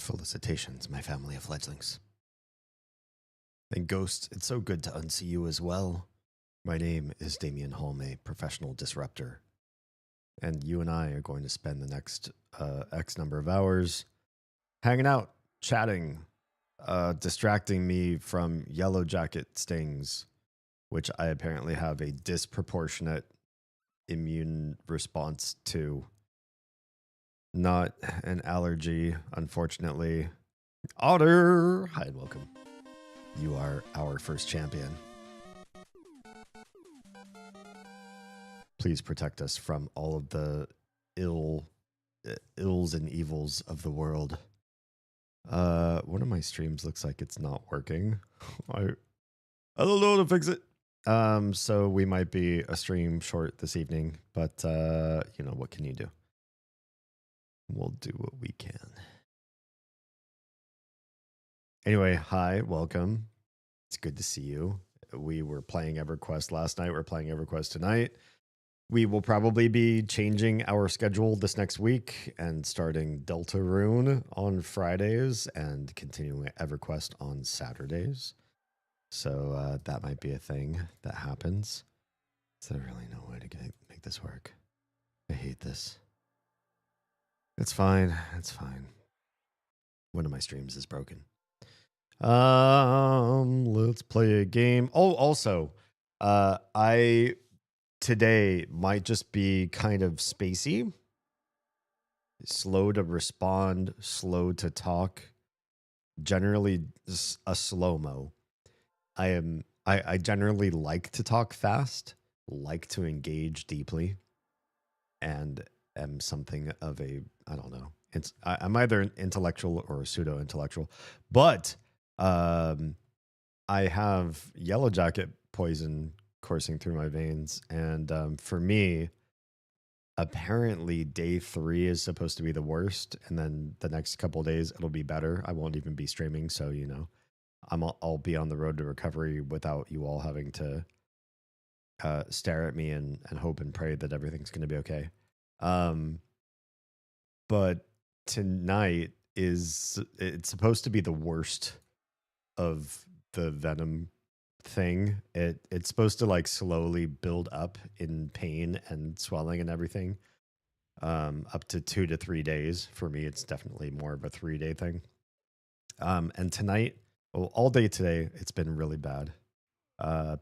Felicitations, my family of fledglings. And Ghost, it's so good to unsee you as well. My name is Damian Holm, a professional disruptor. And you and I are going to spend the next X number of hours hanging out, chatting, distracting me from Yellowjacket stings, which I apparently have a disproportionate immune response to. Not an allergy, unfortunately. Otter! Hi and welcome. You are our first champion. Please protect us from all of the ills and evils of the world. One of my streams looks like it's not working. I don't know how to fix it. So we might be a stream short this evening, but you know, what can you do? We'll do what we can. Anyway, hi, welcome. It's good to see you. We were playing EverQuest last night. We're playing EverQuest tonight. We will probably be changing our schedule this next week and starting Deltarune on Fridays and continuing EverQuest on Saturdays. So that might be a thing that happens. So there's really no way to make this work. I hate this. It's fine. It's fine. One of my streams is broken. Let's play a game. Oh, also, I today might just be kind of spacey, slow to respond, slow to talk, generally a slow-mo. I generally like to talk fast, like to engage deeply, and am something of a, I don't know. I'm either an intellectual or a pseudo-intellectual, but I have Yellowjacket poison coursing through my veins, and for me, apparently day 3 is supposed to be the worst, and then the next couple of days it'll be better. I won't even be streaming, so you know, I'll be on the road to recovery without you all having to stare at me and hope and pray that everything's going to be okay. But tonight it's supposed to be the worst of the venom thing. It's supposed to like slowly build up in pain and swelling and everything, up to 2 to 3 days. For me, it's definitely more of a 3-day thing. And tonight, well, all day today, it's been really bad.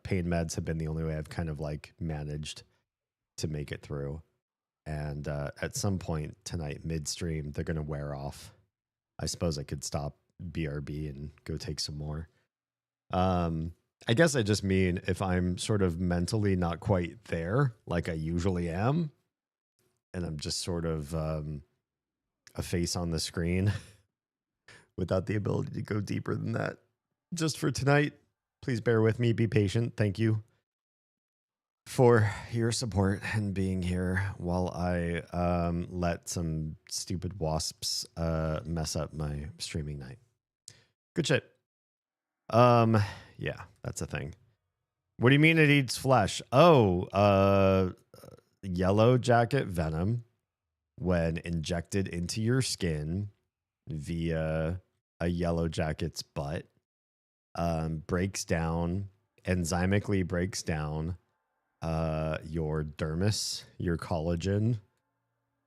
Pain meds have been the only way I've kind of like managed to make it through. And at some point tonight, midstream, they're going to wear off. I suppose I could stop BRB and go take some more. I guess I just mean if I'm sort of mentally not quite there, like I usually am, and I'm just sort of a face on the screen without the ability to go deeper than that. Just for tonight, please bear with me. Be patient. Thank you for your support and being here while I let some stupid wasps mess up my streaming night. Good shit. Yeah, that's a thing. What do you mean it eats flesh? Oh, Yellowjacket venom, when injected into your skin via a Yellowjacket's butt, breaks down, enzymically breaks down your dermis, your collagen,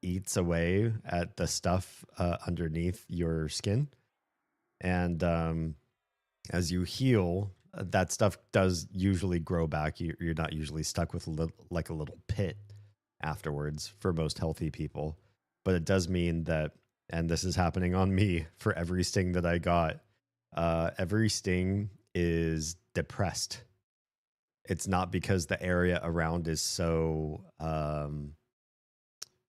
eats away at the stuff underneath your skin. And as you heal, that stuff does usually grow back. You're not usually stuck with like a little pit afterwards for most healthy people. But it does mean that, and this is happening on me for every sting that I got, every sting is depressed. It's not because the area around is so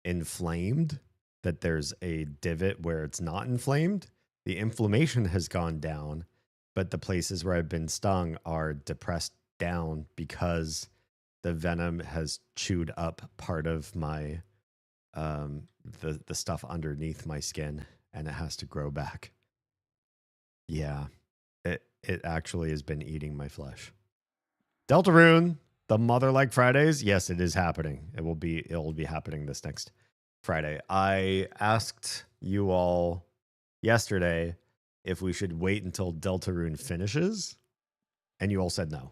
inflamed that there's a divot where it's not inflamed. The inflammation has gone down, but the places where I've been stung are depressed down because the venom has chewed up part of my the stuff underneath my skin, and it has to grow back. Yeah, it actually has been eating my flesh. Deltarune, the Mother Like Fridays. Yes, it is happening. It'll be happening this next Friday. I asked you all yesterday if we should wait until Deltarune finishes, and you all said no.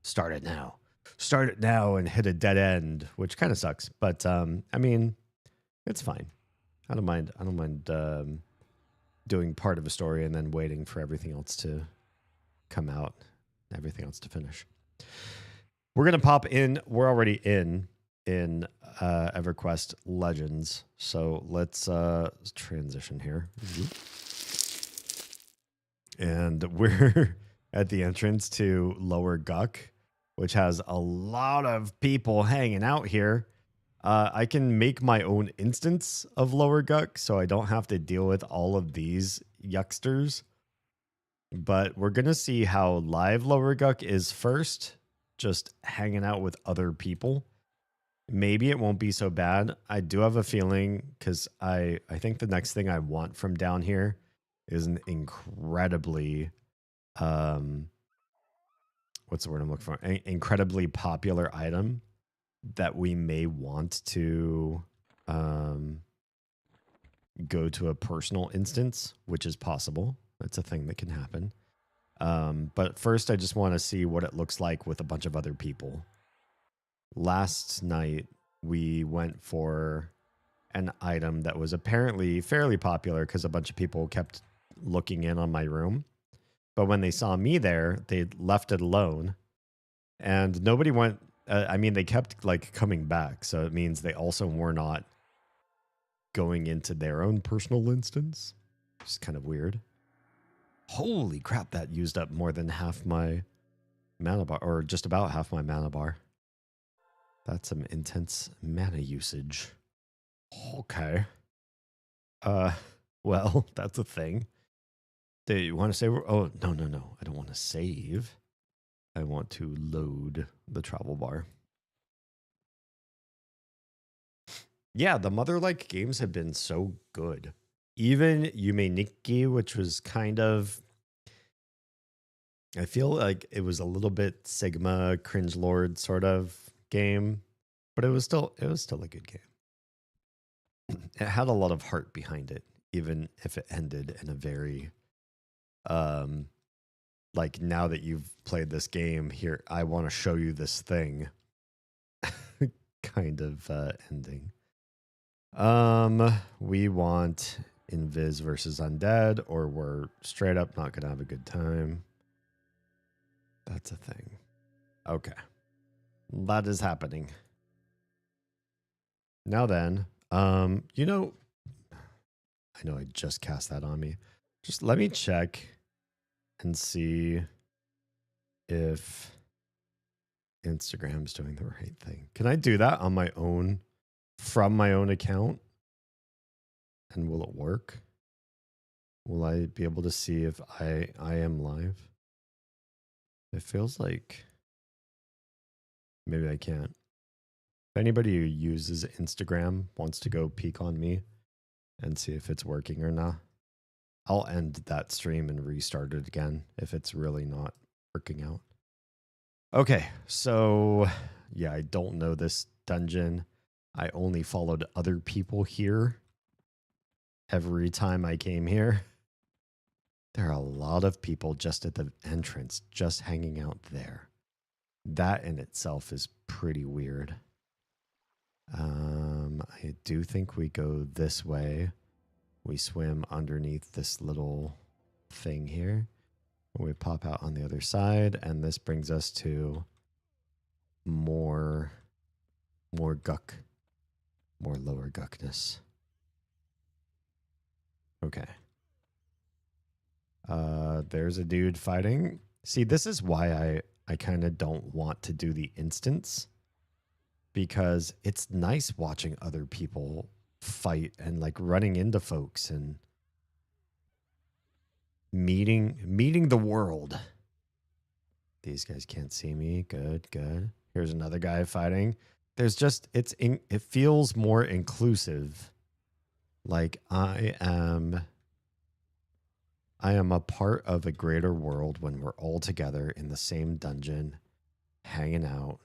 Start it now. Start it now and hit a dead end, which kind of sucks. But I mean, it's fine. I don't mind. I don't mind doing part of a story and then waiting for everything else to come out, everything else to finish. We're gonna pop in. We're already in EverQuest Legends, so let's transition here. And we're at the entrance to Lower Guck, which has a lot of people hanging out here. I can make my own instance of Lower Guck, so I don't have to deal with all of these yucksters. But we're going to see how live Lower Guck is first, just hanging out with other people. Maybe it won't be so bad. I do have a feeling, because I think the next thing I want from down here is an incredibly, what's the word I'm looking for? An incredibly popular item that we may want to go to a personal instance, which is possible. That's a thing that can happen. But first, I just want to see what it looks like with a bunch of other people. Last night, we went for an item that was apparently fairly popular because a bunch of people kept looking in on my room. But when they saw me there, they left it alone. And nobody went... I mean, they kept like coming back. So it means they also were not going into their own personal instance. It's kind of weird. Holy crap, that used up more than half my mana bar, or just about half my mana bar. That's some intense mana usage. Okay. Well, that's a thing. Do you want to save? Oh, no. I don't want to save. I want to load the travel bar. Yeah, the Mother-like games have been so good. Even Yume Nikki, which was kind of... I feel like it was a little bit Sigma cringe lord sort of game, but it was still a good game. It had a lot of heart behind it, even if it ended in a very like, now that you've played this game, here I want to show you this thing kind of ending. We want Invis versus Undead, or we're straight up not gonna have a good time. That's a thing. Okay. That is happening. Now then, you know, I know I just cast that on me. Just let me check and see if Instagram's doing the right thing. Can I do that on my own, from my own account? And will it work? Will I be able to see if I am live? It feels like maybe I can't. If anybody who uses Instagram wants to go peek on me and see if it's working or not, I'll end that stream and restart it again if it's really not working out. Okay, so yeah, I don't know this dungeon. I only followed other people here every time I came here. There are a lot of people just at the entrance, just hanging out there. That in itself is pretty weird. I do think we go this way. We swim underneath this little thing here. We pop out on the other side, and this brings us to more guck, more lower guckness. Okay. There's a dude fighting. See, this is why I kind of don't want to do the instance, because it's nice watching other people fight and like running into folks and meeting the world. These guys can't see me. Good. Here's another guy fighting. There's just, it feels more inclusive. Like I am a part of a greater world when we're all together in the same dungeon, hanging out,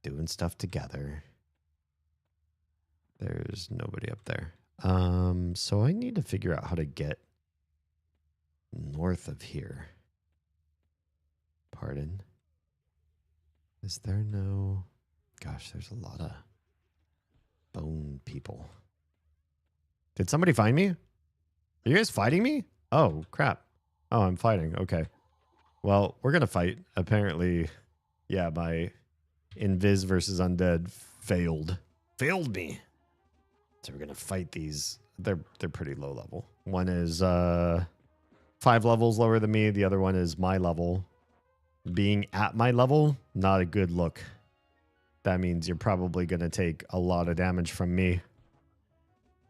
doing stuff together. There's nobody up there. So I need to figure out how to get north of here. Pardon. Is there no... Gosh, there's a lot of bone people. Did somebody find me? Are you guys fighting me? Oh, crap. Oh, I'm fighting. Okay. Well, we're going to fight. Apparently, yeah, my Invis versus Undead failed. Failed me. So we're going to fight these. They're pretty low level. One is 5 levels lower than me. The other one is my level. Being at my level, not a good look. That means you're probably going to take a lot of damage from me.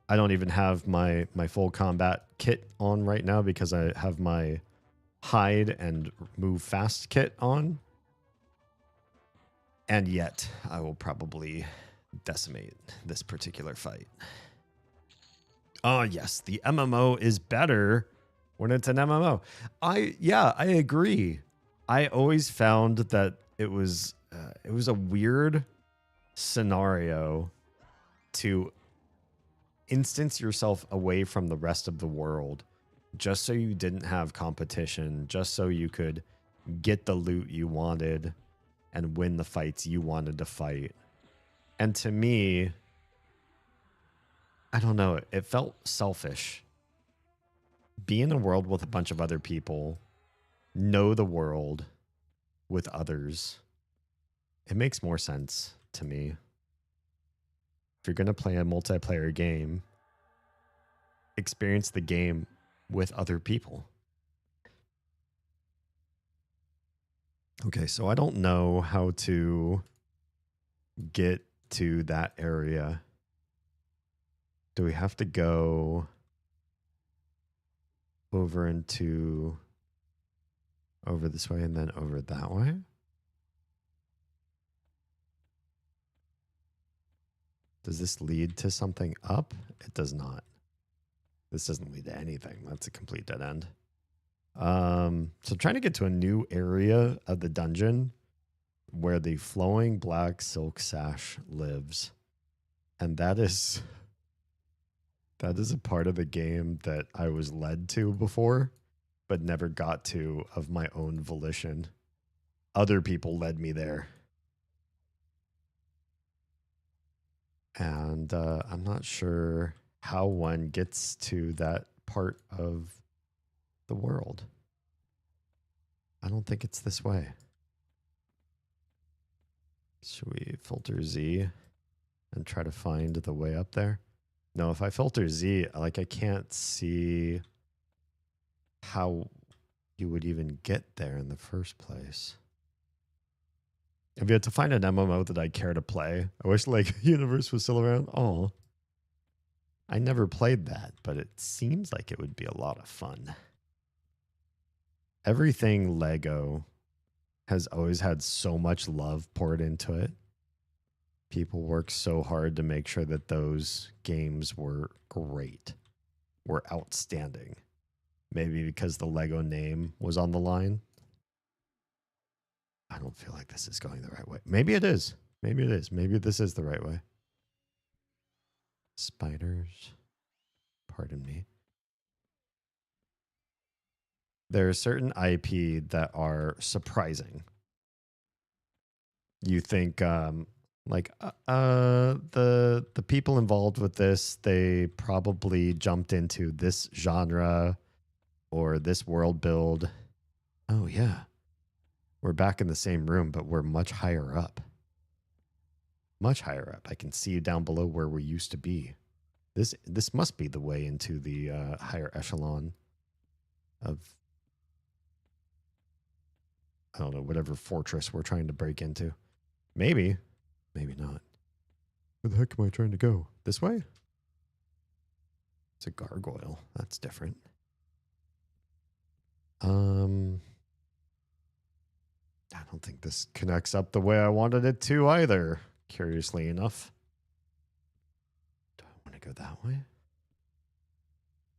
I don't even have my full combat kit on right now because I have my hide and move fast kit on. And yet, I will probably decimate this particular fight. Oh, yes, the MMO is better when it's an MMO. I agree. I always found that it was a weird scenario to instance yourself away from the rest of the world just so you didn't have competition, just so you could get the loot you wanted and win the fights you wanted to fight. And to me, I don't know, it felt selfish. Be in a world with a bunch of other people, know the world with others. It makes more sense to me. If you're going to play a multiplayer game, experience the game with other people. Okay, so I don't know how to get to that area. Do we have to go over this way and then over that way? Does this lead to something up? It does not. This doesn't lead to anything. That's a complete dead end. So trying to get to a new area of the dungeon where the flowing black silk sash lives. And that is a part of the game that I was led to before, but never got to of my own volition. Other people led me there. And I'm not sure how one gets to that part of the world. I don't think it's this way. Should we filter Z and try to find the way up there? No, if I filter Z, like I can't see how you would even get there in the first place. If you had to find an MMO that I care to play, I wish like Universe was still around. Oh, I never played that, but it seems like it would be a lot of fun. Everything Lego has always had so much love poured into it. People work so hard to make sure that those games were great, were outstanding. Maybe because the Lego name was on the line. I don't feel like this is going the right way. Maybe it is. Maybe it is. Maybe this is the right way. Spiders. Pardon me. There are certain IP that are surprising. You think like the people involved with this, they probably jumped into this genre or this world build. Oh yeah. We're back in the same room, but we're much higher up. Much higher up. I can see you down below where we used to be. This must be the way into the higher echelon of, I don't know, whatever fortress we're trying to break into. Maybe. Maybe not. Where the heck am I trying to go? This way? It's a gargoyle. That's different. I don't think this connects up the way I wanted it to either, curiously enough. Do I want to go that way?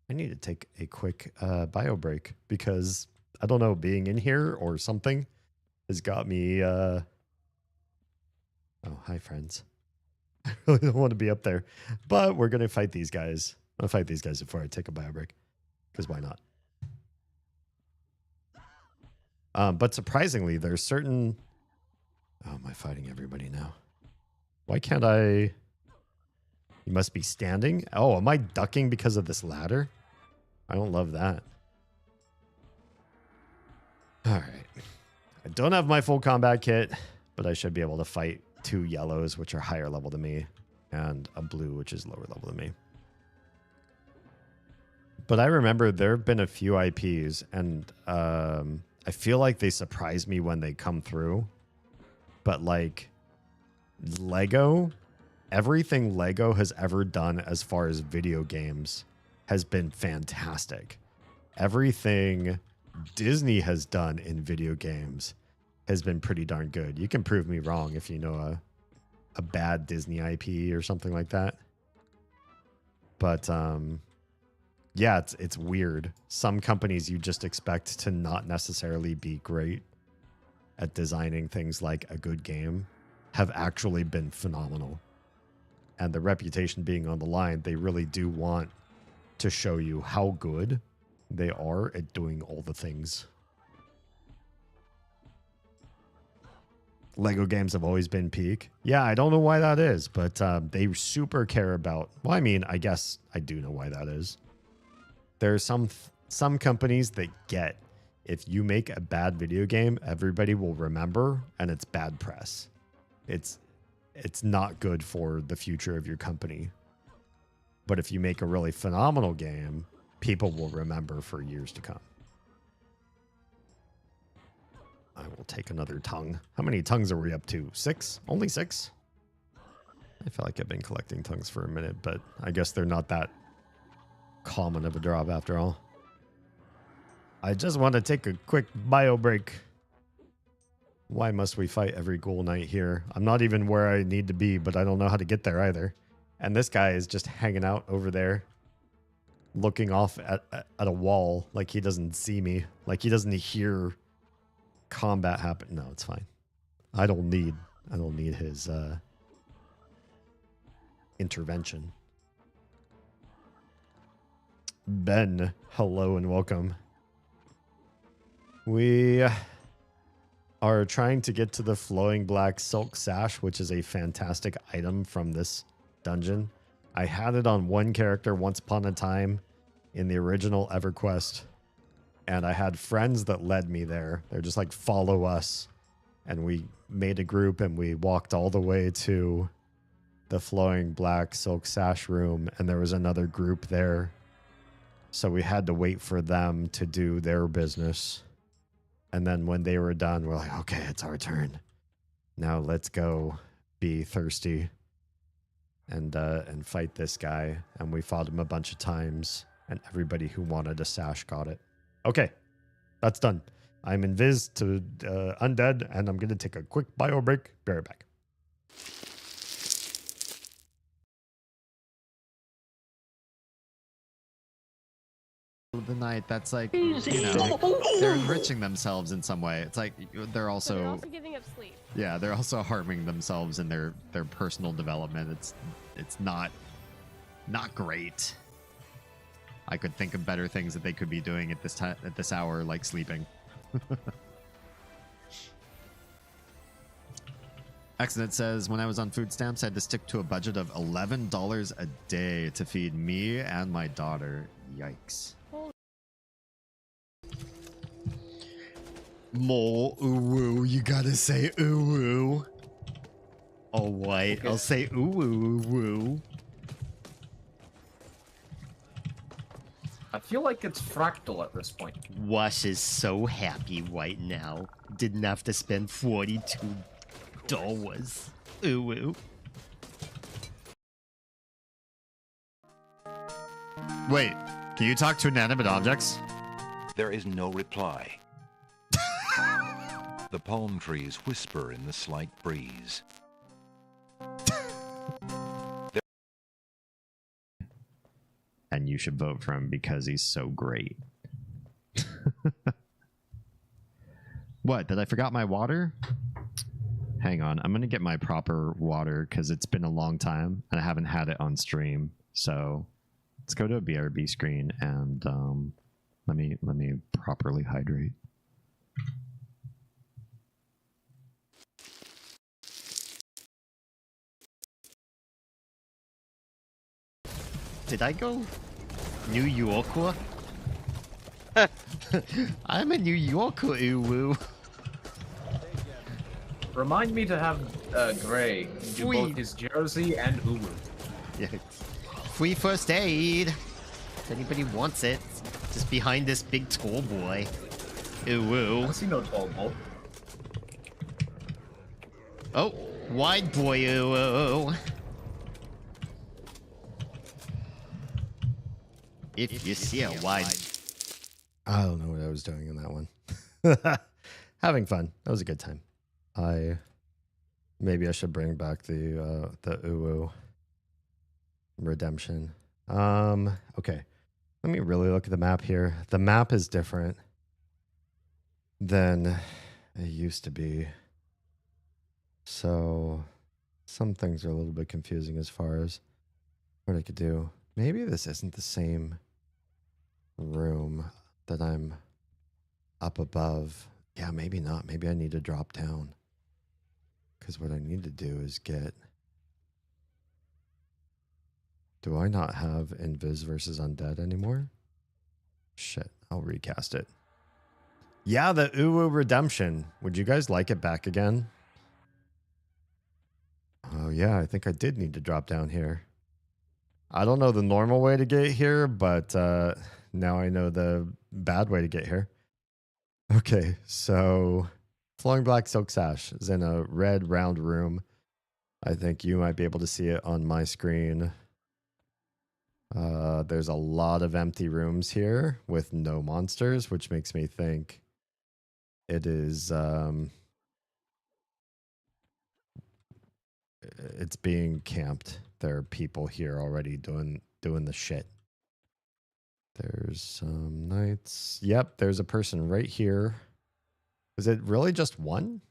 I need to take a quick bio break because, I don't know, being in here or something has got me... Oh, hi, friends. I really don't want to be up there. But we're going to fight these guys. I'll fight these guys before I take a bio break. Because why not? But surprisingly, there's certain... Oh, am I fighting everybody now? Why can't I... You must be standing? Oh, am I ducking because of this ladder? I don't love that. All right. I don't have my full combat kit, but I should be able to fight 2 yellows, which are higher level than me, and a blue, which is lower level than me. But I remember there have been a few IPs, and I feel like they surprise me when they come through. But like Lego, everything Lego has ever done as far as video games has been fantastic. Everything Disney has done in video games has been pretty darn good. You can prove me wrong if you know a bad Disney IP or something like that. But yeah, it's weird. Some companies you just expect to not necessarily be great at designing things like a good game have actually been phenomenal. And the reputation being on the line, they really do want to show you how good they are at doing all the things. Lego games have always been peak. Yeah, I don't know why that is, but they super care about... Well, I mean, I guess I do know why that is. There are some companies that get, if you make a bad video game, everybody will remember, and it's bad press. It's not good for the future of your company. But if you make a really phenomenal game, people will remember for years to come. I will take another tongue. How many tongues are we up to? 6? Only 6? I feel like I've been collecting tongues for a minute, but I guess they're not that common of a drop after all. I just want to take a quick bio break. Why must we fight every ghoul night here? I'm not even where I need to be, but I don't know how to get there either. And this guy is just hanging out over there, looking off at a wall like he doesn't see me, like he doesn't hear combat happen. No, it's fine. I don't need his intervention. Ben, hello and welcome. We are trying to get to the flowing black silk sash, which is a fantastic item from this dungeon. I had it on one character once upon a time in the original EverQuest, and I had friends that led me there. They're just like, follow us. And we made a group and we walked all the way to the flowing black silk sash room, and there was another group there. So we had to wait for them to do their business. And then when they were done, we're like, okay, it's our turn. Now let's go be thirsty and fight this guy. And we fought him a bunch of times, and everybody who wanted a sash got it. Okay, that's done. I'm invis to undead, and I'm going to take a quick bio break. Be right back. The night, that's like, you know, they're enriching themselves in some way. It's like they're also giving up sleep. Yeah, they're also harming themselves in their personal development. It's not great. I could think of better things that they could be doing at this time, at this hour, like sleeping. Accident says, when I was on food stamps, I had to stick to a budget of $11 a day to feed me and my daughter. Yikes. More ooh-woo. You gotta say ooh-woo. All right, okay. I'll say ooh-woo-woo. I feel like it's fractal at this point. Wash is so happy right now. Didn't have to spend $42. Ooh-woo. Wait, can you talk to inanimate objects? There is no reply. The palm trees whisper in the slight breeze. And you should vote for him because he's so great. What? Did I forgot my water? Hang on. I'm going to get my proper water because it's been a long time and I haven't had it on stream. So let's go to a BRB screen and let me properly hydrate. Did I go New Yorker? I'm a New Yorker, ooh. Remind me to have Gray do both his jersey and Uwu. Yeah. Free first aid. If anybody wants it, just behind this big tall boy. Ooh. I see no tall boy. Oh, wide boy, ooh. If you see a wide. I don't know what I was doing in that one. Having fun. That was a good time. Maybe I should bring back the Uwu redemption. Okay. Let me really look at the map here. The map is different than it used to be. So some things are a little bit confusing as far as what I could do. Maybe this isn't the same room that I'm up above. Yeah, maybe not. Maybe I need to drop down. Because what I need to do is get... Do I not have Invis versus Undead anymore? Shit, I'll recast it. Yeah, the Uwu Redemption. Would you guys like it back again? Oh yeah, I think I did need to drop down here. I don't know the normal way to get here, but now I know the bad way to get here. Okay, so Flowing Black Silk Sash is in a red round room. I think you might be able to see it on my screen. There's a lot of empty rooms here with no monsters, which makes me think it is it's being camped. There are people here already doing the shit. There's some knights. Yep, there's a person right here. Is it really just one?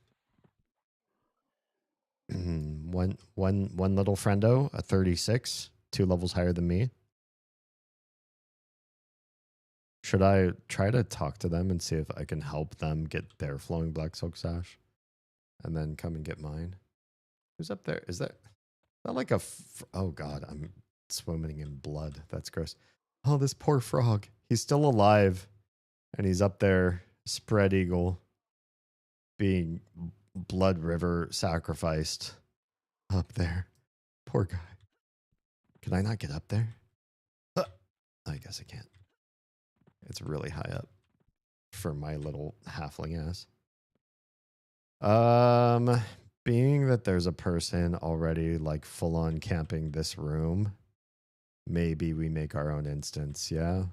one little friendo, a 36, 2 levels higher than me. Should I try to talk to them and see if I can help them get their Flowing Black Silk Sash? And then come and get mine? Who's up there? Is that like a... Oh, God. I'm swimming in blood. That's gross. Oh, this poor frog. He's still alive. And he's up there, spread eagle, being blood river sacrificed up there. Poor guy. Can I not get up there? I guess I can't. It's really high up for my little halfling ass. Being that there's a person already like full on camping this room, maybe we make our own instance. Yeah.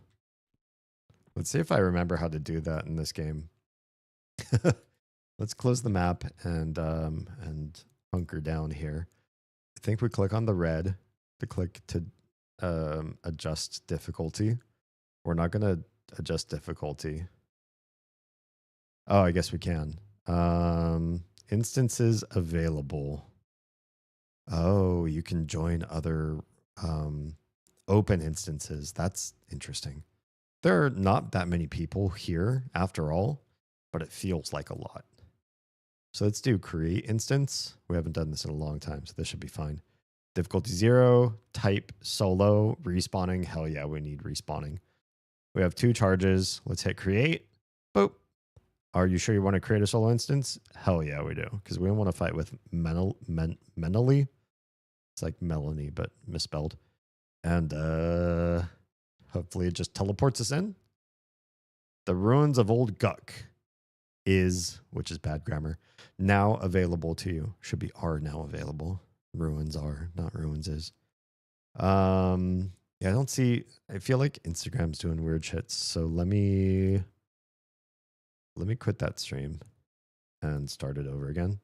Let's see if I remember how to do that in this game. Let's close the map and hunker down here. I think we click on the red to click to adjust difficulty. We're not going to adjust difficulty. Oh, I guess we can. Instances available. Oh, you can join other open instances. That's interesting. There are not that many people here after all, but it feels like a lot. So let's do create instance. We haven't done this in a long time, so this should be fine. Difficulty 0, type solo, respawning. Hell yeah, we need respawning. We have 2 charges. Let's hit create. Boop. Are you sure you want to create a solo instance? Hell yeah, we do. Because we don't want to fight with Menely. It's like Melanie, but misspelled. And hopefully it just teleports us in. The Ruins of Old Guck is, which is bad grammar, now available to you. Should be are now available. Ruins are, not ruins is. Yeah, I don't see... I feel like Instagram's doing weird shit. So let me quit that stream and start it over again.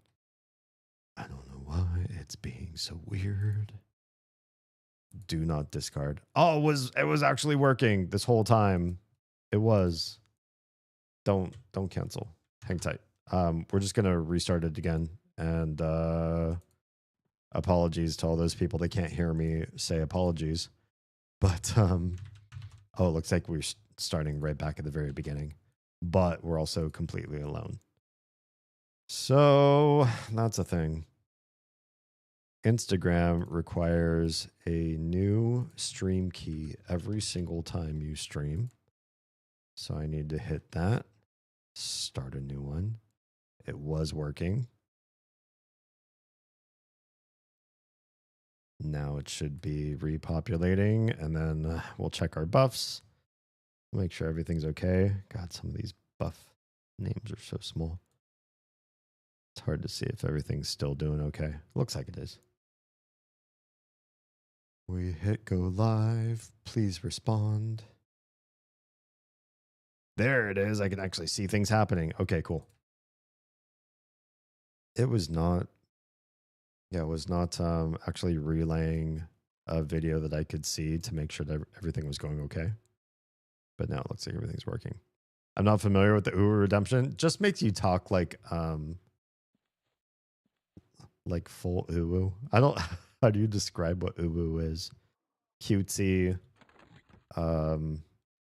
I don't know why it's being so weird. Do not discard. Oh, it was actually working this whole time. It was. Don't cancel. Hang tight. We're just gonna restart it again And apologies to all those people that can't hear me say apologies. But oh, it looks like we're starting right back at the very beginning. But we're also completely alone. So that's a thing. Instagram requires a new stream key every single time you stream. So I need to hit that. Start a new one. It was working. Now it should be repopulating, and then we'll check our buffs. Make sure everything's okay. God, some of these buff names are so small. It's hard to see if everything's still doing okay. Looks like it is. We hit go live. Please respond. There it is. I can actually see things happening. Okay, cool. It was not... Yeah, it was not actually relaying a video that I could see to make sure that everything was going okay. But now it looks like everything's working. I'm not familiar with the Uwu redemption. Just makes you talk like full Uwu. I don't... How do you describe what Uwu is? Cutesy,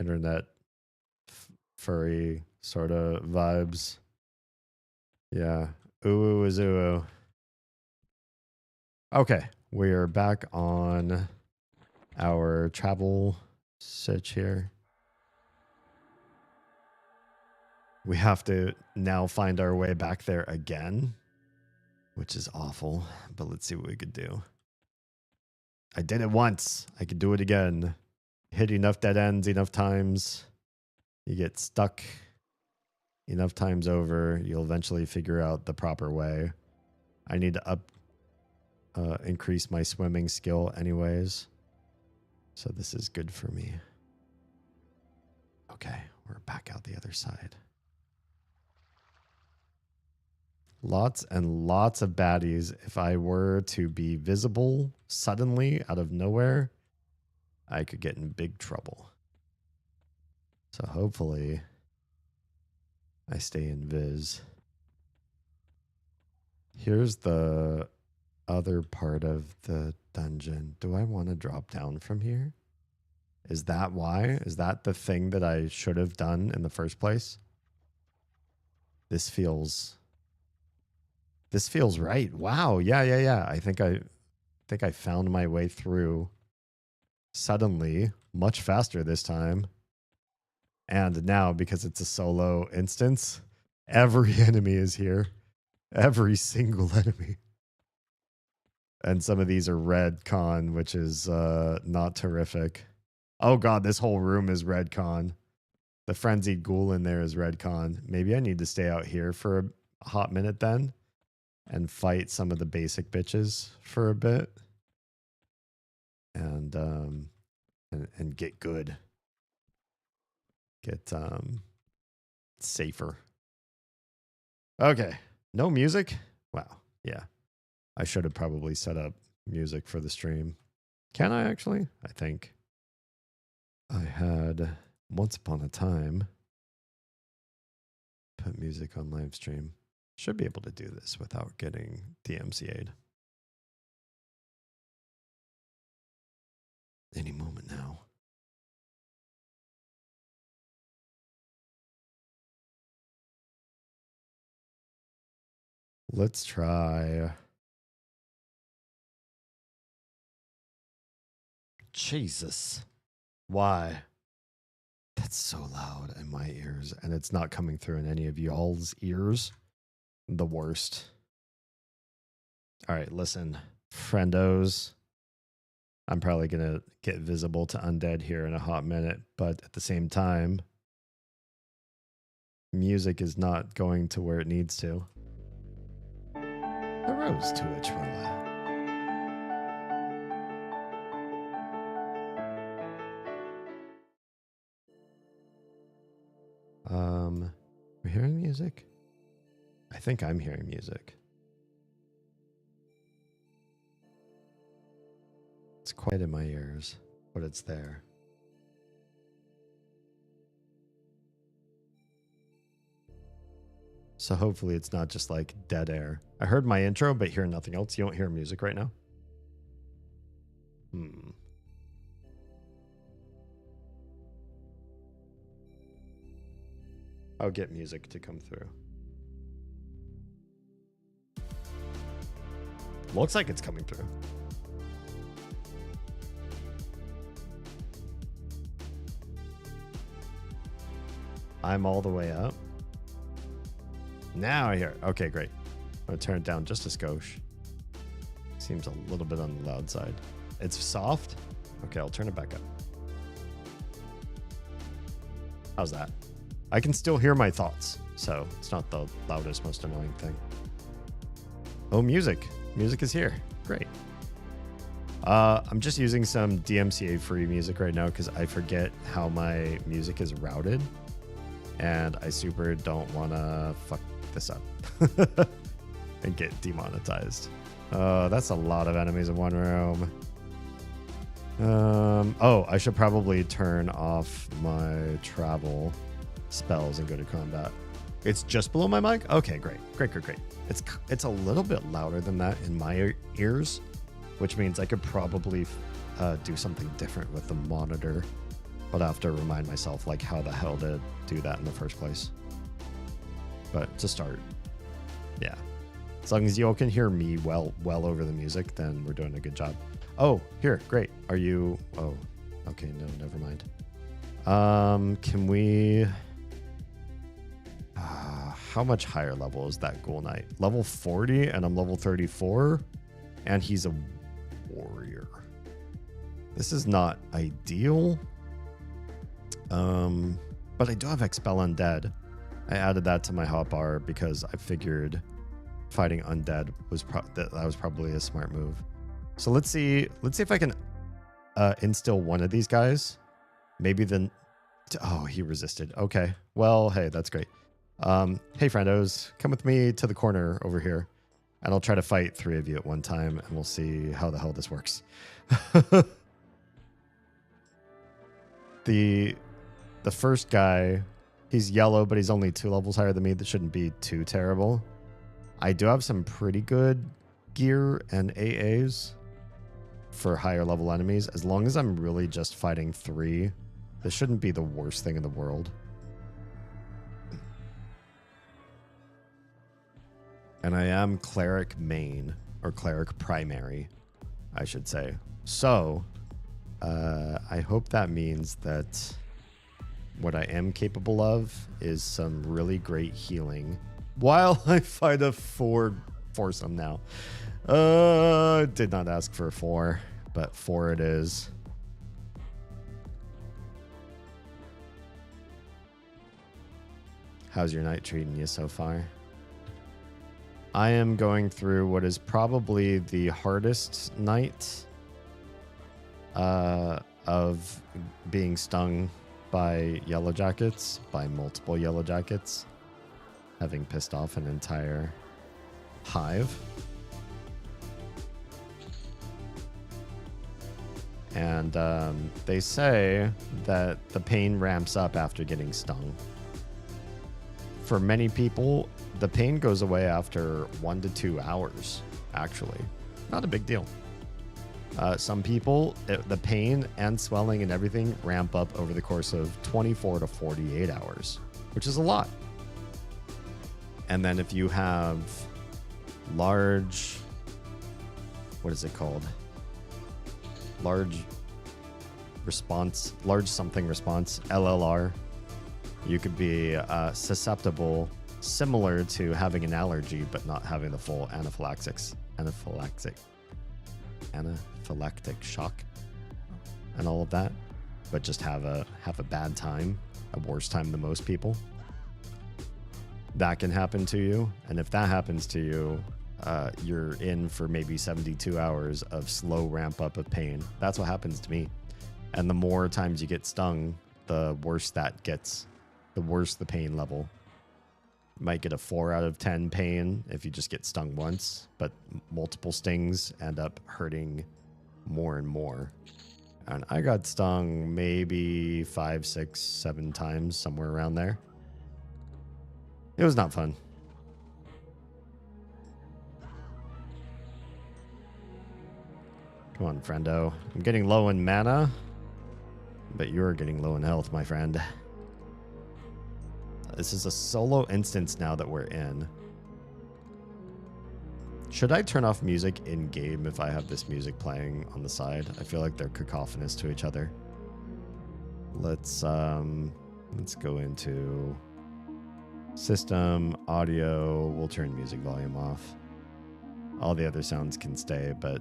internet furry sort of vibes. Yeah, Uwu is Uwu. Okay, we are back on our travel search here. We have to now find our way back there again, which is awful, but let's see what we could do. I did it once. I could do it again. Hit enough dead ends enough times. You get stuck enough times over. You'll eventually figure out the proper way. I need to increase my swimming skill anyways. So this is good for me. Okay, we're back out the other side. Lots and lots of baddies. If I were to be visible suddenly out of nowhere, I could get in big trouble. So hopefully I stay in Viz. Here's the other part of the dungeon. Do I want to drop down from here? Is that why? Is that the thing that I should have done in the first place? This feels right. Wow. Yeah. I think I found my way through suddenly, much faster this time. And now, because it's a solo instance, every enemy is here. Every single enemy. And some of these are red con, which is not terrific. Oh god, this whole room is red con. The frenzied ghoul in there is red con. Maybe I need to stay out here for a hot minute then and fight some of the basic bitches for a bit. And get good. Get safer. Okay. No music? Wow. Yeah. I should have probably set up music for the stream. Can I actually? I think I had once upon a time put music on live stream. Should be able to do this without getting DMCA'd. Any moment now. Let's try. Jesus. Why? That's so loud in my ears, and it's not coming through in any of y'all's ears. The worst. All right, listen, friendos. I'm probably going to get visible to undead here in a hot minute, but at the same time, music is not going to where it needs to. I rose to it for a while. We're hearing music? I think I'm hearing music. It's quiet in my ears, but it's there. So hopefully it's not just like dead air. I heard my intro, but hear nothing else. You don't hear music right now? I'll get music to come through. Looks like it's coming through. I'm all the way up. Now I hear it. Okay, great. I'm going to turn it down just a skosh. Seems a little bit on the loud side. It's soft. Okay, I'll turn it back up. How's that? I can still hear my thoughts, so it's not the loudest, most annoying thing. Oh, music. Music is here. Great. I'm just using some DMCA free music right now because I forget how my music is routed. And I super don't want to fuck this up and get demonetized. That's a lot of enemies in one room. Oh, I should probably turn off my travel spells and go to combat. It's just below my mic? Okay, great. Great. It's a little bit louder than that in my ears, which means I could probably do something different with the monitor. But I have to remind myself like how the hell to do that in the first place. But to start, yeah. As long as you all can hear me well over the music, then we're doing a good job. Oh, here, great. Are you? Oh, okay. No, never mind. Can we? How much higher level is that Ghoul Knight? Level 40, and I'm level 34, and he's a warrior. This is not ideal. But I do have Expel Undead. I added that to my hotbar because I figured fighting undead was that was probably a smart move. So let's see if I can instill one of these guys. Maybe then. Oh, he resisted. Okay. Well, hey, that's great. Hey, friendos, come with me to the corner over here, and I'll try to fight 3 of you at one time, and we'll see how the hell this works. The first guy, he's yellow, but he's only 2 levels higher than me. That shouldn't be too terrible. I do have some pretty good gear and AAs for higher level enemies. As long as I'm really just fighting 3, this shouldn't be the worst thing in the world. And I am cleric main, or cleric primary, I should say. So, I hope that means that what I am capable of is some really great healing while I fight a foursome now. Did not ask for 4, but 4 it is. How's your night treating you so far? I am going through what is probably the hardest night of being stung by Yellowjackets, by multiple Yellowjackets, having pissed off an entire hive. And they say that the pain ramps up after getting stung. For many people, the pain goes away after 1 to 2 hours, actually. Not a big deal. Some people, the pain and swelling and everything ramp up over the course of 24 to 48 hours, which is a lot. And then if you have large, what is it called? Large something response, LLR, you could be susceptible, similar to having an allergy, but not having the full anaphylactic shock and all of that, but just have a bad time, a worse time than most people. That can happen to you, and if that happens to you, you're in for maybe 72 hours of slow ramp up of pain. That's what happens to me. And the more times you get stung, the worse that gets, the worse the pain level. You might get a 4 out of 10 pain if you just get stung once, but multiple stings end up hurting more and more. And I got stung maybe 5, 6, 7 times, somewhere around there. It was not fun. Come on, friendo. I'm getting low in mana, but you're getting low in health, my friend. This is a solo instance now that we're in. Should I turn off music in game if I have this music playing on the side? I feel like they're cacophonous to each other. Let's go into system, audio. We'll turn music volume off. All the other sounds can stay, but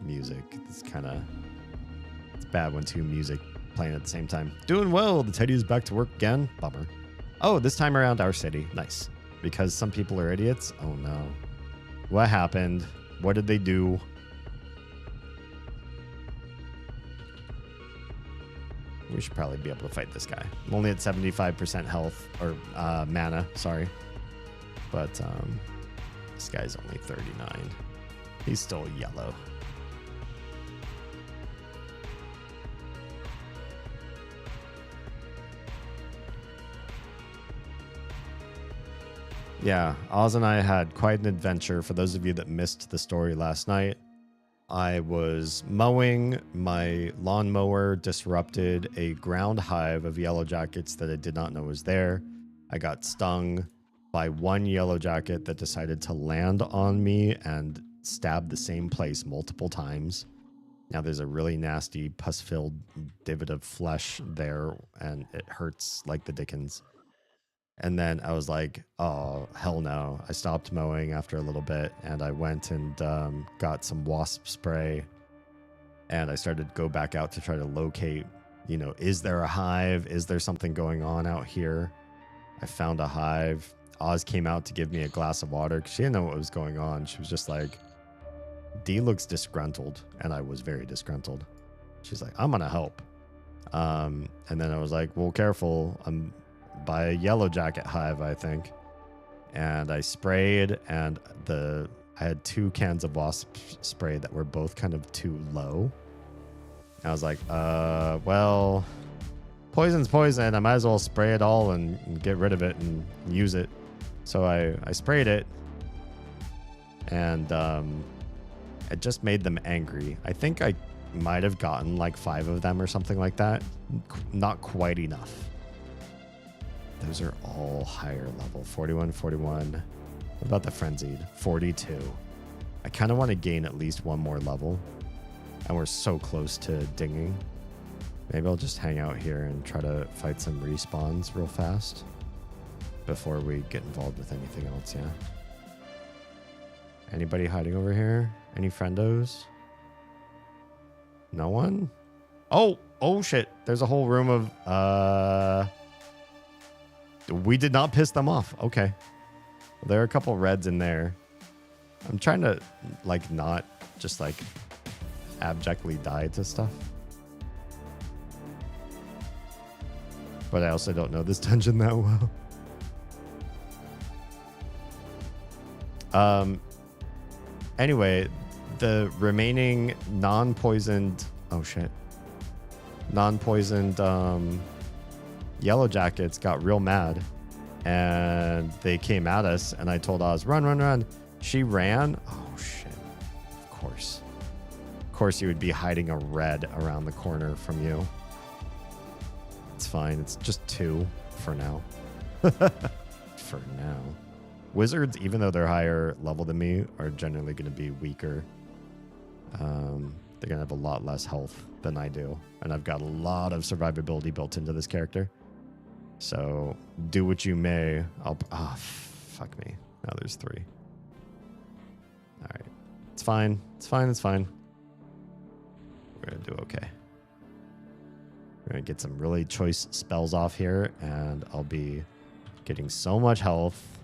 music is kind of, it's bad when two music playing at the same time. Doing well. The Teddy is back to work again. Bummer. Oh, this time around our city. Nice. Because some people are idiots. Oh no. What happened? What did they do? We should probably be able to fight this guy. I'm only at 75% health, or mana, sorry. But this guy's only 39. He's still yellow. Yeah, Oz and I had quite an adventure. For those of you that missed the story last night, I was mowing. My lawnmower disrupted a ground hive of Yellowjackets that I did not know was there. I got stung by one Yellowjacket that decided to land on me and stab the same place multiple times. Now there's a really nasty pus-filled divot of flesh there, and it hurts like the dickens. And then I was like, oh, hell no. I stopped mowing after a little bit, and I went and got some wasp spray. And I started to go back out to try to locate, you know, is there a hive? Is there something going on out here? I found a hive. Oz came out to give me a glass of water because she didn't know what was going on. She was just like, D looks disgruntled. And I was very disgruntled. She's like, I'm going to help. And then I was like, well, careful. I'm by a Yellowjacket hive, I think. And I sprayed, and I had 2 cans of wasp spray that were both kind of too low. I was like, well, poison's poison. I might as well spray it all and get rid of it and use it. So I sprayed it, and it just made them angry. I think I might have gotten like 5 of them or something like that. Not quite enough. Those are all higher level. 41, 41. What about the frenzied? 42. I kind of want to gain at least 1 more level. And we're so close to dinging. Maybe I'll just hang out here and try to fight some respawns real fast before we get involved with anything else, yeah? Anybody hiding over here? Any friendos? No one? Oh shit. There's a whole room of, we did not piss them off. Okay. Well, there are a couple reds in there. I'm trying to, like, not just, like, abjectly die to stuff. But I also don't know this dungeon that well. Anyway, the remaining non-poisoned... Oh, shit. Non-poisoned, Yellowjackets got real mad, and they came at us, and I told Oz, run, run, run. She ran. Oh, shit. Of course. Of course you would be hiding a red around the corner from you. It's fine. It's just 2 for now. For now. Wizards, even though they're higher level than me, are generally going to be weaker. They're going to have a lot less health than I do, and I've got a lot of survivability built into this character. So do what you may. Fuck me. Now there's 3. All right. It's fine. It's fine. It's fine. We're going to do okay. We're going to get some really choice spells off here, and I'll be getting so much health.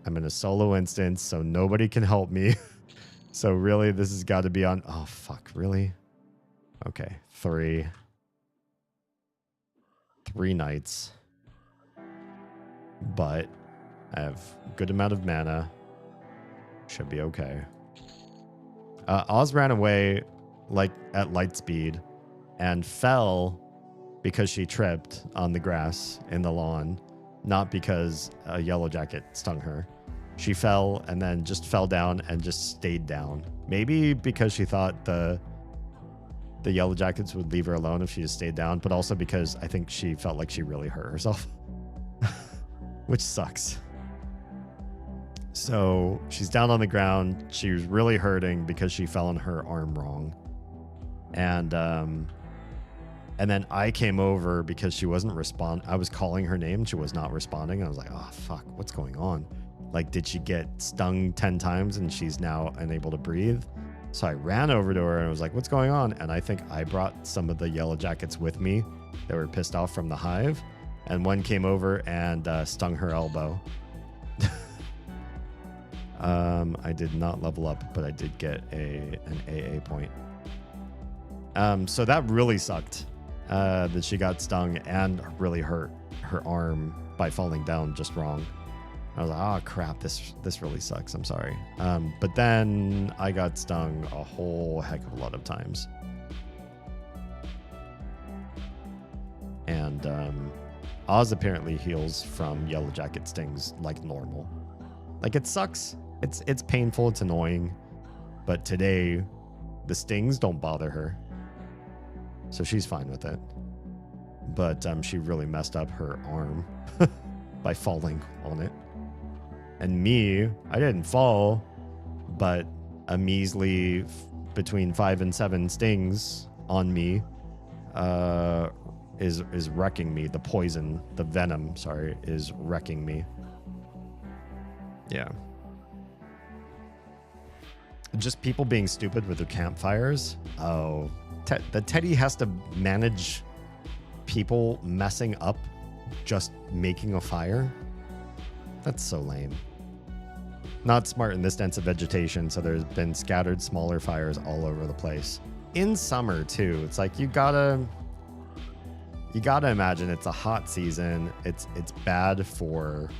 I'm in a solo instance, so nobody can help me. So really, this has got to be on... Oh, fuck. Really? Okay. 3 nights. But I have a good amount of mana. Should be okay. Oz ran away like at light speed and fell because she tripped on the grass in the lawn, not because a Yellowjacket stung her. She fell and then just fell down and just stayed down. Maybe because she thought the Yellowjackets would leave her alone if she just stayed down, but also because I think she felt like she really hurt herself, which sucks. So she's down on the ground. She was really hurting because she fell on her arm wrong. And then I came over because she wasn't I was calling her name. She was not responding. I was like, oh, fuck, what's going on? Like, did she get stung 10 times and she's now unable to breathe? So I ran over to her and I was like, what's going on? And I think I brought some of the Yellowjackets with me that were pissed off from the hive. And one came over and stung her elbow. I did not level up, but I did get an AA point. So that really sucked that she got stung and really hurt her arm by falling down just wrong. I was like, oh crap, this really sucks. I'm sorry. But then I got stung a whole heck of a lot of times. And Oz apparently heals from Yellowjacket stings like normal. Like, it sucks. It's painful. It's annoying. But today, the stings don't bother her. So she's fine with it. But she really messed up her arm by falling on it. And me, I didn't fall, but a measly between 5 and 7 stings on me is wrecking me. The poison, the venom, sorry, is wrecking me. Yeah. Just people being stupid with their campfires. Oh, the Teddy has to manage people messing up just making a fire. That's so lame. Not smart in this dense of vegetation, so there's been scattered smaller fires all over the place. In summer too, it's like you gotta imagine it's a hot season. It's bad for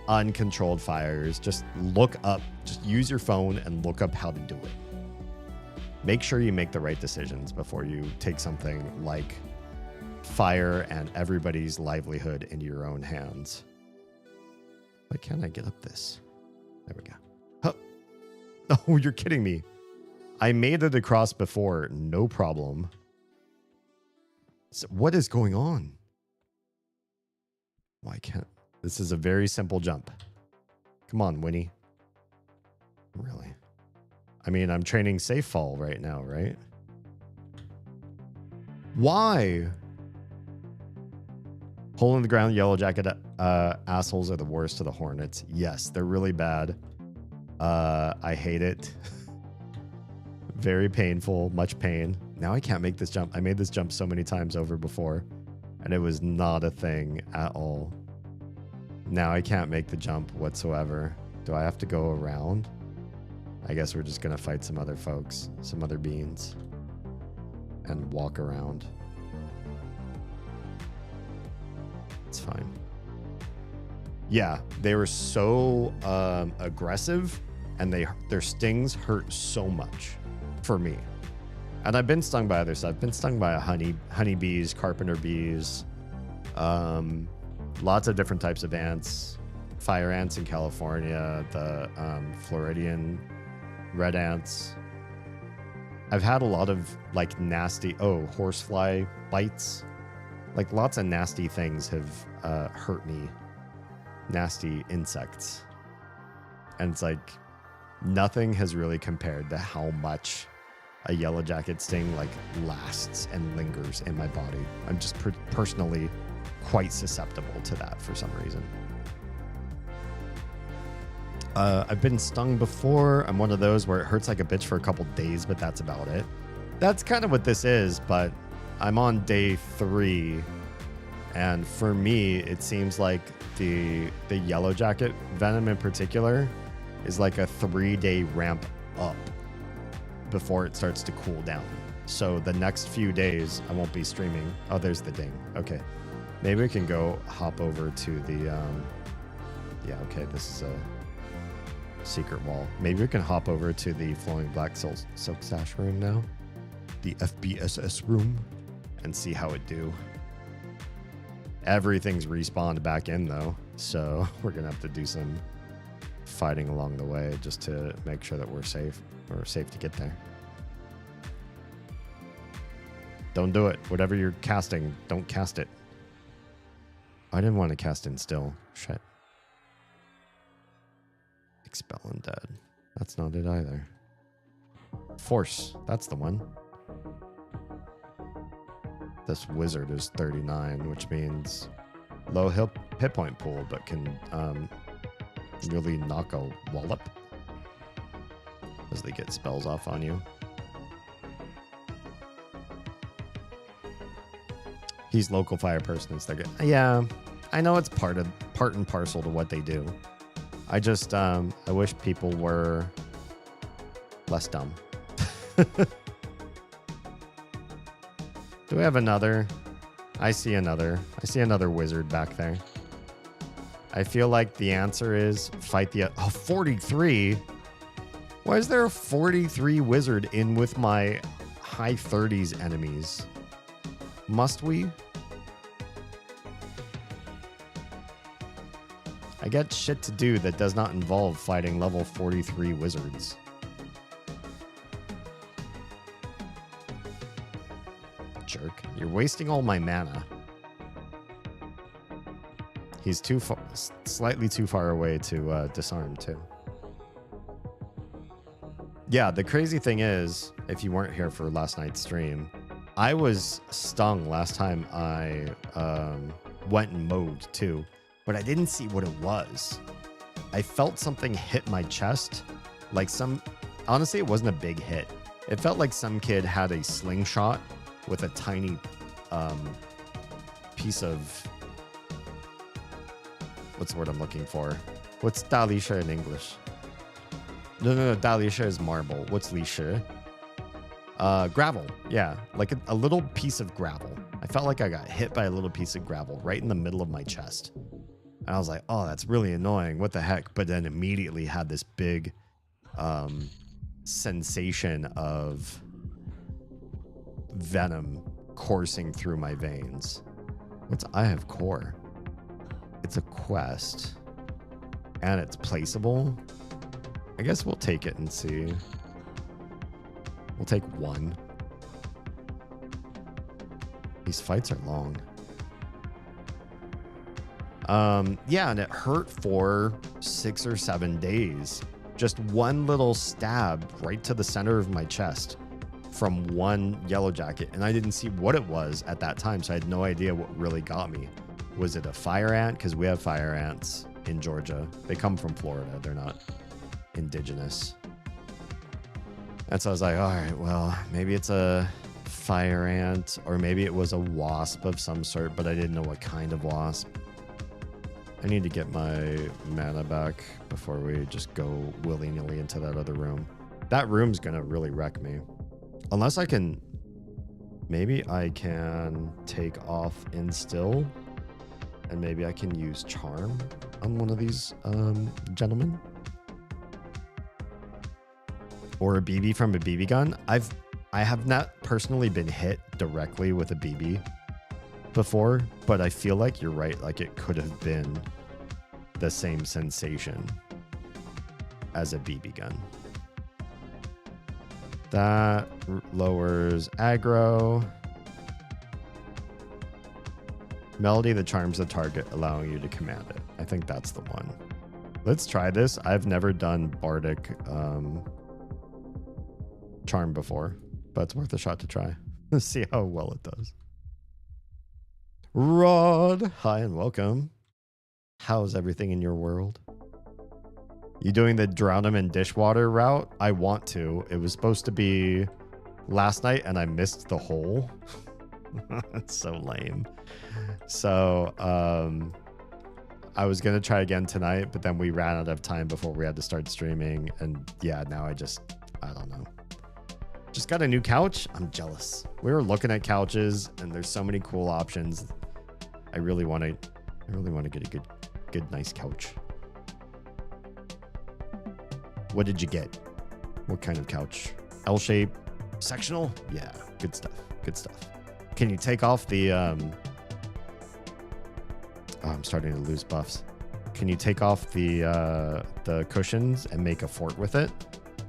uncontrolled fires. Just look up, just use your phone and look up how to do it. Make sure you make the right decisions before you take something like fire and everybody's livelihood into your own hands. Why can't I get up this? There we go. Huh. Oh, you're kidding me. I made it across before, no problem. So what is going on? Why can't... This is a very simple jump. Come on, Winnie. Really? I mean, I'm training safe fall right now, right? Why? Hole in the ground, Yellowjacket assholes are the worst of the Hornets. Yes, they're really bad. I hate it. Very painful, much pain. Now I can't make this jump. I made this jump so many times over before, and it was not a thing at all. Now I can't make the jump whatsoever. Do I have to go around? I guess we're just going to fight some other folks, some other beans, and walk around. It's fine. Yeah, they were so aggressive, and their stings hurt so much for me. And I've been stung by other stuff. I've been stung by honeybees, carpenter bees, lots of different types of ants, fire ants in California, the Floridian red ants. I've had a lot of like nasty, horsefly bites. Like lots of nasty things have hurt me. Nasty insects. And it's like nothing has really compared to how much a Yellowjacket sting like lasts and lingers in my body. I'm just personally quite susceptible to that for some reason. I've been stung before. I'm one of those where it hurts like a bitch for a couple days, but that's about it. That's kind of what this is, but I'm on day 3, and for me, it seems like the Yellowjacket venom in particular is like a 3-day ramp up before it starts to cool down. So the next few days, I won't be streaming. Oh, there's the ding. Okay. Maybe we can go hop over to the... yeah, okay, this is a secret wall. Maybe we can hop over to the Flowing Black Silk Sash room now. The FBSS room. And see how it do. Everything's respawned back in, though. So we're going to have to do some fighting along the way just to make sure that we're safe. We're safe to get there. Don't do it. Whatever you're casting, don't cast it. I didn't want to cast Instill. Shit. Expel Undead. That's not it either. Force. That's the one. This wizard is 39, which means low hit point pool, but can really knock a wallop as they get spells off on you. He's local fire person instead. Yeah, I know it's part and parcel to what they do. I just I wish people were less dumb. Do we have another? I see another wizard back there. I feel like the answer is fight the 43. Why is there a 43 wizard in with my high 30s enemies? Must we? I got shit to do that does not involve fighting level 43 wizards. Jerk. You're wasting all my mana. He's too far, slightly too far away to disarm too. Yeah, the crazy thing is, if you weren't here for last night's stream, I was stung last time I went and mowed too, but I didn't see what it was. I felt something hit my chest, like honestly, it wasn't a big hit. It felt like some kid had a slingshot with a tiny piece of, what's the word I'm looking for? What's Dalisha in English? No, Dalisha is marble. What's Lisha? Gravel. Yeah, like a little piece of gravel. I felt like I got hit by a little piece of gravel right in the middle of my chest. And I was like, oh, that's really annoying. What the heck? But then immediately had this big sensation of venom coursing through my veins. What's I have core? It's a quest. And it's placeable. I guess we'll take it and see. We'll take one. These fights are long. Yeah, and it hurt for 6 or 7 days. Just one little stab right to the center of my chest from one Yellowjacket. And I didn't see what it was at that time, so I had no idea what really got me. Was it a fire ant? Because we have fire ants in Georgia. They come from Florida. They're not indigenous. And so I was like, all right, well, maybe it's a fire ant, or maybe it was a wasp of some sort, but I didn't know what kind of wasp. I need to get my mana back before we just go willy-nilly into that other room. That room's gonna really wreck me. Unless I can... Maybe I can take off Instill, and maybe I can use Charm on one of these gentlemen. Or a BB from a BB gun. I have not personally been hit directly with a BB before, but I feel like you're right. Like it could have been the same sensation as a BB gun. That lowers aggro. Melody that charms the target, allowing you to command it. I think that's the one. Let's try this. I've never done Bardic charm before, but it's worth a shot to try. Let's see how well it does. Rod, hi and welcome. How's everything in your world? You doing the drown them in dishwater route? I want to. It was supposed to be last night and I missed the hole. That's so lame. So I was gonna try again tonight, but then we ran out of time before we had to start streaming, and yeah, now I don't know. Just got a new couch. I'm jealous. We were looking at couches and there's so many cool options. I really want to get a good nice couch. What did you get? What kind of couch? L shape, sectional? Yeah, good stuff. Good stuff. Can you take off the oh, I'm starting to lose buffs. can you take off the cushions and make a fort with it?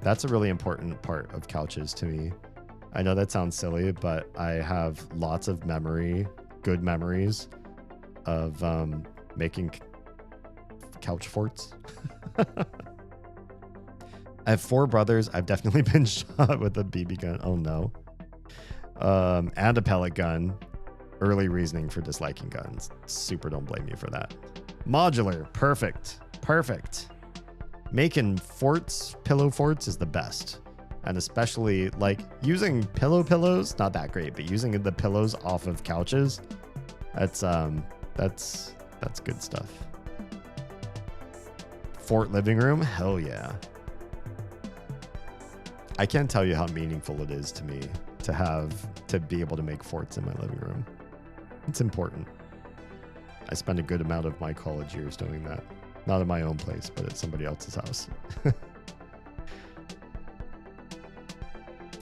That's a really important part of couches to me. I know that sounds silly, but I have lots of good memories of making couch forts. I have 4 brothers. I've definitely been shot with a BB gun. Oh no. And a pellet gun. Early reasoning for disliking guns. Super don't blame you for that. Modular. Perfect. Perfect. Making forts, pillow forts is the best. And especially like using pillows, not that great, but using the pillows off of couches, that's good stuff. Fort living room, hell yeah. I can't tell you how meaningful it is to me to be able to make forts in my living room. It's important. I spend a good amount of my college years doing that. Not in my own place, but at somebody else's house.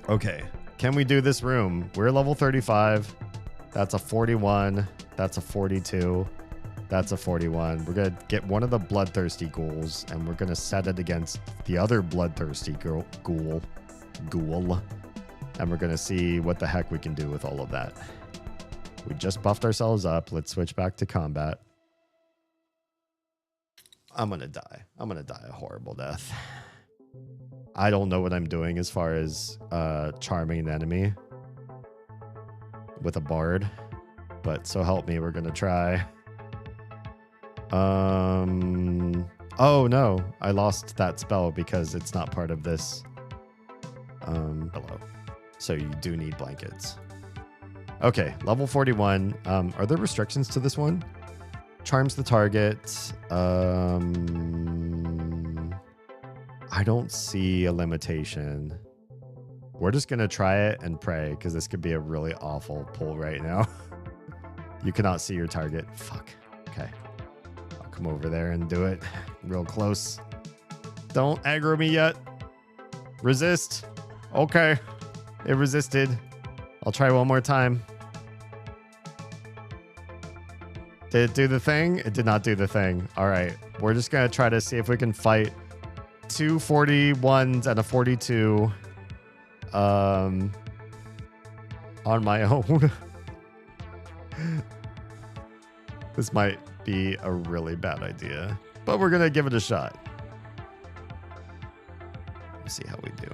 Okay, can we do this room? We're level 35. That's a 41. That's a 42. That's a 41. We're going to get one of the bloodthirsty ghouls, and we're going to set it against the other bloodthirsty ghoul. And we're going to see what the heck we can do with all of that. We just buffed ourselves up. Let's switch back to combat. I'm going to die. I'm going to die a horrible death. I don't know what I'm doing as far as charming an enemy with a bard, but so help me, we're going to try. Oh no, I lost that spell because it's not part of this below. So you do need blankets. Okay, level 41. Are there restrictions to this one? Charms the target. I don't see a limitation. We're just going to try it and pray because this could be a really awful pull right now. You cannot see your target. Fuck. Okay. I'll come over there and do it real close. Don't aggro me yet. Resist. Okay. It resisted. I'll try one more time. Did it do the thing? It did not do the thing. All right. We're just going to try to see if we can fight 2 41s and a 42 on my own. This might be a really bad idea, but we're gonna give it a shot. Let's see how we do.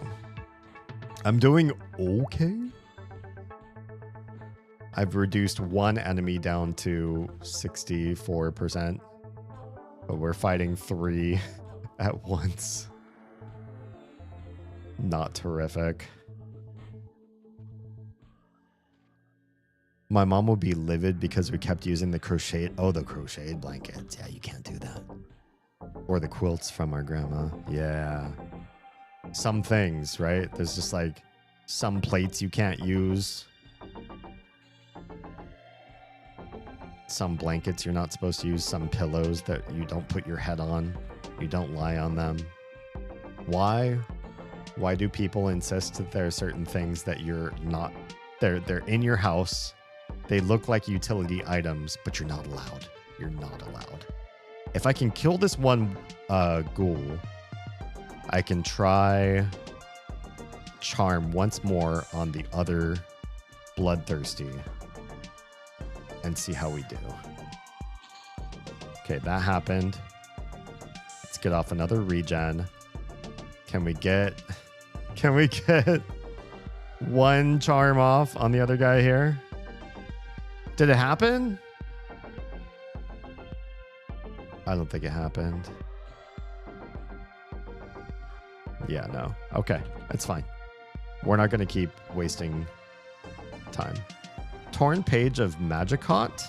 I'm doing okay. I've reduced one enemy down to 64%, but we're fighting 3 at once. Not terrific. My mom will be livid because we kept using the crocheted blankets. Yeah, you can't do that. Or the quilts from our grandma. Yeah. Some things, right? There's just like some plates you can't use. Some blankets you're not supposed to use. Some pillows that you don't put your head on. You don't lie on them. Why? Why do people insist that there are certain things that you're not... They're in your house. They look like utility items, but you're not allowed. You're not allowed. If I can kill this one ghoul, I can try charm once more on the other bloodthirsty and see how we do. Okay, that happened. Let's get off another regen. Can we get one charm off on the other guy here? Did it happen? I don't think it happened. Yeah, no. Okay, it's fine. We're not going to keep wasting time. Torn page of Magicot.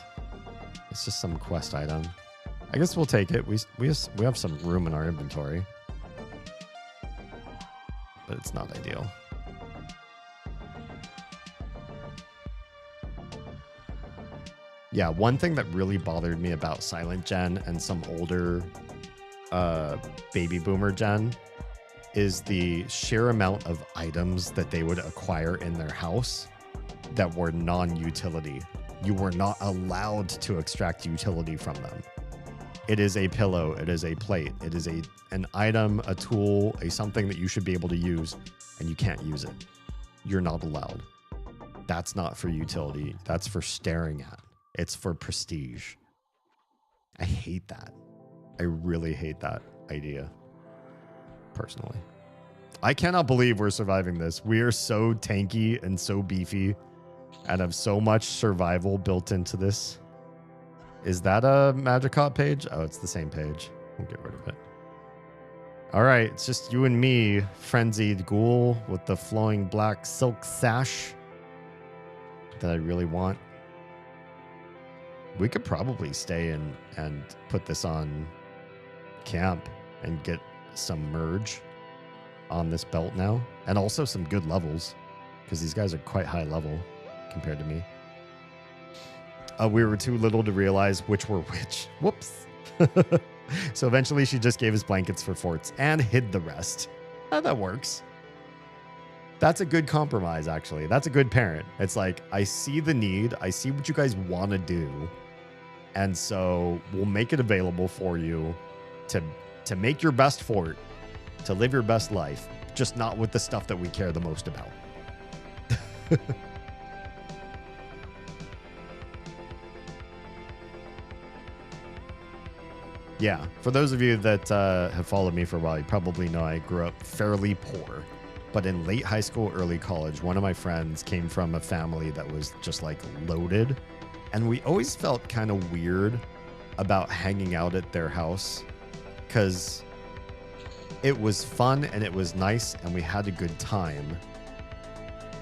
It's just some quest item. I guess we'll take it. We have some room in our inventory, but it's not ideal. Yeah, one thing that really bothered me about Silent Gen and some older baby boomer gen is the sheer amount of items that they would acquire in their house that were non-utility. You were not allowed to extract utility from them. It is a pillow. It is a plate. It is an item, a tool, a something that you should be able to use, and you can't use it. You're not allowed. That's not for utility. That's for staring at. It's for prestige. I hate that. I really hate that idea, personally. I cannot believe we're surviving this. We are so tanky and so beefy and have so much survival built into this. Is that a Magicot page? Oh, it's the same page. We'll get rid of it. All right, it's just you and me, frenzied ghoul with the flowing black silk sash that I really want. We could probably stay and put this on camp and get some merge on this belt now. And also some good levels, because these guys are quite high level compared to me. We were too little to realize which were which. Whoops. So eventually she just gave us blankets for forts and hid the rest. That works. That's a good compromise, actually. That's a good parent. It's like, I see the need. I see what you guys want to do. And so we'll make it available for you to make your best fort, to live your best life, just not with the stuff that we care the most about. Yeah, for those of you that have followed me for a while, you probably know I grew up fairly poor. But in late high school, early college, one of my friends came from a family that was just like loaded. And we always felt kind of weird about hanging out at their house because it was fun and it was nice and we had a good time.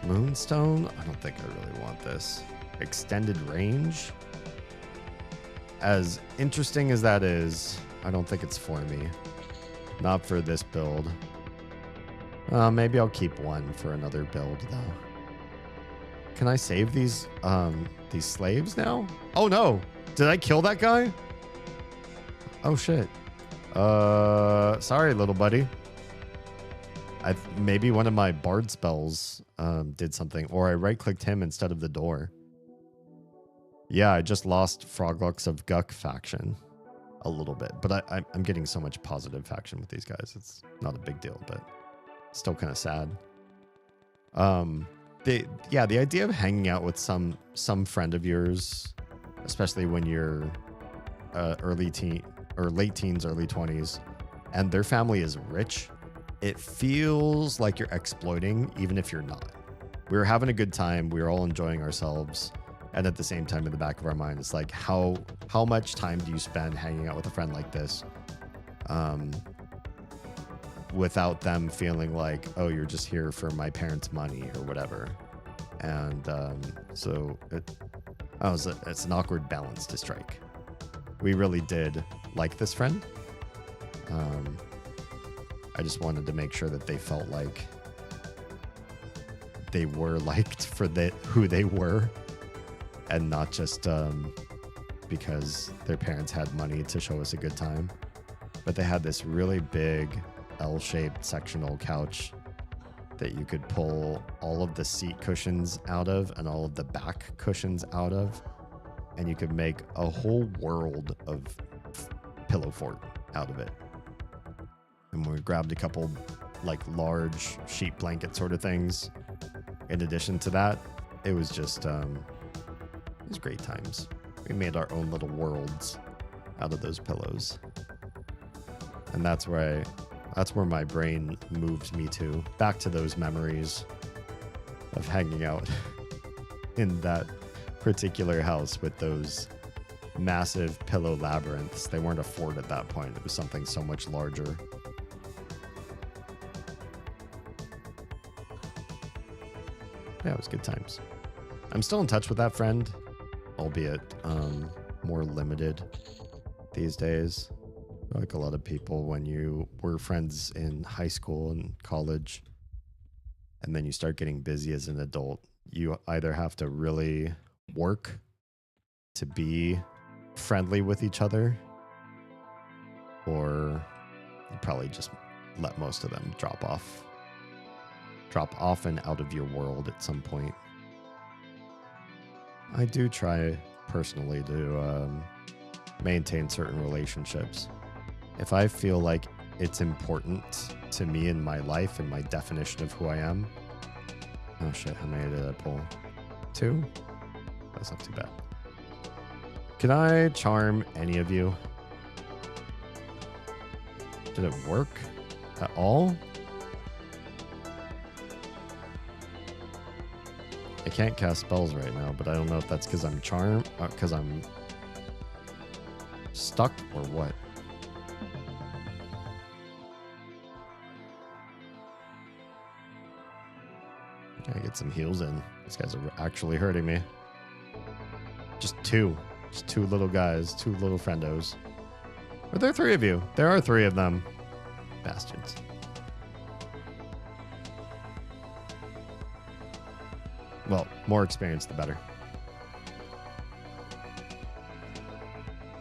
Moonstone? I don't think I really want this. Extended range? As interesting as that is, I don't think it's for me. Not for this build. Maybe I'll keep one for another build, though. Can I save these slaves now? Oh, no. Did I kill that guy? Oh, shit. Sorry, little buddy. Maybe one of my bard spells did something, or I right-clicked him instead of the door. Yeah, I just lost Froglocks of Guck faction a little bit, but I'm getting so much positive faction with these guys. It's not a big deal, but still kind of sad. The idea of hanging out with some friend of yours, especially when you're early teen or late teens, early 20s, and their family is rich, it feels like you're exploiting, even if you're not. We were having a good time. We were all enjoying ourselves. And at the same time, in the back of our mind, it's like, how much time do you spend hanging out with a friend like this without them feeling like, oh, you're just here for my parents' money or whatever. And so it's an awkward balance to strike. We really did like this friend. I just wanted to make sure that they felt like they were liked for who they were. And not just because their parents had money to show us a good time. But they had this really big L-shaped sectional couch that you could pull all of the seat cushions out of and all of the back cushions out of. And you could make a whole world of pillow fort out of it. And we grabbed a couple like large sheet blanket sort of things. In addition to that, it was just... it was great times. We made our own little worlds out of those pillows. And that's where my brain moved me to. Back to those memories of hanging out in that particular house with those massive pillow labyrinths. They weren't a fort at that point. It was something so much larger. Yeah, it was good times. I'm still in touch with that friend, albeit more limited these days. Like a lot of people, when you were friends in high school and college, and then you start getting busy as an adult, you either have to really work to be friendly with each other, or you probably just let most of them drop off and out of your world at some point. I do try personally to maintain certain relationships. If I feel like it's important to me in my life and my definition of who I am. Oh shit, how many did I pull? 2? That's not too bad. Can I charm any of you? Did it work at all? I can't cast spells right now, but I don't know if that's because I'm charmed, because I'm stuck or what. Gotta get some heals in. These guys are actually hurting me. Just 2. Just 2 little guys. 2 little friendos. Are there 3 of you? There are 3 of them. Bastards. Well, more experience, the better.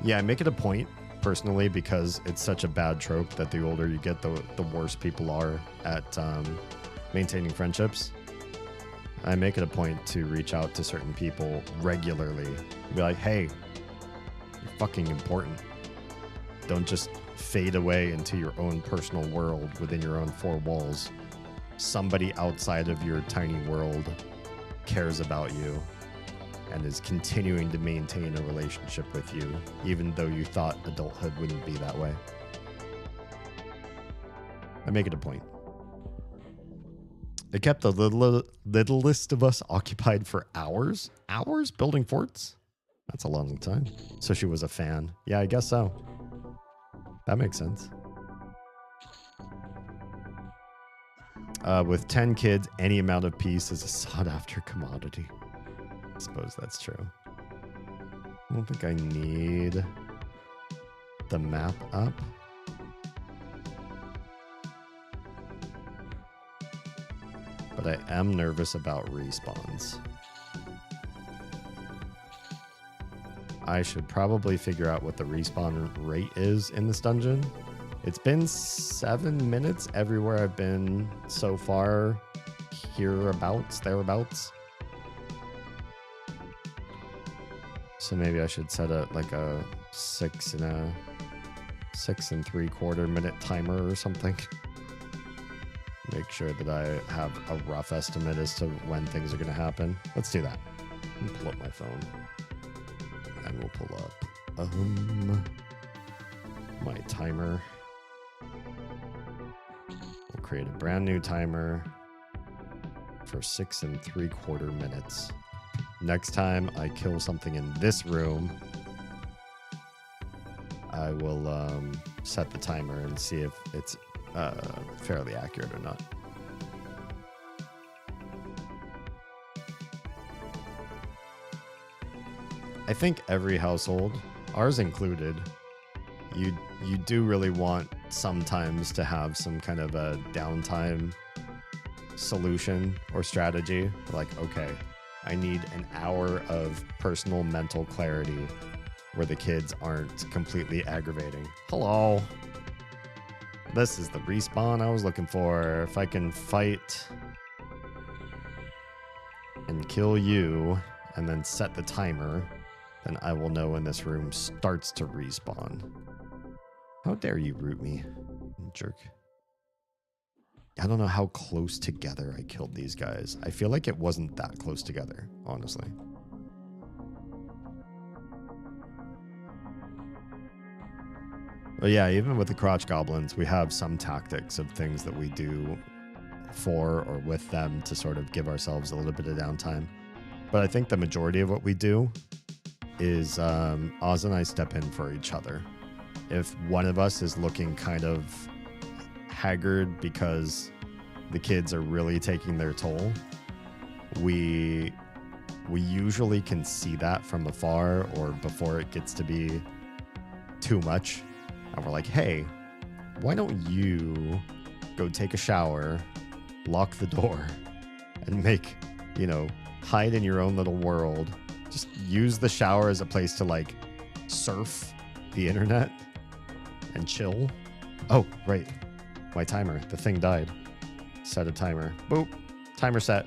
Yeah, I make it a point, personally, because it's such a bad trope that the older you get, the worse people are at maintaining friendships. I make it a point to reach out to certain people regularly and be like, hey, you're fucking important. Don't just fade away into your own personal world within your own 4 walls. Somebody outside of your tiny world cares about you and is continuing to maintain a relationship with you, even though you thought adulthood wouldn't be that way. I make it a point. It kept the littlest of us occupied for hours. Hours building forts? That's a long time. So she was a fan. Yeah, I guess so. That makes sense. With 10 kids, any amount of peace is a sought-after commodity. I suppose that's true. I don't think I need the map up. But I am nervous about respawns. I should probably figure out what the respawn rate is in this dungeon. It's been 7 minutes everywhere I've been so far. Hereabouts, thereabouts. So maybe I should set a like a 6 3/4 minute timer or something. Make sure that I have a rough estimate as to when things are going to happen. Let's do that. Let me pull up my phone. And we'll pull up my timer. We'll create a brand new timer for 6 3/4 minutes. Next time I kill something in this room, I will set the timer and see if it's fairly accurate or not. I think every household, ours included, you do really want sometimes to have some kind of a downtime solution or strategy. Like, okay, I need an hour of personal mental clarity where the kids aren't completely aggravating. Hello. This is the respawn I was looking for. If I can fight and kill you and then set the timer, then I will know when this room starts to respawn. How dare you root me, jerk. I don't know how close together I killed these guys. I feel like it wasn't that close together, honestly. But yeah, even with the crotch goblins, we have some tactics of things that we do for or with them to sort of give ourselves a little bit of downtime. But I think the majority of what we do is Oz and I step in for each other. If one of us is looking kind of haggard because the kids are really taking their toll, we usually can see that from afar or before it gets to be too much. And we're like, hey, why don't you go take a shower, lock the door, and make, hide in your own little world. Just use the shower as a place to like surf the internet and chill. Oh, right. My timer. The thing died. Set a timer. Boop. Timer set.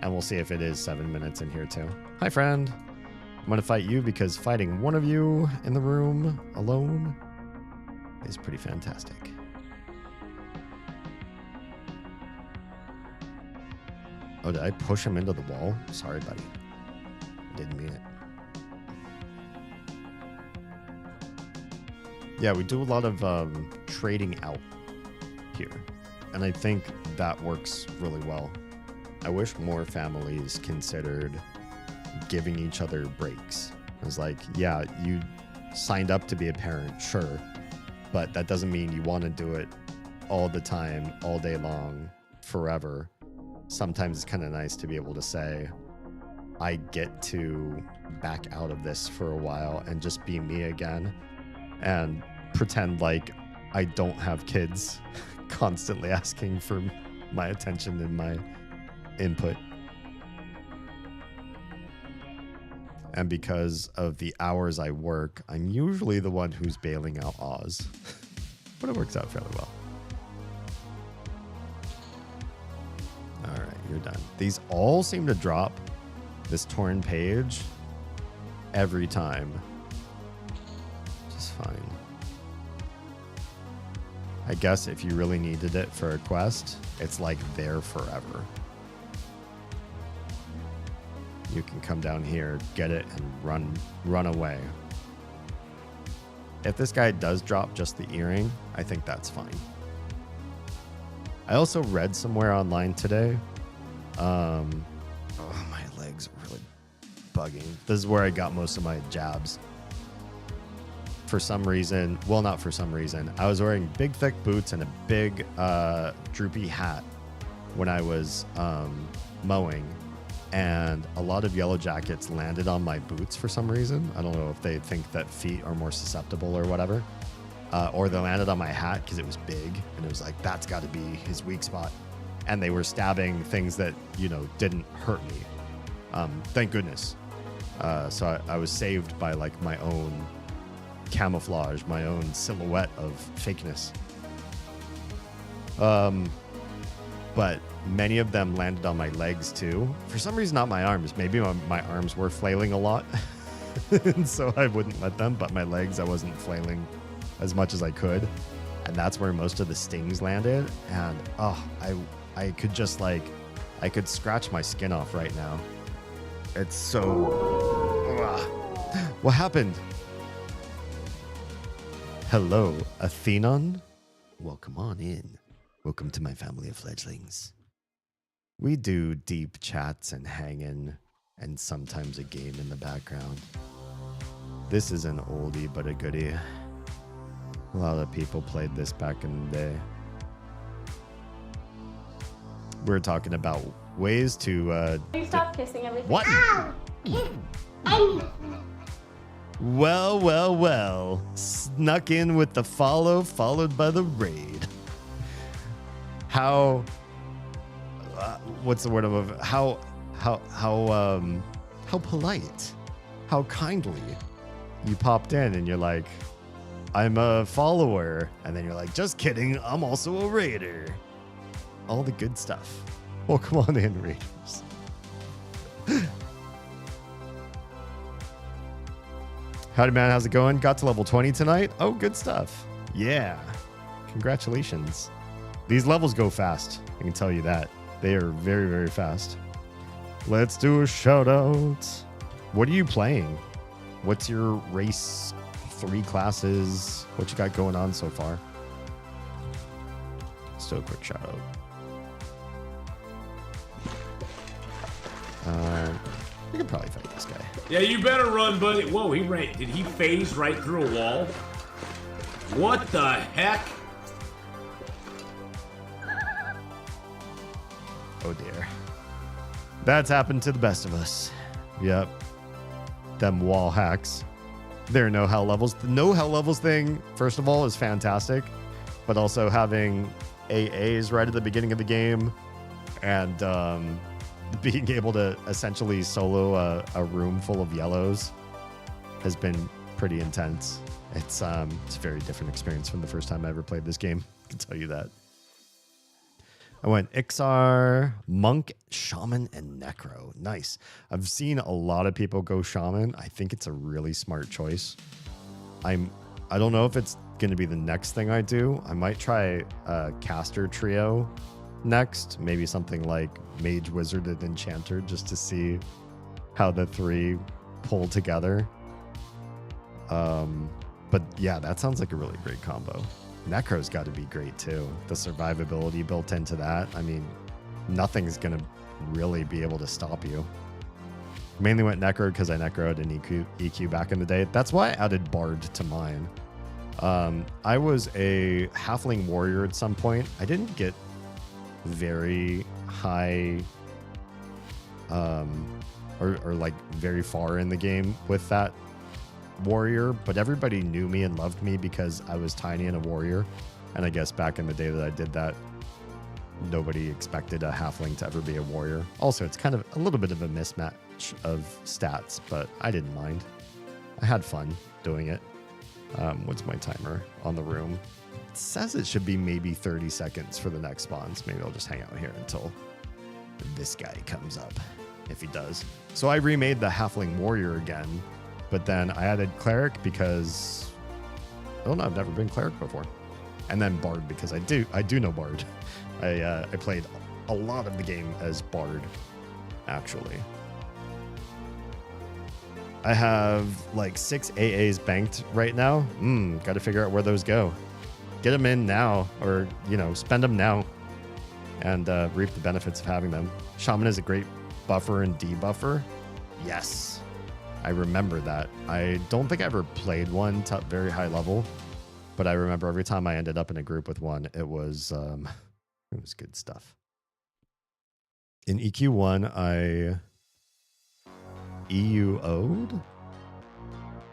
And we'll see if it is 7 minutes in here too. Hi, friend. I'm gonna fight you because fighting one of you in the room alone is pretty fantastic. Oh, did I push him into the wall? Sorry, buddy. Didn't mean it. Yeah, we do a lot of trading out here. And I think that works really well. I wish more families considered giving each other breaks. I was like, yeah, you signed up to be a parent, sure. But that doesn't mean you want to do it all the time, all day long, forever. Sometimes it's kind of nice to be able to say, I get to back out of this for a while and just be me again and pretend like I don't have kids constantly asking for my attention and my input. And because of the hours I work, I'm usually the one who's bailing out Oz. But it works out fairly well. All right, you're done. These all seem to drop this torn page every time. Just fine. I guess if you really needed it for a quest, it's like there forever. You can come down here, get it, and run away. If this guy does drop just the earring, I think that's fine. I also read somewhere online today. Oh, my legs are really bugging. This is where I got most of my jabs. For some reason, well, not for some reason, I was wearing big, thick boots and a big, droopy hat when I was mowing. And a lot of Yellowjackets landed on my boots for some reason. I don't know if they think that feet are more susceptible or whatever. Or they landed on my hat because it was big. And it was like, that's got to be his weak spot. And they were stabbing things that, you know, didn't hurt me. Thank goodness. So I was saved by like my own camouflage, my own silhouette of fakeness. But many of them landed on my legs too. For some reason, not my arms. Maybe my arms were flailing a lot. And so I wouldn't let them, but my legs, I wasn't flailing as much as I could. And that's where most of the stings landed. And I could just like, I could scratch my skin off right now. It's so, what happened? Hello, Athenon. Welcome on in. Welcome to my family of fledglings. We do deep chats and hanging, and sometimes a game in the background. This is an oldie but a goodie. A lot of people played this back in the day. We're talking about ways to Stop kissing everything. What? Well. Snuck in with the follow, followed by the raid. How what's the word of how polite, how kindly you popped in and you're like, I'm a follower, and then you're like, just kidding, I'm also a raider. All the good stuff. Well, come on in, raiders. Howdy, man. How's it going? Got to level 20 tonight. Oh, good stuff. Yeah. Congratulations. These levels go fast. I can tell you that. They are very, very fast. Let's do a shout out. What are you playing? What's your race 3 classes? What you got going on so far? Let's do a quick shout out. We can probably fight this guy. Yeah, you better run, buddy. Whoa, did he phase right through a wall? What the heck? Oh dear. That's happened to the best of us. Yep. Them wall hacks. There are no hell levels. The no hell levels thing, first of all, is fantastic. But also having AAs right at the beginning of the game and being able to essentially solo a room full of yellows has been pretty intense. It's a very different experience from the first time I ever played this game. I can tell you that. I went Ixar, Monk, Shaman, and Necro. Nice. I've seen a lot of people go Shaman. I think it's a really smart choice. I don't know if it's going to be the next thing I do. I might try Caster Trio next. Maybe something like Mage, Wizard, and Enchanter just to see how the three pull together. But yeah, that sounds like a really great combo. Necro's got to be great too. The survivability built into that. I mean, nothing's going to really be able to stop you. Mainly went Necro because I Necroed an EQ back in the day. That's why I added Bard to mine. I was a Halfling Warrior at some point. I didn't get very high or like very far in the game with that warrior, but everybody knew me and loved me because I was tiny and a warrior. And I guess back in the day that I did that, nobody expected a halfling to ever be a warrior. Also, it's kind of a little bit of a mismatch of stats, but I didn't mind. I had fun doing it. What's my timer on the room? It says it should be maybe 30 seconds for the next spawns. Maybe I'll just hang out here until this guy comes up, if he does. So I remade the halfling warrior again, but then I added cleric because I don't know, I've never been cleric before. And then bard because I do know bard. I played a lot of the game as bard, actually. I have like 6 AAs banked right now. Got to figure out where those go. Get them in now, or spend them now, and reap the benefits of having them. Shaman is a great buffer and debuffer. Yes, I remember that. I don't think I ever played one to very high level, but I remember every time I ended up in a group with one, it was good stuff. In EQ1, I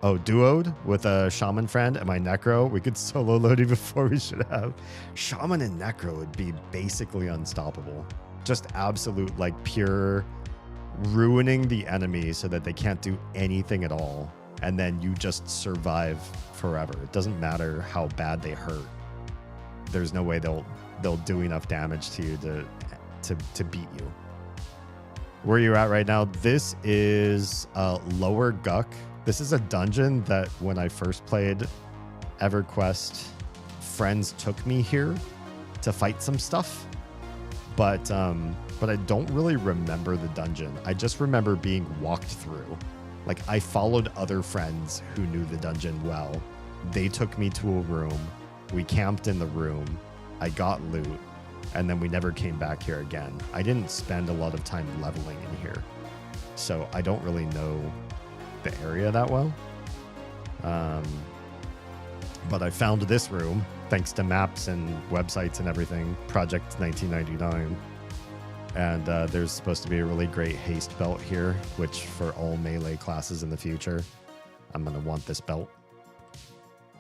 duoed with a Shaman friend and my Necro. We could solo loading before we should have. Shaman and Necro would be basically unstoppable. Just absolute, like, pure ruining the enemy so that they can't do anything at all. And then you just survive forever. It doesn't matter how bad they hurt. There's no way they'll do enough damage to you to beat you. Where you're at right now, this is Lower Guck. This is a dungeon that when I first played EverQuest, friends took me here to fight some stuff. But I don't really remember the dungeon. I just remember being walked through. Like, I followed other friends who knew the dungeon well. They took me to a room. We camped in the room. I got loot. And then we never came back here again. I didn't spend a lot of time leveling in here, so I don't really know the area that well. But I found this room thanks to maps and websites and everything, Project 1999. And there's supposed to be a really great haste belt here, which for all melee classes in the future, I'm going to want this belt.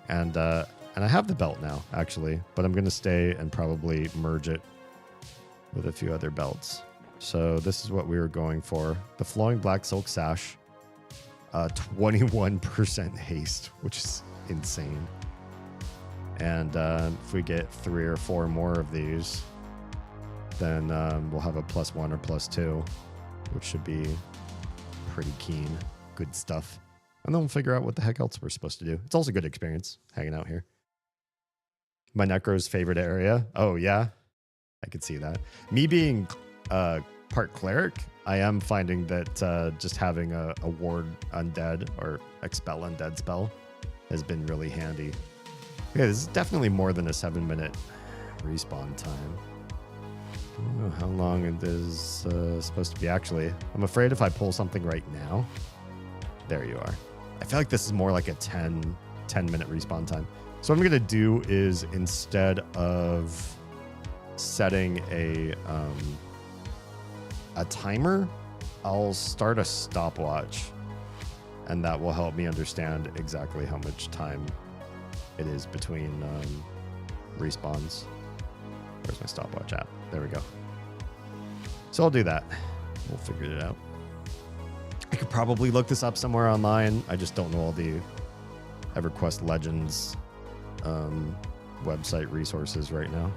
And I have the belt now, actually, but I'm going to stay and probably merge it with a few other belts. So this is what we were going for. The Flowing Black Silk Sash, 21% haste, which is insane. And if we get 3 or 4 more of these, then we'll have a +1 or +2, which should be pretty keen. Good stuff. And then we'll figure out what the heck else we're supposed to do. It's also a good experience hanging out here. My Necro's favorite area. Oh, yeah. I could see that. Me being part cleric, I am finding that just having a ward undead or expel undead spell has been really handy. Okay, this is definitely more than a 7-minute respawn time. I don't know how long it is supposed to be, actually. I'm afraid if I pull something right now. There you are. I feel like this is more like a 10-minute respawn time. So what I'm going to do is, instead of setting a timer, I'll start a stopwatch, and that will help me understand exactly how much time it is between respawns. Where's my stopwatch at? There we go. So I'll do that. We'll figure it out. I could probably look this up somewhere online. I just don't know all the EverQuest Legends website resources right now.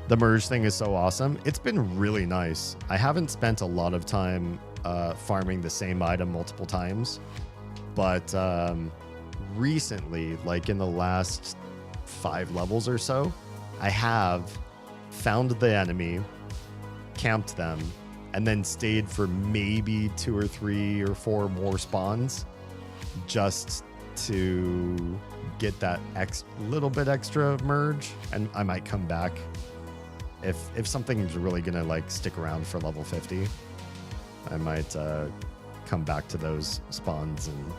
The merge thing is so awesome. It's been really nice. I haven't spent a lot of time farming the same item multiple times, but recently, like in the last 5 levels or so, I have found the enemy, camped them, and then stayed for maybe 2 or 3 or 4 more spawns just to get that little bit extra merge, and I might come back if something's really gonna like stick around for level 50. I might come back to those spawns and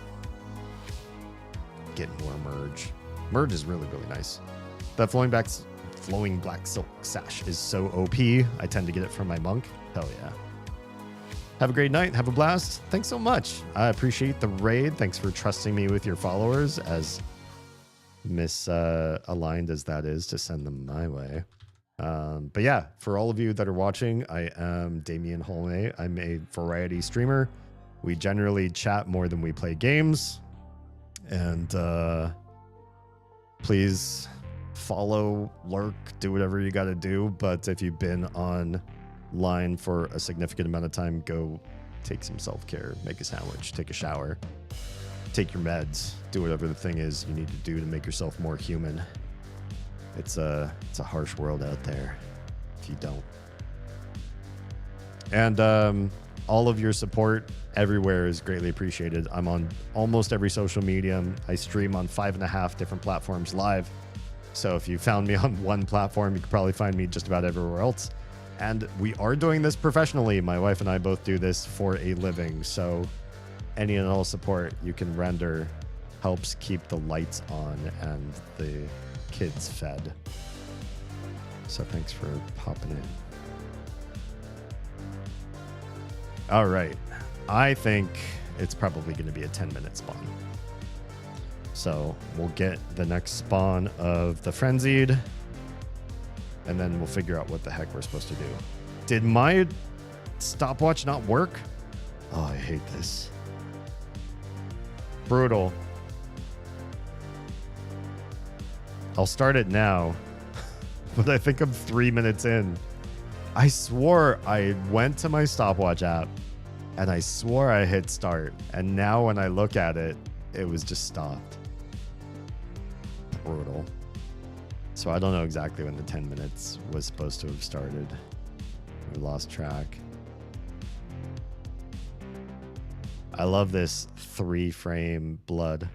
get more merge. Merge is really nice. That flowing black silk sash is so OP. I tend to get it from my monk. Hell yeah. Have a great night. Have a blast. Thanks so much. I appreciate the raid. Thanks for trusting me with your followers, as misaligned as that is to send them my way. But yeah, for all of you that are watching, I am Damian Holme. I'm a variety streamer. We generally chat more than we play games. And please follow, lurk, do whatever you got to do. But if you've been online for a significant amount of time, go take some self-care, make a sandwich, take a shower, take your meds, do whatever the thing is you need to do to make yourself more human. It's a harsh world out there if you don't. And all of your support everywhere is greatly appreciated. I'm on almost every social medium. I stream on 5.5 different platforms live. So if you found me on one platform, you could probably find me just about everywhere else. And we are doing this professionally. My wife and I both do this for a living. So any and all support you can render helps keep the lights on and the kids fed. So thanks for popping in. All right. I think it's probably going to be a 10-minute spawn. So we'll get the next spawn of the Frenzied, and then we'll figure out what the heck we're supposed to do. Did my stopwatch not work? Oh, I hate this. Brutal. I'll start it now, but I think I'm 3 minutes in. I swore I went to my stopwatch app and I swore I hit start. And now when I look at it, it was just stopped. Brutal. So I don't know exactly when the 10 minutes was supposed to have started. We lost track. I love this 3-frame blood.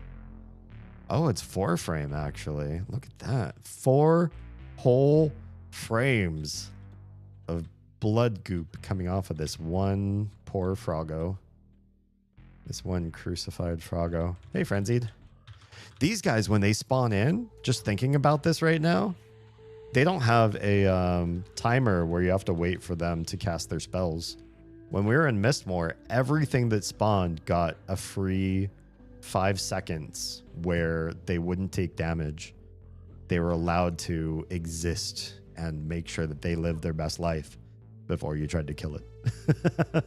Oh, it's 4-frame actually. Look at that. 4 whole frames of blood goop coming off of this one poor Froggo. This one crucified Froggo. Hey, Frenzied. These guys, when they spawn in, just thinking about this right now, they don't have a timer where you have to wait for them to cast their spells. When we were in Mistmore, everything that spawned got a free 5 seconds where they wouldn't take damage. They were allowed to exist and make sure that they lived their best life before you tried to kill it.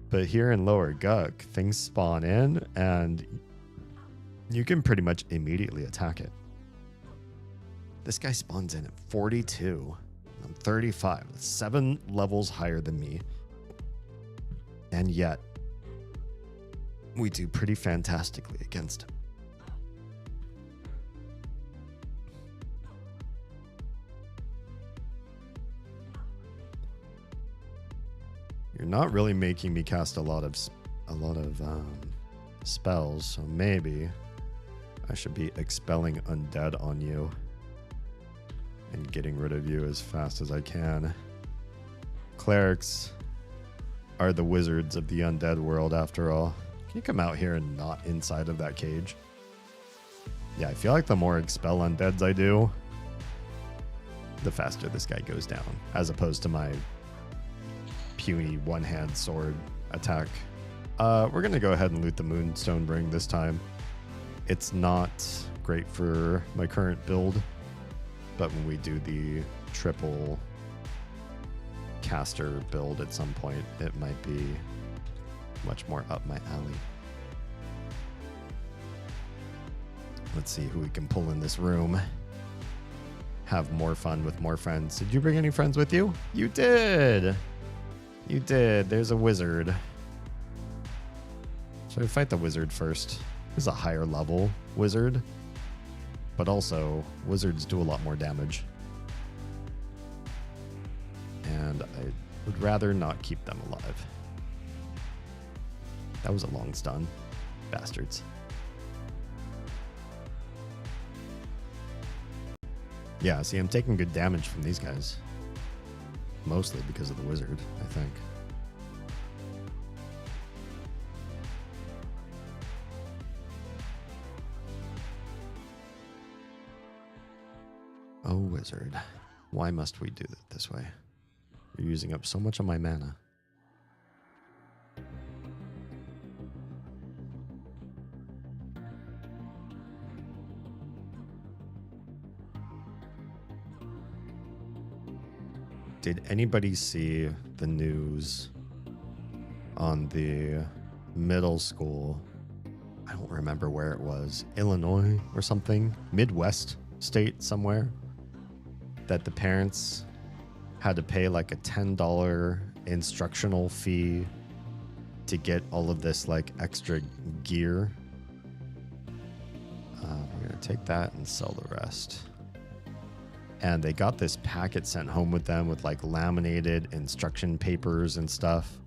But here in Lower Guk, things spawn in and you can pretty much immediately attack it. This guy spawns in at 42. I'm 35. That's 7 levels higher than me. And yet, we do pretty fantastically against him. You're not really making me cast a lot of spells, so maybe I should be expelling undead on you and getting rid of you as fast as I can. Clerics are the wizards of the undead world, after all. Can you come out here and not inside of that cage? Yeah, I feel like the more expel undeads I do, the faster this guy goes down, as opposed to my puny one-hand sword attack. We're going to go ahead and loot the Moonstone Ring this time. It's not great for my current build, but when we do the triple caster build at some point, it might be much more up my alley. Let's see who we can pull in this room. have more fun with more friends. Did you bring any friends with you? You did. You did. There's a wizard. Should we fight the wizard first? He's a higher level wizard. But also, wizards do a lot more damage. And I would rather not keep them alive. That was a long stun. Bastards. Yeah, see, I'm taking good damage from these guys. Mostly because of the wizard, I think. Oh, wizard. Why must we do it this way? You're using up so much of my mana. Did anybody see the news on the middle school? I don't remember where it was. Illinois or something? Midwest state somewhere? That the parents had to pay like a $10 instructional fee to get all of this like extra gear. We're going to take that and sell the rest. And they got this packet sent home with them with like laminated instruction papers and stuff.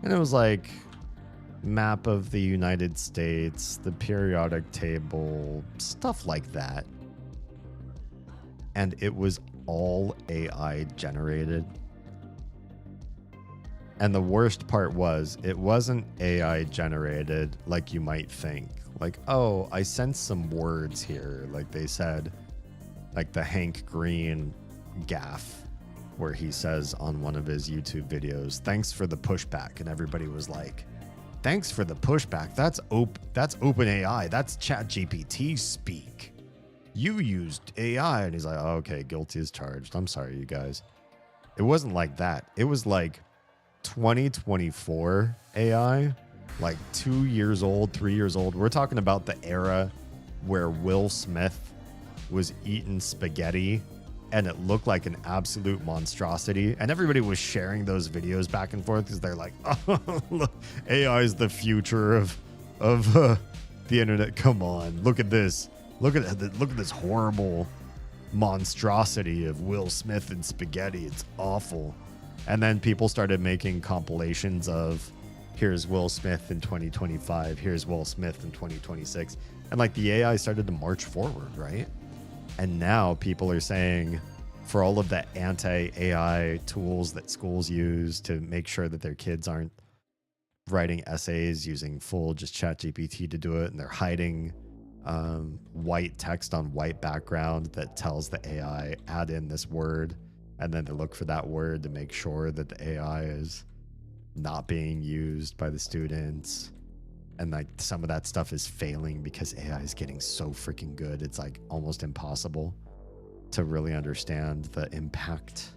And it was like map of the United States, the periodic table, stuff like that. And it was all AI generated. And the worst part was it wasn't AI generated like you might think. Like, oh, I sensed some words here. Like they said, like the Hank Green gaffe where he says on one of his YouTube videos, thanks for the pushback. And everybody was like, thanks for the pushback. That's OpenAI. That's ChatGPT speak. You used AI. And he's like, oh, okay, guilty as charged. I'm sorry, you guys. It wasn't like that. It was like 2024 AI, like 2 years old, 3 years old. We're talking about the era where Will Smith was eating spaghetti and it looked like an absolute monstrosity. And everybody was sharing those videos back and forth because they're like, oh, look, AI is the future of the internet. Come on, look at this. Look at this horrible monstrosity of Will Smith and spaghetti. It's awful. And then people started making compilations of here's Will Smith in 2025, here's Will Smith in 2026. And like the AI started to march forward, right? And now people are saying for all of the anti-AI tools that schools use to make sure that their kids aren't writing essays using full just ChatGPT to do it, and they're hiding white text on white background that tells the AI, add in this word, and then they look for that word to make sure that the AI is not being used by the students. And like some of that stuff is failing because AI is getting so freaking good. It's like almost impossible to really understand the impact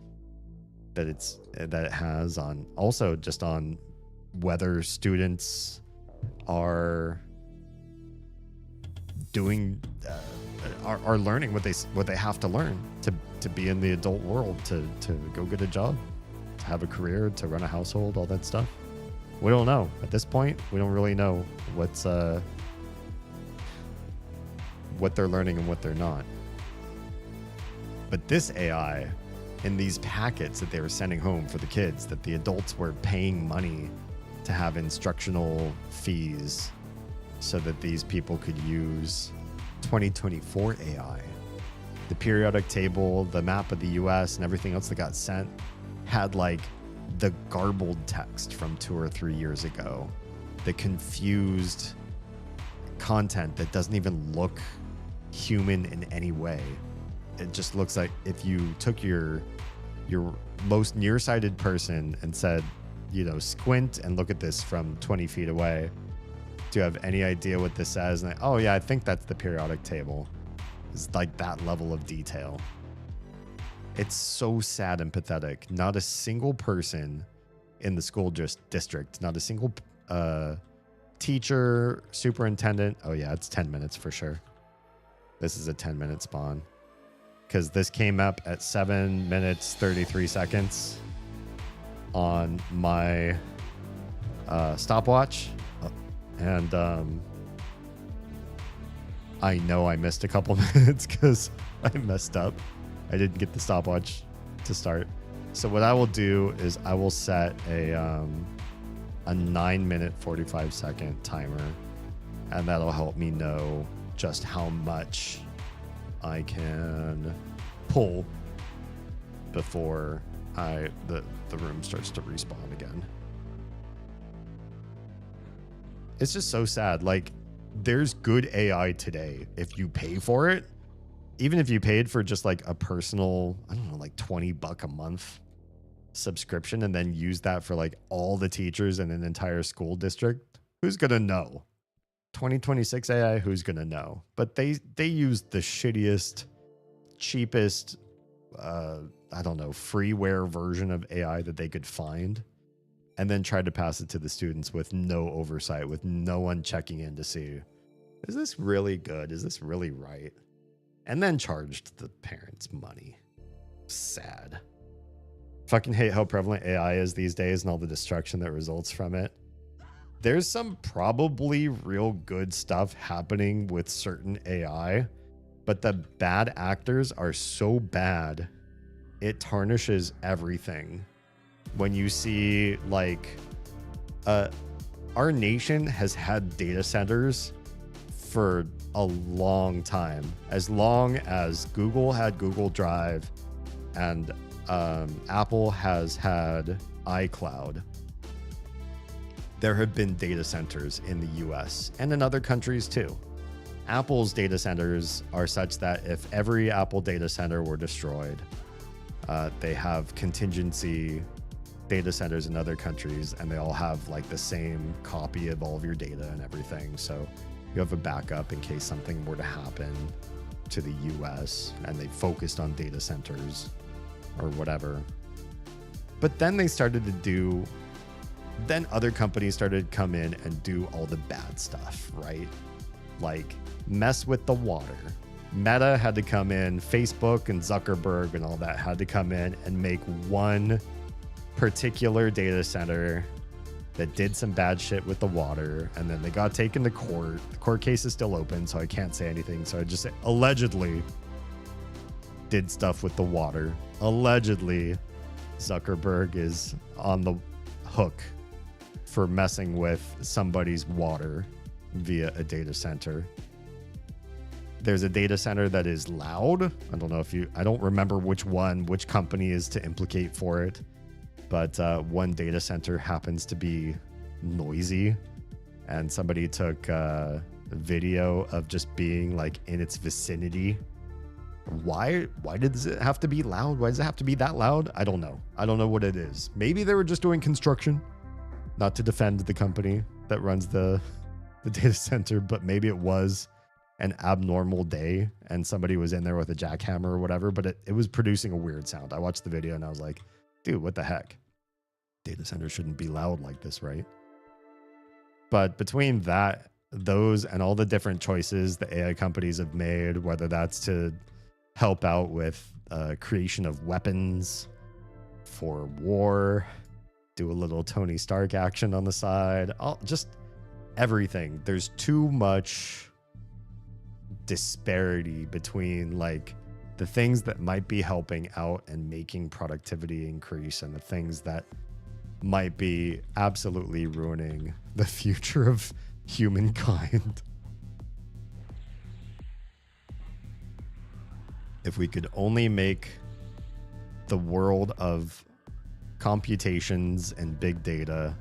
that it has on also just on whether students are doing are learning what they have to learn to be in the adult world, to go get a job, to have a career, to run a household, all that stuff. We don't know. At this point, we don't really know what they're learning and what they're not. But this AI, in these packets that they were sending home for the kids, that the adults were paying money to have instructional fees so that these people could use 2024 AI. The periodic table, the map of the US, and everything else that got sent had like the garbled text from 2 or 3 years ago, the confused content that doesn't even look human in any way. It just looks like if you took your most nearsighted person and said, you know, squint and look at this from 20 feet away. Do you have any idea what this says? And oh yeah, I think that's the periodic table. It's like that level of detail. It's so sad and pathetic. Not a single person in the school district, not a single teacher, superintendent. Oh yeah, it's 10 minutes for sure. This is a 10-minute spawn. because this came up at 7 minutes 33 seconds on my stopwatch, and I know I missed a couple minutes because I messed up. I didn't get the stopwatch to start. So what I will do is I will set a 9-minute 45-second timer, and that'll help me know just how much I can pull before the room starts to respawn again. It's just so sad. Like, there's good AI today if you pay for it. Even if you paid for just like a personal, I don't know, like $20 a month subscription, and then use that for like all the teachers in an entire school district, who's gonna know? 2026 AI, who's gonna know? But they use the shittiest, cheapest, I don't know, freeware version of AI that they could find, and then tried to pass it to the students with no oversight, with no one checking in to see, is this really good? Is this really right? And then charged the parents money. Sad. Fucking hate how prevalent AI is these days and all the destruction that results from it. There's some probably real good stuff happening with certain AI, but the bad actors are so bad, it tarnishes everything. When you see, like, our nation has had data centers for a long time. As long as Google had Google Drive and Apple has had iCloud, there have been data centers in the US and in other countries too. Apple's data centers are such that if every Apple data center were destroyed, they have contingency data centers in other countries, and they all have like the same copy of all of your data and everything. So you have a backup in case something were to happen to the US and they focused on data centers or whatever. But then they started to do, then other companies started to come in and do all the bad stuff, right? Like mess with the water. Meta had to come in, Facebook and Zuckerberg and all that had to come in and make one particular data center that did some bad shit with the water, and then they got taken to court. The court case is still open, so I can't say anything. So I just say allegedly did stuff with the water. Allegedly, Zuckerberg is on the hook for messing with somebody's water via a data center. There's a data center that is loud. I don't remember which company is to implicate for it. But one data center happens to be noisy, and somebody took a video of just being like in its vicinity. Why does it have to be loud? Why does it have to be that loud? I don't know. I don't know what it is. Maybe they were just doing construction, not to defend the company that runs the data center, but maybe it was an abnormal day and somebody was in there with a jackhammer or whatever, but it was producing a weird sound. I watched the video and I was like, dude, what the heck? Data centers shouldn't be loud like this, right? But between those and all the different choices the AI companies have made, whether that's to help out with creation of weapons for war, do a little Tony Stark action on the side, just everything. There's too much disparity between like the things that might be helping out and making productivity increase and the things that might be absolutely ruining the future of humankind. If we could only make the world of computations and big data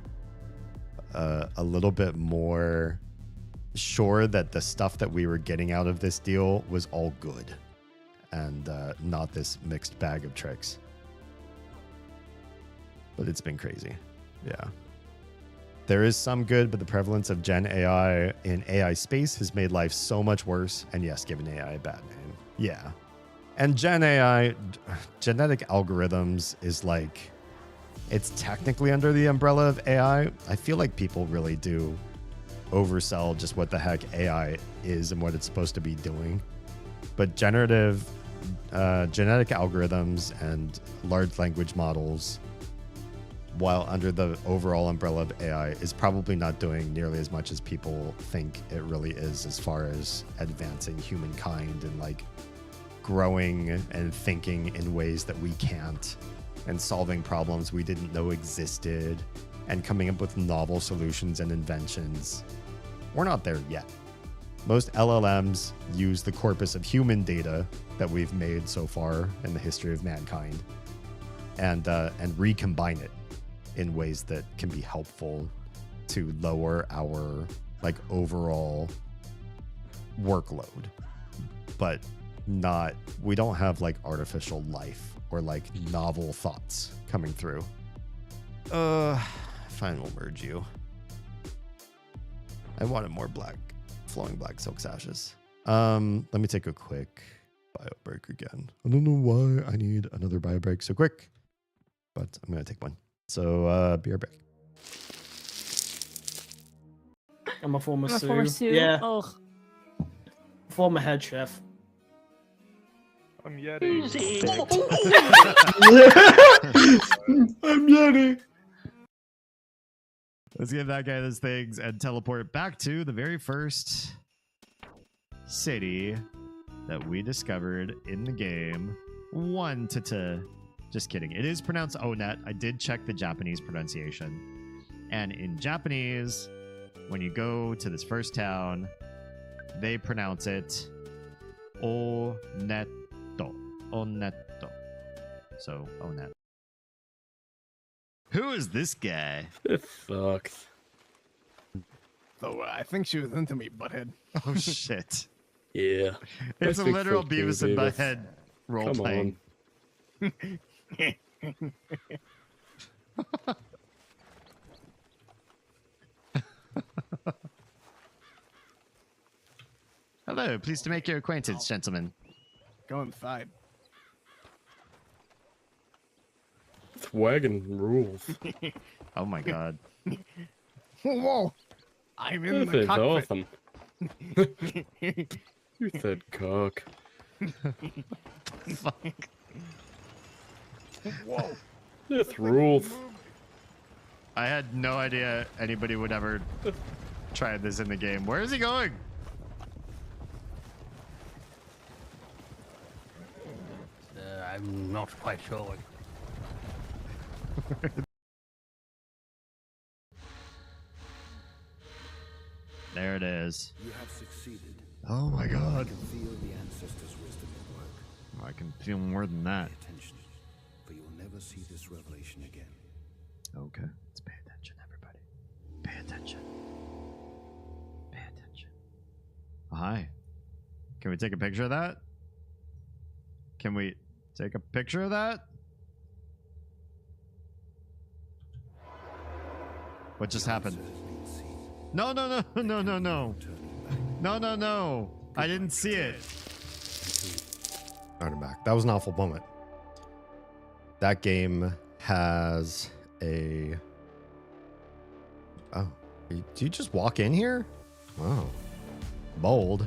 a little bit more sure that the stuff that we were getting out of this deal was all good and not this mixed bag of tricks. But it's been crazy. Yeah. There is some good, but the prevalence of Gen AI in AI space has made life so much worse. And yes, given AI a bad name. Yeah. And Gen AI, genetic algorithms, is like, it's technically under the umbrella of AI. I feel like people really do oversell just what the heck AI is and what it's supposed to be doing. But generative genetic algorithms and large language models, while under the overall umbrella of AI, is probably not doing nearly as much as people think it really is, as far as advancing humankind and like growing and thinking in ways that we can't, and solving problems we didn't know existed, and coming up with novel solutions and inventions. We're not there yet. Most LLMs use the corpus of human data that we've made so far in the history of mankind and recombine it in ways that can be helpful to lower our like overall workload. But we don't have like artificial life or like novel thoughts coming through. Fine, we'll merge you. I wanted more flowing black silk sashes. Let me take a quick bio break again. I don't know why I need another bio break so quick, but I'm gonna take one. So be right back. I'm a former sous. Former sous. Yeah, Ugh. former head chef. I'm Yeti. I'm Yeti. Let's give that guy those things and teleport back to the very first city that we discovered in the game. Just kidding. It is pronounced Onet. I did check the Japanese pronunciation. And in Japanese, when you go to this first town, they pronounce it Onetto. Onetto. So, Onet. Who is this guy? Fuck. So I think she was into me, butthead. Oh, shit. Yeah. It's a Big literal fuck you, Beavis and Beavis. Butthead role Come playing. Hello, pleased to make your acquaintance, gentlemen. Go inside. This wagon rules. Oh my god. Whoa! I'm in This the is cockpit. awesome. You said cock. Fuck. Whoa! This rules. I had no idea anybody would ever try this in the game. Where is he going? I'm not quite sure. There it is. You have succeeded. Oh my god. I can feel the ancestors' wisdom at work. I can feel more than that. Pay attention, for you will never see this revelation again. Okay. Let's pay attention, everybody. Pay attention. Pay attention. Oh, hi. Can we take a picture of that? Can we take a picture of that? What just happened? No, no, no, no, no, no. No, no, no. I didn't see it. All right, I'm back. That was an awful moment. That game has a... Oh, do you just walk in here? Wow. Bold.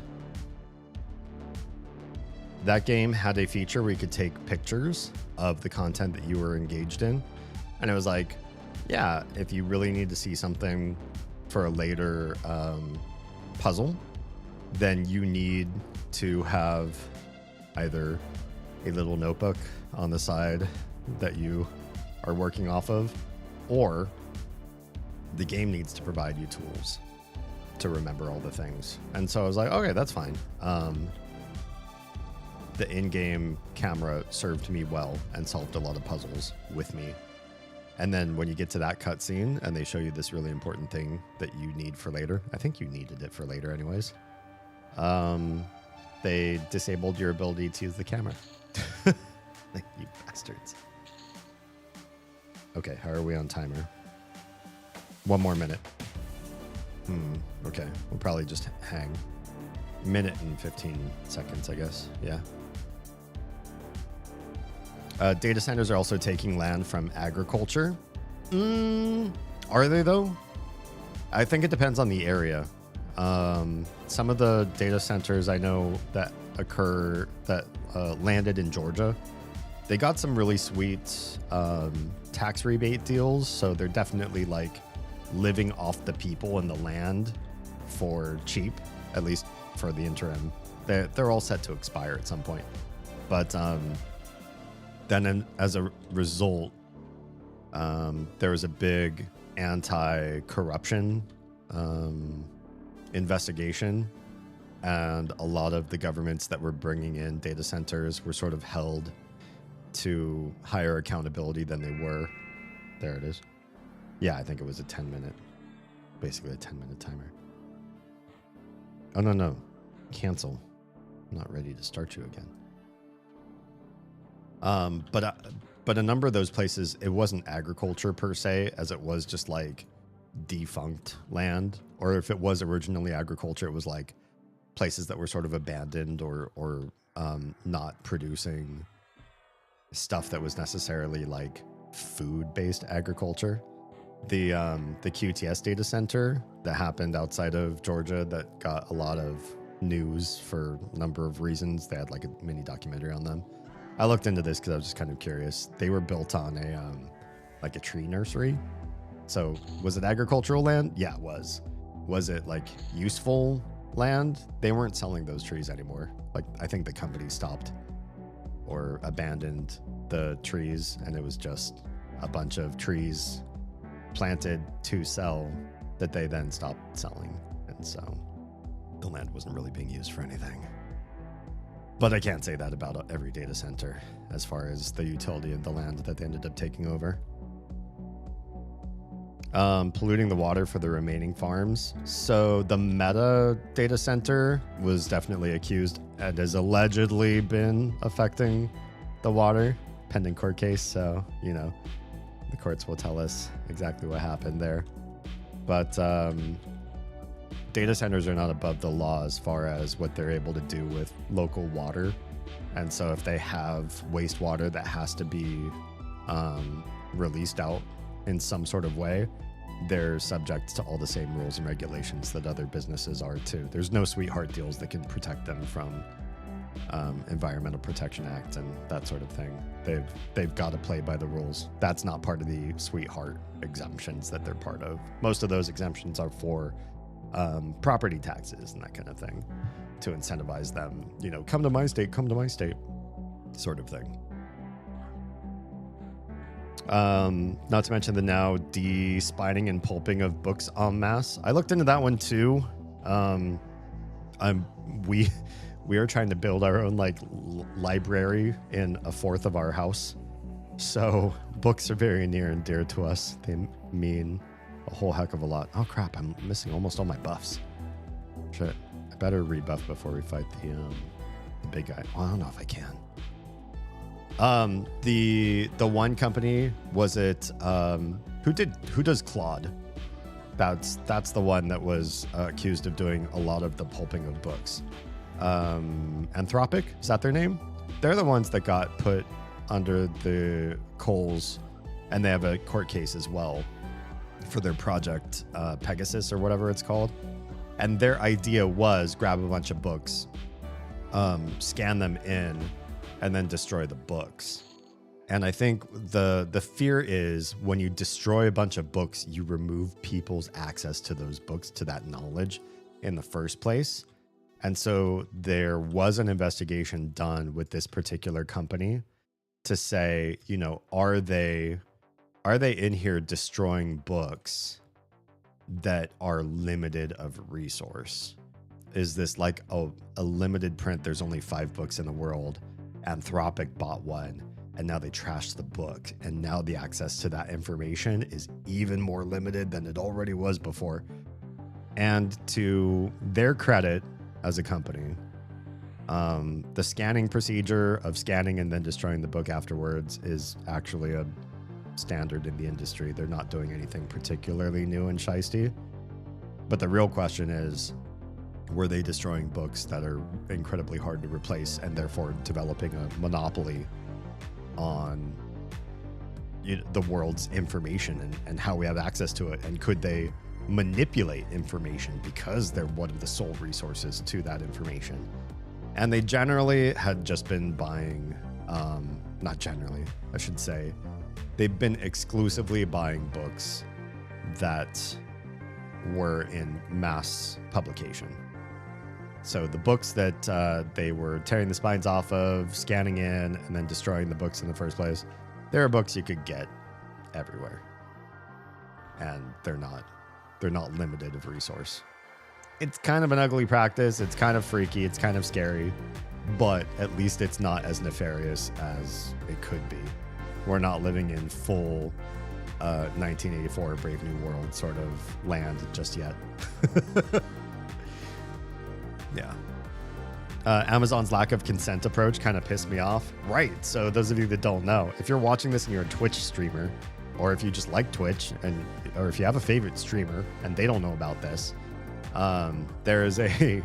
That game had a feature where you could take pictures of the content that you were engaged in. And it was like, yeah, if you really need to see something for a later puzzle, then you need to have either a little notebook on the side that you are working off of, or the game needs to provide you tools to remember all the things. And so I was like, okay, that's fine. The in-game camera served me well and solved a lot of puzzles with me. And then when you get to that cutscene and they show you this really important thing that you need for later, I think you needed it for later anyways, they disabled your ability to use the camera. You bastards. Okay, how are we on timer? 1 more minute. Okay, we'll probably just hang. Minute and 15 seconds, I guess. Yeah. Data centers are also taking land from agriculture. Are they though? I think it depends on the area. Some of the data centers I know that landed in Georgia. They got some really sweet tax rebate deals, so they're definitely like living off the people and the land for cheap, at least for the interim. They're all set to expire at some point, but then as a result, there was a big anti-corruption investigation, and a lot of the governments that were bringing in data centers were sort of held to higher accountability than they were. There it is. Yeah, I think it was a 10-minute, basically a 10-minute timer. Oh, no. Cancel. I'm not ready to start you again. But a number of those places, it wasn't agriculture per se, as it was just like defunct land. Or if it was originally agriculture, it was like places that were sort of abandoned or not producing stuff that was necessarily like food-based agriculture. The QTS data center that happened outside of Georgia that got a lot of news for a number of reasons. They had like a mini documentary on them. I looked into this because I was just kind of curious. They were built on a tree nursery. So was it agricultural land? Yeah, it was. Was it like useful land? They weren't selling those trees anymore. Like I think the company stopped or abandoned the trees, and it was just a bunch of trees planted to sell that they then stopped selling. And so the land wasn't really being used for anything. But I can't say that about every data center as far as the utility of the land that they ended up taking over. Polluting the water for the remaining farms. So the Meta data center was definitely accused and has allegedly been affecting the water, pending court case. So, you know, the courts will tell us exactly what happened there. But data centers are not above the law as far as what they're able to do with local water. And so if they have wastewater that has to be released out in some sort of way, they're subject to all the same rules and regulations that other businesses are too. There's no sweetheart deals that can protect them from Environmental Protection Act and that sort of thing. They've got to play by the rules. That's not part of the sweetheart exemptions that they're part of. Most of those exemptions are for property taxes and that kind of thing to incentivize them, you know, come to my state sort of thing. Not to mention the now de-spining and pulping of books en masse. I looked into that one too. We are trying to build our own like library in a fourth of our house, so books are very near and dear to us. They mean a whole heck of a lot. Oh crap, I'm missing almost all my buffs. Shit, I better rebuff before we fight the big guy. Well, I don't know if I can. The one company, was it who does Claude? That's the one that was accused of doing a lot of the pulping of books. Anthropic, is that their name? They're the ones that got put under the coals, and they have a court case as well for their project Pegasus or whatever it's called. And their idea was grab a bunch of books, scan them in, and then destroy the books. And I think the fear is when you destroy a bunch of books, you remove people's access to those books, to that knowledge in the first place. And so there was an investigation done with this particular company to say, you know, are they in here destroying books that are limited of resource? Is this like a limited print? There's only 5 books in the world. Anthropic bought one, and now they trashed the book, and now the access to that information is even more limited than it already was before. And to their credit as a company, the scanning procedure of scanning and then destroying the book afterwards is actually a standard in the industry. They're not doing anything particularly new and shiesty. But the real question is, were they destroying books that are incredibly hard to replace and therefore developing a monopoly on the world's information and how we have access to it? And could they manipulate information because they're one of the sole resources to that information? And they generally had just been buying, not generally, I should say, they've been exclusively buying books that were in mass publication. So the books that they were tearing the spines off of, scanning in, and then destroying the books in the first place, there are books you could get everywhere. And they're not limited of resource. It's kind of an ugly practice. It's kind of freaky. It's kind of scary, but at least it's not as nefarious as it could be. We're not living in full 1984 Brave New World sort of land just yet. Yeah. Amazon's lack of consent approach kind of pissed me off. Right. So those of you that don't know, if you're watching this and you're a Twitch streamer, or if you just like Twitch, or if you have a favorite streamer and they don't know about this, there is a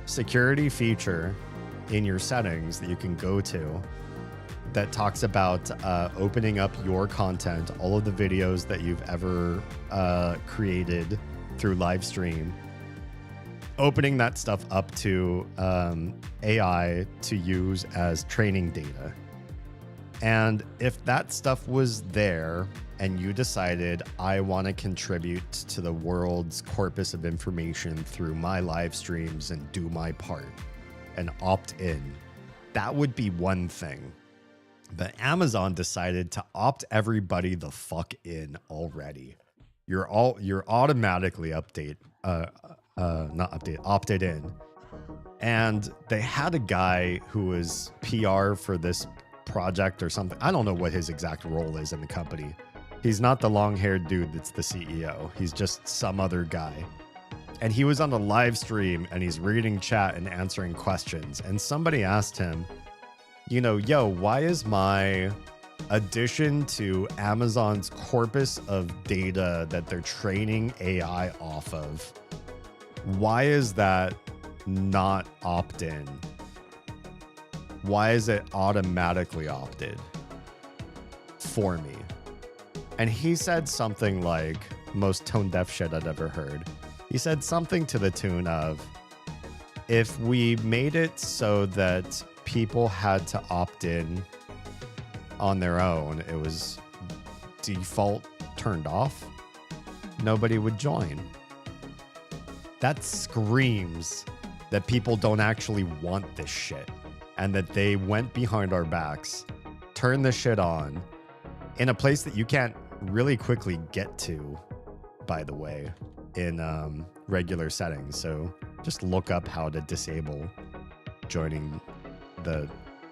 security feature in your settings that you can go to that talks about opening up your content, all of the videos that you've ever created through live stream, opening that stuff up to AI to use as training data. And if that stuff was there and you decided, I want to contribute to the world's corpus of information through my live streams and do my part and opt in, that would be one thing. But Amazon decided to opt everybody the fuck in already. You're automatically opted in. And they had a guy who was PR for this project or something. I don't know what his exact role is in the company. He's not the long-haired dude that's the CEO. He's just some other guy. And he was on a live stream and he's reading chat and answering questions. And somebody asked him, you know, yo, why is my addition to Amazon's corpus of data that they're training AI off of, why is that not opt-in? Why is it automatically opted for me? And he said something like, most tone-deaf shit I'd ever heard. He said something to the tune of, if we made it so that people had to opt in on their own, it was default turned off, nobody would join. That screams that people don't actually want this shit and that they went behind our backs, turned the shit on in a place that you can't really quickly get to, by the way, in regular settings. So just look up how to disable joining the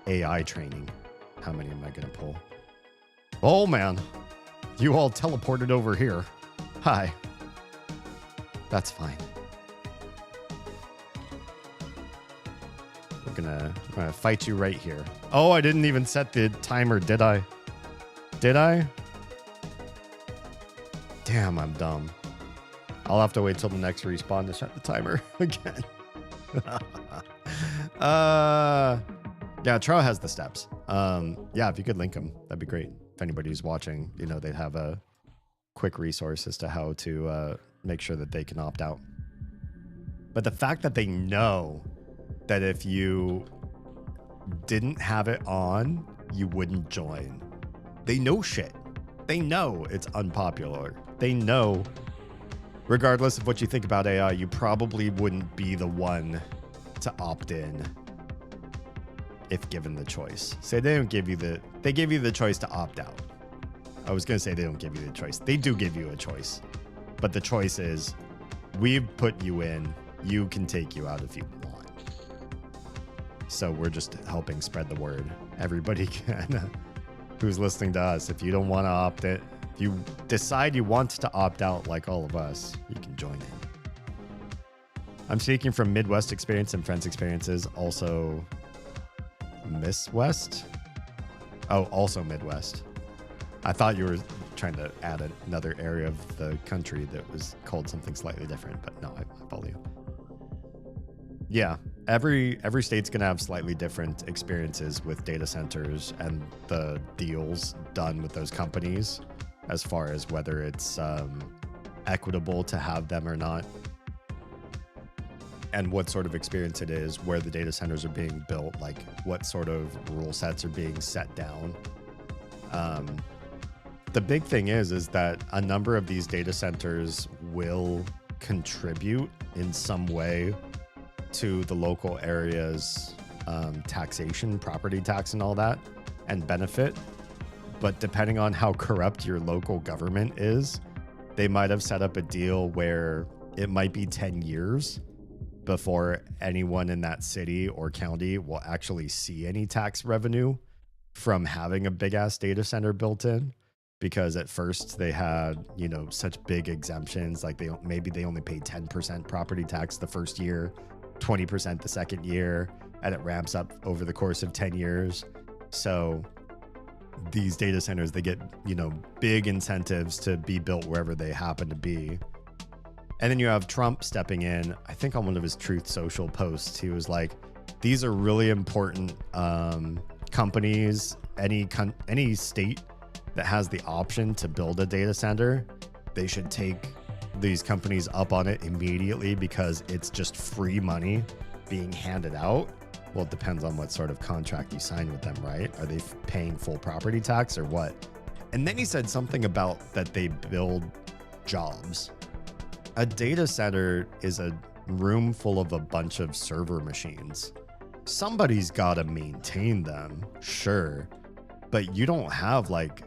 AI training. How many am I going to pull? Oh man, you all teleported over here. Hi. That's fine. We're gonna fight you right here. Oh, I didn't even set the timer, did I? Did I? Damn, I'm dumb. I'll have to wait till the next respawn to set the timer again. Yeah, Tro has the steps. Yeah, if you could link them, that'd be great. If anybody's watching, you know, they'd have a quick resource as to how to make sure that they can opt out. But the fact that they know that if you didn't have it on, you wouldn't join. They know shit. They know it's unpopular. They know, regardless of what you think about AI, you probably wouldn't be the one to opt in if given the choice. Say they don't give you they give you the choice to opt out. I was going to say they don't give you the choice. They do give you a choice. But the choice is, we've put you in, you can take you out if you want. So we're just helping spread the word. Everybody can, who's listening to us, if you don't want to opt in, if you decide you want to opt out like all of us, you can join in. I'm speaking from Midwest experience and friends experiences, also Miss West. Oh, also Midwest. I thought you were trying to add another area of the country that was called something slightly different, but no, I follow you. Yeah, every state's gonna have slightly different experiences with data centers and the deals done with those companies, as far as whether it's equitable to have them or not. and what sort of experience it is, where the data centers are being built, like what sort of rule sets are being set down. The big thing is that a number of these data centers will contribute in some way to the local area's taxation, property tax and all that, and benefit. But depending on how corrupt your local government is, they might have set up a deal where it might be 10 years before anyone in that city or county will actually see any tax revenue from having a big ass data center built in, because at first they had, you know, such big exemptions, like they only paid 10% property tax the first year, 20% the second year, and it ramps up over the course of 10 years. So these data centers, they get, you know, big incentives to be built wherever they happen to be. And then you have Trump stepping in. I think on one of his Truth Social posts, he was like, these are really important companies. Any state that has the option to build a data center, they should take these companies up on it immediately, because it's just free money being handed out. Well, it depends on what sort of contract you sign with them, right? Are they paying full property tax or what? And then he said something about that they build jobs. A data center is a room full of a bunch of server machines. Somebody's got to maintain them, sure. But you don't have, like,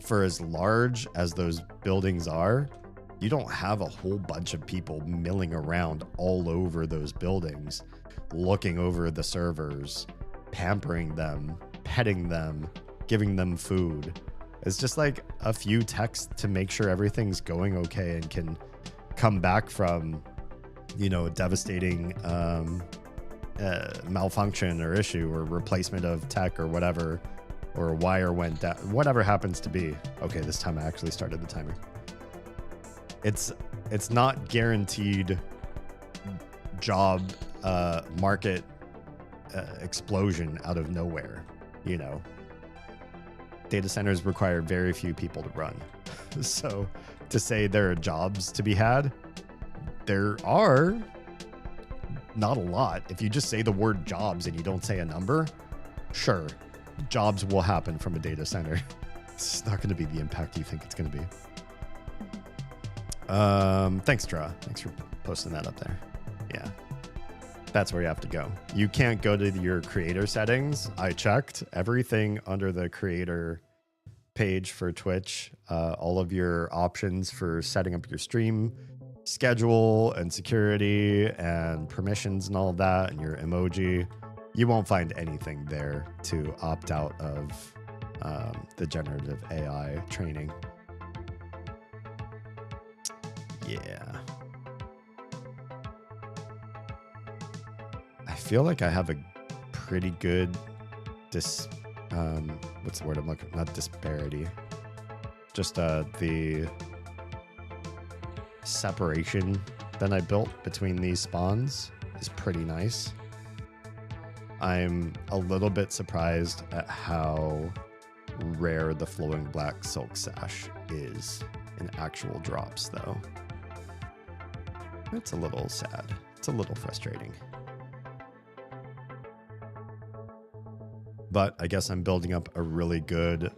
for as large as those buildings are, you don't have a whole bunch of people milling around all over those buildings, looking over the servers, pampering them, petting them, giving them food. It's just like a few techs to make sure everything's going okay and can come back from, you know, devastating malfunction or issue or replacement of tech or whatever, or a wire went down, whatever happens to be. Okay, this time I actually started the timer. It's not guaranteed job market explosion out of nowhere, you know. Data centers require very few people to run. So to say there are jobs to be had, there are not a lot. If you just say the word jobs and you don't say a number, sure, jobs will happen from a data center. It's not going to be the impact you think it's going to be. Thanks, Draw. Thanks for posting that up there. Yeah. That's where you have to go. You can't go to your creator settings. I checked everything under the creator page for Twitch. All of your options for setting up your stream schedule and security and permissions and all of that, and your emoji. You won't find anything there to opt out of the generative AI training. Yeah. I feel like I have a pretty good what's the word I'm looking, not disparity, just the separation that I built between these spawns is pretty nice. I'm a little bit surprised at how rare the flowing black silk sash is in actual drops, though. It's a little sad. It's a little frustrating. But I guess I'm building up a really good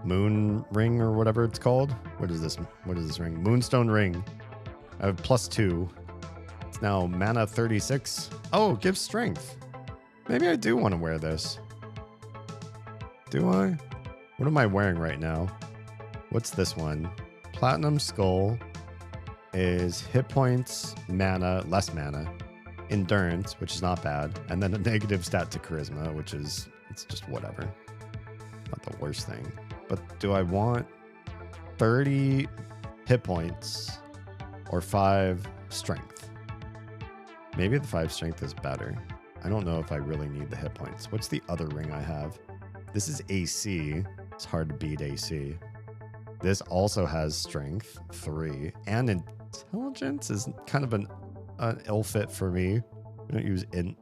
moon ring or whatever it's called. What is this? What is this ring? Moonstone ring. I have +2. It's now mana 36. Oh, it gives strength. Maybe I do want to wear this. Do I? What am I wearing right now? What's this one? Platinum Skull is hit points, mana, less mana, endurance, which is not bad, and then a negative stat to charisma, which is, it's just whatever. Not the worst thing. But do I want 30 hit points or 5 strength? Maybe the 5 strength is better. I don't know if I really need the hit points. What's the other ring I have? This is AC. It's hard to beat AC. This also has strength 3, and intelligence is kind of an ill fit for me. I don't use int,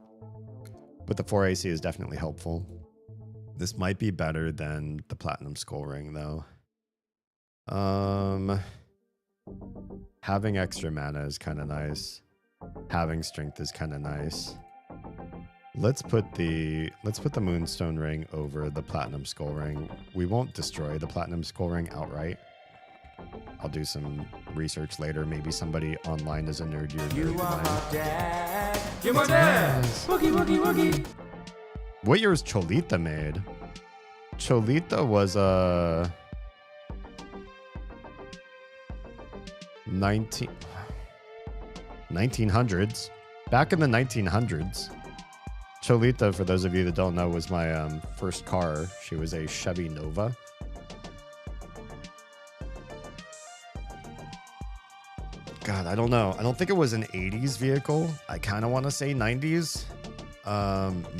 but the 4 AC is definitely helpful. This might be better than the platinum skull ring, though. Having extra mana is kind of nice. having strength is kind of nice. Let's put the Moonstone Ring over the Platinum Skull Ring. We won't destroy the Platinum Skull Ring outright. I'll do some research later. Maybe somebody online is a nerdier nerd than I am. You're my dad. Boogie, boogie, boogie. What year was Cholita made? Cholita was 1900s. Back in the 1900s. Cholita, for those of you that don't know, was my first car. She was a Chevy Nova. God, I don't know. I don't think it was an 80s vehicle. I kind of want to say 90s.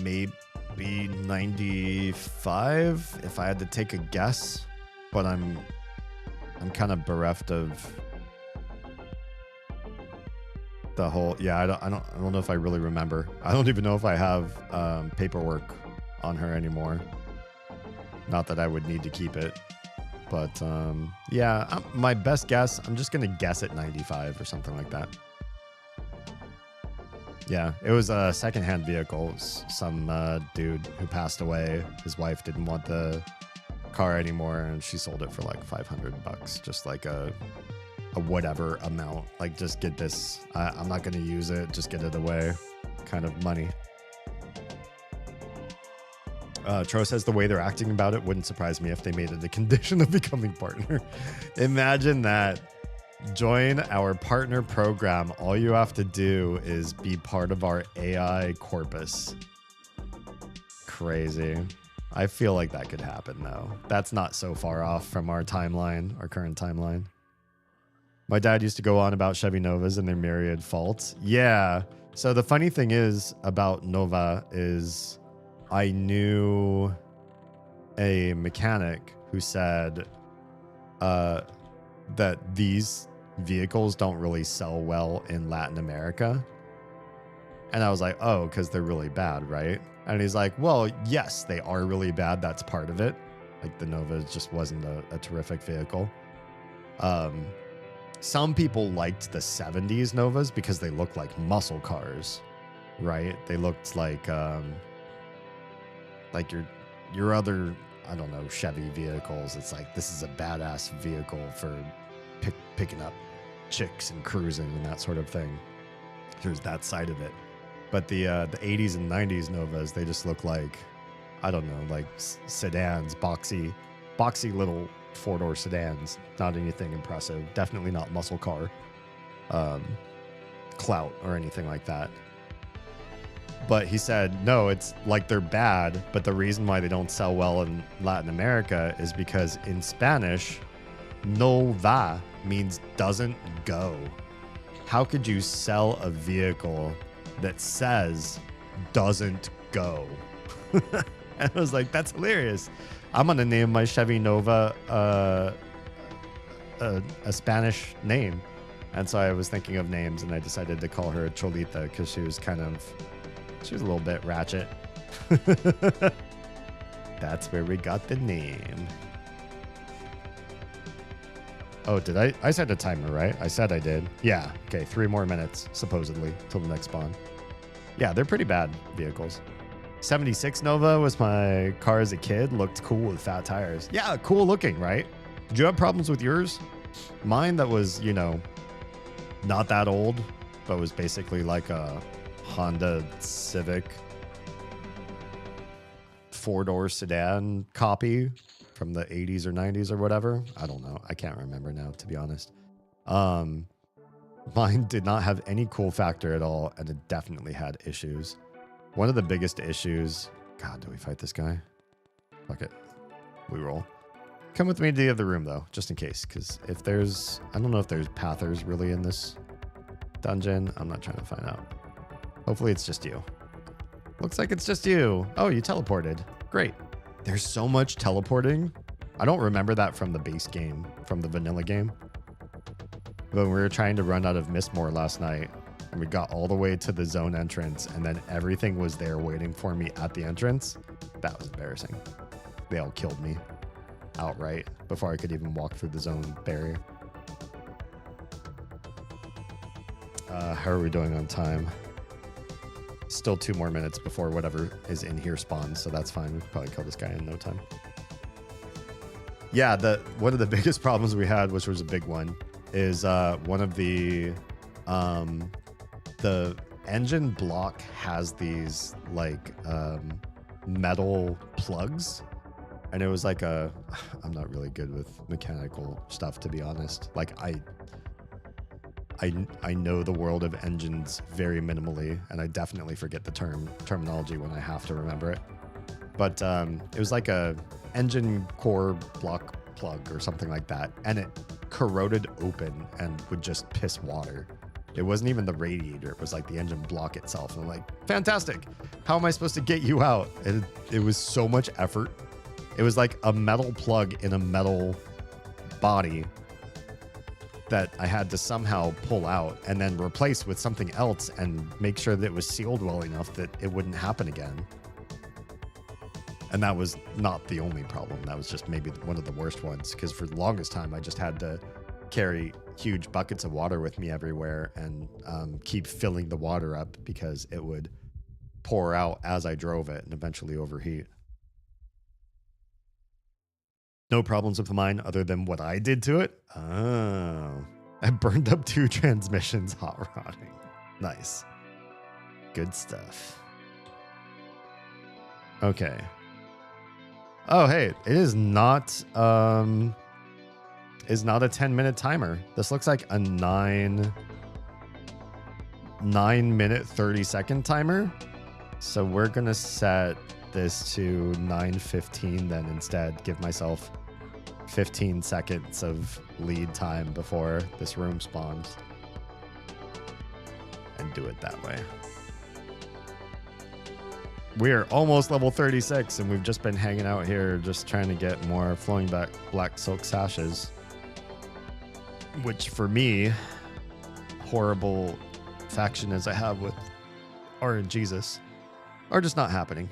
Maybe 95 if I had to take a guess. But I'm kind of bereft of the whole. Yeah, I don't know if I really remember. I don't even know if I have paperwork on her anymore. Not that I would need to keep it. But yeah, my best guess, I'm just going to guess at 95 or something like that. Yeah, it was a secondhand vehicle. Some dude who passed away, his wife didn't want the car anymore, and she sold it for like $500, just like a whatever amount. Like, just get this. I'm not going to use it. Just get it away kind of money. Tro says the way they're acting about it wouldn't surprise me if they made it a condition of becoming partner. Imagine that. Join our partner program. All you have to do is be part of our AI corpus. Crazy. I feel like that could happen, though. That's not so far off from our timeline, our current timeline. My dad used to go on about Chevy Novas and their myriad faults. Yeah. So the funny thing is about Nova is I knew a mechanic who said that these vehicles don't really sell well in Latin America. And I was like, oh, because they're really bad, right? And he's like, well, yes, they are really bad. That's part of it. Like, the Nova just wasn't a terrific vehicle. Some people liked the 70s Novas because they looked like muscle cars, right? They looked like your other, I don't know, Chevy vehicles. It's like, this is a badass vehicle for picking up chicks and cruising and that sort of thing. Here's that side of it. But the 80s and 90s Novas, they just look like, I don't know, like sedans, boxy little four-door sedans. Not anything impressive. Definitely not muscle car clout or anything like that. But he said, no, it's like they're bad, but the reason why they don't sell well in Latin America is because in Spanish, no va means doesn't go. How could you sell a vehicle that says doesn't go? And I was like, that's hilarious. I'm going to name my Chevy Nova a Spanish name. And so I was thinking of names, and I decided to call her Cholita because she was a little bit ratchet. That's where we got the name. Oh, did I set a timer, right? I said I did. Yeah. Okay, 3 more minutes, supposedly, till the next spawn. Yeah, they're pretty bad vehicles. 76 Nova was my car as a kid. Looked cool with fat tires. Yeah, cool looking, right? Did you have problems with yours? Mine that was, not that old, but was basically like a Honda Civic 4-door sedan copy from the 80s or 90s or whatever. I don't know. I can't remember now, to be honest. Mine did not have any cool factor at all, and it definitely had issues. One of the biggest issues... God, do we fight this guy? Fuck it. We roll. Come with me to the other room, though, just in case, because if there's... I don't know if there's pathers really in this dungeon. I'm not trying to find out. Hopefully it's just you. Looks like it's just you. Oh, you teleported. Great. There's so much teleporting. I don't remember that from the base game, from the vanilla game. When we were trying to run out of Mistmore last night, and we got all the way to the zone entrance, and then everything was there waiting for me at the entrance. That was embarrassing. They all killed me outright before I could even walk through the zone barrier. How are we doing on time? Still 2 more minutes before whatever is in here spawns, so that's fine. We can probably kill this guy in no time. Yeah, one of the biggest problems we had, which was a big one, is one of the engine block has these like metal plugs, and it was like I'm not really good with mechanical stuff, to be honest. Like I know the world of engines very minimally, and I definitely forget the terminology when I have to remember it. But it was like a engine core block plug or something like that, and it corroded open and would just piss water. It wasn't even the radiator, it was like the engine block itself. And I'm like, fantastic. How am I supposed to get you out? And it was so much effort. It was like a metal plug in a metal body that I had to somehow pull out and then replace with something else and make sure that it was sealed well enough that it wouldn't happen again. And that was not the only problem. That was just maybe one of the worst ones, because for the longest time, I just had to carry huge buckets of water with me everywhere and keep filling the water up because it would pour out as I drove it and eventually overheat. No problems with mine other than what I did to it. Oh, I burned up 2 transmissions hot rodding. Nice. Good stuff. Okay. Oh, hey, it is not a 10-minute timer. This looks like a 9 minute 30-second timer. So we're going to set this to 9:15 then instead. Give myself 15 seconds of lead time before this room spawns. And do it that way. We're almost level 36 and we've just been hanging out here just trying to get more flowing back black silk sashes. Which for me, horrible faction as I have with RNGesus, are just not happening.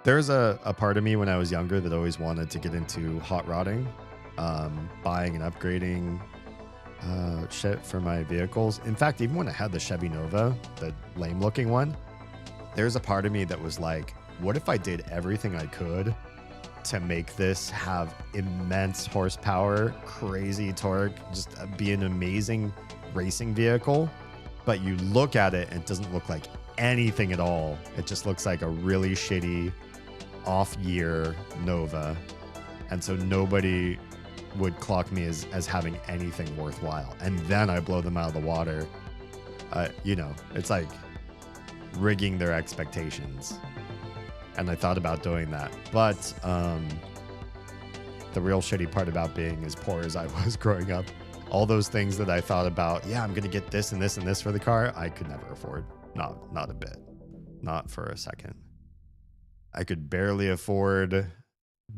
There's a part of me when I was younger that always wanted to get into hot rodding, buying and upgrading shit for my vehicles. In fact, even when I had the Chevy Nova, the lame looking one, there's a part of me that was like, what if I did everything I could to make this have immense horsepower, crazy torque, just be an amazing racing vehicle, but you look at it and it doesn't look like anything at all. It just looks like a really shitty off-year Nova. And so nobody would clock me as having anything worthwhile. And then I blow them out of the water. You know, it's like rigging their expectations. And I thought about doing that. But the real shitty part about being as poor as I was growing up, all those things that I thought about, yeah, I'm going to get this and this and this for the car, I could never afford. Not a bit. Not for a second. I could barely afford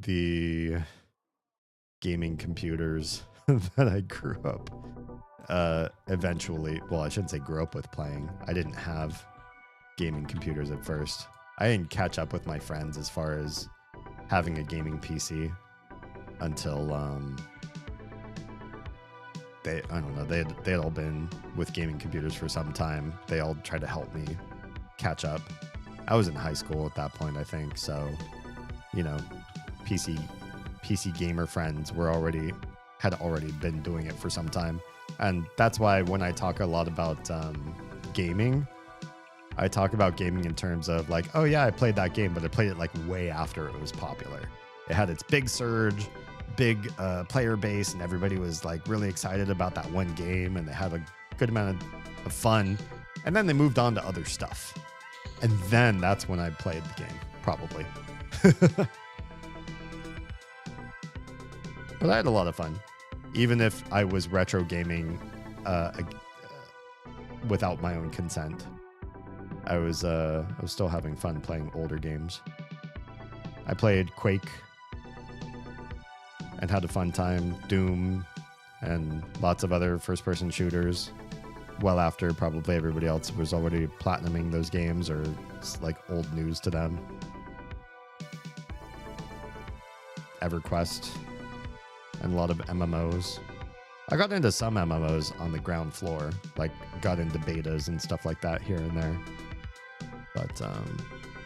the gaming computers that I grew up eventually. Well, I shouldn't say grew up with playing. I didn't have gaming computers at first. I didn't catch up with my friends as far as having a gaming PC until I don't know, they had all been with gaming computers for some time. They all tried to help me catch up. I was in high school at that point, I think. So, you know, PC gamer friends had already been doing it for some time. And that's why when I talk a lot about gaming, I talk about gaming in terms of like, oh yeah, I played that game, but I played it like way after it was popular. It had its big surge, big player base, and everybody was like really excited about that one game, and they had a good amount of fun. And then they moved on to other stuff. And then that's when I played the game, probably. But I had a lot of fun. Even if I was retro gaming without my own consent, I was still having fun playing older games. I played Quake and had a fun time, Doom, and lots of other first-person shooters. Well after probably everybody else was already platinuming those games, or it's like old news to them. EverQuest and a lot of MMOs. I got into some MMOs on the ground floor, like got into betas and stuff like that here and there. But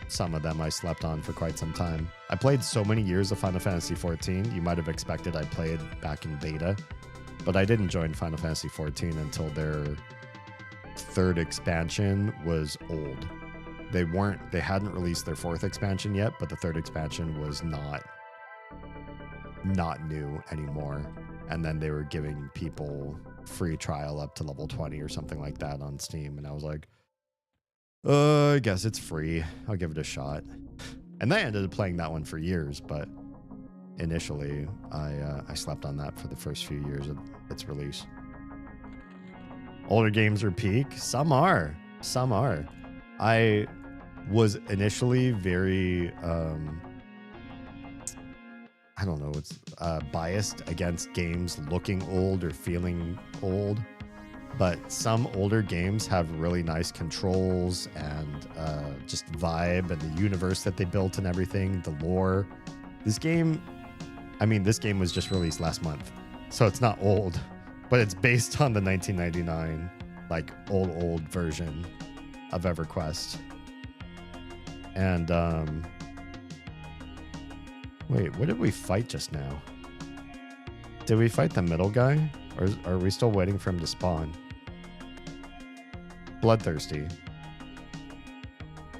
some of them I slept on for quite some time. I played so many years of Final Fantasy XIV. You might have expected I played back in beta, but I didn't join Final Fantasy XIV until their third expansion was old. They hadn't released their fourth expansion yet, but the third expansion was not new anymore. And then they were giving people free trial up to level 20 or something like that on Steam. And I was like, I guess it's free. I'll give it a shot. And then I ended up playing that one for years, but initially I slept on that for the first few years of its release. Older games are peak. Some are. I was initially very I don't know, it's biased against games looking old or feeling old, but some older games have really nice controls and just vibe and the universe that they built and everything, the lore. This game was just released last month, so it's not old, but it's based on the 1999 like old version of EverQuest. And wait, what did we fight just now? Did we fight the middle guy? Or are we still waiting for him to spawn? Bloodthirsty.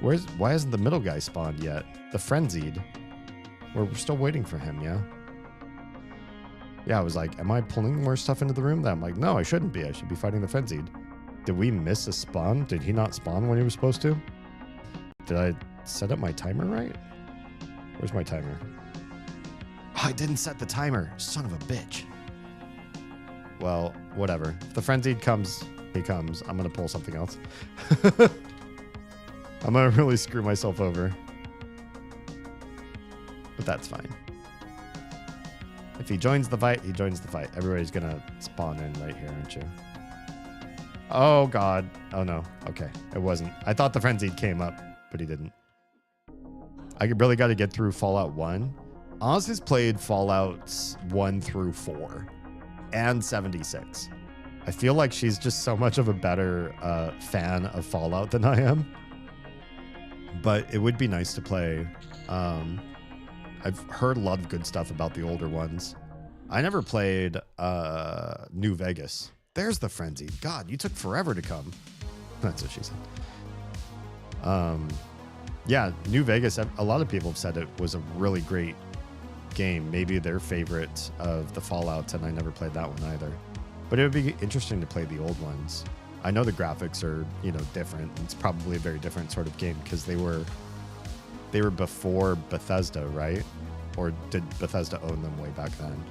Why hasn't the middle guy spawned yet? The frenzied. We're still waiting for him, yeah? Yeah, I was like, am I pulling more stuff into the room? Then I'm like, no, I shouldn't be. I should be fighting the frenzied. Did we miss a spawn? Did he not spawn when he was supposed to? Did I set up my timer right? Where's my timer? Oh, I didn't set the timer. Son of a bitch. Well, whatever. If the frenzied comes, he comes. I'm going to pull something else. I'm going to really screw myself over. But that's fine. If he joins the fight, he joins the fight. Everybody's going to spawn in right here, aren't you? Oh, God. Oh, no. Okay. It wasn't. I thought the frenzied came up, but he didn't. I really got to get through Fallout 1. Oz has played Fallouts 1 through 4 and 76. I feel like she's just so much of a better fan of Fallout than I am. But it would be nice to play. I've heard a lot of good stuff about the older ones. I never played New Vegas. There's the frenzy. God, you took forever to come. That's what she said. Yeah, New Vegas, a lot of people have said it was a really great game. Maybe their favorite of the Fallouts, and I never played that one either. But it would be interesting to play the old ones. I know the graphics are, different. It's probably a very different sort of game because they were before Bethesda, right? Or did Bethesda own them way back then?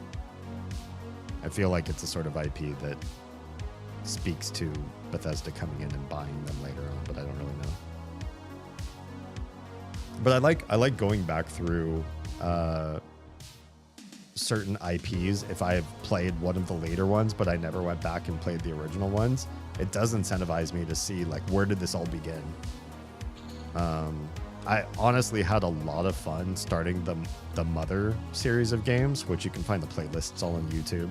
I feel like it's a sort of IP that speaks to Bethesda coming in and buying them later on, but I don't really know. But I like going back through certain IPs. If I've played one of the later ones, but I never went back and played the original ones, it does incentivize me to see, like, where did this all begin? I honestly had a lot of fun starting the Mother series of games, which you can find the playlists all on YouTube.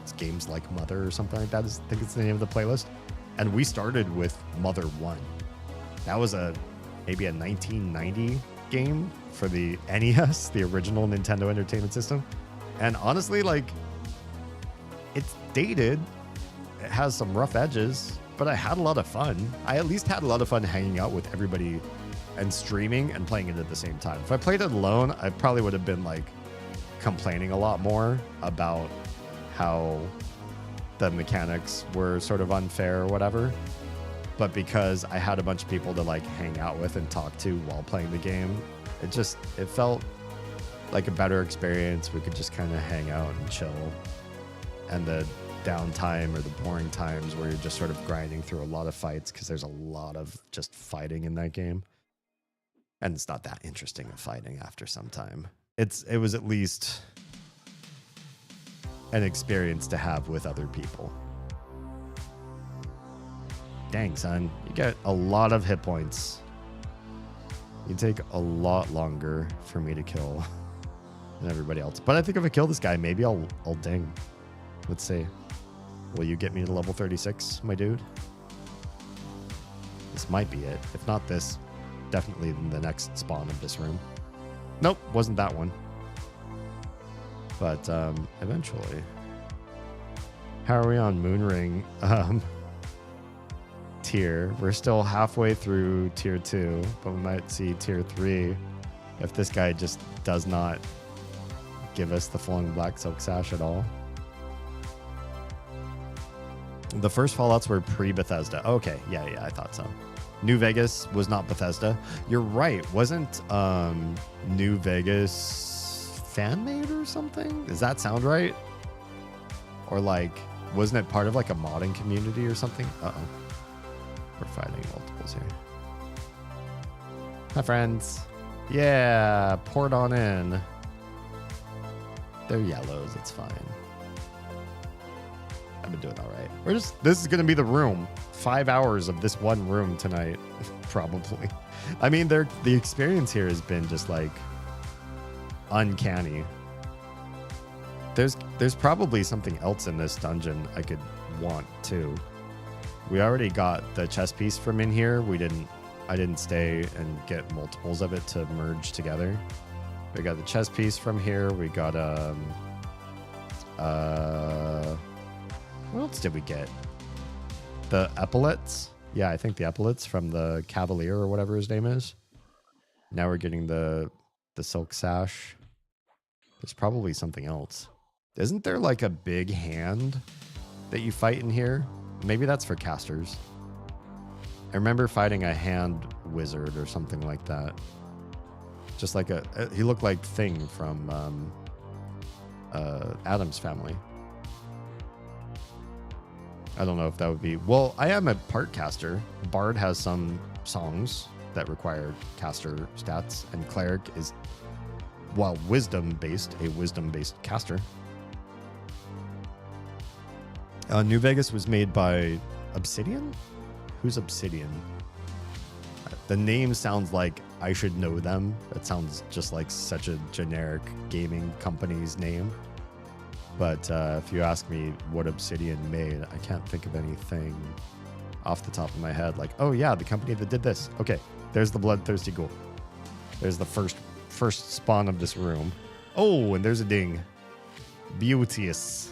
It's Games Like Mother or something like that. I think it's the name of the playlist. And we started with Mother 1. That was maybe a 1990 game for the NES, the original Nintendo Entertainment System. And honestly, like, it's dated. It has some rough edges, but I had a lot of fun. I at least had a lot of fun hanging out with everybody and streaming and playing it at the same time. If I played it alone, I probably would have been like complaining a lot more about how the mechanics were sort of unfair or whatever. But because I had a bunch of people to like hang out with and talk to while playing the game, it felt like a better experience. We could just kind of hang out and chill. And the downtime or the boring times where you're just sort of grinding through a lot of fights, because there's a lot of just fighting in that game. And it's not that interesting of fighting after some time. It was at least an experience to have with other people. Dang, son. You get a lot of hit points. You take a lot longer for me to kill than everybody else. But I think if I kill this guy, maybe I'll ding. Let's see. Will you get me to level 36, my dude? This might be it. If not this, definitely the next spawn of this room. Nope, wasn't that one. But eventually. How are we on Moonring tier? We're still halfway through tier 2, but we might see tier 3 if this guy just does not give us the flowing black silk sash at all. The first Fallouts were pre-Bethesda. Okay, yeah, I thought so. New Vegas was not Bethesda. You're right. Wasn't New Vegas fan-made or something? Does that sound right? Or like, wasn't it part of like a modding community or something? Uh-oh. We're fighting multiples here. Hi, friends. Yeah, pour it on in. They're yellows. It's fine. I've been doing all right. This is going to be the room. 5 hours of this one room tonight, probably. I mean, the experience here has been just like uncanny. There's probably something else in this dungeon I could want too. We already got the chess piece from in here. I didn't stay and get multiples of it to merge together. We got the chess piece from here. We got what else did we get? The epaulets. Yeah, I think the epaulets from the Cavalier or whatever his name is. Now we're getting the silk sash. There's probably something else. Isn't there like a big hand that you fight in here? Maybe that's for casters. I remember fighting a hand wizard or something like that. Just like he looked like Thing from Adam's Family. I don't know if that would be... Well, I am a part caster. Bard has some songs that require caster stats, and Cleric is, while wisdom-based, a wisdom-based caster. New Vegas was made by Obsidian? Who's Obsidian? The name sounds like I should know them. It sounds just like such a generic gaming company's name. But if you ask me what Obsidian made, I can't think of anything off the top of my head. Like, oh yeah, the company that did this. Okay, there's the Bloodthirsty Ghoul. There's the first spawn of this room. Oh, and there's a ding. Beauteous.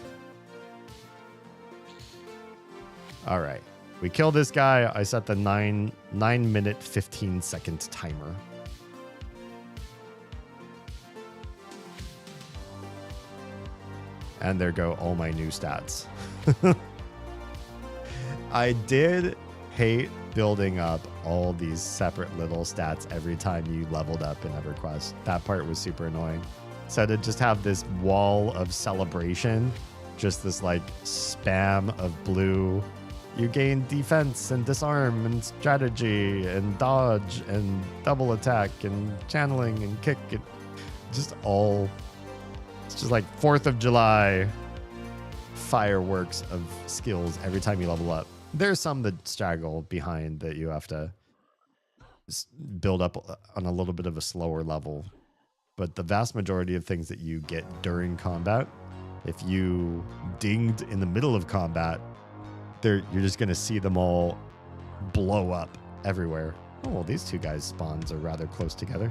All right, we kill this guy. I set the 9 minute 15 second timer. And there go all my new stats. I did hate building up all these separate little stats every time you leveled up in EverQuest. That part was super annoying. So to just have this wall of celebration, just this like spam of blue. You gain defense and disarm and strategy and dodge and double attack and channeling and kick. And just all... It's just like 4th of July fireworks of skills every time you level up. There's some that straggle behind that you have to build up on a little bit of a slower level. But the vast majority of things that you get during combat, if you dinged in the middle of combat, you're just going to see them all blow up everywhere. Oh, well, these two guys' spawns are rather close together.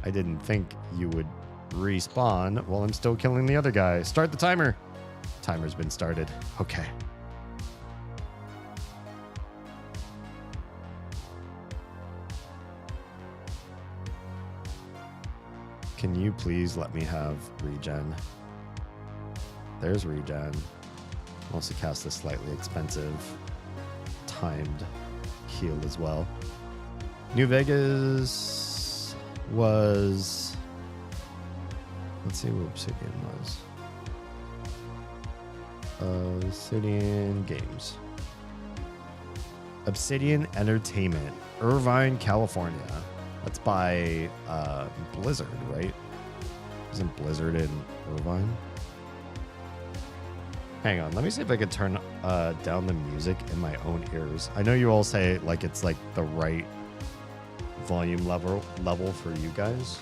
I didn't think you would respawn while I'm still killing the other guy. Start the timer. Timer's been started. Okay. Can you please let me have regen? There's regen. I'll also cast this slightly expensive timed heal as well. New Vegas was... Let's see what Obsidian was. Obsidian Games. Obsidian Entertainment, Irvine, California. That's by Blizzard, right? Isn't Blizzard in Irvine? Hang on, let me see if I can turn down the music in my own ears. I know you all say like it's like the right volume level for you guys.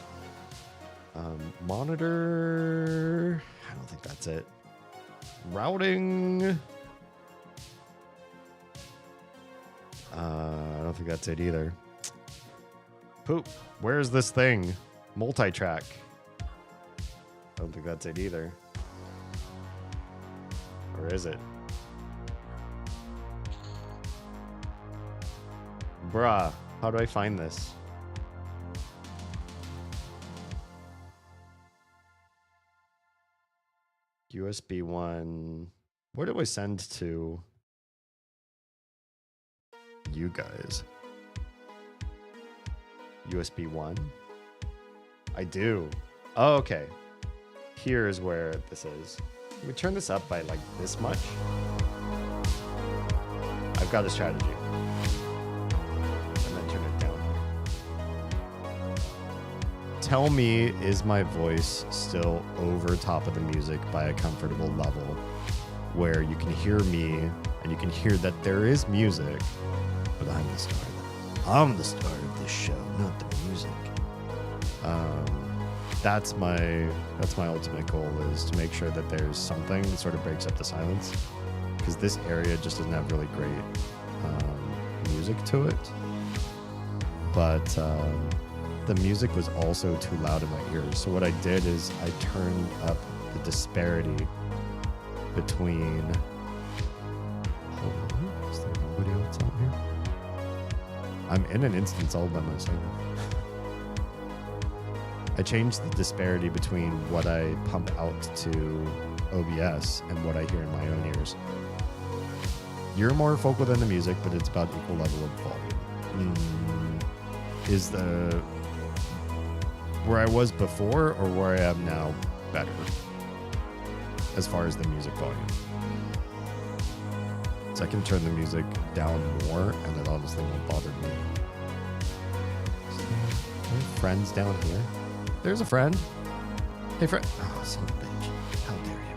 Monitor, I don't think that's that's it. Routing. I don't think that's it either. Poop. Where's this thing? Multi-track. I don't think that's it either. Or is it? Bruh, how do I find this? USB 1. Where do I send to you guys? USB 1? I do. Oh, okay. Here's where this is. Can we turn this up by like this much? I've got a strategy. And then turn it down. Tell me, is my voice still over top of the music by a comfortable level where you can hear me and you can hear that there is music, but I'm the star. I'm the star of this show, not the music. That's my ultimate goal, is to make sure that there's something that sort of breaks up the silence, because this area just doesn't have really great music to it. But the music was also too loud in my ears. So what I did is I turned up the disparity between. Hold on, is there nobody else out here? I'm in an instance all by myself. I changed the disparity between what I pump out to OBS and what I hear in my own ears. You're more vocal than the music, but it's about equal level of volume. Is the where I was before or where I am now better as far as the music volume? So I can turn the music down more and it honestly won't bother me. Are there friends down here? There's a friend. Hey, friend. Oh, son of a bitch. How dare you?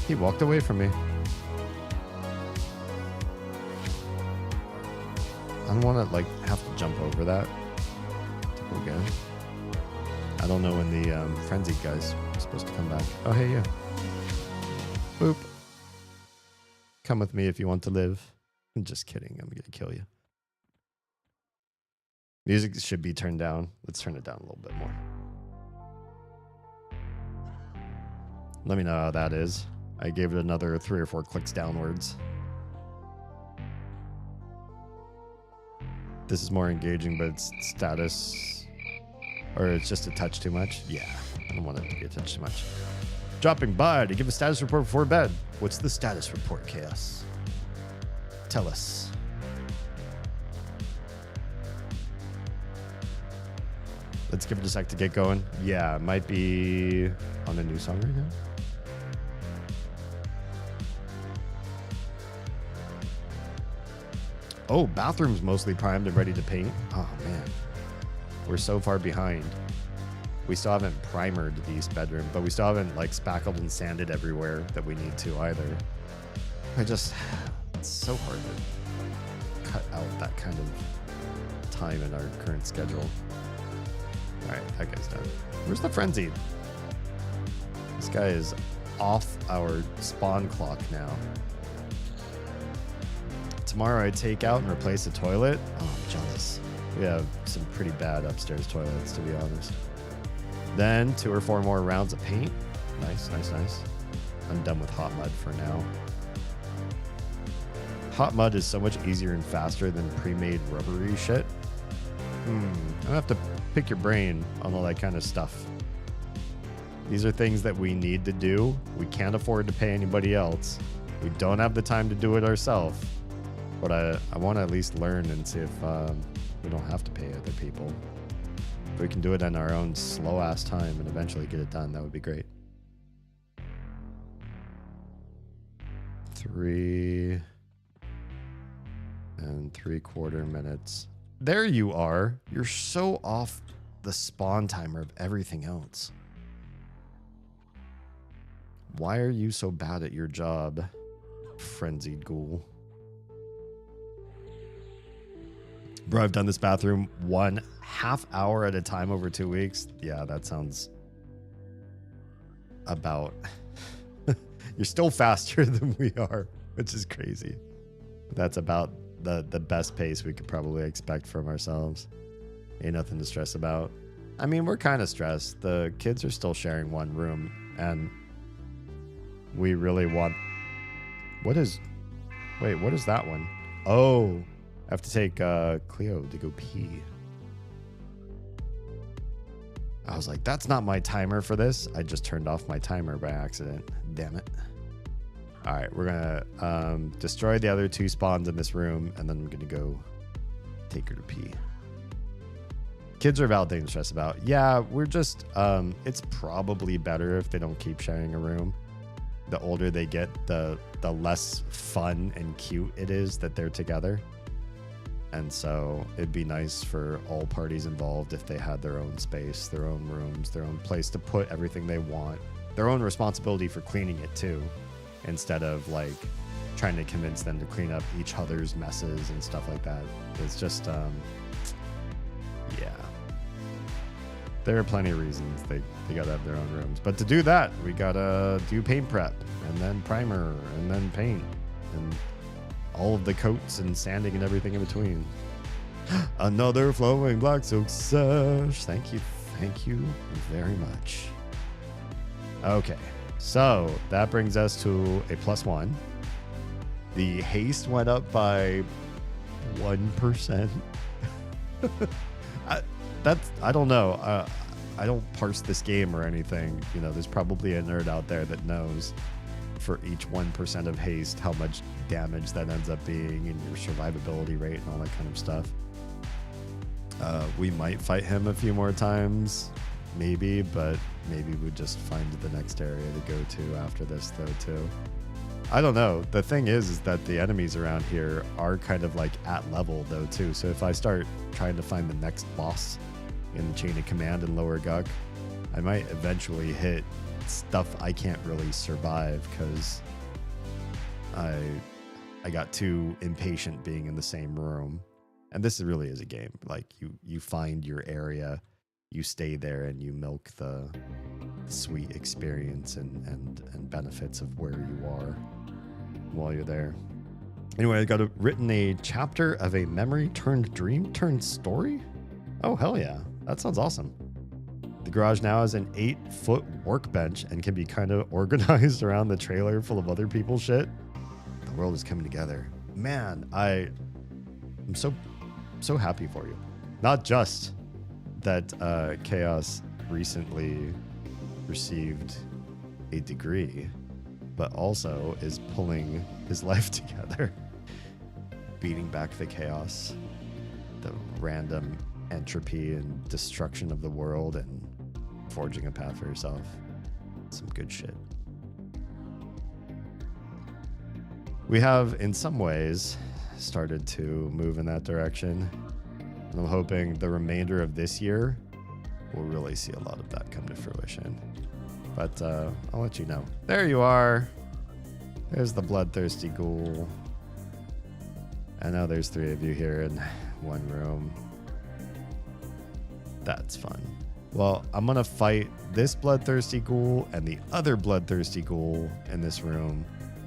He walked away from me. I don't want to, like, have to jump over that to go again. I don't know when the frenzied guy's supposed to come back. Oh, hey, yeah. Boop. Come with me if you want to live. I'm just kidding. I'm going to kill you. Music should be turned down. Let's turn it down a little bit more. Let me know how that is. I gave it another 3 or 4 clicks downwards. This is more engaging, but it's status, or it's just a touch too much. Yeah, I don't want it to be a touch too much. Dropping by to give a status report before bed. What's the status report, Chaos? Tell us. Let's give it a sec to get going. Yeah, it might be on a new song right now. Oh, bathroom's mostly primed and ready to paint. Oh, man. We're so far behind. We still haven't primered the East bedroom, but we still haven't, like, spackled and sanded everywhere that we need to either. It's so hard to cut out that kind of time in our current schedule. All right, that guy's done. Where's the frenzied? This guy is off our spawn clock now. Tomorrow I take out and replace the toilet. Oh, I'm jealous. We have some pretty bad upstairs toilets, to be honest. Then 2 or 4 more rounds of paint. Nice, nice, nice. I'm done with hot mud for now. Hot mud is so much easier and faster than pre-made rubbery shit. I have to pick your brain on all that kind of stuff. These are things that we need to do. We can't afford to pay anybody else. We don't have the time to do it ourselves. But I want to at least learn and see if we don't have to pay other people. If we can do it in our own slow-ass time and eventually get it done, that would be great. 3 3/4 minutes. There you are. You're so off the spawn timer of everything else. Why are you so bad at your job, frenzied ghoul? Bro, I've done this bathroom 1/2 hour at a time over 2 weeks. Yeah, that sounds about You're still faster than we are, which is crazy. That's about the best pace we could probably expect from ourselves. Ain't nothing to stress about. I mean, we're kind of stressed. The kids are still sharing one room, and we really want... What is that one? Oh, I have to take Cleo to go pee. I was like, that's not my timer for this. I just turned off my timer by accident. Damn it. All right, we're gonna destroy the other 2 spawns in this room, and then I'm gonna go take her to pee. Kids are validating to stress about. Yeah, we're just, it's probably better if they don't keep sharing a room. The older they get, the less fun and cute it is that they're together. And so it'd be nice for all parties involved if they had their own space, their own rooms, their own place to put everything they want, their own responsibility for cleaning it too, instead of like trying to convince them to clean up each other's messes and stuff like that. It's just, yeah. There are plenty of reasons they gotta have their own rooms. But to do that, we gotta do paint prep, and then primer, and then paint, and all of the coats and sanding and everything in between. Another flowing black silk sash. Thank you very much. Okay, so that brings us to a +1. The haste went up by 1%. I don't know. I don't parse this game or anything. You know, there's probably a nerd out there that knows for each 1% of haste how much damage that ends up being and your survivability rate and all that kind of stuff. We might fight him a few more times, maybe, but maybe we just find the next area to go to after this though too. I don't know. The thing is that the enemies around here are kind of like at level though too. So if I start trying to find the next boss in the chain of command in Lower Guck, I might eventually hit stuff I can't really survive because I got too impatient being in the same room. And this really is a game. Like you find your area, you stay there, and you milk the sweet experience and benefits of where you are while you're there. Anyway, I got written a chapter of a memory turned dream turned story. Oh, hell yeah. That sounds awesome. The garage now has an 8-foot workbench and can be kind of organized around the trailer full of other people's shit. The world is coming together. Man, I'm so happy for you. Not just that Chaos recently received a degree, but also is pulling his life together, beating back the chaos, the random entropy and destruction of the world, and forging a path for yourself. Some good shit. We have, in some ways, started to move in that direction. And I'm hoping the remainder of this year we'll really see a lot of that come to fruition. But I'll let you know. There you are. There's the bloodthirsty ghoul. I know there's 3 of you here in one room. That's fun. Well, I'm going to fight this bloodthirsty ghoul and the other bloodthirsty ghoul in this room.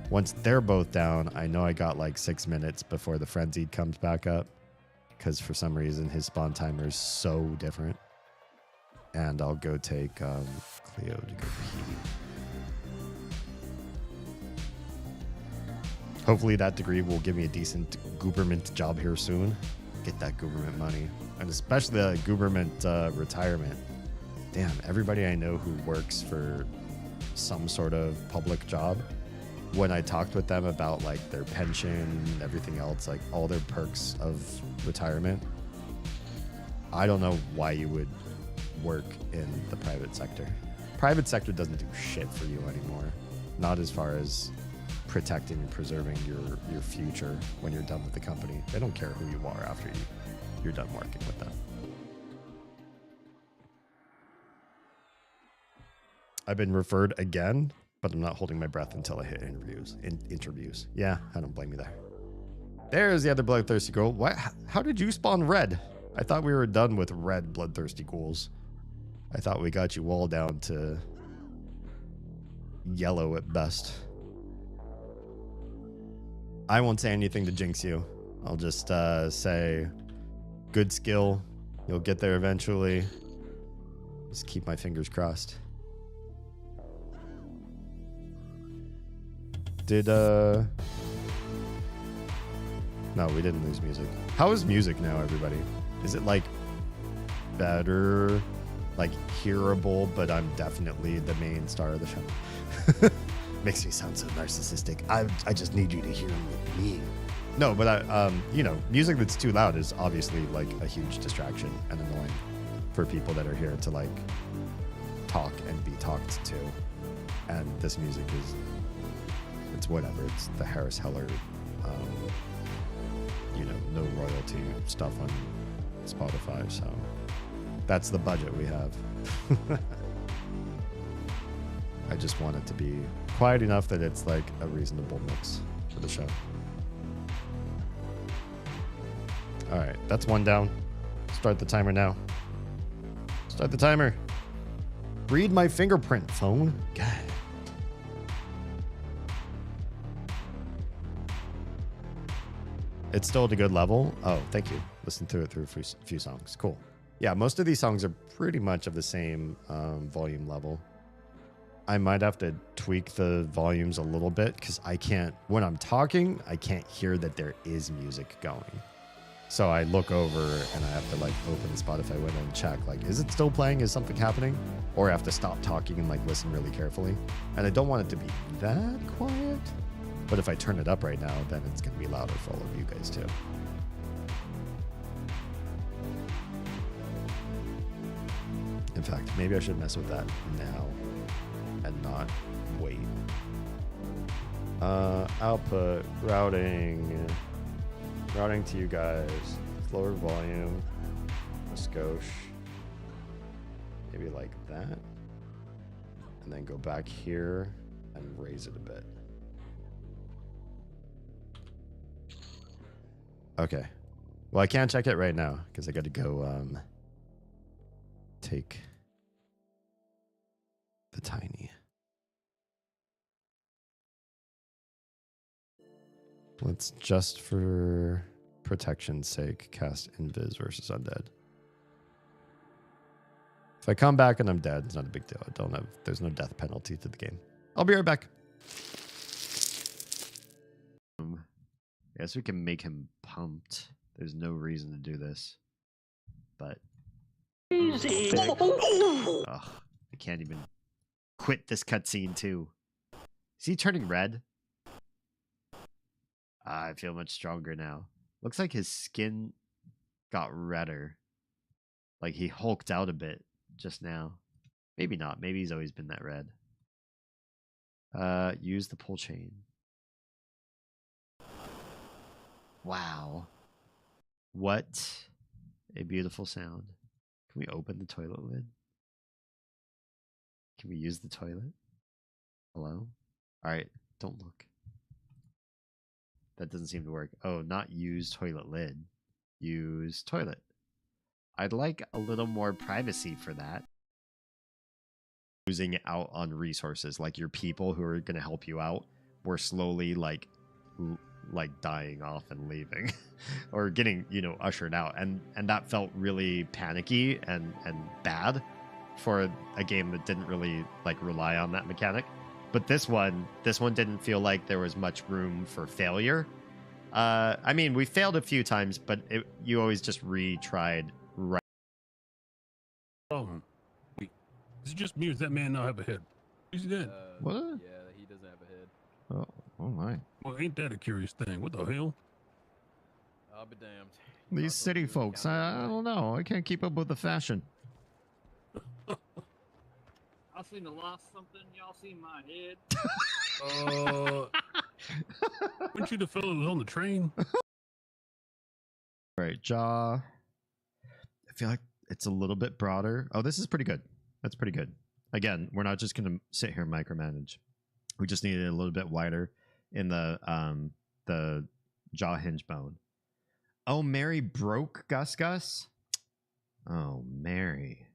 Once they're both down, I know I got like 6 minutes before the frenzied comes back up, because for some reason his spawn timer is so different. And I'll go take Cleo to go pee. Hopefully that degree will give me a decent gooberment job here soon. Get that gooberment money. And especially the gooberment retirement. Damn, everybody I know who works for some sort of public job, when I talked with them about like their pension and everything else, like all their perks of retirement, I don't know why you would work in the private sector. Private sector doesn't do shit for you anymore. Not as far as protecting and preserving your future when you're done with the company. They don't care who you are after you're done working with them. I've been referred again, but I'm not holding my breath until I hit interviews. Yeah, I don't blame you there. There's the other bloodthirsty ghoul. What? How did you spawn red? I thought we were done with red bloodthirsty ghouls. I thought we got you all down to yellow at best. I won't say anything to jinx you. I'll just say good skill. You'll get there eventually. Just keep my fingers crossed. No, we didn't lose music. How is music now, everybody? Is it like better, like hearable, but I'm definitely the main star of the show? Makes me sound so narcissistic. I just need you to hear me. No, but you know, music that's too loud is obviously like a huge distraction and annoying for people that are here to like talk and be talked to. And this music is, it's whatever. It's the Harris Heller, you know, no royalty stuff on Spotify. So that's the budget we have. I just want it to be quiet enough that it's like a reasonable mix for the show. All right, that's one down. Start the timer now. Start the timer. Read my fingerprint, phone. God. It's still at a good level. Oh, thank you. Listen through it through a few songs. Cool. Yeah, most of these songs are pretty much of the same volume level. I might have to tweak the volumes a little bit because I can't, when I'm talking, I can't hear that there is music going. So I look over and I have to like open the Spotify window and check, like, is it still playing? Is something happening? Or I have to stop talking and like listen really carefully. And I don't want it to be that quiet. But if I turn it up right now, then it's going to be louder for all of you guys too. In fact, maybe I should mess with that now and not wait. Output, routing to you guys, lower volume, a skosh, maybe like that, and then go back here and raise it a bit. Okay, well I can't check it right now because I got to go take the tiny. Let's just for protection's sake cast Invis versus Undead. If I come back and I'm dead, it's not a big deal. There's no death penalty to the game. I'll be right back. I guess we can make him pumped. There's no reason to do this. But Easy. ugh, I can't even quit this cutscene too. Is he turning red? I feel much stronger now. Looks like his skin got redder. Like he hulked out a bit just now. Maybe not. Maybe he's always been that red. Use the pull chain. Wow. What a beautiful sound. Can we open the toilet lid? Can we use the toilet? Hello? Alright, don't look. That doesn't seem to work. Oh, not use toilet lid. Use toilet. I'd like a little more privacy for that. Losing out on resources, like your people who are going to help you out, were slowly like dying off and leaving, or getting, you know, ushered out, and that felt really panicky and bad for a game that didn't really like rely on that mechanic. But this one didn't feel like there was much room for failure. I mean, we failed a few times, but you always just retried. Right. Oh, wait. Is it just me or does that man not have a head? He's dead. What? Yeah, he doesn't have a head. Oh my. Well, ain't that a curious thing? What the hell? I'll be damned. These city folks, I don't know. I can't keep up with the fashion. I seen a lost something. Y'all seen my head? Weren't you the fellow that was on the train? All right, jaw. I feel like it's a little bit broader. Oh, this is pretty good. That's pretty good. Again, we're not just going to sit here and micromanage. We just need it a little bit wider in the jaw hinge bone. Oh, Mary broke Gus Gus? Oh, Mary.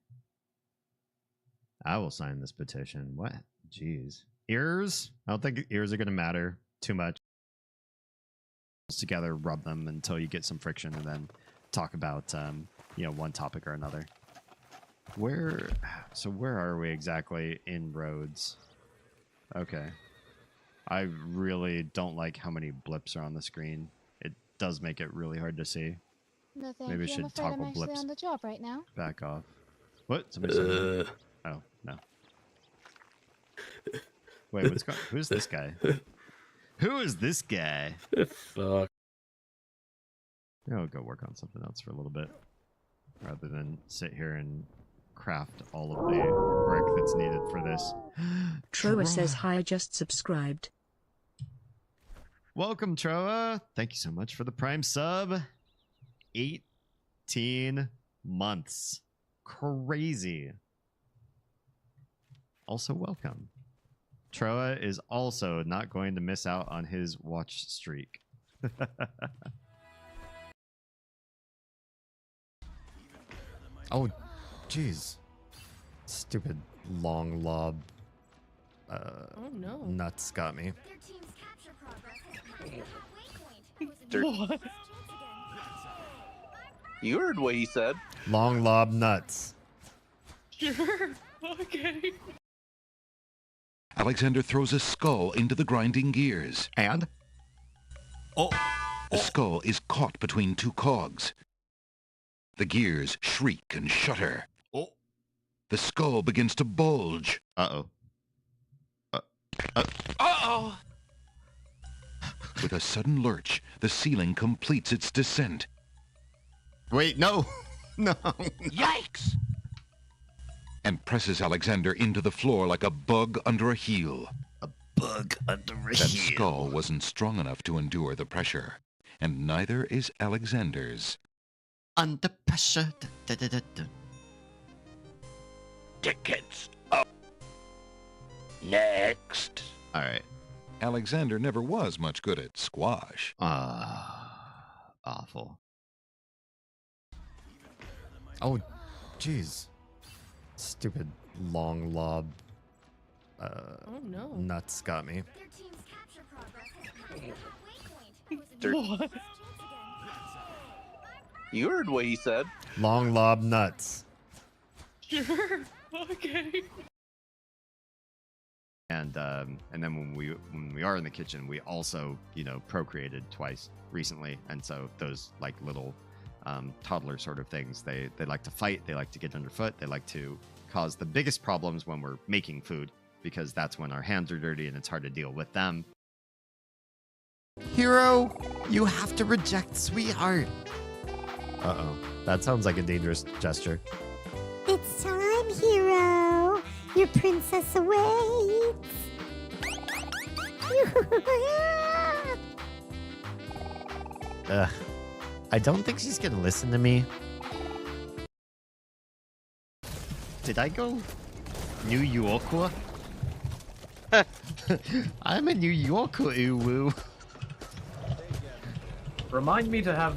I will sign this petition. What? Jeez. Ears? I don't think ears are going to matter too much. together, rub them until you get some friction, and then talk about one topic or another. Where are we exactly in roads? Okay. I really don't like how many blips are on the screen. It does make it really hard to see. No, thank Maybe I you. I'm should afraid I'm toggle actually blips on the job right now. back off. What? Somebody said that? Oh, no. Wait, who's this guy? Who is this guy? Fuck. I'll go work on something else for a little bit, rather than sit here and craft all of the brick that's needed for this. Troa says hi, I just subscribed. Welcome, Troa. Thank you so much for the Prime sub. 18 months. Crazy. Also, welcome. Troa is also not going to miss out on his watch streak. Oh, jeez. Stupid long lob. Oh no. Nuts got me. What? You heard what he said. Long lob nuts. Sure. Okay. Alexander throws a skull into the grinding gears. And? The skull is caught between two cogs. The gears shriek and shudder. The skull begins to bulge. Uh-oh. Uh-oh! With a sudden lurch, the ceiling completes its descent. Wait, no! No! Yikes! And presses Alexander into the floor like a bug under a heel. A bug under a That heel. skull wasn't strong enough to endure the pressure. And neither is Alexander's. Under pressure. Da, da, da, da. Tickets up. Next. All right. Alexander never was much good at squash. Awful. Oh, jeez. Stupid long lob. Oh no. Nuts got me. What? You heard what he said. Long lob nuts. Sure. Okay. And then when we are in the kitchen, we also procreated twice recently, and so those like little toddler sort of things, they like to fight, they like to get underfoot, they like to cause the biggest problems when we're making food, because that's when our hands are dirty and it's hard to deal with them. Hero, you have to reject sweetheart. Uh-oh. That sounds like a dangerous gesture. It's time, hero. Your princess awaits. I don't think she's gonna listen to me. Did I go New Yorker? I'm a New Yorker, ooh-woo. Remind me to have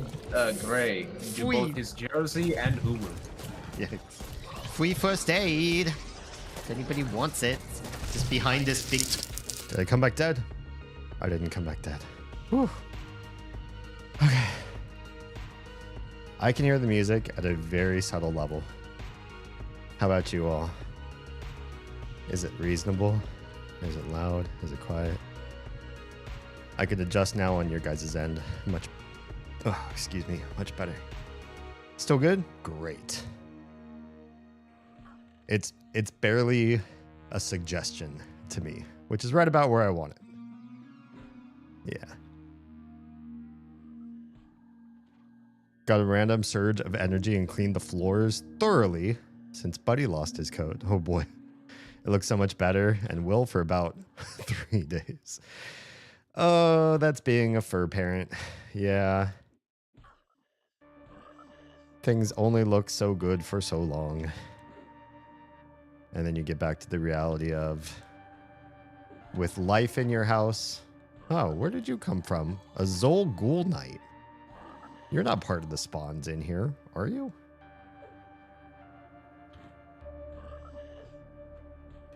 Gray do both his jersey and uwu. Yeah. Free first aid. If anybody wants it, just behind this big. Did I come back dead? I didn't come back dead. Whew. Okay. I can hear the music at a very subtle level. How about you all? Is it reasonable? Is it loud? Is it quiet? I could adjust now on your guys' end. Much better. Still good? Great. It's barely a suggestion to me, which is right about where I want it. Yeah. Got a random surge of energy and cleaned the floors thoroughly since Buddy lost his coat. Oh boy. It looks so much better and will for about 3 days. Oh, that's being a fur parent. Yeah. Things only look so good for so long. And then you get back to the reality of, with life in your house. Oh, where did you come from? A Zol Ghoul Knight. You're not part of the spawns in here, are you?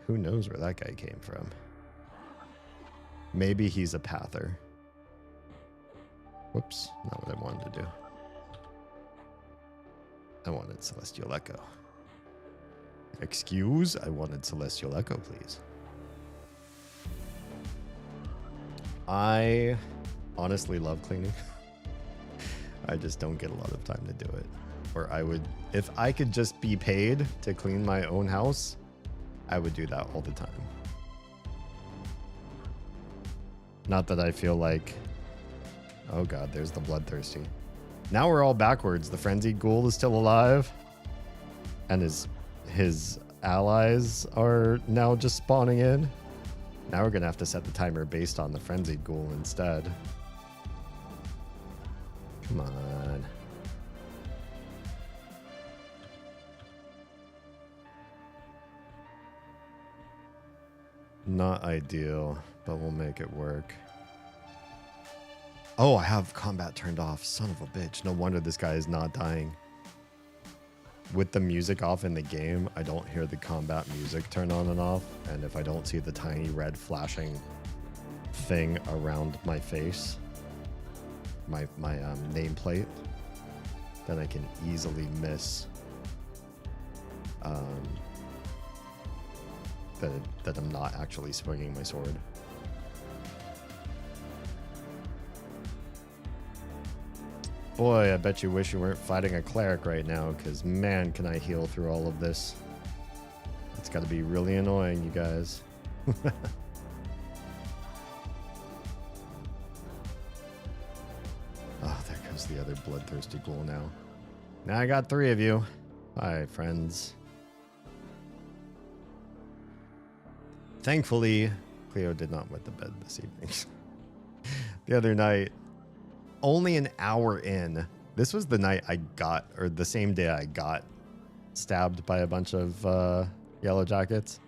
Who knows where that guy came from? Maybe he's a pather. Whoops, not what I wanted to do. I wanted Celestial Echo. Excuse, I wanted Celestial Echo, please. I honestly love cleaning. I just don't get a lot of time to do it. Or I would, if I could just be paid to clean my own house, I would do that all the time. Not that I feel like, oh god, there's the bloodthirsty. Now we're all backwards. The frenzied ghoul is still alive, and his allies are now just spawning in. Now we're gonna have to set the timer based on the frenzied ghoul instead. Come on. Not ideal, but we'll make it work. Oh, I have combat turned off. Son of a bitch. No wonder this guy is not dying. With the music off in the game, I don't hear the combat music turn on and off. And if I don't see the tiny red flashing thing around my face, my nameplate, then I can easily miss that I'm not actually swinging my sword. Boy, I bet you wish you weren't fighting a cleric right now, because man, can I heal through all of this. It's got to be really annoying, you guys. Oh, there goes the other bloodthirsty ghoul now. Now I got 3 of you. Hi, friends. Thankfully, Cleo did not wet the bed this evening. The other night, only an hour in, this was the night I got, or the same day I got stabbed by a bunch of Yellowjackets.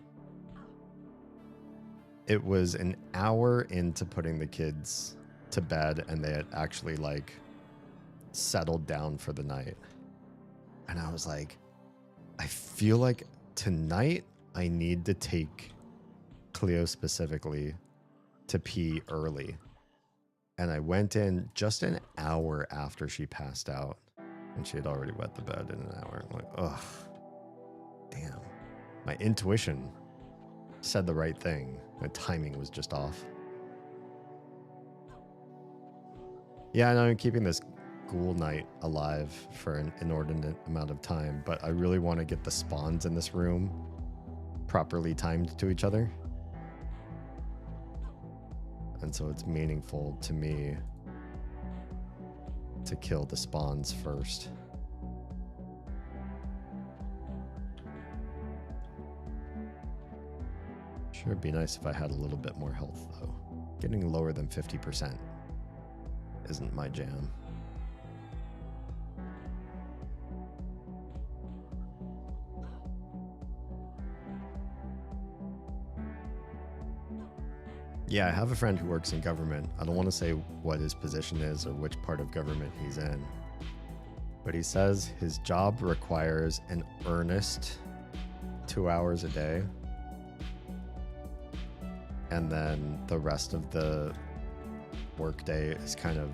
It was an hour into putting the kids to bed, and they had actually like settled down for the night. And I was like, I feel like tonight I need to take Cleo specifically to pee early. And I went in just an hour after she passed out, and she had already wet the bed in an hour. I'm like, ugh, damn. My intuition said the right thing. My timing was just off. Yeah, and I'm keeping this ghoul night alive for an inordinate amount of time, but I really want to get the spawns in this room properly timed to each other. And so it's meaningful to me to kill the spawns first. Sure, it'd be nice if I had a little bit more health, though. Getting lower than 50% isn't my jam. Yeah, I have a friend who works in government. I don't want to say what his position is or which part of government he's in. But he says his job requires an earnest 2 hours a day. And then the rest of the workday is kind of,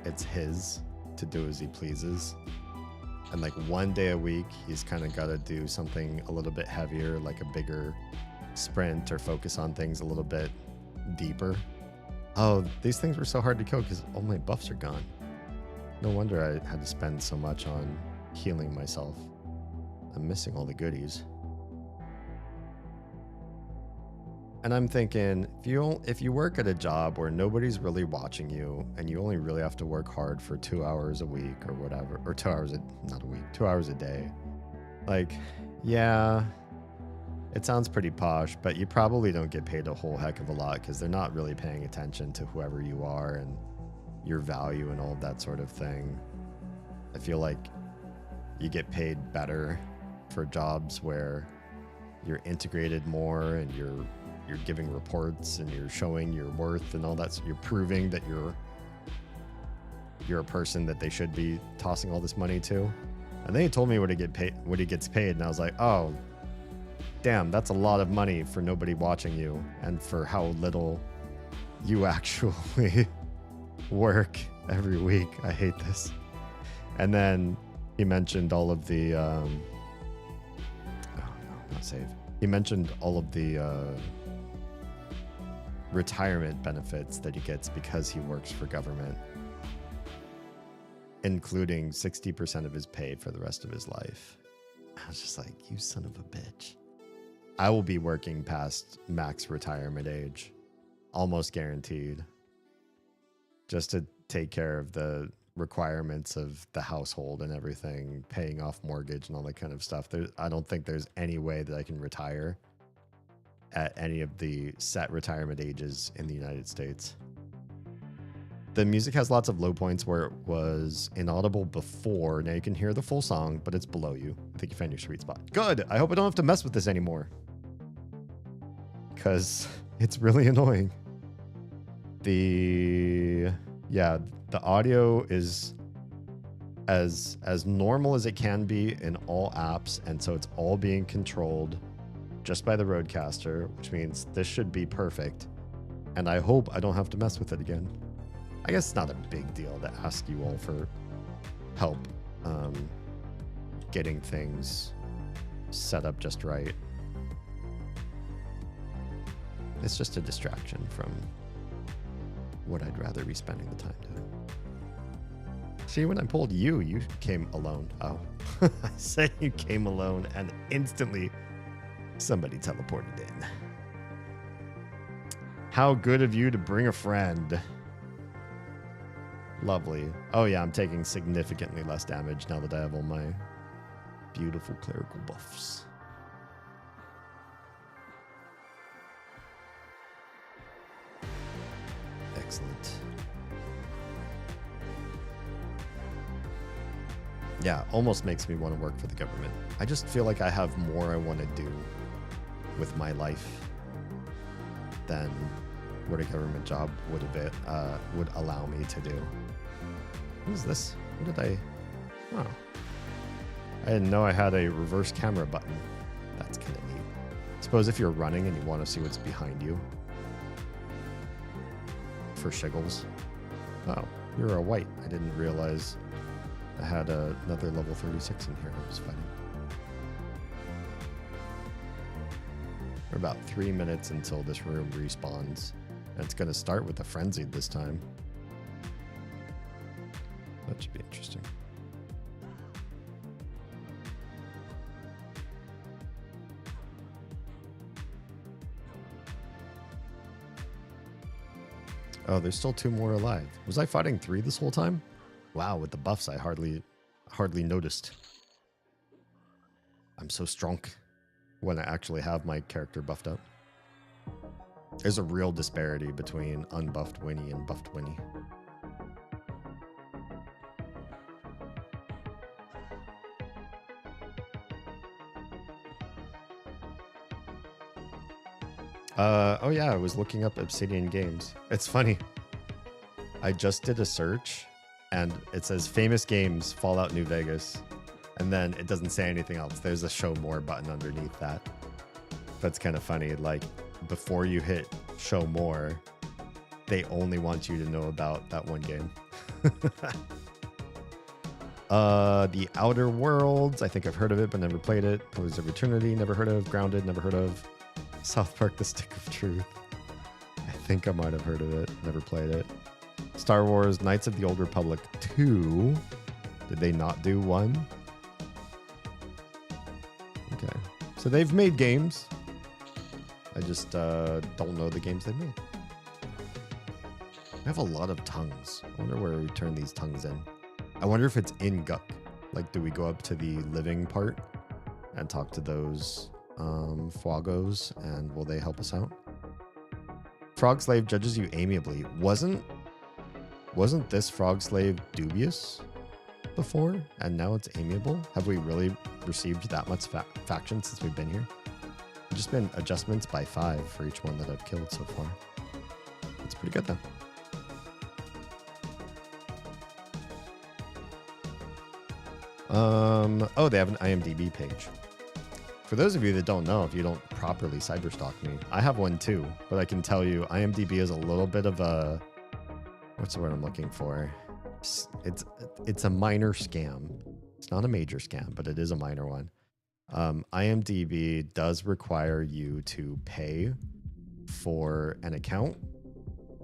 it's his to do as he pleases. And like one day a week, he's kind of got to do something a little bit heavier, like a bigger sprint or focus on things a little bit deeper. Oh, these things were so hard to kill because all my buffs are gone. No wonder I had to spend so much on healing myself. I'm missing all the goodies. And I'm thinking, if you work at a job where nobody's really watching you and you only really have to work hard for 2 hours a week or whatever, or 2 hours, not a week, 2 hours a day, like, yeah, it sounds pretty posh, but you probably don't get paid a whole heck of a lot because they're not really paying attention to whoever you are and your value and all of that sort of thing. I feel like you get paid better for jobs where you're integrated more and you're giving reports and you're showing your worth and all that. So you're proving that you're a person that they should be tossing all this money to. And then he told me what he gets paid, and I was like, oh, damn, that's a lot of money for nobody watching you and for how little you actually work. every week. I hate this. And then he mentioned all of the oh no, not save. He mentioned all of the retirement benefits that he gets because he works for government, including 60% of his pay for the rest of his life. I was just like, you son of a bitch. I will be working past max retirement age, almost guaranteed, just to take care of the requirements of the household and everything, paying off mortgage and all that kind of stuff. I don't think there's any way that I can retire at any of the set retirement ages in the United States. The music has lots of low points where it was inaudible before. Now you can hear the full song, but it's below you. I think you found your sweet spot. Good. I hope I don't have to mess with this anymore, because it's really annoying. The audio is as normal as it can be in all apps, and so it's all being controlled just by the Rodecaster, which means this should be perfect. And I hope I don't have to mess with it again. I guess it's not a big deal to ask you all for help getting things set up just right. It's just a distraction from what I'd rather be spending the time doing. See, when I pulled you, you came alone. Oh, I said you came alone, and instantly somebody teleported in. How good of you to bring a friend. Lovely. Oh yeah, I'm taking significantly less damage now that I have all my beautiful clerical buffs. Excellent. Yeah, almost makes me want to work for the government. I just feel like I have more I want to do with my life than what a government job would allow me to do. What is this? What did I... Oh. I didn't know I had a reverse camera button. That's kind of neat. Suppose if you're running and you want to see what's behind you. For shiggles. Oh, you're a white. I didn't realize I had another level 36 in here I was fighting. We're about 3 minutes until this room respawns. And it's going to start with a frenzied this time. That should be interesting. Oh, there's still 2 more alive. Was I fighting 3 this whole time? Wow, with the buffs, I hardly noticed. I'm so strong when I actually have my character buffed up. There's a real disparity between unbuffed Winnie and buffed Winnie. Oh yeah, I was looking up Obsidian Games. It's funny. I just did a search and it says famous games, Fallout New Vegas. And then it doesn't say anything else. There's a show more button underneath that. That's kind of funny. Like before you hit show more, they only want you to know about that one game. The Outer Worlds, I think I've heard of it, but never played it. Pillars of Eternity, never heard of. Grounded, never heard of. South Park, The Stick of Truth. I think I might have heard of it, never played it. Star Wars, Knights of the Old Republic 2. Did they not do 1? Okay. So they've made games. I just don't know the games they've made. I have a lot of tongues. I wonder where we turn these tongues in. I wonder if it's in Guck. Like, do we go up to the living part and talk to those Fuagos, and will they help us out? Frog Slave judges you amiably. Wasn't this Frog Slave dubious before, and now it's amiable? Have we really received that much faction since we've been here? It's just been adjustments by 5 for each one that I've killed so far. It's pretty good though. Oh, they have an IMDb page. For those of you that don't know, if you don't properly cyberstalk me, I have one too, but I can tell you IMDb is a little bit of a, what's the word I'm looking for? It's a minor scam. It's not a major scam, but it is a minor one. IMDb does require you to pay for an account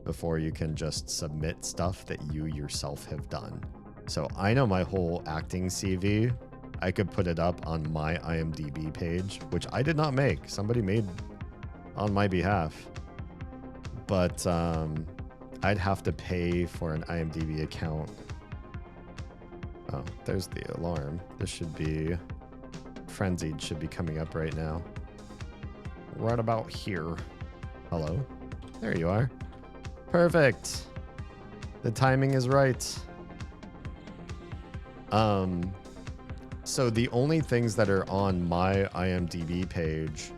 before you can just submit stuff that you yourself have done. So I know my whole acting CV, I could put it up on my IMDb page, which I did not make. Somebody made on my behalf. But I'd have to pay for an IMDb account. Oh, there's the alarm. This should be... Frenzied should be coming up right now. Right about here. Hello? There you are. Perfect. The timing is right. So the only things that are on my IMDb page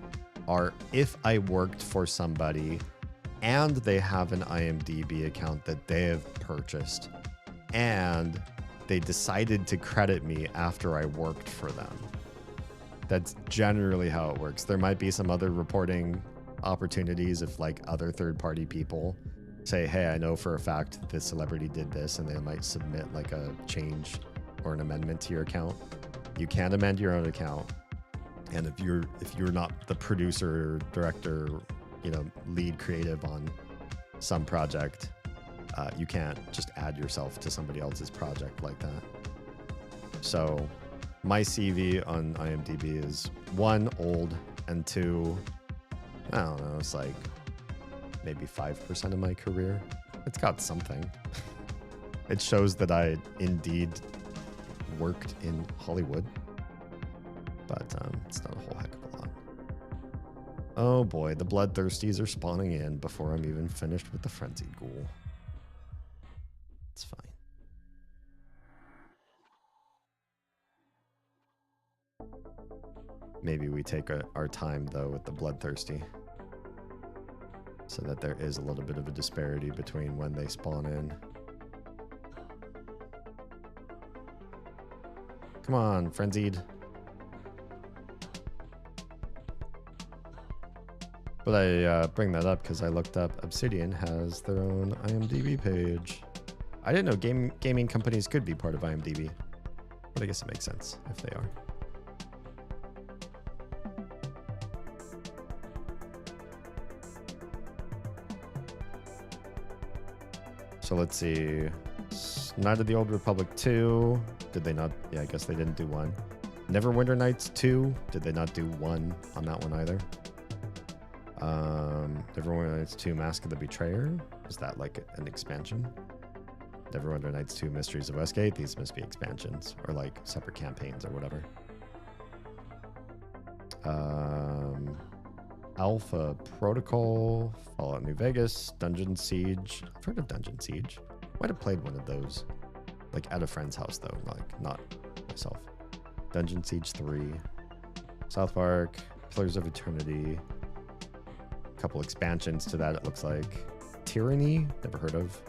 are if I worked for somebody and they have an IMDb account that they have purchased and they decided to credit me after I worked for them. That's generally how it works. There might be some other reporting opportunities if like other third-party people say, hey, I know for a fact this celebrity did this, and they might submit like a change or an amendment to your account. You can amend your own account. And if you're not the producer, director, lead creative on some project, you can't just add yourself to somebody else's project like that. So my CV on IMDb is 1, old, and 2, I don't know, it's like maybe 5% of my career. It's got something. It shows that I indeed worked in Hollywood, but it's not a whole heck of a lot. Oh boy, the bloodthirsties are spawning in before I'm even finished with the frenzied ghoul. It's fine. Maybe we take our time, though, with the bloodthirsty, so that there is a little bit of a disparity between when they spawn in. Come on, frenzied. But I bring that up because I looked up Obsidian has their own IMDb page. I didn't know gaming companies could be part of IMDb, but I guess it makes sense if they are. So let's see. Knight of the Old Republic 2. Did they not? Yeah, I guess they didn't do 1. Neverwinter Nights 2. Did they not do 1 on that one either? Neverwinter Nights 2 Mask of the Betrayer. Is that like an expansion? Neverwinter Nights 2 Mysteries of Westgate. These must be expansions or like separate campaigns or whatever. Alpha Protocol, Fallout New Vegas, Dungeon Siege. I've heard of Dungeon Siege. Might have played one of those, like at a friend's house though, like not myself. Dungeon Siege 3, South Park, Pillars of Eternity. A couple expansions to that, it looks like. Tyranny, never heard of.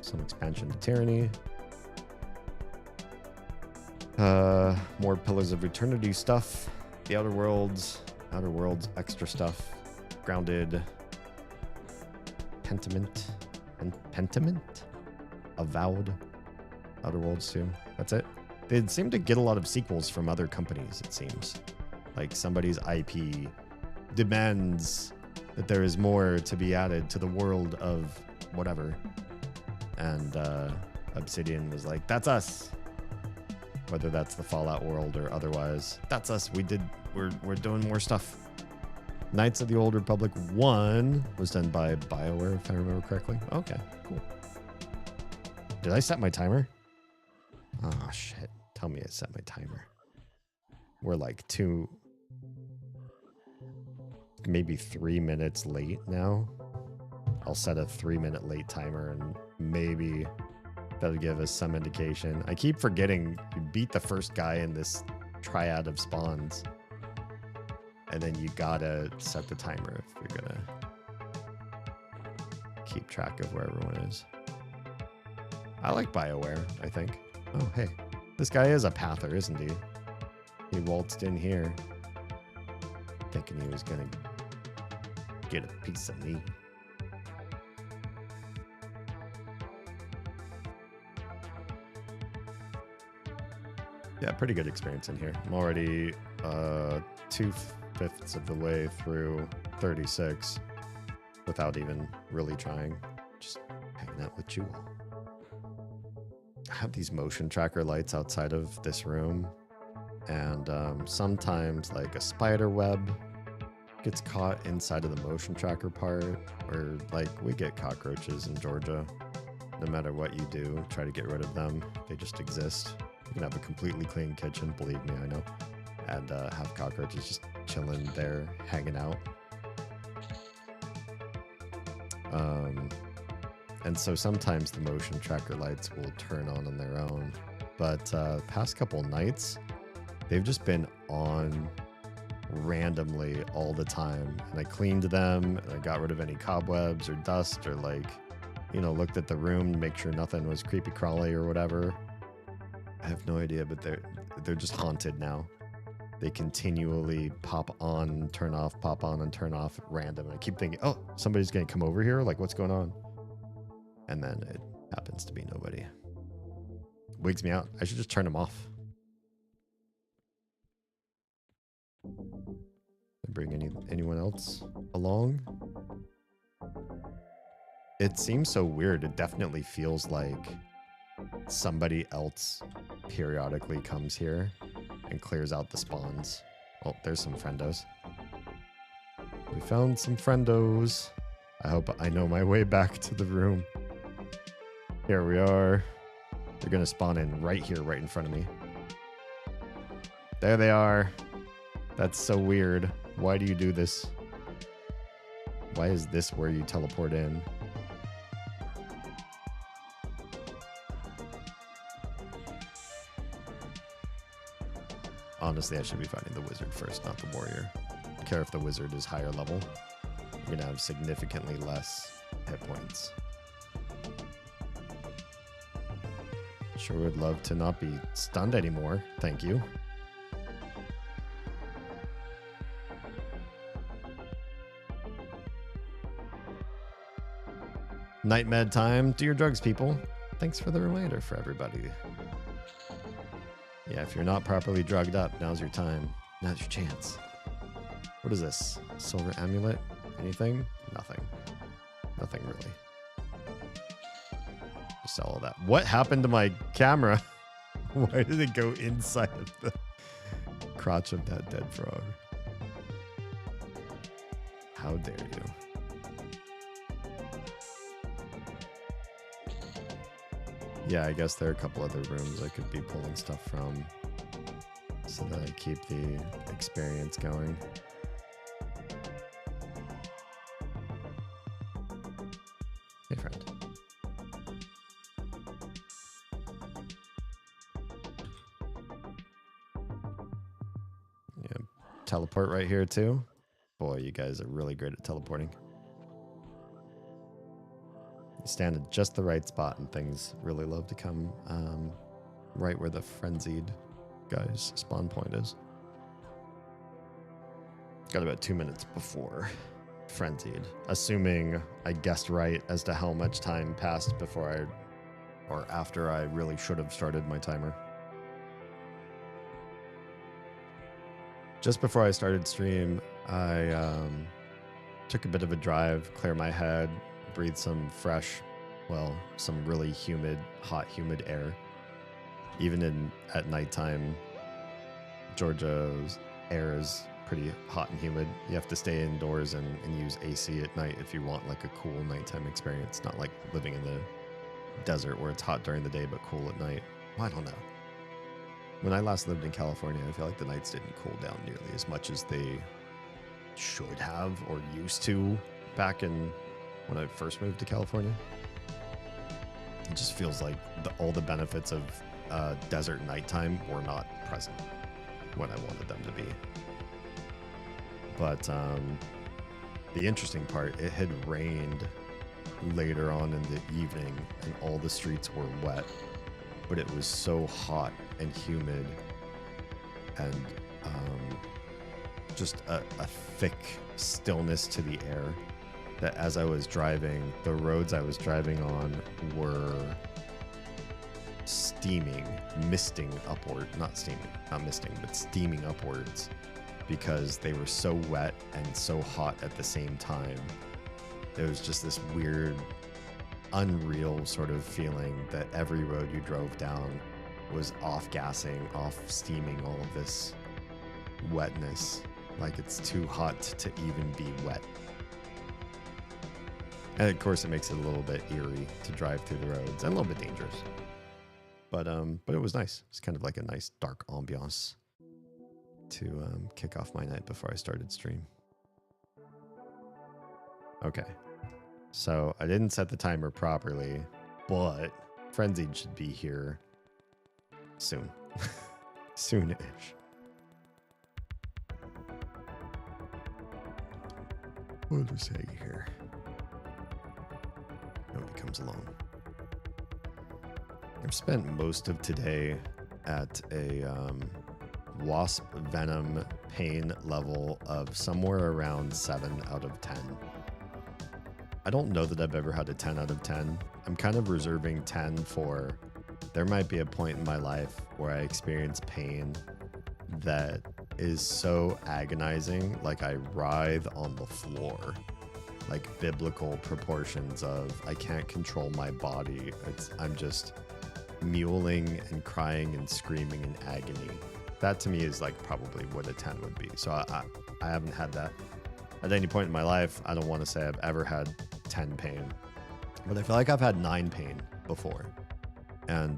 Some expansion to Tyranny. More Pillars of Eternity stuff. The Outer Worlds extra stuff. Grounded. Pentiment. Avowed. Outer Worlds too. That's it. They seem to get a lot of sequels from other companies, it seems. Like somebody's IP demands that there is more to be added to the world of whatever. And Obsidian was like, that's us. Whether that's the Fallout world or otherwise. That's us. We're doing more stuff. Knights of the Old Republic 1 was done by BioWare, if I remember correctly. Okay, cool. Did I set my timer? Oh, shit. Tell me I set my timer. We're like maybe 3 minutes late now. I'll set a 3-minute late timer and maybe that'll give us some indication. I keep forgetting you beat the first guy in this triad of spawns. And then you gotta set the timer if you're gonna keep track of where everyone is. I like BioWare, I think. Oh, hey. This guy is a pather, isn't he? He waltzed in here thinking he was gonna get a piece of me. Yeah, pretty good experience in here. I'm already 2/5 of the way through 36 without even really trying. Just hanging out with you all. I have these motion tracker lights outside of this room, and sometimes like a spider web gets caught inside of the motion tracker part, or like we get cockroaches in Georgia. No matter what you do, try to get rid of them. They just exist. You can have a completely clean kitchen, believe me, I know, and have cockroaches just chilling there, hanging out. And so sometimes the motion tracker lights will turn on their own, but past couple nights, they've just been on randomly all the time. And I cleaned them, and I got rid of any cobwebs or dust, or like, you know, looked at the room to make sure nothing was creepy crawly or whatever. I have no idea, but they're just haunted now. They continually pop on, turn off, pop on and turn off at random. And I keep thinking, oh, somebody's gonna come over here. Like, what's going on? And then it happens to be nobody. Wigs me out. I should just turn them off. Bring anyone else along? It seems so weird. It definitely feels like somebody else periodically comes here and clears out the spawns. Oh, there's some friendos. We found some friendos. I hope I know my way back to the room. Here we are. They're gonna spawn in right here, right in front of me. There they are. That's so weird. Why do you do this? Why is this where you teleport in? Honestly, I should be fighting the wizard first, not the warrior. I don't care if the wizard is higher level. You're gonna have significantly less hit points. Sure would love to not be stunned anymore. Thank you. Night med time. Do your drugs, people. Thanks for the reminder for everybody. Yeah, if you're not properly drugged up, now's your time. Now's your chance. What is this? Silver amulet? Anything? Nothing. Nothing really. Just sell all that. What happened to my camera? Why did it go inside of the crotch of that dead frog? How dare you? Yeah, I guess there are a couple other rooms I could be pulling stuff from so that I keep the experience going. Hey, friend. Yeah, teleport right here too. Boy, you guys are really great at teleporting. Stand at just the right spot and things really love to come right where the frenzied guy's spawn point is. Got about 2 minutes before frenzied, assuming I guessed right as to how much time passed before or after I really should have started my timer. Just before I started stream, I took a bit of a drive, clear my head, breathe some fresh, well, some really humid, hot, humid air. Even at nighttime, Georgia's air is pretty hot and humid. You have to stay indoors and use AC at night if you want like a cool nighttime experience, not like living in the desert where it's hot during the day but cool at night. Well, I don't know. When I last lived in California, I feel like the nights didn't cool down nearly as much as they should have or used to back in when I first moved to California. It just feels like all the benefits of desert nighttime were not present when I wanted them to be. But the interesting part, it had rained later on in the evening and all the streets were wet, but it was so hot and humid and just a thick stillness to the air that as I was driving, the roads I was driving on were steaming, misting upward, not steaming, not misting, but steaming upwards because they were so wet and so hot at the same time. It was just this weird, unreal sort of feeling that every road you drove down was off gassing, off steaming, all of this wetness. Like it's too hot to even be wet. And of course, it makes it a little bit eerie to drive through the roads and a little bit dangerous. But it was nice. It's kind of like a nice dark ambiance to kick off my night before I started stream. Okay, so I didn't set the timer properly, but Frenzied should be here soon, soon-ish. We'll just hang here. Nobody comes along. I've spent most of today at a wasp venom pain level of somewhere around 7 out of 10. I don't know that I've ever had a 10 out of 10. I'm kind of reserving 10 for there might be a point in my life where I experience pain that is so agonizing, like I writhe on the floor, like biblical proportions of I can't control my body. I'm just mewling and crying and screaming in agony. That to me is like probably what a 10 would be. So I haven't had that at any point in my life. I don't want to say I've ever had 10 pain, but I feel like I've had 9 pain before. And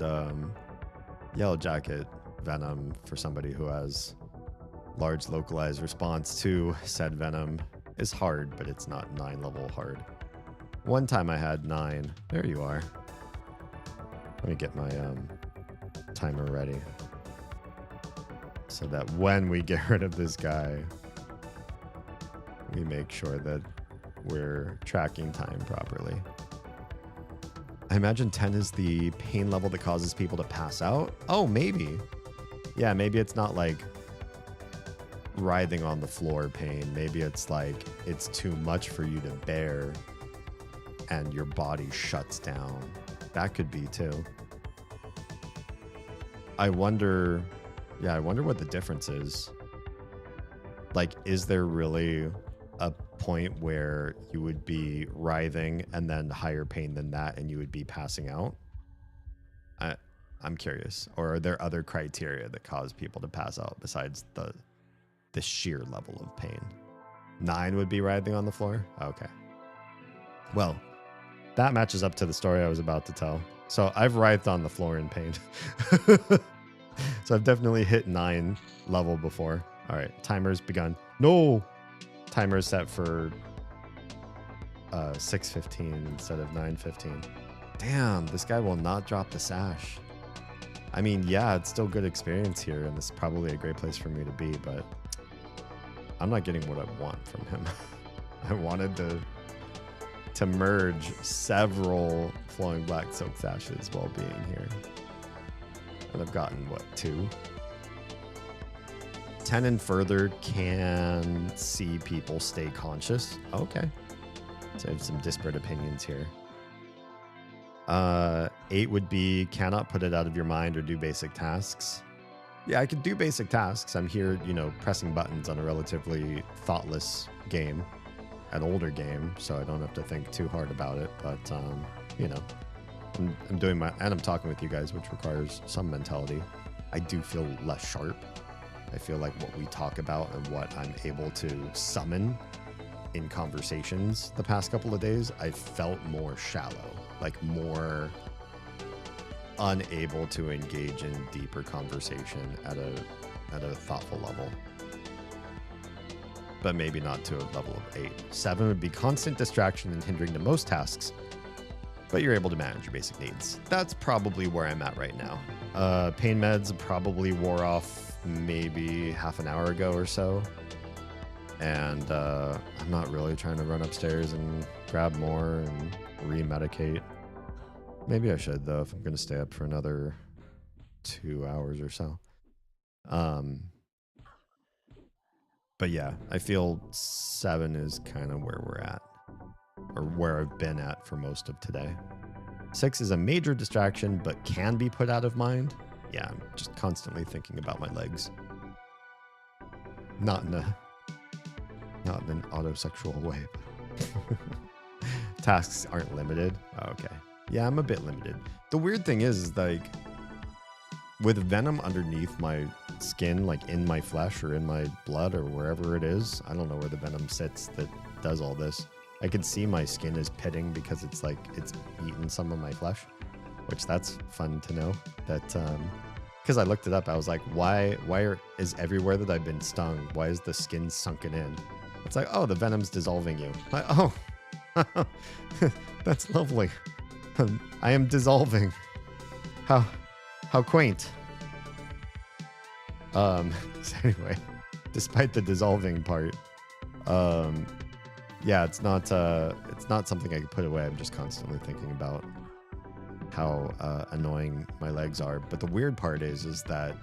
Yellowjacket venom, for somebody who has large localized response to said venom, is hard, but it's not 9 level hard. One time I had 9. There you are. Let me get my timer ready so that when we get rid of this guy, we make sure that we're tracking time properly. I imagine 10 is the pain level that causes people to pass out. Oh, maybe. Yeah, maybe it's not like writhing on the floor pain. Maybe it's like it's too much for you to bear and your body shuts down. That could be too. I wonder what the difference is. Like, is there really a point where you would be writhing and then higher pain than that and you would be passing out? I'm curious. Or are there other criteria that cause people to pass out besides the sheer level of pain? 9 would be writhing on the floor? Okay. Well, that matches up to the story I was about to tell. So I've writhed on the floor in pain. So I've definitely hit 9 level before. All right, timer's begun. No! Timer is set for 6:15 instead of 9:15. Damn, this guy will not drop the sash. I mean, yeah, it's still good experience here, and this is probably a great place for me to be, but I'm not getting what I want from him. I wanted to merge several flowing black silk sashes while being here. And I've gotten, what, 2? 10 and further can see people stay conscious. Okay. So I have some disparate opinions here. 8 would be cannot put it out of your mind or do basic tasks. Yeah, I could do basic tasks. I'm here, pressing buttons on a relatively thoughtless game, an older game, so I don't have to think too hard about it. But, I'm doing and I'm talking with you guys, which requires some mentality. I do feel less sharp. I feel like what we talk about and what I'm able to summon in conversations the past couple of days, I felt more shallow, like more unable to engage in deeper conversation at a thoughtful level. But maybe not to a level of 8. 7 would be constant distraction and hindering to most tasks, but you're able to manage your basic needs. That's probably where I'm at right now. Pain meds probably wore off maybe half an hour ago or so. And I'm not really trying to run upstairs and grab more and re-medicate. Maybe I should, though, if I'm going to stay up for another 2 hours or so. But yeah, I feel 7 is kind of where we're at, or where I've been at for most of today. 6 is a major distraction, but can be put out of mind. Yeah, I'm just constantly thinking about my legs. Not in an autosexual way. Tasks aren't limited. Oh, okay. Yeah, I'm a bit limited. The weird thing is like with venom underneath my skin, like in my flesh or in my blood or wherever it is, I don't know where the venom sits that does all this. I can see my skin is pitting because it's like it's eaten some of my flesh, which that's fun to know. That because I looked it up, I was like, why is everywhere that I've been stung, why is the skin sunken in? It's like, oh, the venom's dissolving you. Like, oh, that's lovely. I am dissolving. How quaint. So anyway, despite the dissolving part, yeah, it's not something I could put away. I'm just constantly thinking about how annoying my legs are. But the weird part is that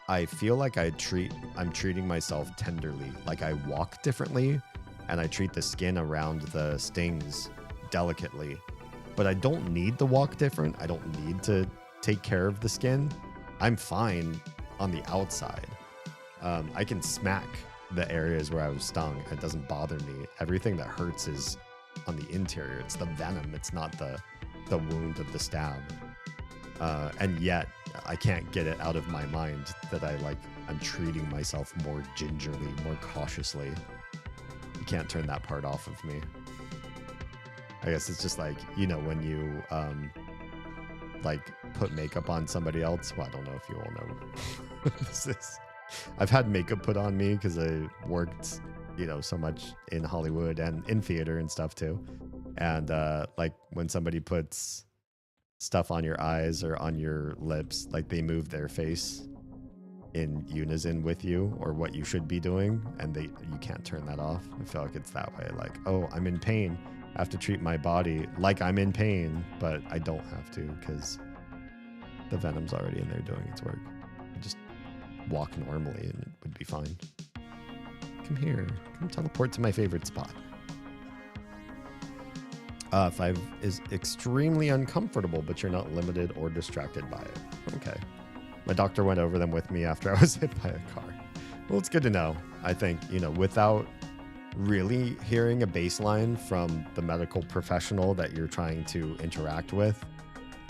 I feel like I'm treating myself tenderly. Like I walk differently and I treat the skin around the stings delicately. But I don't need to walk different. I don't need to take care of the skin. I'm fine on the outside. I can smack the areas where I was stung. It doesn't bother me. Everything that hurts is on the interior. It's the venom. It's not the wound of the stab. And yet I can't get it out of my mind that I'm treating myself more gingerly, more cautiously. You can't turn that part off of me. I guess it's just like, you know, when you like put makeup on somebody else. Well, I don't know if you all know what this is. I've had makeup put on me because I worked, you know, so much in Hollywood and in theater and stuff too. And like when somebody puts stuff on your eyes or on your lips, like they move their face in unison with you or what you should be doing, and you can't turn that off. I feel like it's that way. Like, oh, I'm in pain. I have to treat my body like I'm in pain, but I don't have to because the venom's already in there doing its work. I just walk normally and it would be fine. Come here. Come teleport to my favorite spot. 5 is extremely uncomfortable, but you're not limited or distracted by it. Okay. My doctor went over them with me after I was hit by a car. Well, it's good to know. I think, you know, without really hearing a baseline from the medical professional that you're trying to interact with,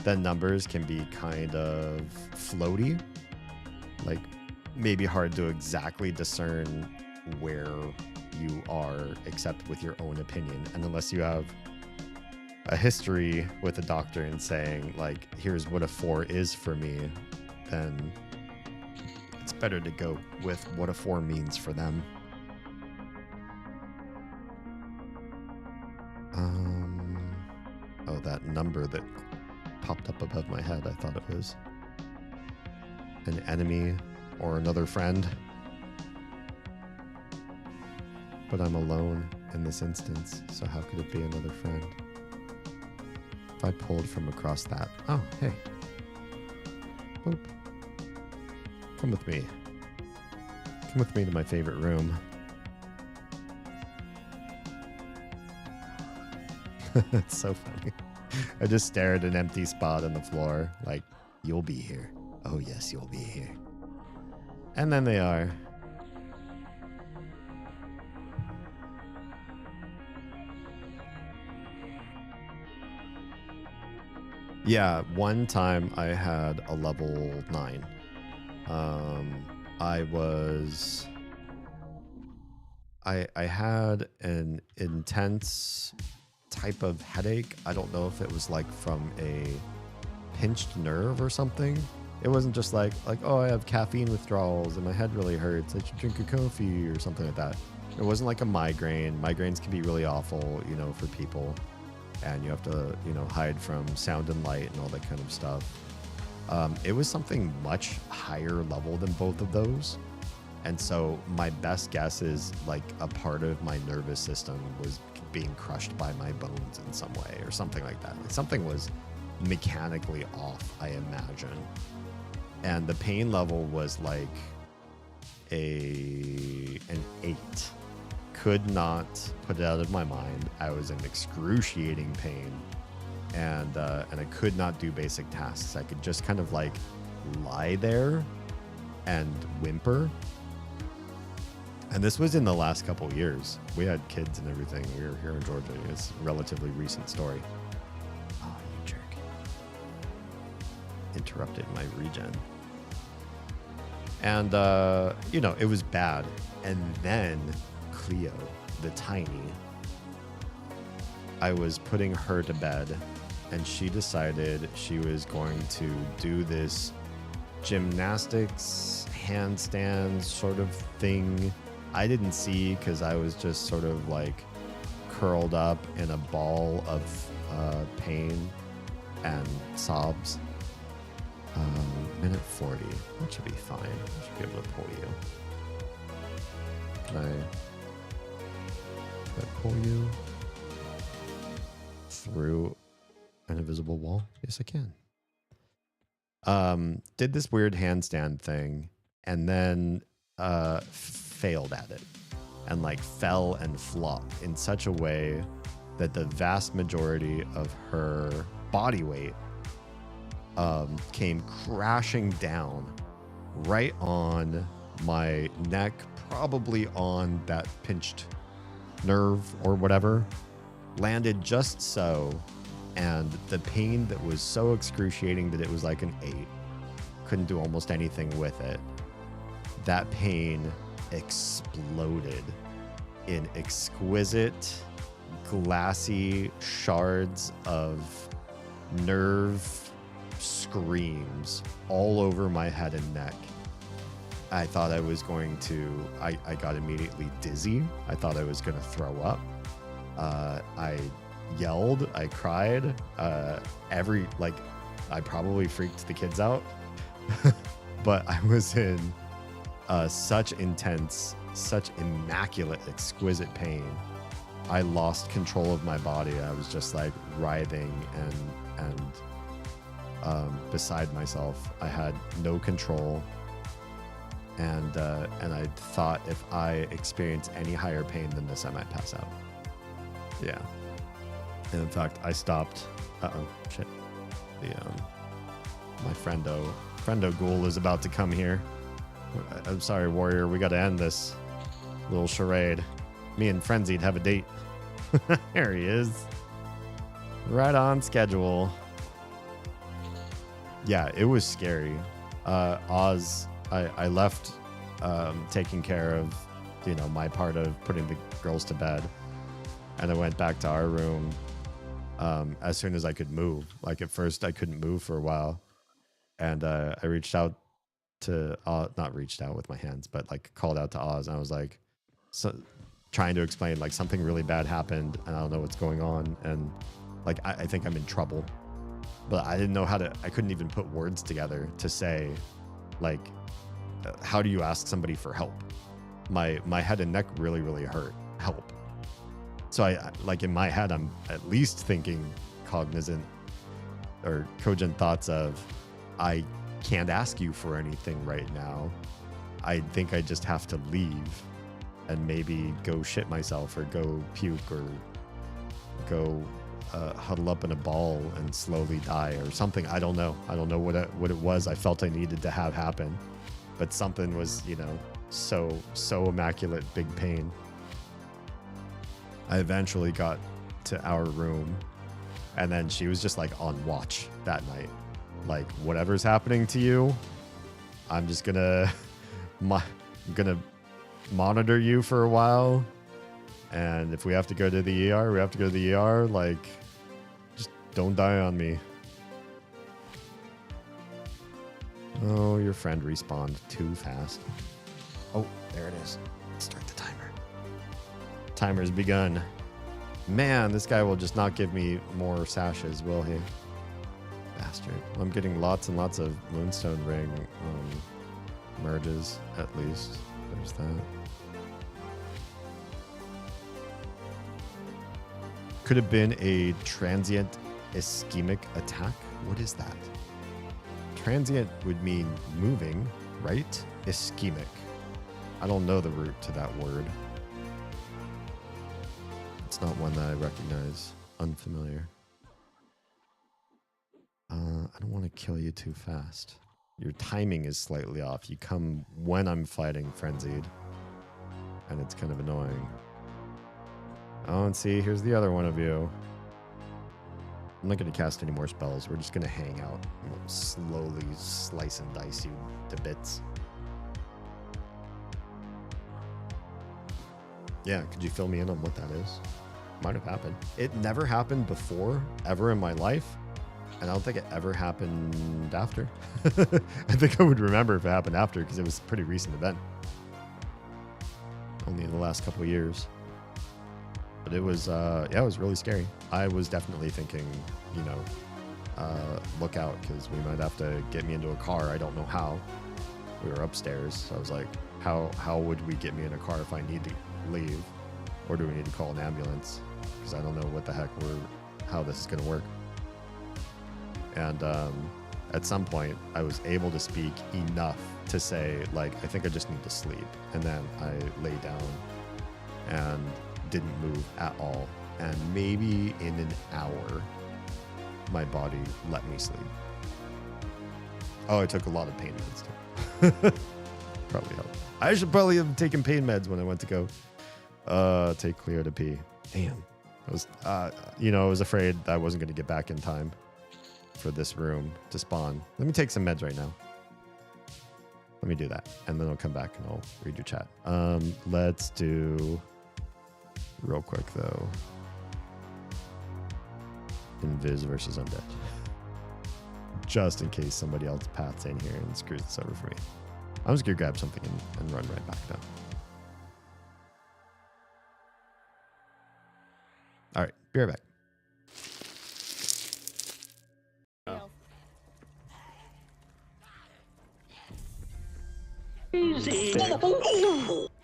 the numbers can be kind of floaty. Like maybe hard to exactly discern where you are except with your own opinion. And unless you have a history with a doctor and saying like, here's what a 4 is for me, then it's better to go with what a 4 means for them. Oh, that number that popped up above my head, I thought it was an enemy or another friend. But I'm alone in this instance, so how could it be another friend? If I pulled from across that... Oh, hey. Boop. Come with me. Come with me to my favorite room. That's so funny. I just stare at an empty spot on the floor, like, you'll be here. Oh, yes, you'll be here. And then they are. Yeah, one time I had a level 9. I had an intense type of headache. I don't know if it was like from a pinched nerve or something. It wasn't just like, oh, I have caffeine withdrawals and my head really hurts, I should drink a coffee or something like that. It wasn't like a migraine. Migraines can be really awful, you know, for people. And you have to, you know, hide from sound and light and all that kind of stuff. It was something much higher level than both of those. And so my best guess is like a part of my nervous system was being crushed by my bones in some way or something like that. Like something was mechanically off, I imagine. And the pain level was like an 8. Could not put it out of my mind. I was in excruciating pain. and I could not do basic tasks. I could just kind of like lie there and whimper. And this was in the last couple years. We had kids and everything. We were here in Georgia. It's a relatively recent story. Oh, you jerk. Interrupted my regen. And, you know, it was bad. And then Cleo, the tiny, I was putting her to bed, and she decided she was going to do this gymnastics, handstand sort of thing. I didn't see because I was just sort of like curled up in a ball of pain and sobs. Minute 40. That should be fine. I should be able to pull you. Can I pull you through an invisible wall? Yes, I can. Did this weird handstand thing and then failed at it and like fell and flopped in such a way that the vast majority of her body weight came crashing down right on my neck, probably on that pinched nerve or whatever, landed just so, and the pain that was so excruciating that it was like an 8. Couldn't do almost anything with it. That pain exploded in exquisite, glassy shards of nerve screams all over my head and neck. I thought I was going to, I got immediately dizzy. I thought I was going to throw up. I yelled, I cried, I probably freaked the kids out, but I was in such intense, such immaculate, exquisite pain. I lost control of my body. I was just like writhing and beside myself. I had no control. And I thought if I experienced any higher pain than this, I might pass out. Yeah. And in fact, I stopped. Shit. My friendo Ghoul is about to come here. I'm sorry, Warrior. We got to end this little charade. Me and Frenzied have a date. There he is. Right on schedule. Yeah, it was scary. Oz, I left taking care of, my part of putting the girls to bed. And I went back to our room as soon as I could move. Like at first I couldn't move for a while. And I reached out to, not reached out with my hands, but like called out to Oz. And I was like, trying to explain like something really bad happened and I don't know what's going on. And like, I think I'm in trouble. But I didn't know I couldn't even put words together to say, like, how do you ask somebody for help? My head and neck really, really hurt. Help. So I like in my head, I'm at least thinking cognizant or cogent thoughts of, I can't ask you for anything right now. I think I just have to leave and maybe go shit myself or go puke or go huddle up in a ball and slowly die or something. I don't know. I don't know what it was I felt I needed to have happen, but something was, so immaculate, big pain. I eventually got to our room and then she was just like on watch that night. Like, whatever's happening to you, I'm just gonna monitor you for a while. And if we have to go to the ER, we have to go to the ER. Like, just don't die on me. Oh, your friend respawned too fast. Oh, there it is. Start the timer. Timer's begun. Man, this guy will just not give me more sashes, will he? Bastard. I'm getting lots and lots of Moonstone Ring merges, at least. There's that. Could have been a transient ischemic attack. What is that? Transient would mean moving, right? Ischemic. I don't know the root to that word. It's not one that I recognize. Unfamiliar. I don't want to kill you too fast. Your timing is slightly off. You come when I'm fighting Frenzied. And it's kind of annoying. Oh, and see, here's the other one of you. I'm not going to cast any more spells. We're just going to hang out. We'll slowly slice and dice you to bits. Yeah, could you fill me in on what that is? Might have happened. It never happened before, ever in my life. And I don't think it ever happened after. I think I would remember if it happened after because it was a pretty recent event. Only in the last couple of years. But it was, yeah, it was really scary. I was definitely thinking, you know, look out because we might have to get me into a car. I don't know how. We were upstairs. So I was like, how would we get me in a car if I need to leave? Or do we need to call an ambulance? Because I don't know what the heck how this is going to work. And at some point, I was able to speak enough to say, like, I think I just need to sleep. And then I lay down and didn't move at all. And maybe in an hour, my body let me sleep. Oh, I took a lot of pain meds too. Probably helped. I should probably have taken pain meds when I went to go take Cleo to pee. Damn. I was, you know, I was afraid I wasn't going to get back in time for this room to spawn. Let me take some meds right now. Let me do that. And then I'll come back and I'll read your chat. Let's do real quick though. Invis versus Undead. Just in case somebody else paths in here and screws this over for me. I'm just gonna grab something and run right back now. All right, be right back.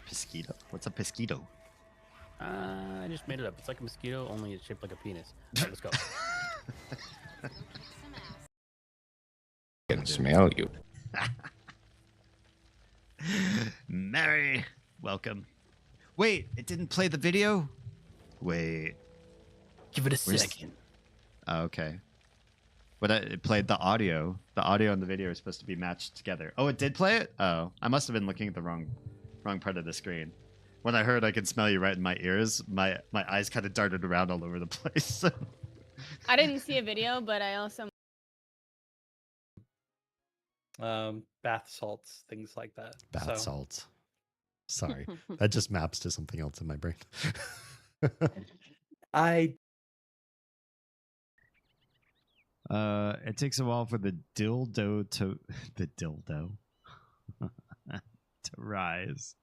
Pesquito. What's a pesquito? I just made it up. It's like a mosquito, only it's shaped like a penis. All right, let's go. I can smell you. Mary, welcome. Wait, it didn't play the video? Wait. Give it a second. Oh, okay. But it played the audio. The audio and the video are supposed to be matched together. Oh, it did play it? Oh, I must have been looking at the wrong part of the screen. When I heard I could smell you right in my ears, my eyes kind of darted around all over the place. I didn't see a video, but I also bath salts, things like that. Bath salts. Sorry, that just maps to something else in my brain. It takes a while for the dildo to rise.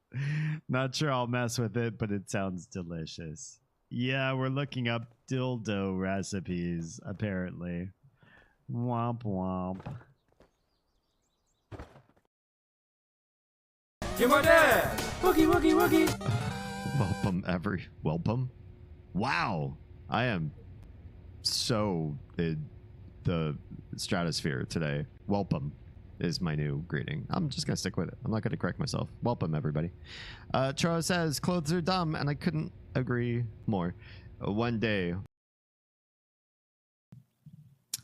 Not sure I'll mess with it, but it sounds delicious. Yeah, we're looking up dildo recipes, apparently. Womp womp. You're my dad! Wookie, wookie, wookie! Welcome. Wow, I am so in the stratosphere today. Welcome is my new greeting. I'm just gonna stick with it. I'm not gonna correct myself. Welcome, everybody. Charo says clothes are dumb, and I couldn't agree more. One day,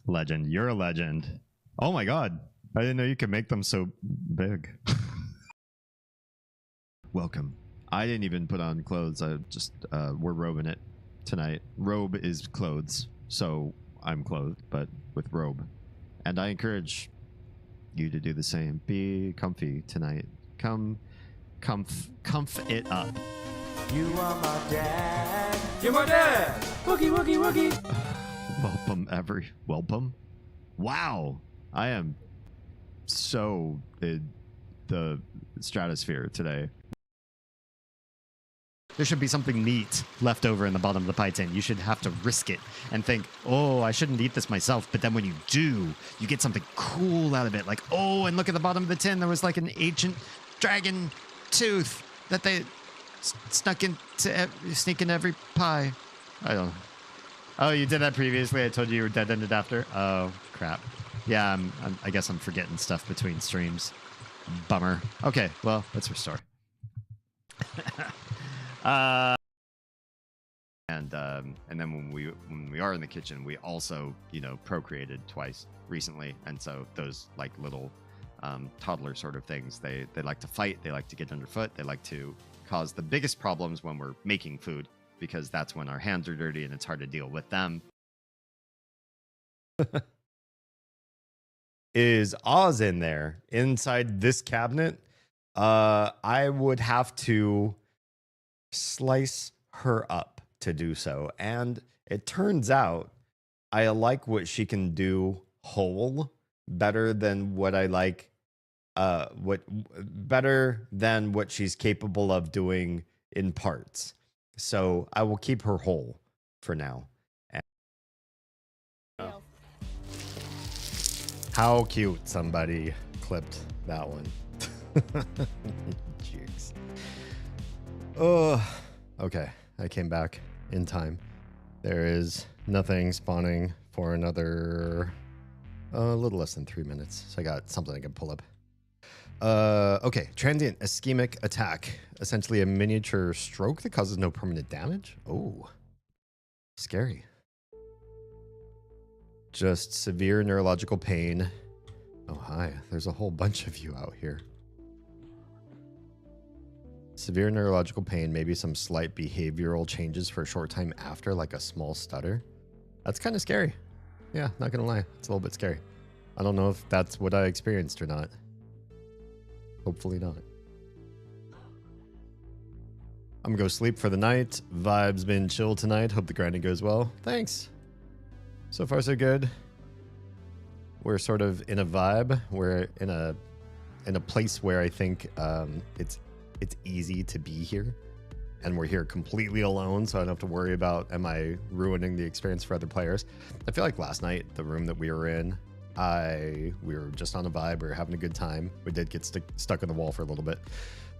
legend. You're a legend. Oh my god, I didn't know you could make them so big. Welcome. I didn't even put on clothes. I just we're robing it tonight. Robe is clothes, so I'm clothed, but with robe. And I encourage you to do the same. Be comfy tonight. Comf it up. You are my dad. You're my dad. Wookie, wookie, wookie. Welcome. Wow, I am so in the stratosphere today. There should be something neat left over in the bottom of the pie tin. You should have to risk it and think, oh, I shouldn't eat this myself. But then when you do, you get something cool out of it. Like, oh, and look at the bottom of the tin. There was like an ancient dragon tooth that they sneak into every pie. I don't know. Oh, you did that previously? I told you were dead-ended after? Oh, crap. Yeah, I guess I'm forgetting stuff between streams. Bummer. Okay, well, let's restore. And then when we are in the kitchen, we also, you know, procreated twice recently, and so those like little toddler sort of things, they like to fight, they like to get underfoot, they like to cause the biggest problems when we're making food, because that's when our hands are dirty and it's hard to deal with them. Is Oz in there inside this cabinet? I would have to slice her up to do so, and it turns out I like what she can do whole better than what I like better than what she's capable of doing in parts. So I will keep her whole for now. How cute somebody clipped that one. Jerks. Oh, okay. I came back in time. There is nothing spawning for another a little less than 3 minutes. So I got something I can pull up. Okay. Transient ischemic attack. Essentially a miniature stroke that causes no permanent damage. Oh, scary. Just severe neurological pain. Oh, hi. There's a whole bunch of you out here. Severe neurological pain, maybe some slight behavioral changes for a short time after, like a small stutter. That's kind of scary. Yeah, not gonna lie. It's a little bit scary. I don't know if that's what I experienced or not. Hopefully not. I'm gonna go sleep for the night. Vibe's been chill tonight. Hope the grinding goes well. Thanks. So far, so good. We're sort of in a vibe. We're in a place where I think it's easy to be here, and we're here completely alone, so I don't have to worry about am I ruining the experience for other players. I feel like last night, the room that we were in, we were just on a vibe. We were having a good time. We did get stuck on the wall for a little bit,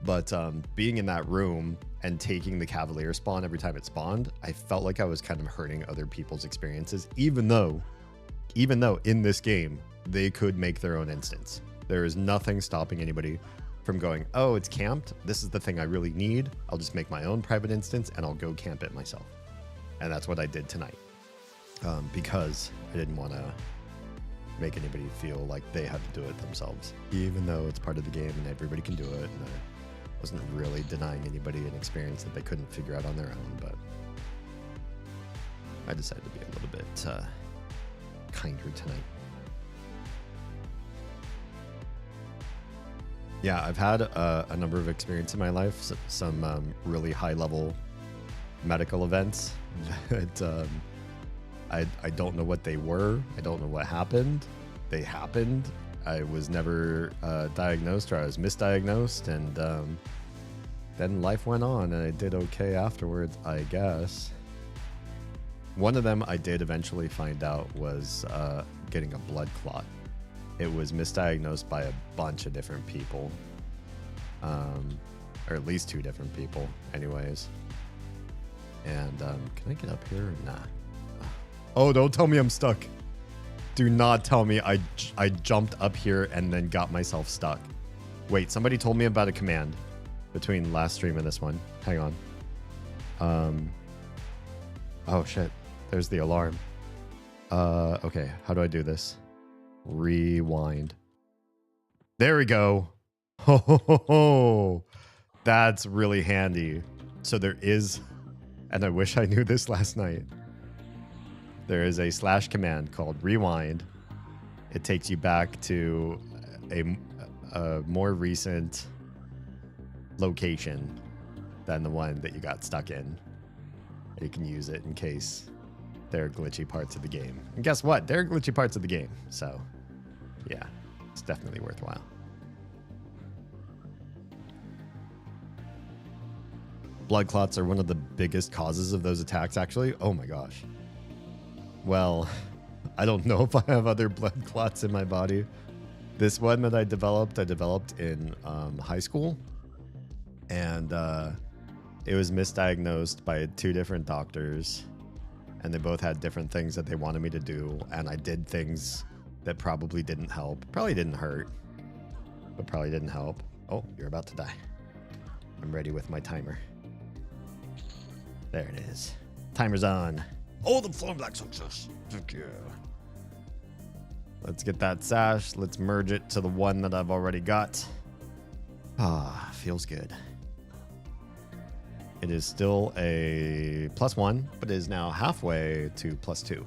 but being in that room and taking the Cavalier spawn every time it spawned, I felt like I was kind of hurting other people's experiences, even though in this game, they could make their own instance. There is nothing stopping anybody from going, oh, it's camped. This is the thing I really need. I'll just make my own private instance and I'll go camp it myself. And that's what I did tonight, because I didn't want to make anybody feel like they had to do it themselves, even though it's part of the game and everybody can do it. And I wasn't really denying anybody an experience that they couldn't figure out on their own, but I decided to be a little bit kinder tonight. Yeah, I've had a number of experiences in my life, some really high-level medical events that I don't know what they were. I don't know what happened. They happened. I was never diagnosed, or I was misdiagnosed, and then life went on, and I did okay afterwards, I guess. One of them I did eventually find out was getting a blood clot. It was misdiagnosed by a bunch of different people, or at least 2 different people anyways. And can I get up here? Nah. Oh, don't tell me I'm stuck. Do not tell me I jumped up here and then got myself stuck. Wait, somebody told me about a command between last stream and this one. Hang on. Oh shit, there's the alarm. Okay, how do I do this? Rewind. There we go. Oh, that's really handy. So there is, and I wish I knew this last night, there is a / command called rewind. It takes you back to a more recent location than the one that you got stuck in. You can use it in case there are glitchy parts of the game. And guess what? There are glitchy parts of the game. So, yeah, it's definitely worthwhile. Blood clots are one of the biggest causes of those attacks, actually. Oh my gosh. Well, I don't know if I have other blood clots in my body. This one that I developed in high school. And it was misdiagnosed by 2 different doctors. And they both had different things that they wanted me to do. And I did things that probably didn't help. Probably didn't hurt, but probably didn't help. Oh, you're about to die. I'm ready with my timer. There it is. Timer's on. Oh, the flowing black success. Fuck yeah. Let's get that sash. Let's merge it to the one that I've already got. Ah, feels good. It is still a +1, but it is now halfway to +2.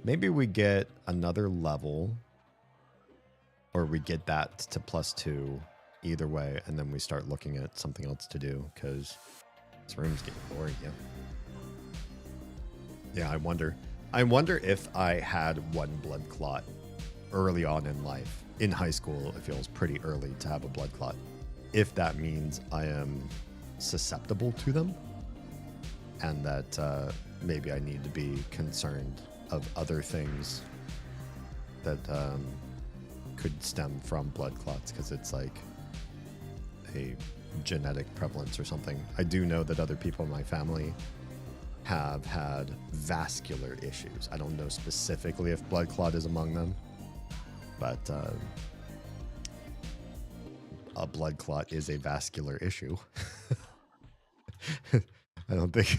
Maybe we get another level, or we get that to +2 either way, and then we start looking at something else to do, because this room's getting boring. Yeah, I wonder if I had one blood clot early on in life. In high school, it feels pretty early to have a blood clot. If that means I am susceptible to them, and that maybe I need to be concerned of other things that could stem from blood clots, because it's like a genetic prevalence or something. I do know that other people in my family have had vascular issues. I don't know specifically if blood clot is among them, but a blood clot is a vascular issue. I don't think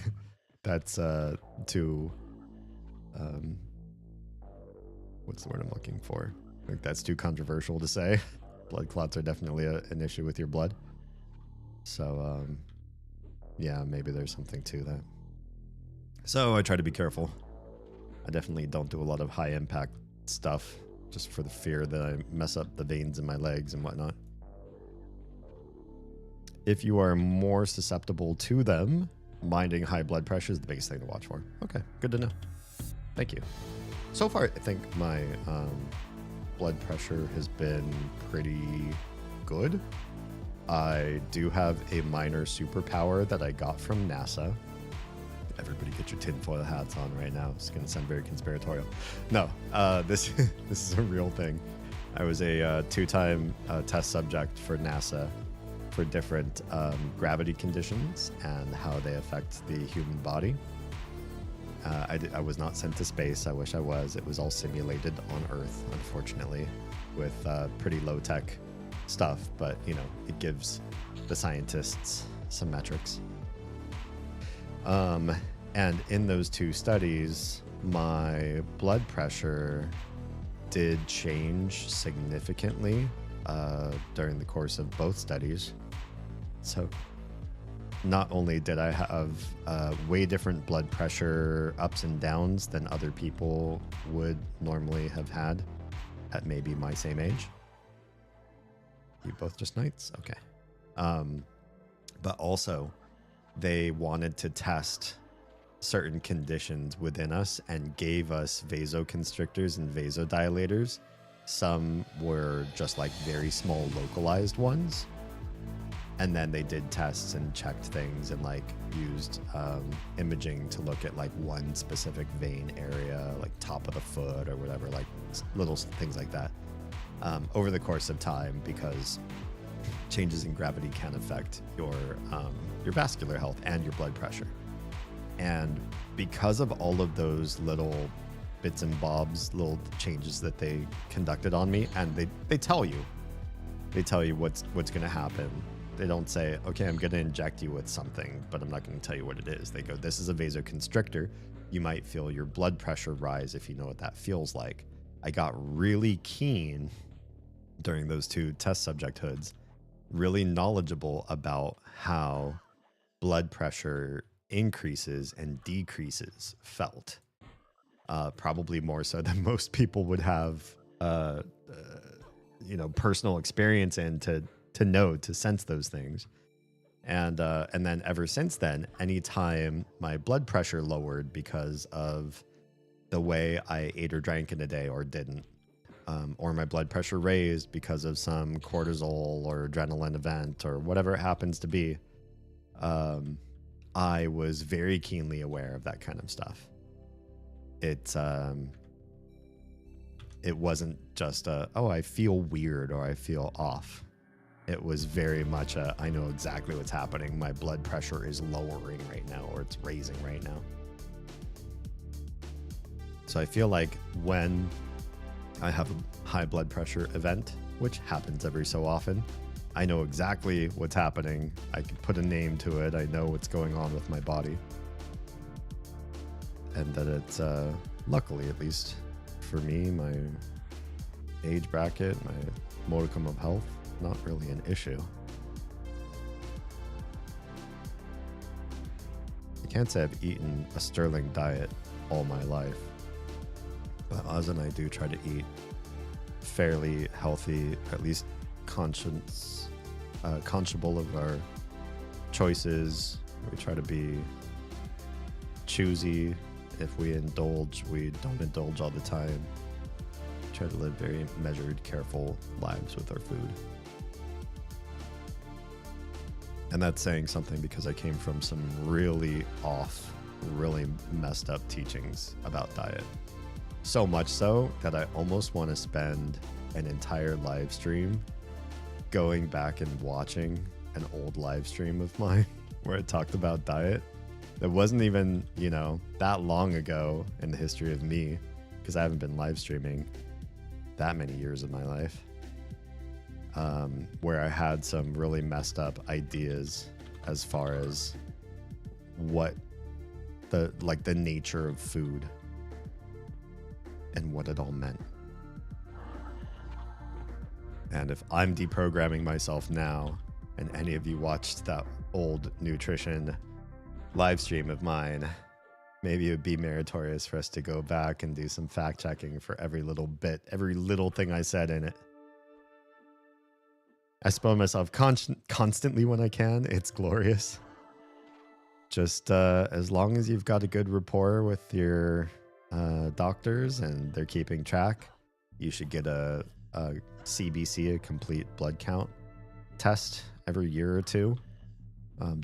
that's too what's the word I'm looking for? I think that's too controversial to say. Blood clots are definitely an issue with your blood. So yeah, maybe there's something to that. So I try to be careful. I definitely don't do a lot of high impact stuff, just for the fear that I mess up the veins in my legs and whatnot. If you are more susceptible to them, minding high blood pressure is the biggest thing to watch for. Okay, good to know. Thank you. So far, I think my blood pressure has been pretty good. I do have a minor superpower that I got from NASA. Everybody get your tinfoil hats on right now. It's going to sound very conspiratorial. No, this is a real thing. I was a 2-time test subject for NASA for different gravity conditions and how they affect the human body. I was not sent to space. I wish I was. It was all simulated on Earth, unfortunately, with pretty low-tech stuff. But, you know, it gives the scientists some metrics. And in those 2 studies, my blood pressure did change significantly during the course of both studies. So not only did I have way different blood pressure ups and downs than other people would normally have had at maybe my same age. You both just knights? Okay. But also, they wanted to test certain conditions within us and gave us vasoconstrictors and vasodilators. Some were just like very small localized ones. And then they did tests and checked things and like used imaging to look at like one specific vein area, like top of the foot or whatever, like little things like that over the course of time, because changes in gravity can affect your vascular health and your blood pressure. And because of all of those little bits and bobs, little changes that they conducted on me, and they tell you what's going to happen. They don't say, okay, I'm going to inject you with something, but I'm not going to tell you what it is. They go, this is a vasoconstrictor. You might feel your blood pressure rise if you know what that feels like. I got really keen during those 2 test subject hoods, really knowledgeable about how blood pressure increases and decreases felt. Probably more so than most people would have, personal experience in to know, to sense those things. And then ever since then, anytime my blood pressure lowered because of the way I ate or drank in a day or didn't, or my blood pressure raised because of some cortisol or adrenaline event or whatever it happens to be, I was very keenly aware of that kind of stuff. It wasn't just I feel weird or I feel off. It was very much I know exactly what's happening. My blood pressure is lowering right now, or it's raising right now. So I feel like when I have a high blood pressure event, which happens every so often, I know exactly what's happening. I can put a name to it. I know what's going on with my body. and that it's luckily, at least for me, my age bracket, my modicum of health, not really an issue. I can't say I've eaten a sterling diet all my life, but Oz and I do try to eat fairly healthy, at least conscious, conscionable of our choices. We try to be choosy. If we indulge, we don't indulge all the time. Try to live very measured, careful lives with our food. And that's saying something because I came from some really off, really messed up teachings about diet. So much so that I almost want to spend an entire live stream going back and watching an old live stream of mine where I talked about diet. That wasn't even, you know, that long ago in the history of me, because I haven't been live streaming that many years of my life, where I had some really messed up ideas as far as what the nature of food and what it all meant. And if I'm deprogramming myself now, and any of you watched that old nutrition live stream of mine, maybe it would be meritorious for us to go back and do some fact checking for every little bit, every little thing I said in it. I spoil myself constantly when I can. It's glorious. Just as long as you've got a good rapport with your doctors and they're keeping track, you should get a CBC, a complete blood count test every year or two.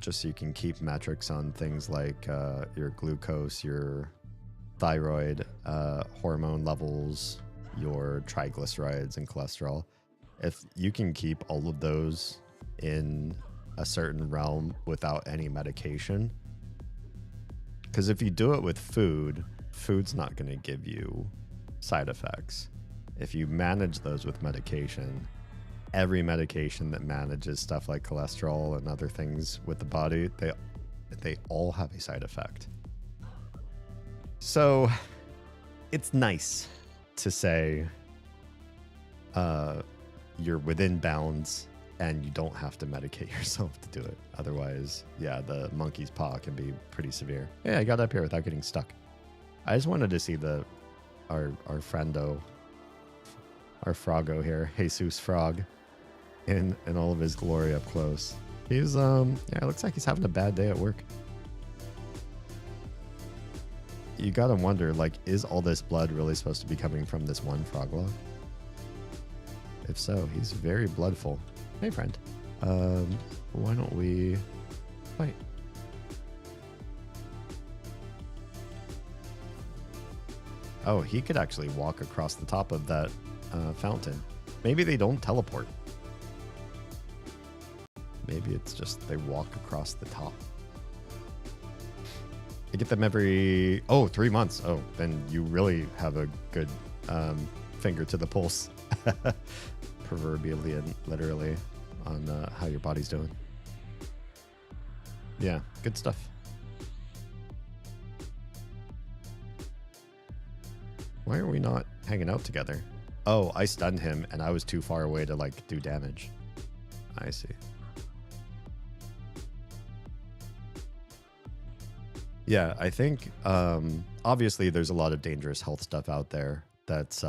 Just so you can keep metrics on things like your glucose, your thyroid hormone levels, your triglycerides and cholesterol. If you can keep all of those in a certain realm without any medication, because if you do it with food, food's not going to give you side effects. If you manage those with medication, every medication that manages stuff like cholesterol and other things with the body, they all have a side effect. So it's nice to say you're within bounds and you don't have to medicate yourself to do it. Otherwise, yeah, the monkey's paw can be pretty severe. Hey, I got up here without getting stuck. I just wanted to see our friendo, our Froggo here, Jesus Frog, in all of his glory up close. He's it looks like he's having a bad day at work. You gotta wonder, like, is all this blood really supposed to be coming from this one Froglog? If so, he's very bloodful. Hey, friend. Why don't we fight? Oh, he could actually walk across the top of that fountain. Maybe they don't teleport. Maybe it's just they walk across the top. I get them every 3 months. Oh, then you really have a good finger to the pulse, proverbially and literally, on how your body's doing. Yeah, good stuff. Why are we not hanging out together? Oh, I stunned him and I was too far away to like do damage. I see. Yeah, I think obviously there's a lot of dangerous health stuff out there that's,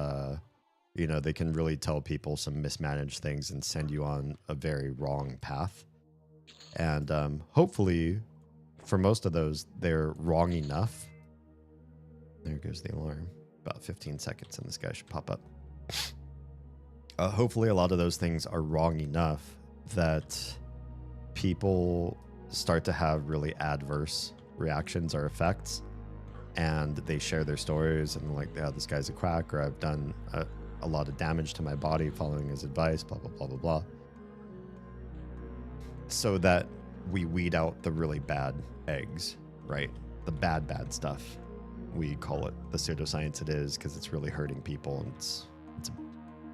they can really tell people some mismanaged things and send you on a very wrong path. And hopefully for most of those, they're wrong enough. There goes the alarm. About 15 seconds and this guy should pop up. Hopefully a lot of those things are wrong enough that people start to have really adverse reactions or effects, and they share their stories and like, yeah, this guy's a quack, or I've done a lot of damage to my body following his advice, blah, blah, blah, blah, blah. So that we weed out the really bad eggs, right? The bad stuff. We call it the pseudoscience it is because it's really hurting people, and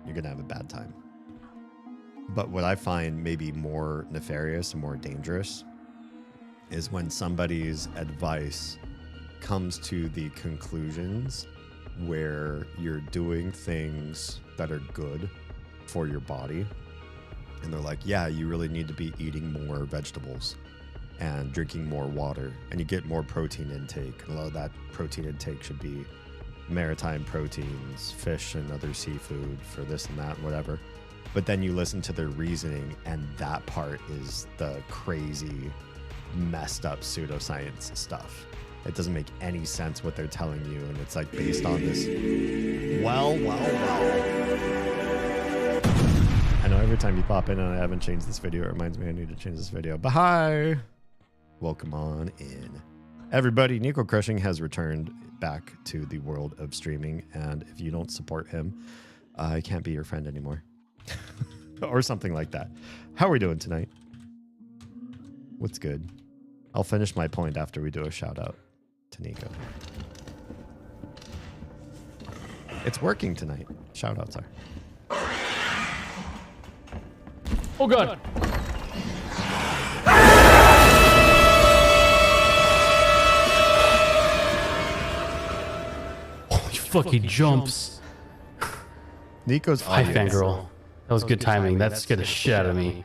you're going to have a bad time. But what I find maybe more nefarious and more dangerous is when somebody's advice comes to the conclusions where you're doing things that are good for your body. And they're like, yeah, you really need to be eating more vegetables and drinking more water, and you get more protein intake. And a lot of that protein intake should be maritime proteins, fish and other seafood for this and that, whatever. But then you listen to their reasoning, and that part is the crazy, messed up pseudoscience stuff. It doesn't make any sense what they're telling you, and it's like based on this. Well. I know every time you pop in and I haven't changed this video, it reminds me I need to change this video. But hi! Welcome on in. Everybody, Nico Crushing has returned back to the world of streaming, and if you don't support him, I can't be your friend anymore. Or something like that. How are we doing tonight? What's good? I'll finish my point after we do a shout out to Nico. It's working tonight. Shout outs are. Oh god. Holy fucking jumps. Nico's Hi, audience. fangirl. That was good timing. That scared the shit out of me.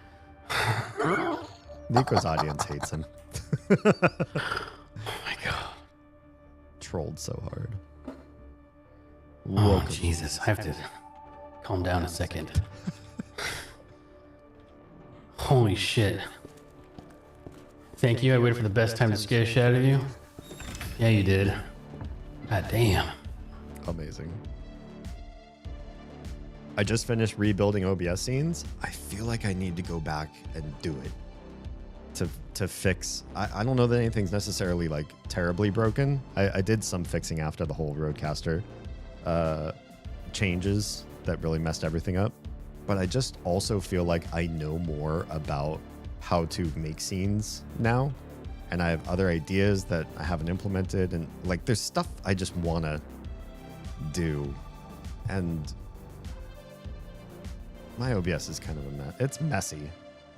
Nico's audience hates him. Oh my god. Trolled so hard. Oh, Jesus. I have to calm down a second. Holy shit. Thank you. I waited for the best time to scare shit out of you. Yeah, you did. God damn. Amazing. I just finished rebuilding OBS scenes. I feel like I need to go back and do it to fix. I don't know that anything's necessarily like terribly broken. I did some fixing after the whole Roadcaster changes that really messed everything up. But I just also feel like I know more about how to make scenes now. And I have other ideas that I haven't implemented. And like there's stuff I just want to do. And my OBS is kind of a mess. It's messy.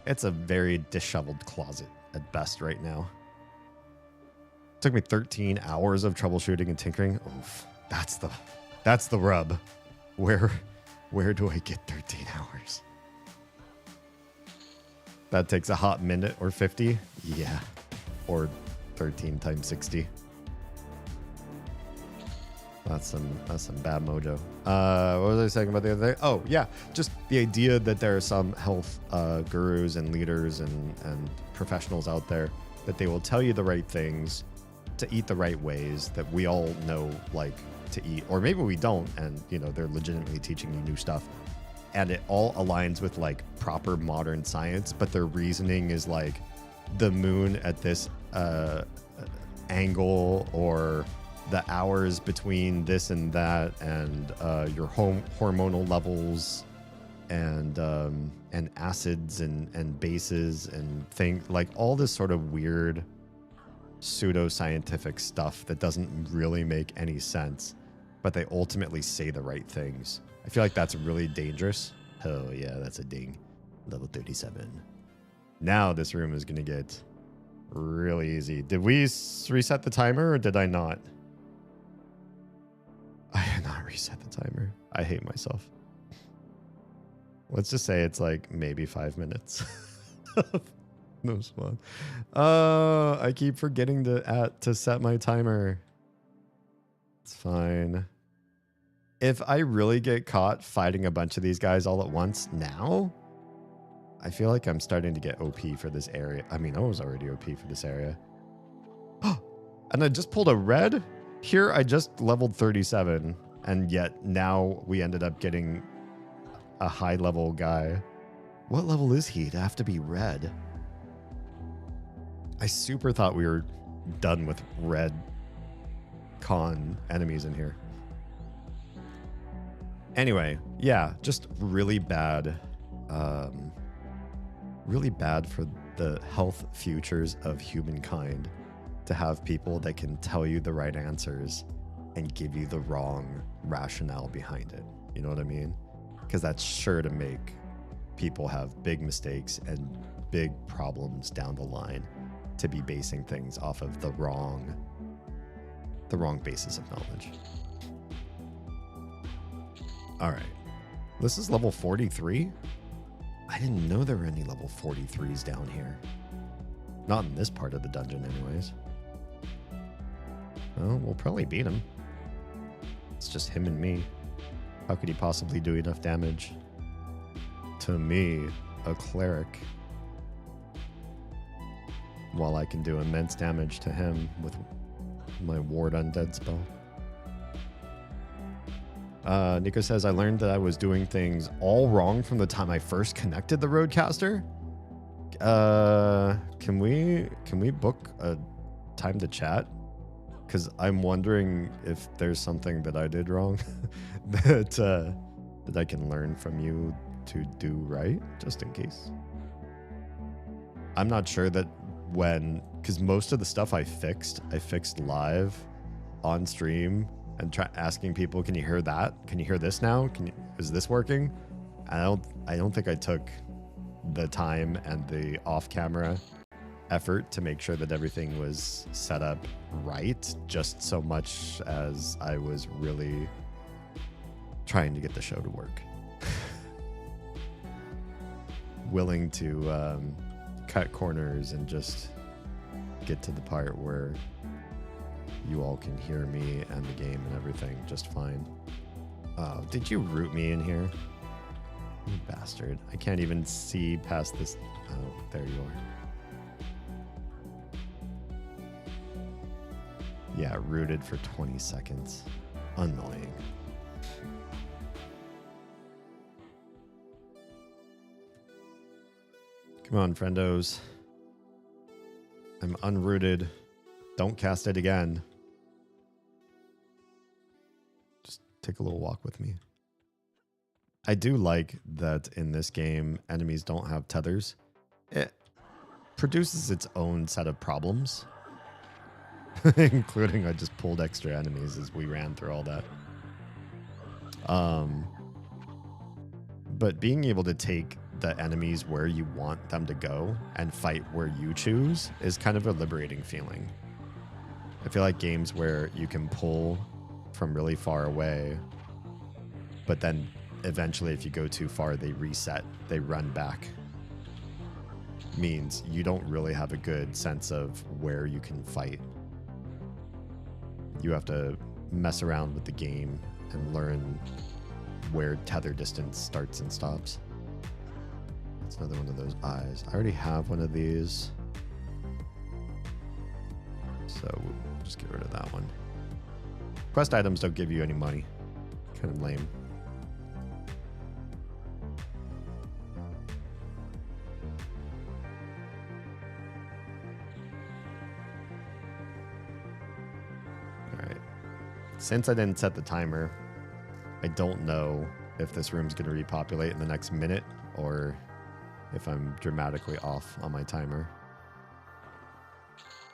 It's a very disheveled closet at best right now. It took me 13 hours of troubleshooting and tinkering. Oof, that's the rub. Where do I get 13 hours? That takes a hot minute or 50. Yeah. Or 13 times 60. That's some bad mojo. What was I saying about the other day? Oh, yeah. Just the idea that there are some health gurus and leaders and professionals out there that they will tell you the right things to eat the right ways that we all know, like, to eat. Or maybe we don't, and, you know, they're legitimately teaching you new stuff. And it all aligns with, like, proper modern science, but their reasoning is, like, the moon at this angle, or the hours between this and that, and your hormonal levels, and acids and bases and things, like all this sort of weird pseudoscientific stuff that doesn't really make any sense, but they ultimately say the right things. I feel like that's really dangerous. Oh yeah, that's a ding. Level 37. Now this room is gonna get really easy. Did we reset the timer, or did I not? I did not reset the timer. I hate myself. Let's just say it's like maybe 5 minutes. No spawn. I keep forgetting to set my timer. It's fine. If I really get caught fighting a bunch of these guys all at once now, I feel like I'm starting to get OP for this area. I mean, I was already OP for this area. And I just pulled a red. Here, I just leveled 37, and yet now we ended up getting a high-level guy. What level is he to have to be red? I super thought we were done with red con enemies in here. Anyway, yeah, just really bad. Really bad for the health futures of humankind to have people that can tell you the right answers and give you the wrong rationale behind it. You know what I mean? Because that's sure to make people have big mistakes and big problems down the line, to be basing things off of the wrong the wrong basis of knowledge. All right. This is level 43? I didn't know there were any level 43s down here. Not in this part of the dungeon anyways. Well, we'll probably beat him. It's just him and me. How could he possibly do enough damage to me, a cleric, while I can do immense damage to him with my ward undead spell? Nico says, I learned that I was doing things all wrong from the time I first connected the Roadcaster. Can we book a time to chat? Because I'm wondering if there's something that I did wrong that I can learn from you to do right, just in case. I'm not sure that because most of the stuff I fixed live on stream and asking people, can you hear that? Can you hear this now? Is this working? I don't think I took the time and the off-camera effort to make sure that everything was set up right, just so much as I was really trying to get the show to work. Willing to cut corners and just get to the part where you all can hear me and the game and everything just fine. Oh, did you root me in here? You bastard. I can't even see past this. Oh, there you are. Yeah, rooted for 20 seconds. Annoying. Come on, friendos. I'm unrooted. Don't cast it again. Just take a little walk with me. I do like that in this game, enemies don't have tethers. It produces its own set of problems. Including I just pulled extra enemies as we ran through all that. But being able to take the enemies where you want them to go and fight where you choose is kind of a liberating feeling. I feel like games where you can pull from really far away, but then eventually if you go too far, they reset, they run back, means you don't really have a good sense of where you can fight. You have to mess around with the game and learn where tether distance starts and stops. That's another one of those eyes. I already have one of these, so we'll just get rid of that one. Quest items don't give you any money. Kind of lame. Since I didn't set the timer, I don't know if this room's going to repopulate in the next minute or if I'm dramatically off on my timer.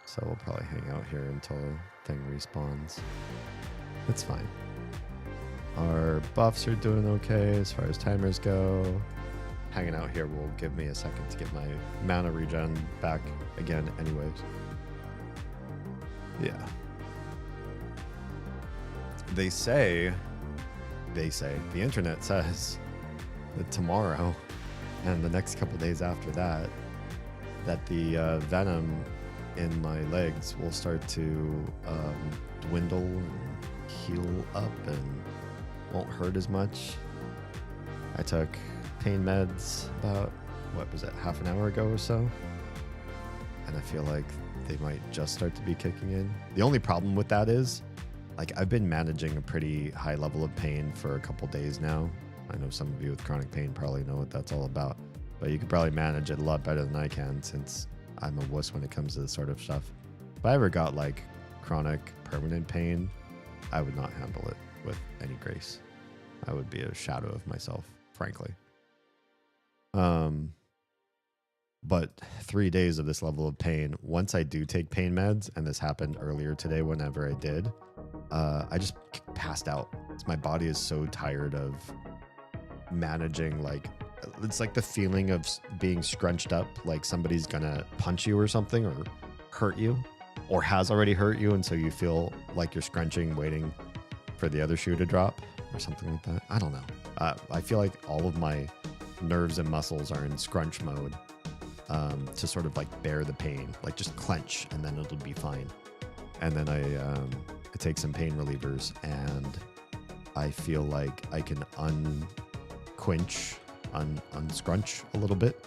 So we'll probably hang out here until thing respawns. It's fine. Our buffs are doing okay as far as timers go. Hanging out here will give me a second to get my mana regen back again anyways. Yeah. They say, the internet says that tomorrow and the next couple days after that, that the venom in my legs will start to dwindle and heal up and won't hurt as much. I took pain meds about, what was it, half an hour ago or so? And I feel like they might just start to be kicking in. The only problem with that is, like, I've been managing a pretty high level of pain for a couple days now. I know some of you with chronic pain probably know what that's all about, but you could probably manage it a lot better than I can since I'm a wuss when it comes to this sort of stuff. If I ever got like chronic permanent pain, I would not handle it with any grace. I would be a shadow of myself, frankly. But 3 days of this level of pain, once I do take pain meds, and this happened earlier today whenever I did, I just passed out. My body is so tired of managing, like, it's like the feeling of being scrunched up, like somebody's gonna punch you or something or hurt you. or has already hurt you, and so you feel like you're scrunching, waiting for the other shoe to drop or something like that. I don't know. I feel like all of my nerves and muscles are in scrunch mode to sort of like bear the pain, like just clench and then it'll be fine. And then I take some pain relievers and I feel like I can unscrunch a little bit,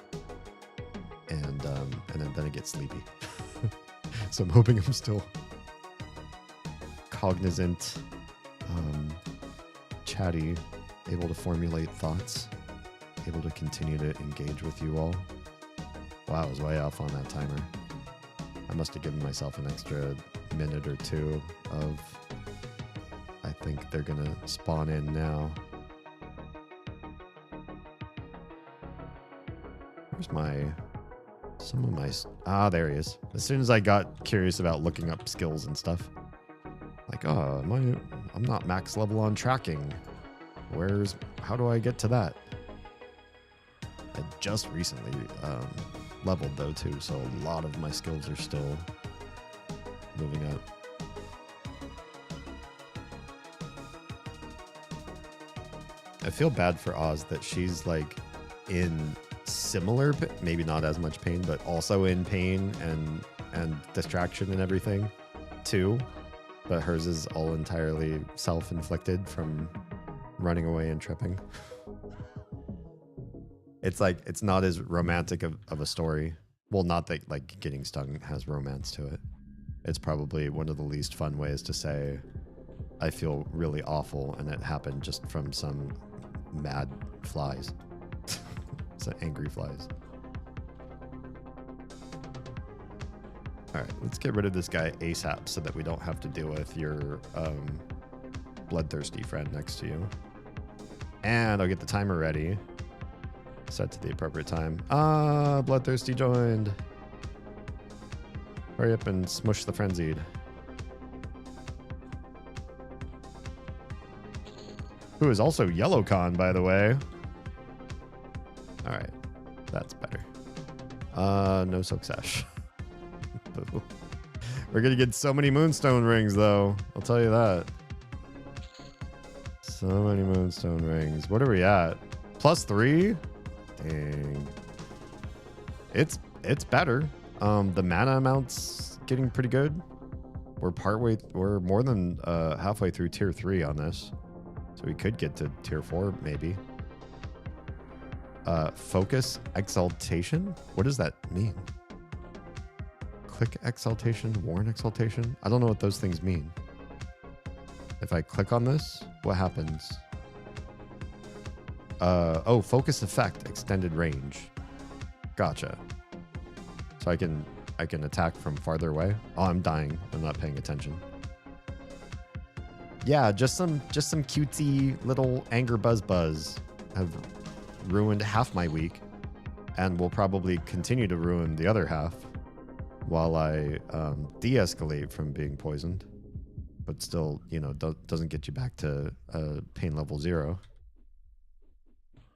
and then I get sleepy. So I'm hoping I'm still cognizant, chatty, able to formulate thoughts, able to continue to engage with you all. Wow, I was way off on that timer. I must have given myself an extra minute or two of, I think they're gonna spawn in now. Where's there he is. As soon as I got curious about looking up skills and stuff, like, oh, I'm not max level on tracking. How do I get to that? I just recently leveled though too, so a lot of my skills are still moving up. I feel bad for Oz that she's like in similar, maybe not as much pain, but also in pain and distraction and everything too. But hers is all entirely self-inflicted from running away and tripping. It's like, it's not as romantic of a story. Well, not that like getting stung has romance to it. It's probably one of the least fun ways to say, I feel really awful and it happened just from some mad flies. Some angry flies. All right, let's get rid of this guy ASAP so that we don't have to deal with your bloodthirsty friend next to you. And I'll get the timer ready. Set to the appropriate time. Bloodthirsty joined. Hurry up and smush the frenzied. Who is also YellowCon, by the way. All right, that's better. No success. We're gonna get so many moonstone rings, though. I'll tell you that. So many moonstone rings. What are we at? +3? Dang. It's better. The mana amount's getting pretty good. We're more than halfway through tier 3 on this. So we could get to tier 4, maybe. Focus exaltation? What does that mean? Click exaltation, warn exaltation? I don't know what those things mean. If I click on this, what happens? Focus effect, extended range. Gotcha. So I can attack from farther away. Oh, I'm dying. I'm not paying attention. Yeah, just some cutesy little anger buzz have ruined half my week, and will probably continue to ruin the other half while I de-escalate from being poisoned, but still, you know, doesn't get you back to pain level 0.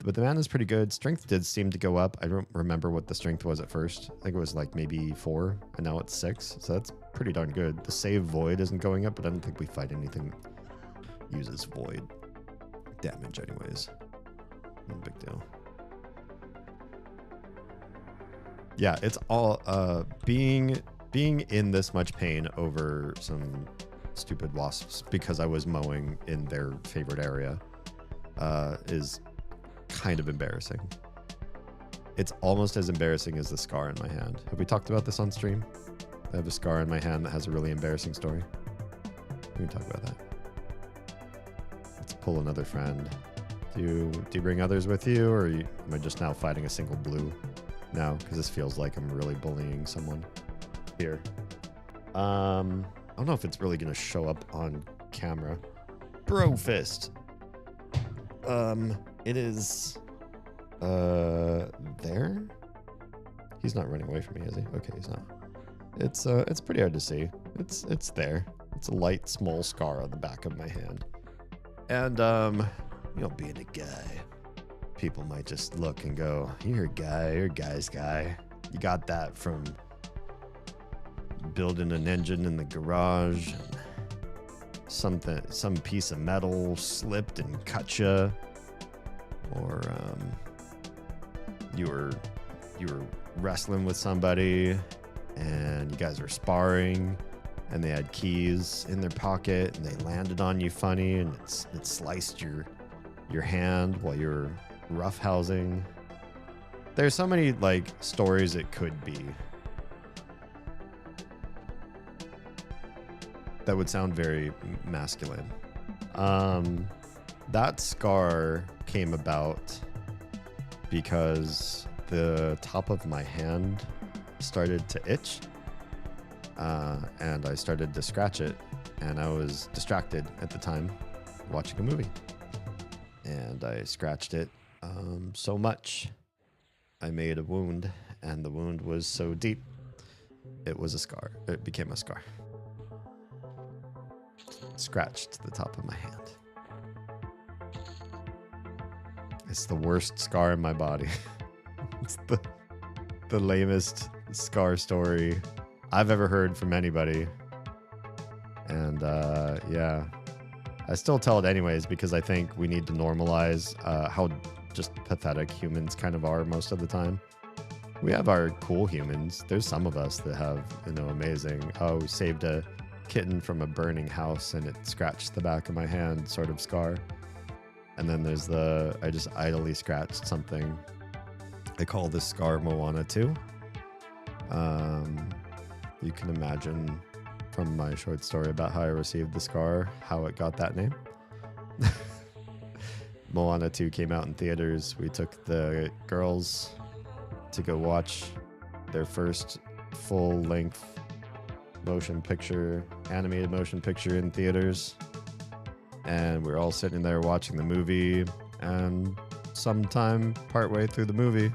But the mana is pretty good. Strength did seem to go up. I don't remember what the strength was at first. I think it was like maybe 4, and now it's 6. So that's pretty darn good. The save void isn't going up, but I don't think we fight anything that uses void damage anyways. No big deal. Yeah, it's all being in this much pain over some stupid wasps because I was mowing in their favorite area is kind of embarrassing. It's almost as embarrassing as the scar in my hand. Have we talked about this on stream? I have a scar in my hand that has a really embarrassing story. We can talk about that. Let's pull another friend. Do you bring others with you, or am I just now fighting a single blue now? Because this feels like I'm really bullying someone here. I don't know if it's really going to show up on camera. Bro fist. It is there. He's not running away from me, is he? Okay, he's not. It's pretty hard to see. It's there. It's a light, small scar on the back of my hand. And you know, being a guy, people might just look and go, "You're a guy. You're a guy's guy. You got that from building an engine in the garage. And some piece of metal slipped and cut you, or you were wrestling with somebody, and you guys were sparring, and they had keys in their pocket, and they landed on you funny, and it sliced your hand while you were roughhousing. There's so many like stories it could be that would sound very masculine. That scar came about because the top of my hand started to itch, and I started to scratch it, and I was distracted at the time watching a movie, and I scratched it so much I made a wound, and the wound was so deep it was a scar. It became a scar. Scratched the top of my hand. It's the worst scar in my body. It's the lamest scar story I've ever heard from anybody. And yeah, I still tell it anyways because I think we need to normalize how just pathetic humans kind of are most of the time. We have our cool humans. There's some of us that have, amazing, we saved a kitten from a burning house and it scratched the back of my hand sort of scar. And then there's I just idly scratched something. I call this scar Moana 2. You can imagine from my short story about how I received the scar, how it got that name. Moana 2 came out in theaters. We took the girls to go watch their first full-length animated motion picture in theaters. And we were all sitting there watching the movie, and sometime partway through the movie,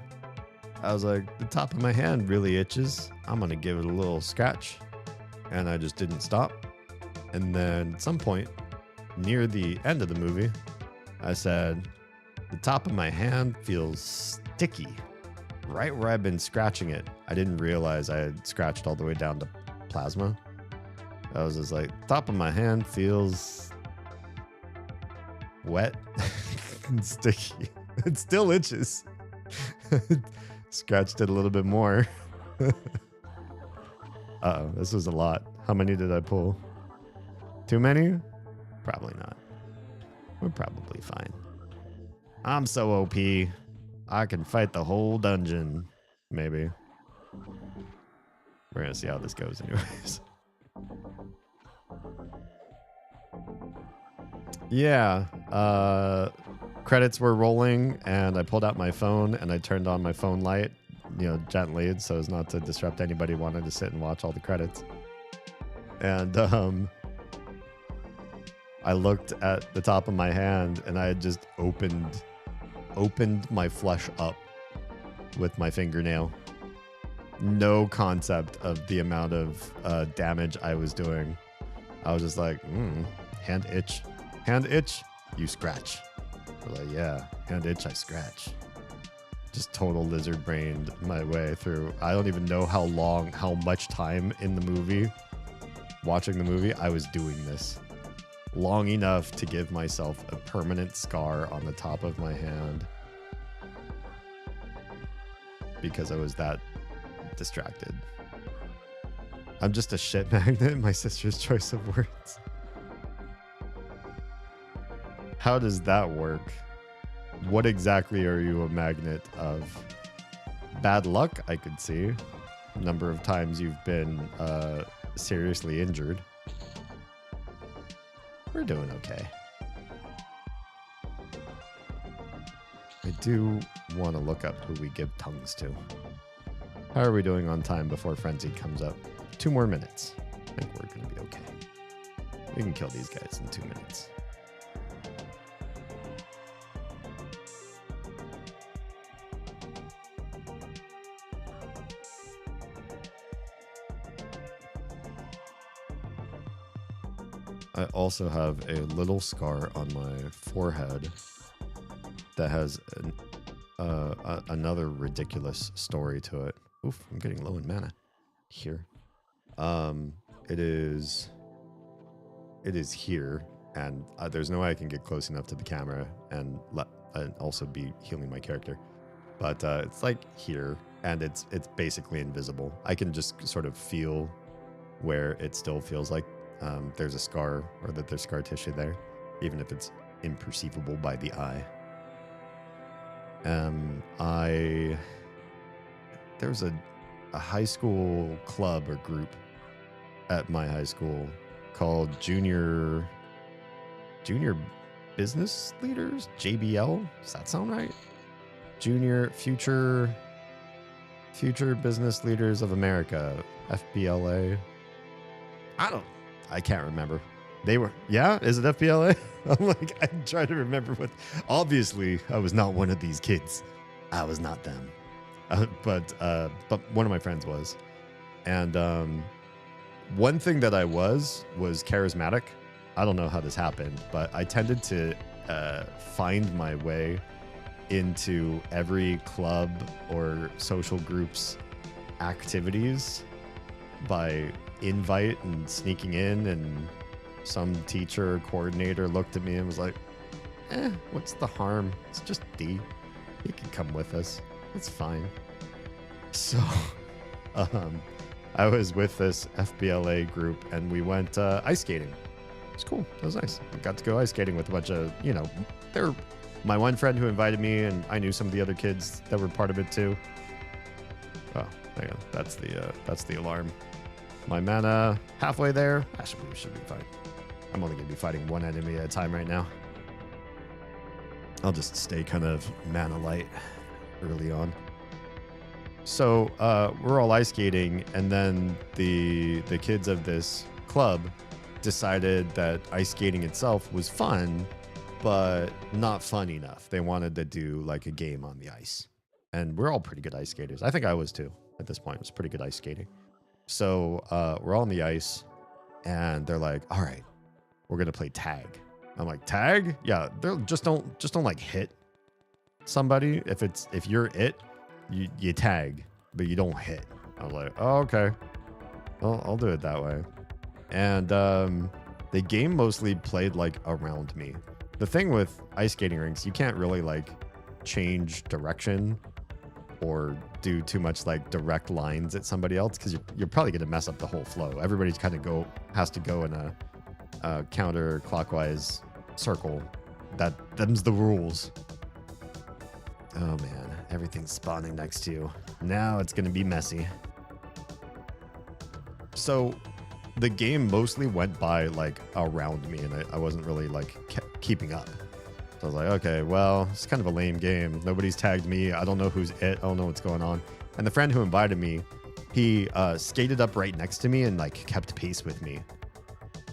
I was like, the top of my hand really itches. I'm gonna give it a little scratch. And I just didn't stop. And then at some point, near the end of the movie, I said, the top of my hand feels sticky. Right where I've been scratching it. I didn't realize I had scratched all the way down to plasma. I was just like, top of my hand feels wet and sticky. It still itches. Scratched it a little bit more. Uh-oh, this was a lot. How many did I pull? Too many? Probably not. We're probably fine. I'm so OP. I can fight the whole dungeon. Maybe. We're gonna see how this goes anyways. Yeah. Credits were rolling, and I pulled out my phone, and I turned on my phone light, gently, so as not to disrupt anybody wanting to sit and watch all the credits. And I looked at the top of my hand, and I had just opened my flesh up with my fingernail. No concept of the amount of damage I was doing. I was just like, hand itch. Hand itch, you scratch. We're like, yeah, hand itch, I scratch. Just total lizard brained my way through. I don't even know how much time in the movie, watching the movie, I was doing this. Long enough to give myself a permanent scar on the top of my hand. Because I was that distracted. I'm just a shit magnet, my sister's choice of words. How does that work? What exactly are you a magnet of? Bad luck, I could see. Number of times you've been seriously injured. We're doing okay. I do want to look up who we give tongues to. How are we doing on time before Frenzy comes up? 2 more minutes. I think we're going to be okay. We can kill these guys in 2 minutes. I also have a little scar on my forehead that has another ridiculous story to it. Oof, I'm getting low in mana here. It is here, and there's no way I can get close enough to the camera and also be healing my character. But it's like here, and it's basically invisible. I can just sort of feel where it still feels like there's a scar, or that there's scar tissue there, even if it's imperceivable by the eye. There's a high school club or group at my high school called Junior Business Leaders, JBL. Does that sound right? Future Business Leaders of America, FBLA. I can't remember. Is it FBLA? I'm trying to remember obviously I was not one of these kids. I was not them. But one of my friends was. And one thing that I was charismatic. I don't know how this happened, but I tended to find my way into every club or social group's activities by invite and sneaking in, and some teacher or coordinator looked at me and was like, what's the harm? It's just D. You can come with us. It's fine. So I was with this FBLA group, and we went ice skating. It was cool. It was nice. We got to go ice skating with a bunch of, they're my one friend who invited me, and I knew some of the other kids that were part of it too. Oh, hang on. That's the alarm. My mana halfway there. We should be fine. I'm only going to be fighting one enemy at a time right now. I'll just stay kind of mana light early on. So we're all ice skating, and then the kids of this club decided that ice skating itself was fun, but not fun enough. They wanted to do like a game on the ice. And we're all pretty good ice skaters. I think I was too at this point. It was pretty good ice skating. So we're all on the ice, and they're like, all right, we're going to play tag. I'm like, tag? Yeah, just don't like hit somebody. If you're it, you tag, but you don't hit. I was like, oh, okay. Well, I'll do it that way. And the game mostly played like around me. The thing with ice skating rinks, you can't really like change direction or do too much like direct lines at somebody else, because you're probably going to mess up the whole flow. Everybody's kind of has to go in a counterclockwise circle. Them's the rules. Oh man, everything's spawning next to you. Now it's going to be messy. So the game mostly went by like around me, and I wasn't really like keeping up. So I was like, okay, well, it's kind of a lame game. Nobody's tagged me. I don't know who's it. I don't know what's going on. And the friend who invited me, he skated up right next to me and like kept pace with me.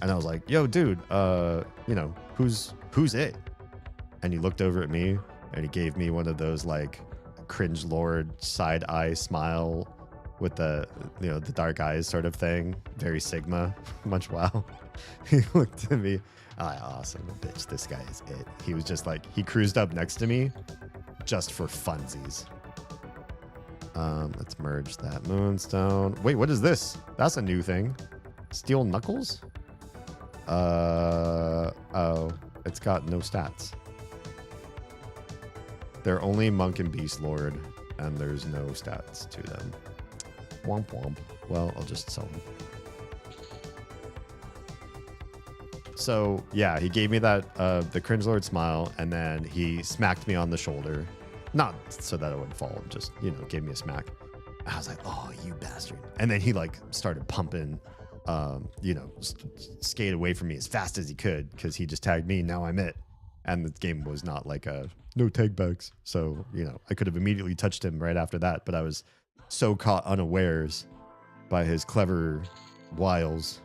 And I was like, yo, dude, who's it? And he looked over at me, and he gave me one of those like cringe lord side eye smile with the dark eyes sort of thing. Very Sigma, much wow. He looked at me. Awesome, bitch, this guy is it. He was just like, he cruised up next to me just for funsies. Let's merge that moonstone. Wait, what is this? That's a new thing. Steel knuckles? Oh, it's got no stats. They're only monk and beast lord, and there's no stats to them. Womp womp. Well, I'll just sell them. So yeah, he gave me that the cringe lord smile, and then he smacked me on the shoulder, not so that I would fall, just gave me a smack. I was like, oh, you bastard! And then he like started pumping, skate away from me as fast as he could, because he just tagged me. Now I'm it, and the game was not like no tag backs, so I could have immediately touched him right after that, but I was so caught unawares by his clever wiles.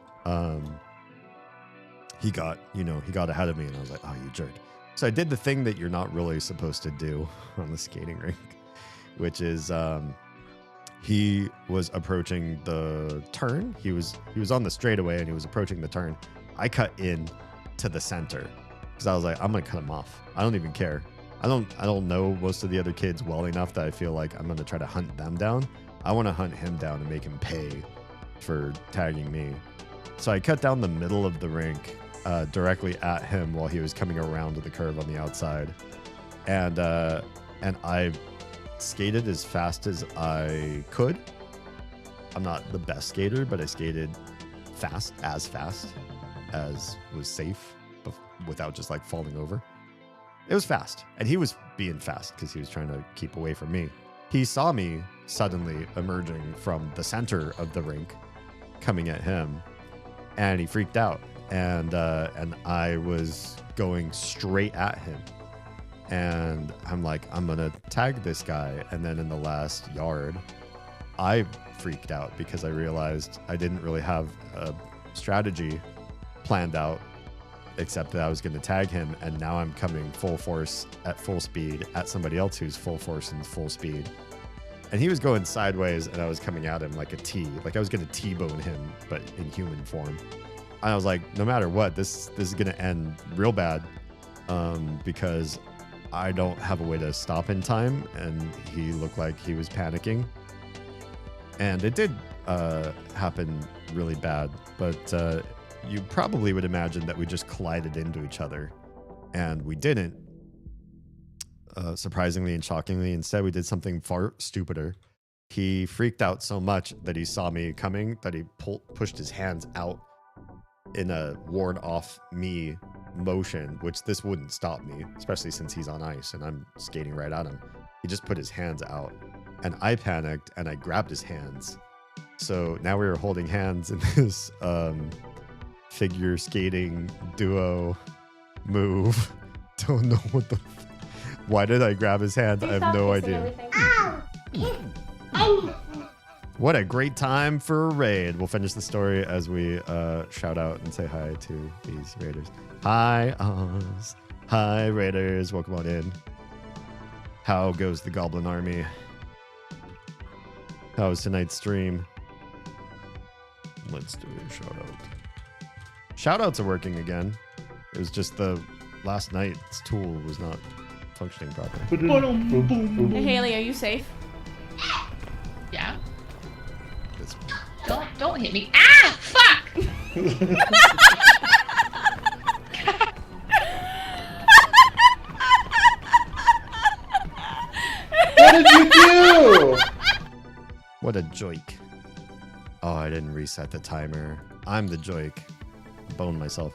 He got ahead of me, and I was like, oh, you jerk. So I did the thing that you're not really supposed to do on the skating rink, which is he was approaching the turn. He was on the straightaway, and he was approaching the turn. I cut in to the center because I was like, I'm gonna cut him off. I don't even care. I don't know most of the other kids well enough that I feel like I'm gonna try to hunt them down. I want to hunt him down and make him pay for tagging me. So I cut down the middle of the rink directly at him while he was coming around to the curve on the outside. And I skated as fast as I could. I'm not the best skater, but I skated fast as was safe without just like falling over. It was fast, and he was being fast because he was trying to keep away from me. He saw me suddenly emerging from the center of the rink, coming at him, and he freaked out. And I was going straight at him, and I'm like, I'm gonna tag this guy. And then in the last yard, I freaked out because I realized I didn't really have a strategy planned out, except that I was going to tag him, and now I'm coming full force at full speed at somebody else who's full force and full speed. And he was going sideways, and I was coming at him like a T. Like I was going to T-bone him, but in human form. And I was like, no matter what, this is going to end real bad because I don't have a way to stop in time. And he looked like he was panicking. And it did happen really bad, but you probably would imagine that we just collided into each other, and we didn't. Surprisingly and shockingly, instead we did something far stupider. He freaked out so much that he saw me coming that he pushed his hands out in a ward off me motion, which this wouldn't stop me, especially since he's on ice and I'm skating right at him. He just put his hands out, and I panicked and I grabbed his hands. So now we were holding hands in this figure skating duo move. Don't know what the why did I grab his hand? I have no idea. What a great time for a raid. We'll finish the story as we shout out and say hi to these raiders. Hi Oz. Hi raiders, welcome on in. How goes the goblin army? How was tonight's stream? Let's do a shout out. Shout outs are working again. It was just the last night's tool was not functioning properly. Hey Haley, are you safe? Yeah. This Don't hit me. Ah! Fuck! What did you do? What a joik. Oh, I didn't reset the timer. I'm the joik. Boned myself.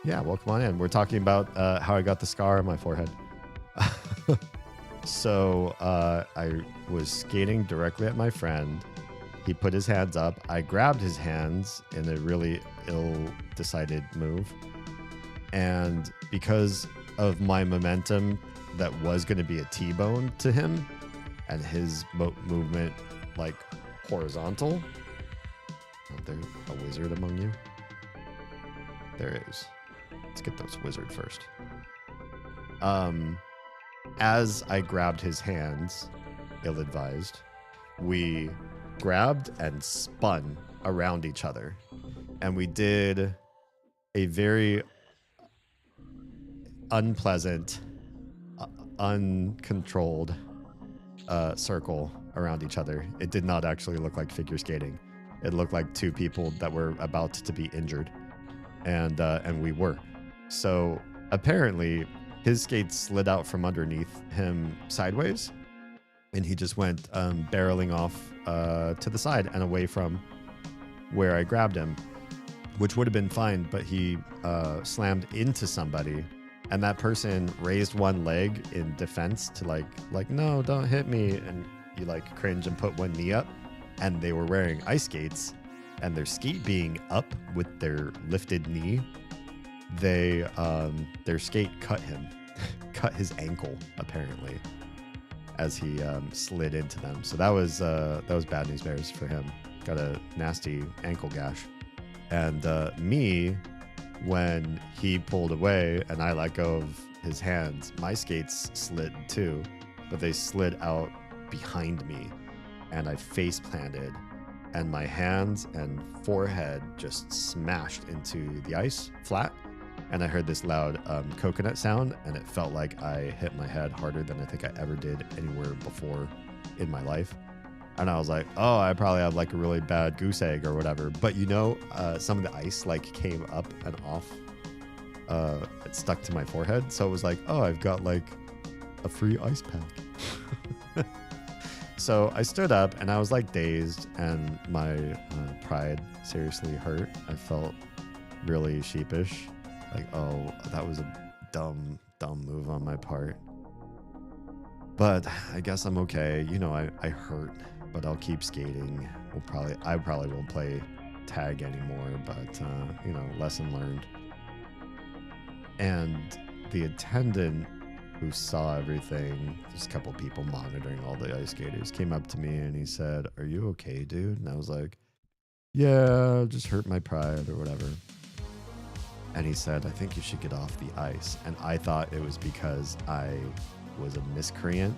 Yeah, welcome on in. We're talking about how I got the scar on my forehead. So I was skating directly at my friend. He put his hands up. I grabbed his hands in a really ill-decided move. And because of my momentum that was going to be a T-bone to him and his movement like horizontal. Oh, there's a wizard among you. There is. Let's get those wizard first. As I grabbed his hands, ill-advised, we grabbed and spun around each other. And we did a very unpleasant, uncontrolled circle around each other. It did not actually look like figure skating. It looked like two people that were about to be injured. And we were. So apparently his skates slid out from underneath him sideways, and he just went barreling off to the side and away from where I grabbed him, which would have been fine, but he slammed into somebody, and that person raised one leg in defense to like no, don't hit me, and you like cringe and put one knee up, and they were wearing ice skates, and their skate being up with their lifted knee, they their skate cut cut his ankle apparently as he slid into them. So that was bad news bears for him. Got a nasty ankle gash. And me, when he pulled away and I let go of his hands, my skates slid too, but they slid out behind me, and I face planted, and my hands and forehead just smashed into the ice flat, and I heard this loud coconut sound, and it felt like I hit my head harder than I think I ever did anywhere before in my life. And I was like, oh, I probably have like a really bad goose egg or whatever. But you know, some of the ice like came up and off. It stuck to my forehead. So it was like, oh, I've got like a free ice pack. So I stood up and I was like dazed, and my pride seriously hurt. I felt really sheepish. Like, oh, that was a dumb move on my part. But I guess I'm okay. You know, I hurt, but I'll keep skating. I probably won't play tag anymore, but you know, lesson learned. And the attendant who saw everything, there's a couple people monitoring all the ice skaters, came up to me and he said, "Are you okay, dude?" And I was like, "Yeah, just hurt my pride or whatever." And he said, "I think you should get off the ice." And I thought it was because I was a miscreant.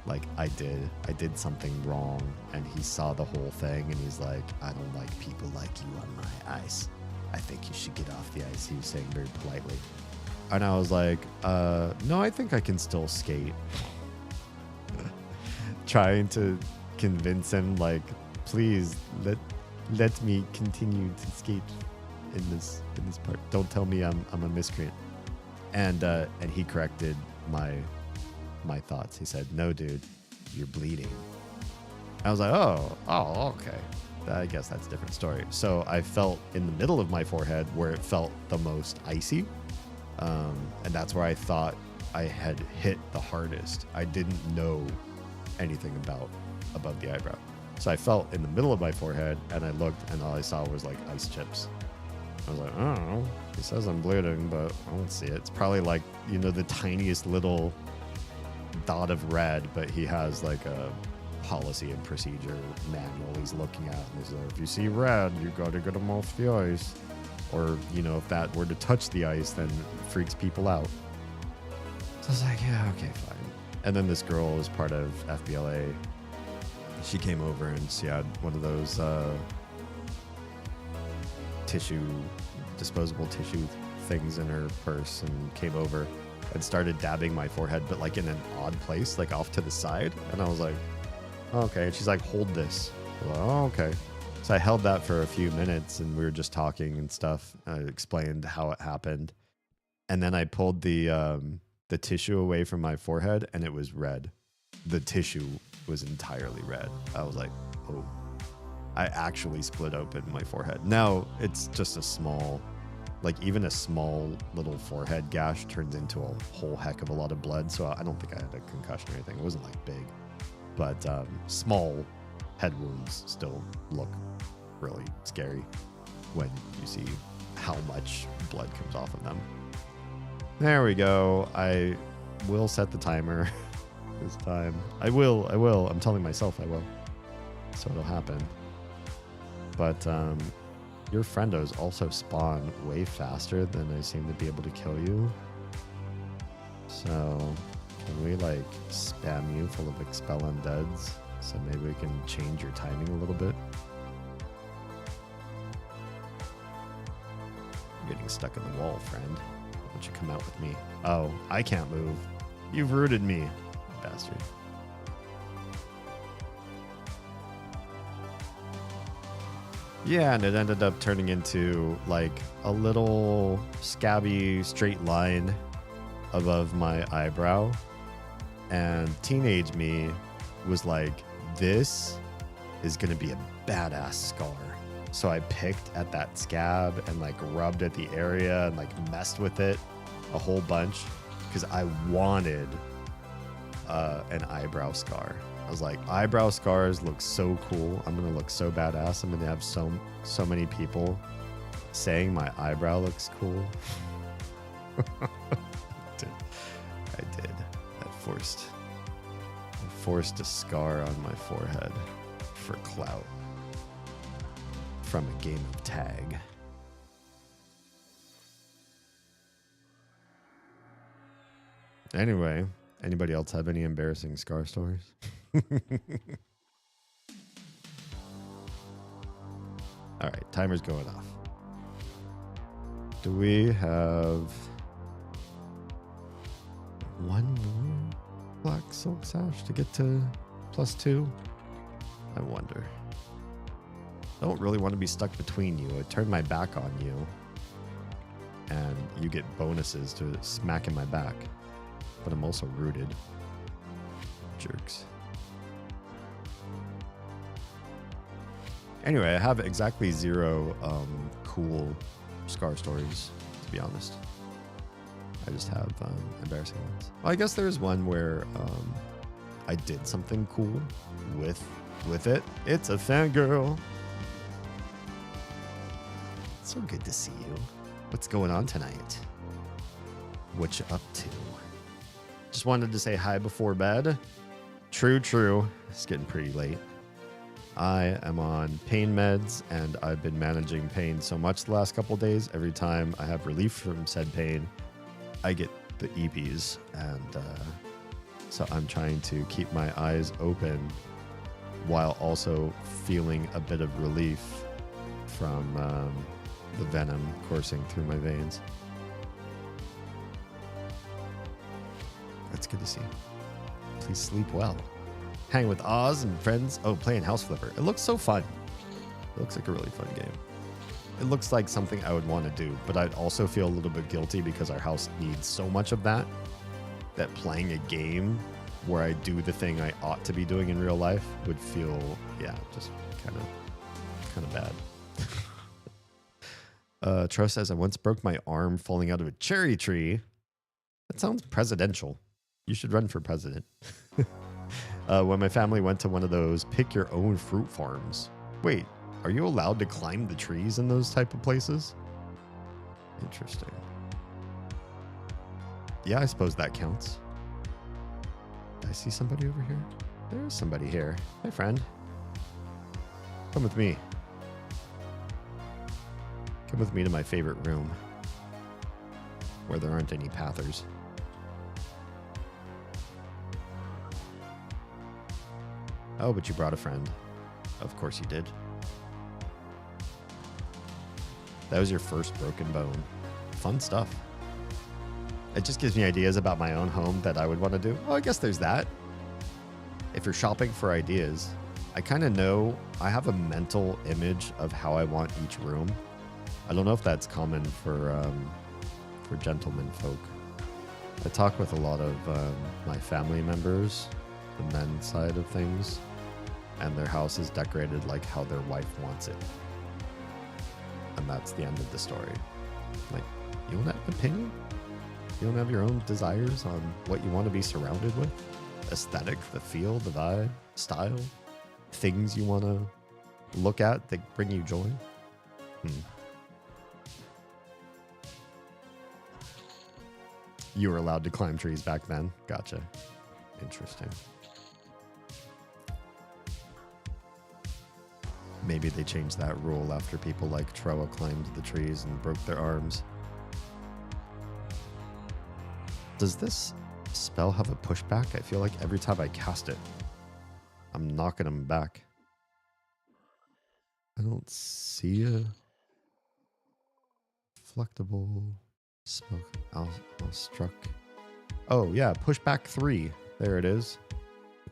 Like I did something wrong, and he saw the whole thing and he's like, "I don't like people like you on my ice. I think you should get off the ice," he was saying very politely. And I was like, no, I think I can still skate. Trying to convince him, like, please let me continue to skate in this part. Don't tell me I'm a miscreant. And he corrected my thoughts. He said, "No, dude, you're bleeding." I was like, oh, okay. I guess that's a different story. So I felt in the middle of my forehead where it felt the most icy. And that's where I thought I had hit the hardest. I didn't know anything above the eyebrow. So I felt in the middle of my forehead, and I looked, and all I saw was like ice chips. I was like, I don't know. He says I'm bleeding, but I don't see it. It's probably like, you know, the tiniest little dot of red, but he has like a policy and procedure manual he's looking at, and he's like, if you see red, you gotta get him off the ice. Or, you know, if that were to touch the ice, then it freaks people out. So I was like, yeah, okay, fine. And then this girl is part of FBLA. She came over and she had one of those disposable tissue things in her purse, and came over and started dabbing my forehead, but like in an odd place, like off to the side. And I was like, okay. And she's like, hold this. I was like, oh, okay. So I held that for a few minutes, and we were just talking and stuff. I explained how it happened. And then I pulled the tissue away from my forehead, and it was red. The tissue was entirely red. I was like, oh. I actually split open my forehead. Now, it's just a small, like even a small little forehead gash turns into a whole heck of a lot of blood. So I don't think I had a concussion or anything. It wasn't like big. But small head wounds still look really scary when you see how much blood comes off of them. There we go. I will set the timer this time. I will. I'm telling myself I will. So it'll happen. But your friendos also spawn way faster than I seem to be able to kill you. So can we like spam you full of expel undeads? So maybe we can change your timing a little bit. You're getting stuck in the wall, friend. Why don't you come out with me? Oh, I can't move. You've rooted me, bastard. Yeah, and it ended up turning into like a little scabby straight line above my eyebrow. And teenage me was like, this is going to be a badass scar. So I picked at that scab and like rubbed at the area and like messed with it a whole bunch because I wanted an eyebrow scar. I was like, eyebrow scars look so cool. I'm going to look so badass. I'm going to have so many people saying my eyebrow looks cool. I did. I forced a scar on my forehead for clout from a game of tag. Anyway, anybody else have any embarrassing scar stories? All right, timer's going off. Do we have one more black silk sash to get to +2? I wonder. I don't really want to be stuck between you. I turned my back on you. And you get bonuses to smacking my back. But I'm also rooted. Jerks. Anyway, I have exactly 0 cool Scar stories, to be honest. I just have embarrassing ones. Well, I guess there's one where I did something cool with it. It's a fangirl. So good to see you. What's going on tonight? What you up to? Just wanted to say hi before bed. True. It's getting pretty late. I am on pain meds, and I've been managing pain so much the last couple days. Every time I have relief from said pain, I get the EPs, and so I'm trying to keep my eyes open while also feeling a bit of relief from the venom coursing through my veins. That's good to see. Please sleep well. Hang with Oz and friends. Oh, playing House Flipper. It looks so fun. It looks like a really fun game. It looks like something I would want to do, but I'd also feel a little bit guilty because our house needs so much of that playing a game where I do the thing I ought to be doing in real life would feel, yeah, just kind of bad. Tro says, I once broke my arm falling out of a cherry tree. That sounds presidential. You should run for president. When my family went to one of those pick your own fruit farms. Wait, are you allowed to climb the trees in those type of places? Interesting. Yeah, I suppose that counts. I see somebody over here. There's somebody here. Hi, friend. Come with me. Come with me to my favorite room, where there aren't any pathers. Oh, but you brought a friend. Of course you did. That was your first broken bone. Fun stuff. It just gives me ideas about my own home that I would want to do. Oh, I guess there's that. If you're shopping for ideas, I kind of know, I have a mental image of how I want each room. I don't know if that's common for gentlemen folk. I talk with a lot of my family members, the men's side of things, and their house is decorated like how their wife wants it. And that's the end of the story. Like, you don't have an opinion? You don't have your own desires on what you want to be surrounded with? Aesthetic, the feel, the vibe, style, things you want to look at that bring you joy? You were allowed to climb trees back then? Gotcha. Interesting. Maybe they changed that rule after people like Troa climbed the trees and broke their arms. Does this spell have a pushback? I feel like every time I cast it, I'm knocking them back. I don't see a flectable smoke. I'll struck. Oh yeah, push back 3. There it is.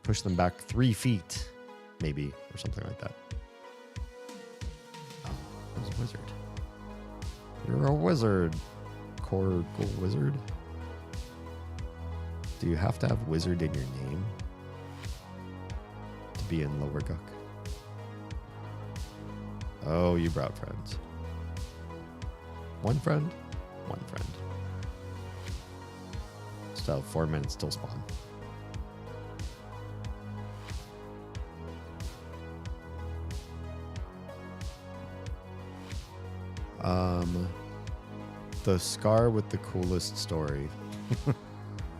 Push them back 3 feet, maybe, or something like that. Oh, that was a wizard. You're a wizard, Corgal Wizard. Do you have to have wizard in your name to be in Lower Guck? Oh, you brought friends. One friend? One friend. Still have 4 minutes till spawn. The scar with the coolest story.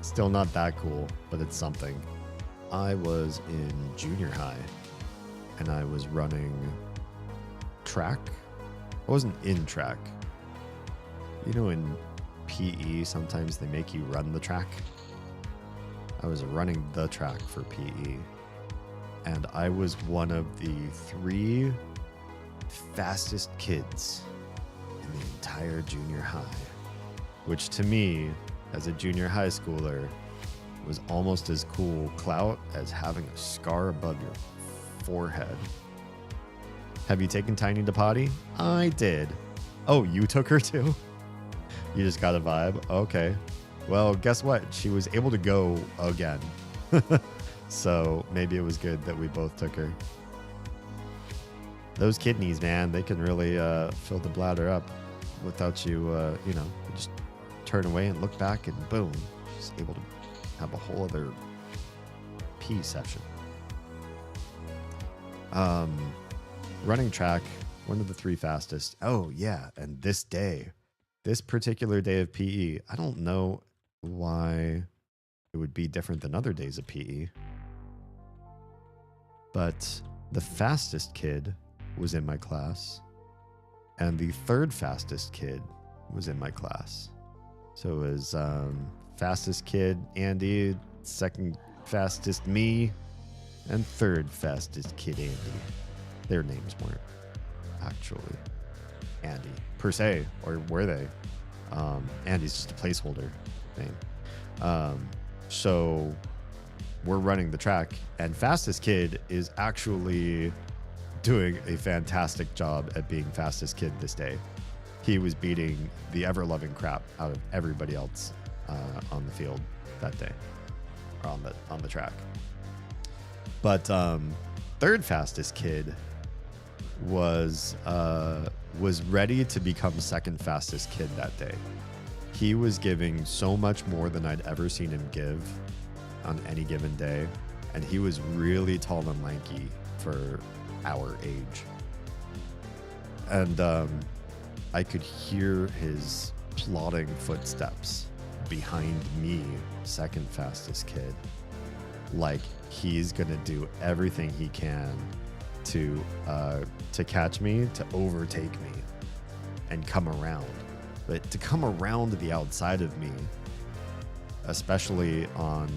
Still not that cool, but it's something. I was in junior high and I was running track. I wasn't in track. You know, in PE, sometimes they make you run the track. I was running the track for PE. And I was one of the 3 fastest kids in the entire junior high. Which to me, as a junior high schooler, was almost as cool clout as having a scar above your forehead. Have you taken Tiny to potty? I did. Oh, you took her too? You just got a vibe? Okay. Well, guess what? She was able to go again. So maybe it was good that we both took her. Those kidneys, man, they can really fill the bladder up without you, you know, just turn away and look back and boom, just able to have a whole other pee session. Running track, one of the 3 fastest. Oh, yeah, and this particular day of PE, I don't know why it would be different than other days of PE, but the fastest kid was in my class, and the 3rd fastest kid was in my class. So it was fastest kid Andy, 2nd fastest me, and 3rd fastest kid Andy. Their names weren't actually Andy per se, or were they? Andy's just a placeholder name. So we're running the track, and fastest kid is actually doing a fantastic job at being fastest kid this day. He was beating the ever-loving crap out of everybody else on the field that day, or on the track. But 3rd fastest kid was ready to become 2nd fastest kid that day. He was giving so much more than I'd ever seen him give on any given day, and he was really tall and lanky for our age. And I could hear his plodding footsteps behind me, 2nd fastest kid. Like he's gonna do everything he can to catch me, to overtake me, and come around. But to come around to the outside of me, especially on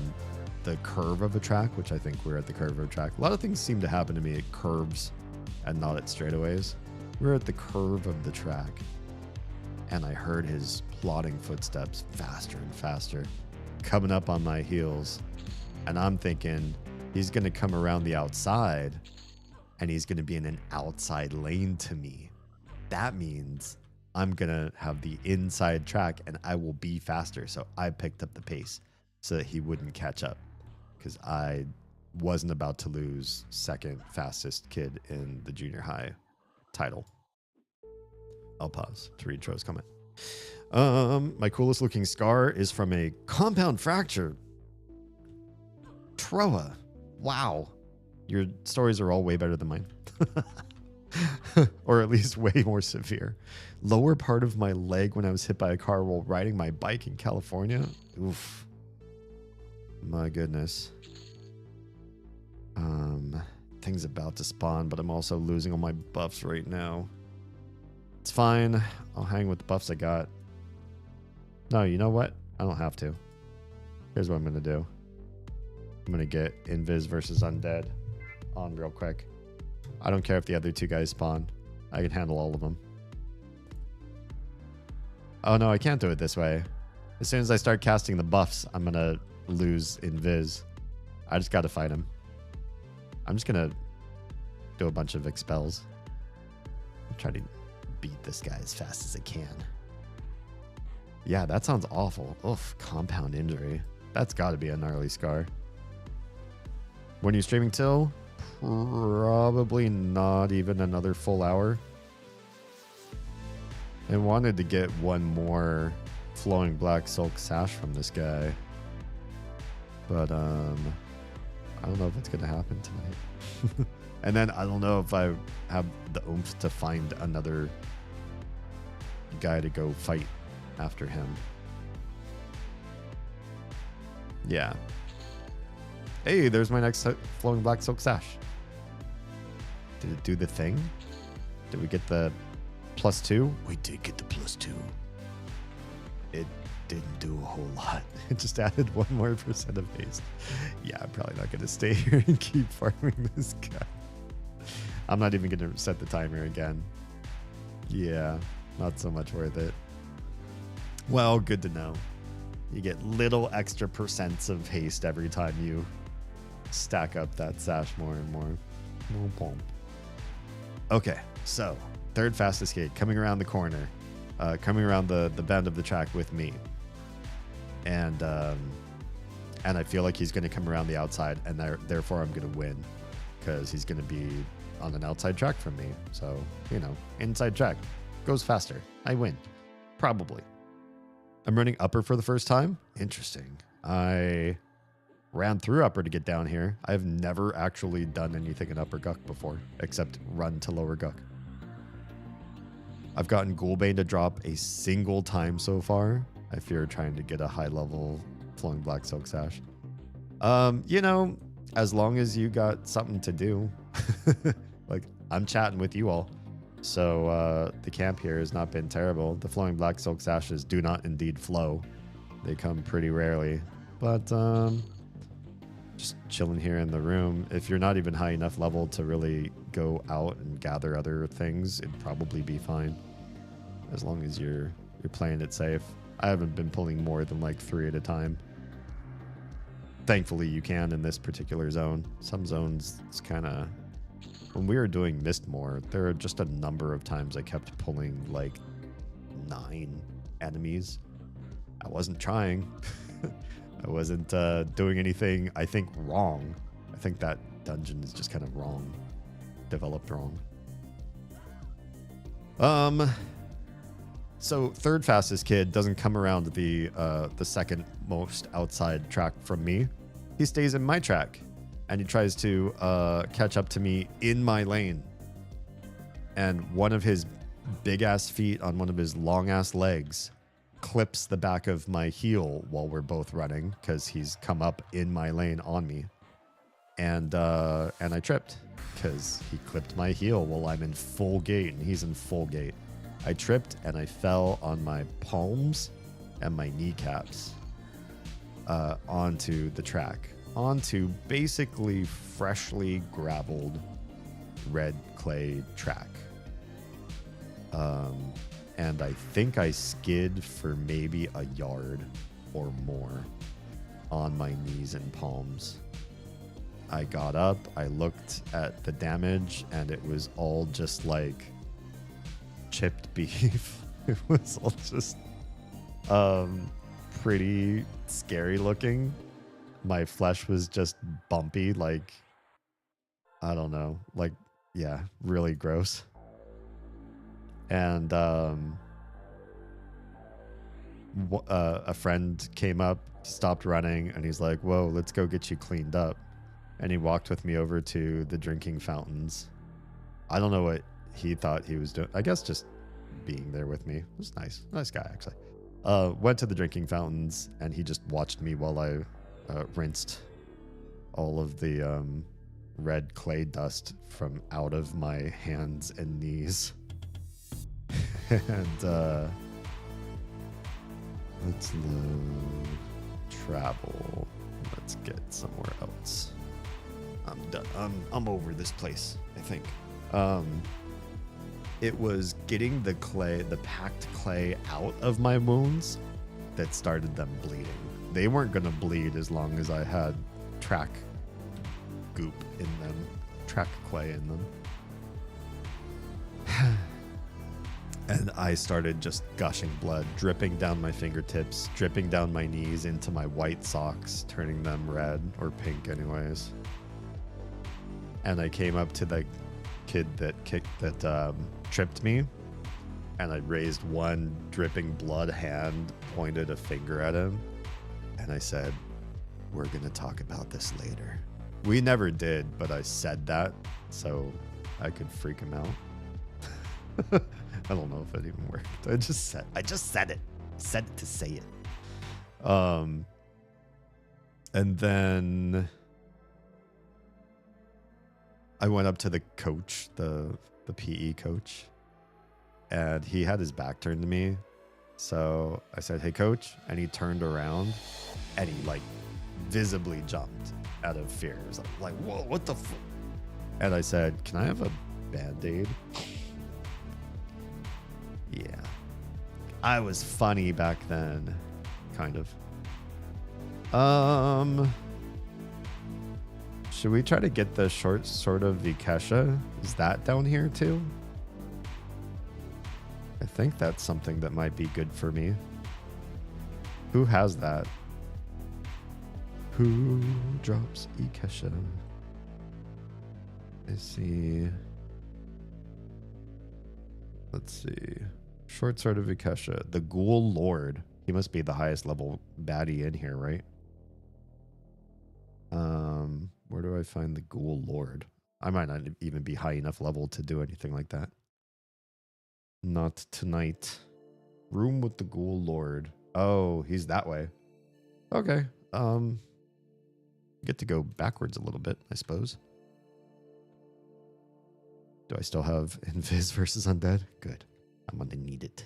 the curve of a track, which I think we're at the curve of a track. A lot of things seem to happen to me at curves and not at straightaways. We're at the curve of the track, and I heard his plodding footsteps faster and faster coming up on my heels. And I'm thinking he's going to come around the outside and he's going to be in an outside lane to me. That means I'm going to have the inside track and I will be faster. So I picked up the pace so that he wouldn't catch up, because I wasn't about to lose 2nd fastest kid in the junior high title. I'll pause to read Tro's comment. My coolest looking scar is from a compound fracture. Troa. Wow. Your stories are all way better than mine. Or at least way more severe. Lower part of my leg when I was hit by a car while riding my bike in California. Oof. My goodness. Things about to spawn, but I'm also losing all my buffs right now. It's fine. I'll hang with the buffs I got. No, you know what? I don't have to. Here's what I'm going to do. I'm going to get Invis versus Undead on real quick. I don't care if the other 2 guys spawn. I can handle all of them. Oh no, I can't do it this way. As soon as I start casting the buffs, I'm going to lose Invis. I just got to fight him. I'm just going to do a bunch of expels. Try to beat this guy as fast as I can. Yeah, that sounds awful. Oof, compound injury. That's got to be a gnarly scar. When you're streaming till? Probably not even another full hour. I wanted to get one more flowing black silk sash from this guy. But, I don't know if it's going to happen tonight. And then I don't know if I have the oomph to find another guy to go fight after him. Yeah. Hey, there's my next flowing black silk sash. Did it do the thing? Did we get the +2? We did get the +2. It didn't do a whole lot. It just added 1 more % of haste. Yeah, I'm probably not going to stay here and keep farming this guy. I'm not even going to set the timer again. Yeah, not so much worth it. Well, good to know. You get little extra percents of haste every time you stack up that sash more and more. Okay, so third fastest kid coming around the corner, coming around the bend of the track with me. And I feel like he's going to come around the outside, and therefore I'm going to win because he's going to be on an outside track from me. So, you know, inside track goes faster. I win. Probably. I'm running upper for the first time. Interesting. I ran through upper to get down here. I've never actually done anything in upper Guck before, except run to lower Guck. I've gotten Ghoulbane to drop a single time so far. I fear trying to get a high level Flowing Black Silk Sash. You know, as long as you got something to do. Like, I'm chatting with you all. So the camp here has not been terrible. The Flowing Black Silk Sashes do not indeed flow. They come pretty rarely. But just chilling here in the room. If you're not even high enough level to really go out and gather other things, it'd probably be fine. As long as you're playing it safe. I haven't been pulling more than like 3 at a time. Thankfully, you can in this particular zone. Some zones, it's kind of... When we were doing Mistmore, there are just a number of times I kept pulling like 9 enemies. I wasn't trying. I wasn't doing anything, I think, wrong. I think that dungeon is just kind of wrong. Developed wrong. So third fastest kid doesn't come around the second most outside track from me. He stays in my track, and he tries to catch up to me in my lane. And one of his big ass feet on one of his long ass legs clips the back of my heel while we're both running because he's come up in my lane on me. And I tripped because he clipped my heel while I'm in full gate and he's in full gate. I tripped and I fell on my palms and my kneecaps onto the track, onto basically freshly graveled red clay track. And I think I skid for maybe a yard or more on my knees and palms. I got up, I looked at the damage, and it was all just like chipped beef. It was all just pretty scary looking. My flesh was just bumpy, like, I don't know, like, yeah, really gross. And a friend came up, stopped running, and he's like, whoa, let's go get you cleaned up. And he walked with me over to the drinking fountains. I don't know what he thought he was doing. I guess just being there with me. It was nice. Nice guy, actually. Went to the drinking fountains, and he just watched me while I rinsed all of the red clay dust from out of my hands and knees. And let's load travel. Let's get somewhere else. I'm done. I'm over this place, I think. It was getting the clay, the packed clay out of my wounds that started them bleeding. They weren't going to bleed as long as I had track goop in them, track clay in them. And I started just gushing blood, dripping down my fingertips, dripping down my knees into my white socks, turning them red, or pink anyways. And I came up to the kid that tripped me, and I raised one dripping blood hand, pointed a finger at him, and I said, we're going to talk about this later. We never did, but I said that so I could freak him out. I don't know if it even worked. I just said it. Said it to say it. And then I went up to the coach, the PE coach, and he had his back turned to me. So I said, hey, coach. And he turned around and he like visibly jumped out of fear. He was like, whoa, what the fuck? And I said, can I have a Band-Aid? Yeah. I was funny back then. Kind of. Should we try to get the short sword of Vikesha? Is that down here too? I think that's something that might be good for me. Who has that? Who drops Ikesha? I see. Let's see. Short sword of Ikesha. The Ghoul Lord. He must be the highest level baddie in here, right? Where do I find the Ghoul Lord? I might not even be high enough level to do anything like that. Not tonight. Room with the Ghoul Lord. Oh, he's that way. Okay. Get to go backwards a little bit, I suppose. Do I still have Invis versus Undead? Good. I'm gonna need it.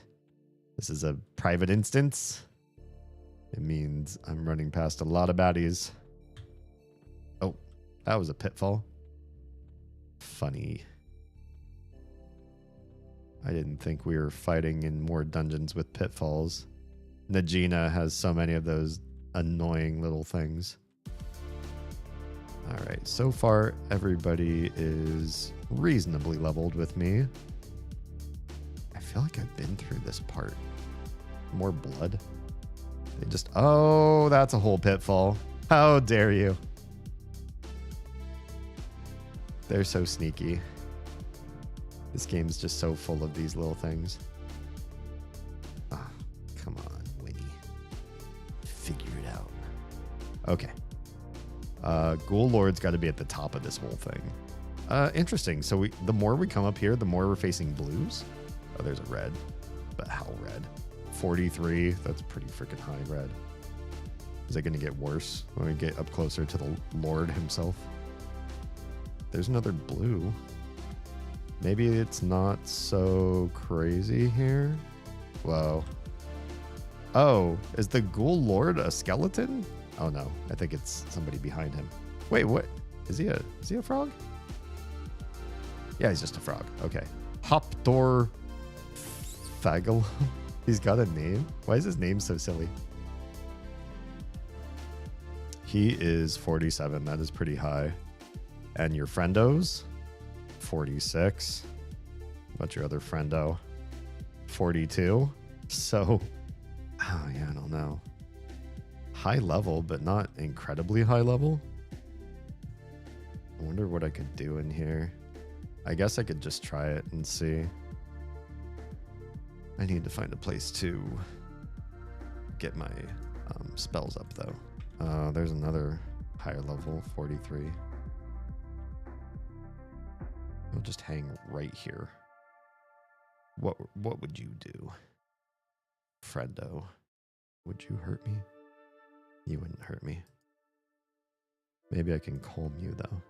This is a private instance. It means I'm running past a lot of baddies. Oh, that was a pitfall. Funny. I didn't think we were fighting in more dungeons with pitfalls. Najina has so many of those annoying little things. All right, so far everybody is reasonably leveled with me. I feel like I've been through this part. More blood. They just, oh, that's a whole pitfall. How dare you? They're so sneaky. This game's just so full of these little things. Ah, come on, Winnie. Figure it out. Okay. Ghoul Lord's got to be at the top of this whole thing. Interesting. So the more we come up here, the more we're facing blues. Oh, there's a red. But how red? 43. That's pretty freaking high red. Is it going to get worse when we get up closer to the Lord himself? There's another blue. Maybe it's not so crazy here. Whoa. Oh, is the Ghoul Lord a skeleton? Oh no, I think it's somebody behind him. Wait, what? Is he a frog? Yeah, he's just a frog. Okay. Hoptor Fagel. He's got a name. Why is his name so silly? He is 47. That is pretty high. And your friendos? 46. What's your other friendo? 42. So, oh yeah, I don't know. High level, but not incredibly high level. I wonder what I could do in here. I guess I could just try it and see. I need to find a place to get my spells up, though. There's another higher level, 43. I'll just hang right here. What would you do? Friendo, would you hurt me? You wouldn't hurt me. Maybe I can calm you, though.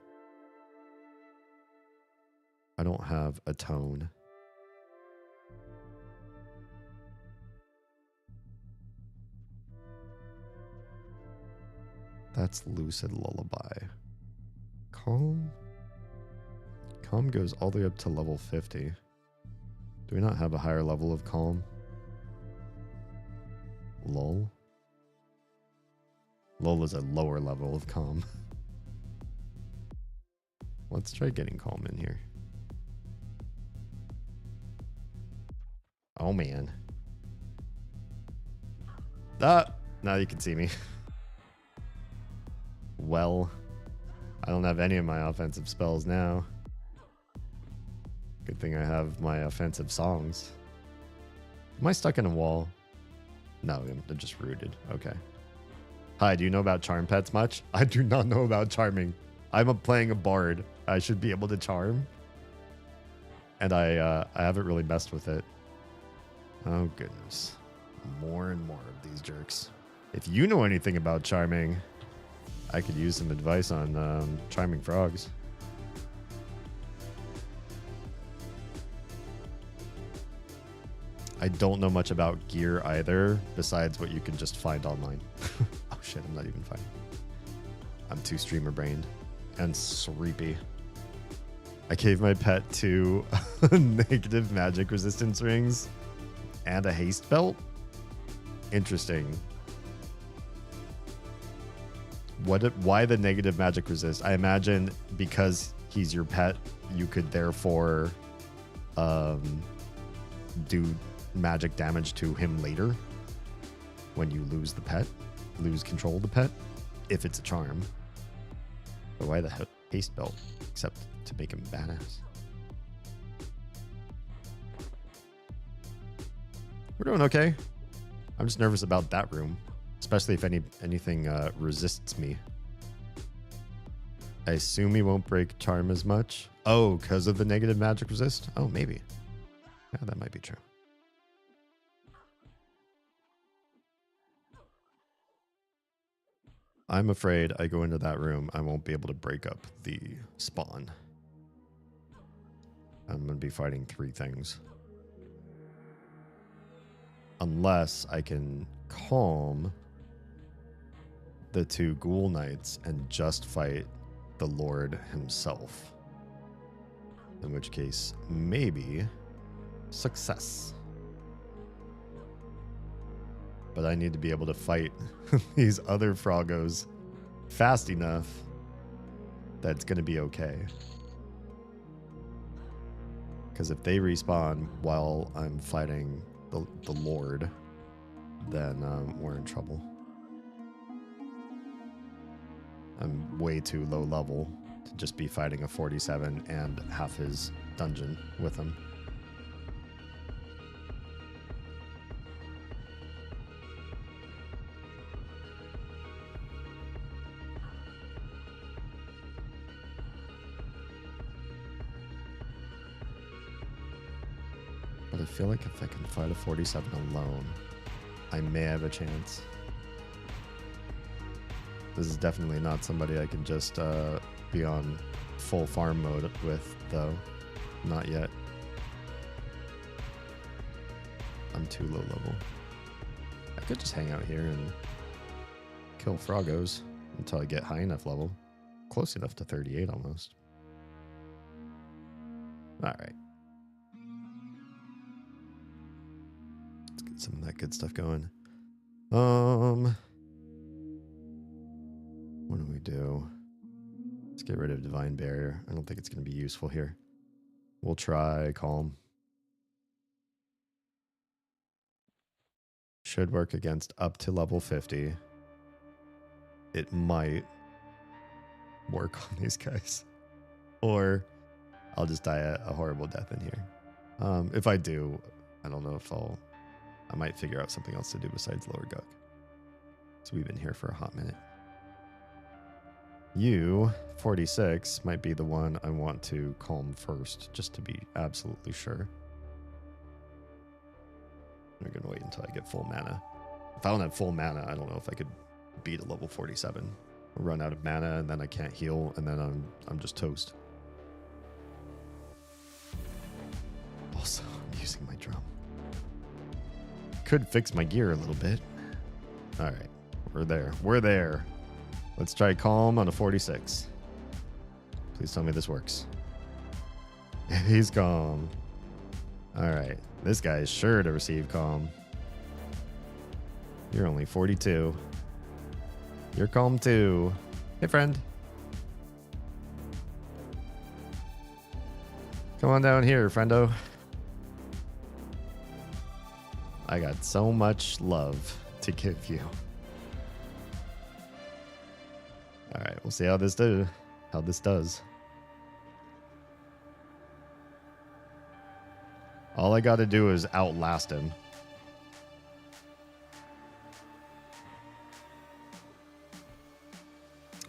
I don't have a tone. That's Lucid Lullaby. Calm? Calm goes all the way up to level 50. Do we not have a higher level of calm? Lull? Lull is a lower level of calm. Let's try getting calm in here. Oh man. Ah! Now you can see me. Well, I don't have any of my offensive spells now. Good thing I have my offensive songs. Am I stuck in a wall? No, they're just rooted. Okay. Hi, do you know about charm pets much? I do not know about charming. I'm playing a bard. I should be able to charm. And I haven't really messed with it. Oh, goodness. More and more of these jerks. If you know anything about charming, I could use some advice on charming frogs. I don't know much about gear either, besides what you can just find online. Oh shit, I'm not even fine. I'm too streamer brained and sleepy. I gave my pet 2 negative magic resistance rings and a haste belt. Interesting. Why the negative magic resist? I imagine because he's your pet, you could therefore do magic damage to him later when you lose control of the pet, if it's a charm. But why the haste belt? Except to make him badass. We're doing okay. I'm just nervous about that room, especially if anything resists me. I assume he won't break charm as much. Oh, because of the negative magic resist? Oh, maybe. Yeah, that might be true. I'm afraid I go into that room, I won't be able to break up the spawn. I'm going to be fighting 3 things. Unless I can calm the 2 ghoul knights and just fight the Lord himself. In which case, maybe success. But I need to be able to fight these other Froggos fast enough that it's going to be okay. Because if they respawn while I'm fighting the Lord, then we're in trouble. I'm way too low level to just be fighting a 47 and half his dungeon with him. But I feel like if I can fight a 47 alone, I may have a chance. This is definitely not somebody I can just be on full farm mode with, though. Not yet. I'm too low level. I could just hang out here and kill Froggos until I get high enough level. Close enough to 38 almost. Alright. Let's get some of that good stuff going. What do we do? Let's get rid of Divine Barrier. I don't think it's going to be useful here. We'll try Calm. Should work against up to level 50. It might work on these guys. Or I'll just die a horrible death in here. If I do, I don't know if I might figure out something else to do besides lower Guk. So we've been here for a hot minute. You, 46, might be the one I want to calm first, just to be absolutely sure. I'm going to wait until I get full mana. If I don't have full mana, I don't know if I could beat a level 47. I'll run out of mana, and then I can't heal, and then I'm just toast. Also, I'm using my drum. Could fix my gear a little bit. All right, we're there. We're there. Let's try Calm on a 46. Please tell me this works. He's calm. All right, this guy is sure to receive Calm. You're only 42. You're calm too. Hey, friend. Come on down here, friendo. I got so much love to give you. All right, we'll see how this does. All I got to do is outlast him.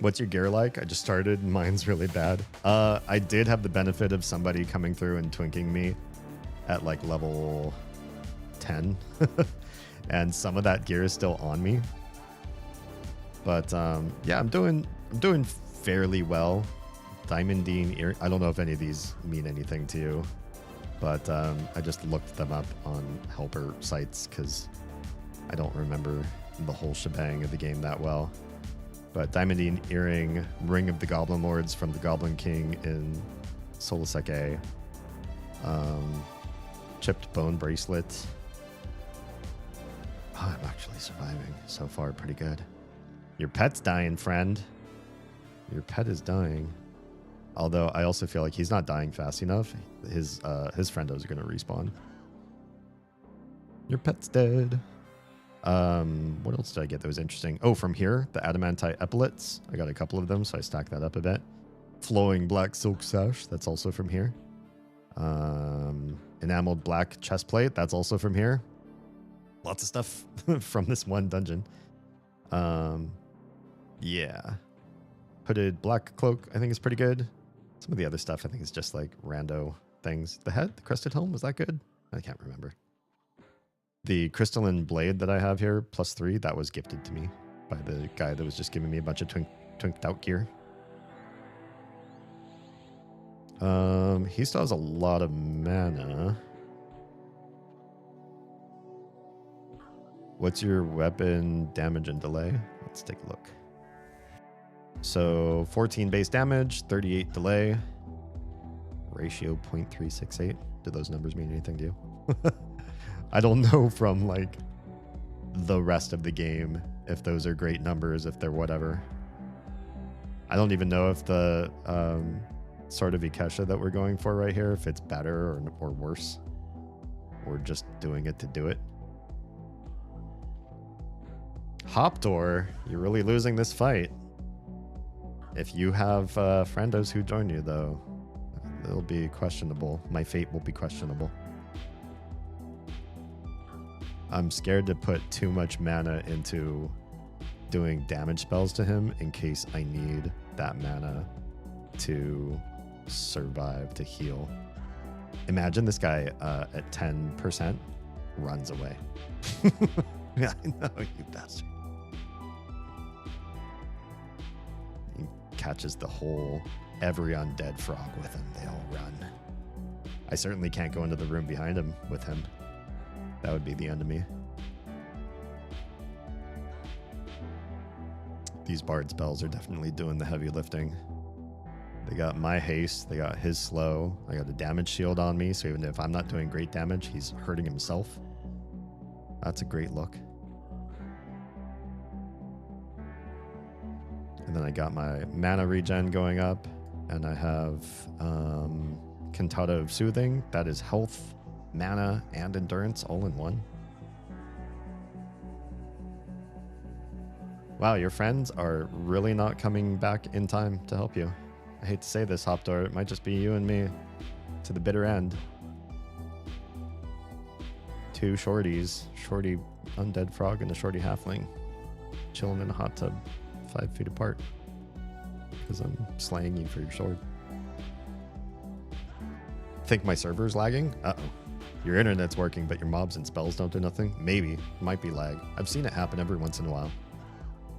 What's your gear like? I just started. Mine's really bad. I did have the benefit of somebody coming through and twinking me at like level 10. And some of that gear is still on me. But yeah, I'm doing fairly well. Diamondine ear. I don't know if any of these mean anything to you, but I just looked them up on helper sites because I don't remember the whole shebang of the game that well. But Diamondine Earring, Ring of the Goblin Lords from the Goblin King in Solaseke, Chipped Bone Bracelet. Oh, I'm actually surviving so far, pretty good. Your pet's dying, friend. Your pet is dying. Although I also feel like he's not dying fast enough. His friendos are gonna respawn. Your pet's dead. What else did I get that was interesting? Oh, from here, the adamantite epaulets. I got a couple of them, so I stacked that up a bit. Flowing black silk sash. That's also from here. Enameled black chest plate. That's also from here. Lots of stuff from this one dungeon. Yeah. Hooded black cloak, I think is pretty good. Some of the other stuff, I think, is just like rando things. The head, the crested helm, was that good? I can't remember. The crystalline blade that I have here, +3, that was gifted to me by the guy that was just giving me a bunch of twinked out gear. He still has a lot of mana. What's your weapon damage and delay? Let's take a look. So 14 base damage, 38 delay, ratio 0.368. Do those numbers mean anything to you? I don't know from like the rest of the game if those are great numbers, if they're whatever. I don't even know if the sort of Ikesha that we're going for right here, if it's better or worse. We're just doing it to do it. Hoptor, you're really losing this fight. If you have friendos who join you, though, it'll be questionable. My fate will be questionable. I'm scared to put too much mana into doing damage spells to him in case I need that mana to survive, to heal. Imagine this guy at 10% runs away. Yeah, I know, you bastard. He catches every undead frog with him. They all run. I certainly can't go into the room behind him with him. That would be the end of me. These bard spells are definitely doing the heavy lifting. They got my haste, they got his slow, I got a damage shield on me, so even if I'm not doing great damage, he's hurting himself. That's a great look. And then I got my mana regen going up, and I have Cantata of Soothing. That is health, mana, and endurance all in one. Wow, your friends are really not coming back in time to help you. I hate to say this, Hoptor. It might just be you and me to the bitter end. 2 shorties. Shorty undead frog and a shorty halfling. Chilling in a hot tub 5 feet apart. Because I'm slaying you for your sword. Think my server's lagging? Uh-oh. Your internet's working, but your mobs and spells don't do nothing? Maybe. Might be lag. I've seen it happen every once in a while.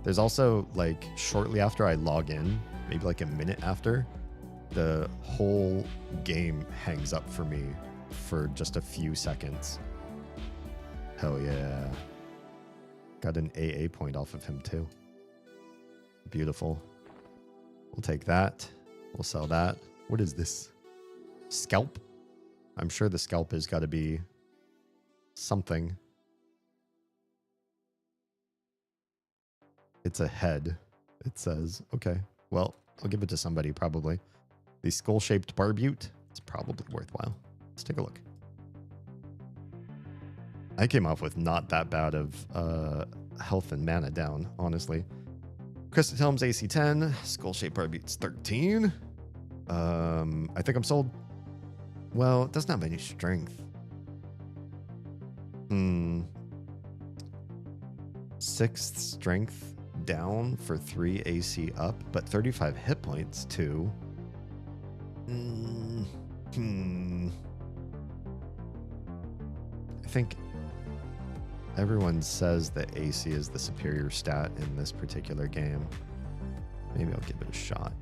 There's also, like, shortly after I log in, maybe like a minute after, the whole game hangs up for me for just a few seconds. Hell yeah. Got an AA point off of him too. Beautiful. We'll take that. We'll sell that. What is this? Scalp? I'm sure the scalp has got to be something. It's a head, it says. Okay, well, I'll give it to somebody probably. The skull-shaped barbute. It's probably worthwhile. Let's take a look. I came off with not that bad of health and mana down, honestly. Crested Helm's AC 10. Skull-shaped barbute's 13. I think I'm sold. Well, it doesn't have any strength. 6th strength down for 3 AC up, but 35 hit points too. I think everyone says that AC is the superior stat in this particular game. Maybe I'll give it a shot.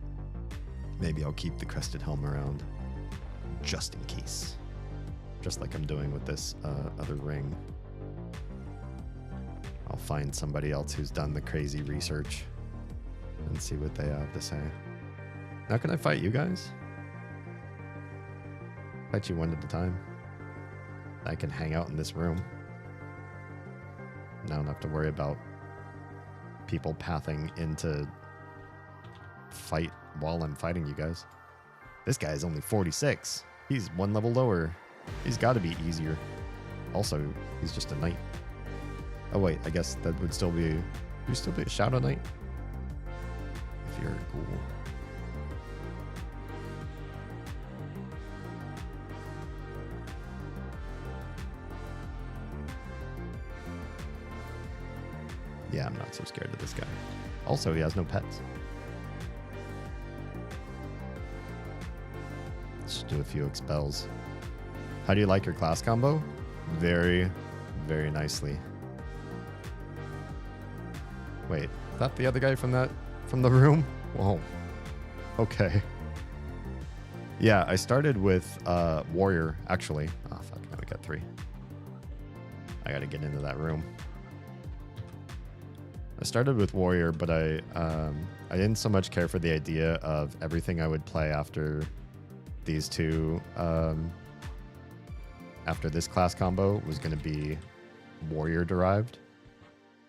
Maybe I'll keep the Crested Helm around just in case. Just like I'm doing with this other ring. I'll find somebody else who's done the crazy research and see what they have to say. Now can I fight you guys? Fight you one at a time. I can hang out in this room. Now I don't have to worry about people pathing into fight while I'm fighting you guys. This guy is only 46. He's one level lower. He's got to be easier. Also, he's just a knight. Oh wait, I guess that would still be... You'd still be a Shadow Knight? If you're a ghoul. Yeah, I'm not so scared of this guy. Also, he has no pets. Let's do a few expels. How do you like your class combo? Very, very nicely. Wait, is that the other guy from the room? Whoa. Okay. Yeah, I started with Warrior, actually. Oh, fuck, now we got 3. I gotta get into that room. I started with Warrior, but I didn't so much care for the idea of everything I would play after these two, after this class combo was going to be Warrior derived.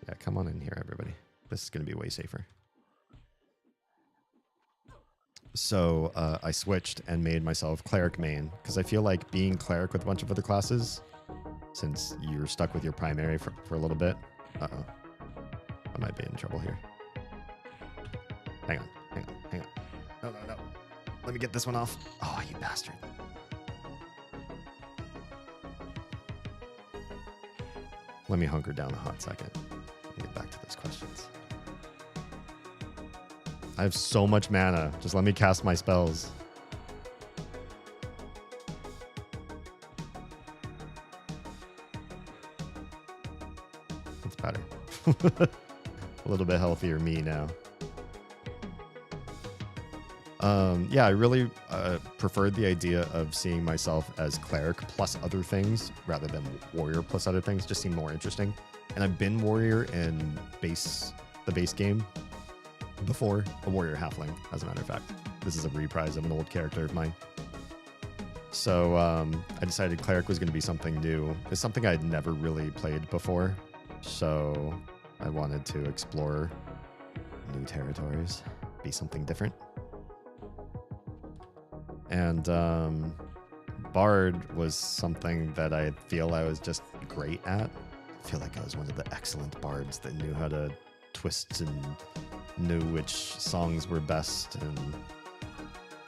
Yeah, come on in here, everybody. This is going to be way safer. So I switched and made myself Cleric main, because I feel like being Cleric with a bunch of other classes, since you're stuck with your primary for a little bit. Uh-oh. I might be in trouble here. Hang on. No. Let me get this one off. Oh, you bastard. Let me hunker down a hot second. Let me get back to those questions. I have so much mana. Just let me cast my spells. That's better. A little bit healthier me now. Yeah, I really preferred the idea of seeing myself as Cleric plus other things rather than Warrior plus other things. Just seemed more interesting. And I've been Warrior in the base game before. A Warrior Halfling, as a matter of fact. This is a reprise of an old character of mine. So I decided Cleric was going to be something new. It's something I'd never really played before. So I wanted to explore new territories, be something different. And Bard was something that I feel I was just great at. I feel like I was one of the excellent bards that knew how to twist and knew which songs were best. And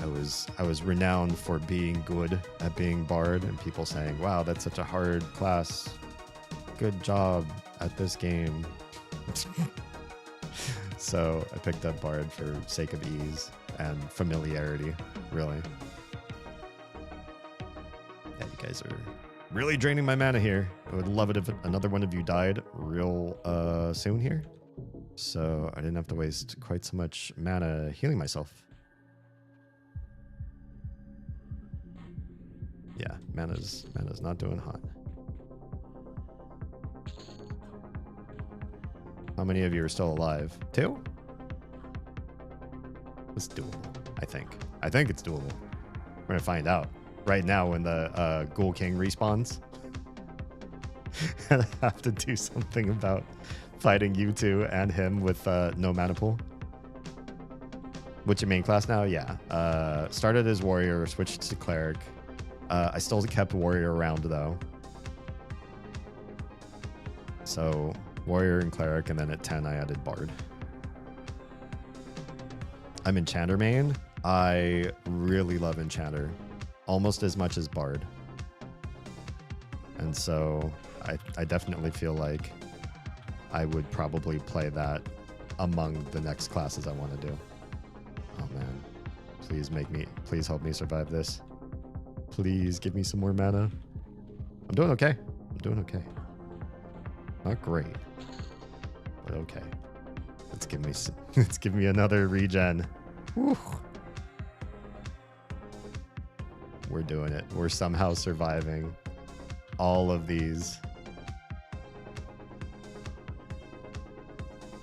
I was renowned for being good at being Bard, and people saying, wow, that's such a hard class. Good job at this game. So I picked up Bard for sake of ease and familiarity, really. Yeah, you guys are really draining my mana here. I would love it if another one of you died real soon here. So I didn't have to waste quite so much mana healing myself. Yeah, mana's not doing hot. How many of you are still alive? 2? It's doable, I think. I think it's doable. We're gonna find out right now when the Ghoul King respawns. And I have to do something about fighting you two and him with no mana pool. What's your main class now? Yeah. Started as Warrior, switched to Cleric. I still kept Warrior around though. So Warrior and Cleric, and then at 10 I added Bard. I'm Enchanter main. I really love Enchanter, almost as much as Bard. And so I definitely feel like I would probably play that among the next classes I want to do. Oh man, please help me survive this. Please give me some more mana. I'm doing okay. Not great, but okay. Let's give me another regen. Whew. We're doing it. We're somehow surviving all of these.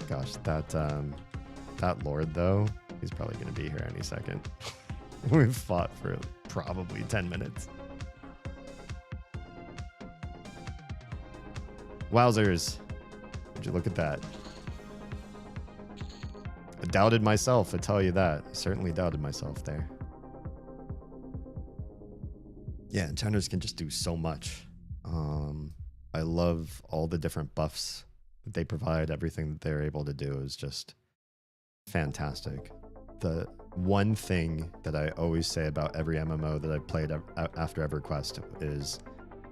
Gosh, that Lord though, he's probably gonna be here any second. We've fought for probably 10 minutes. Wowzers. Would you look at that? doubted myself, I tell you that. Certainly doubted myself there. Yeah, enchanters can just do so much. I love all the different buffs that they provide. Everything that they're able to do is just fantastic. The one thing that I always say about every MMO that I've played after EverQuest is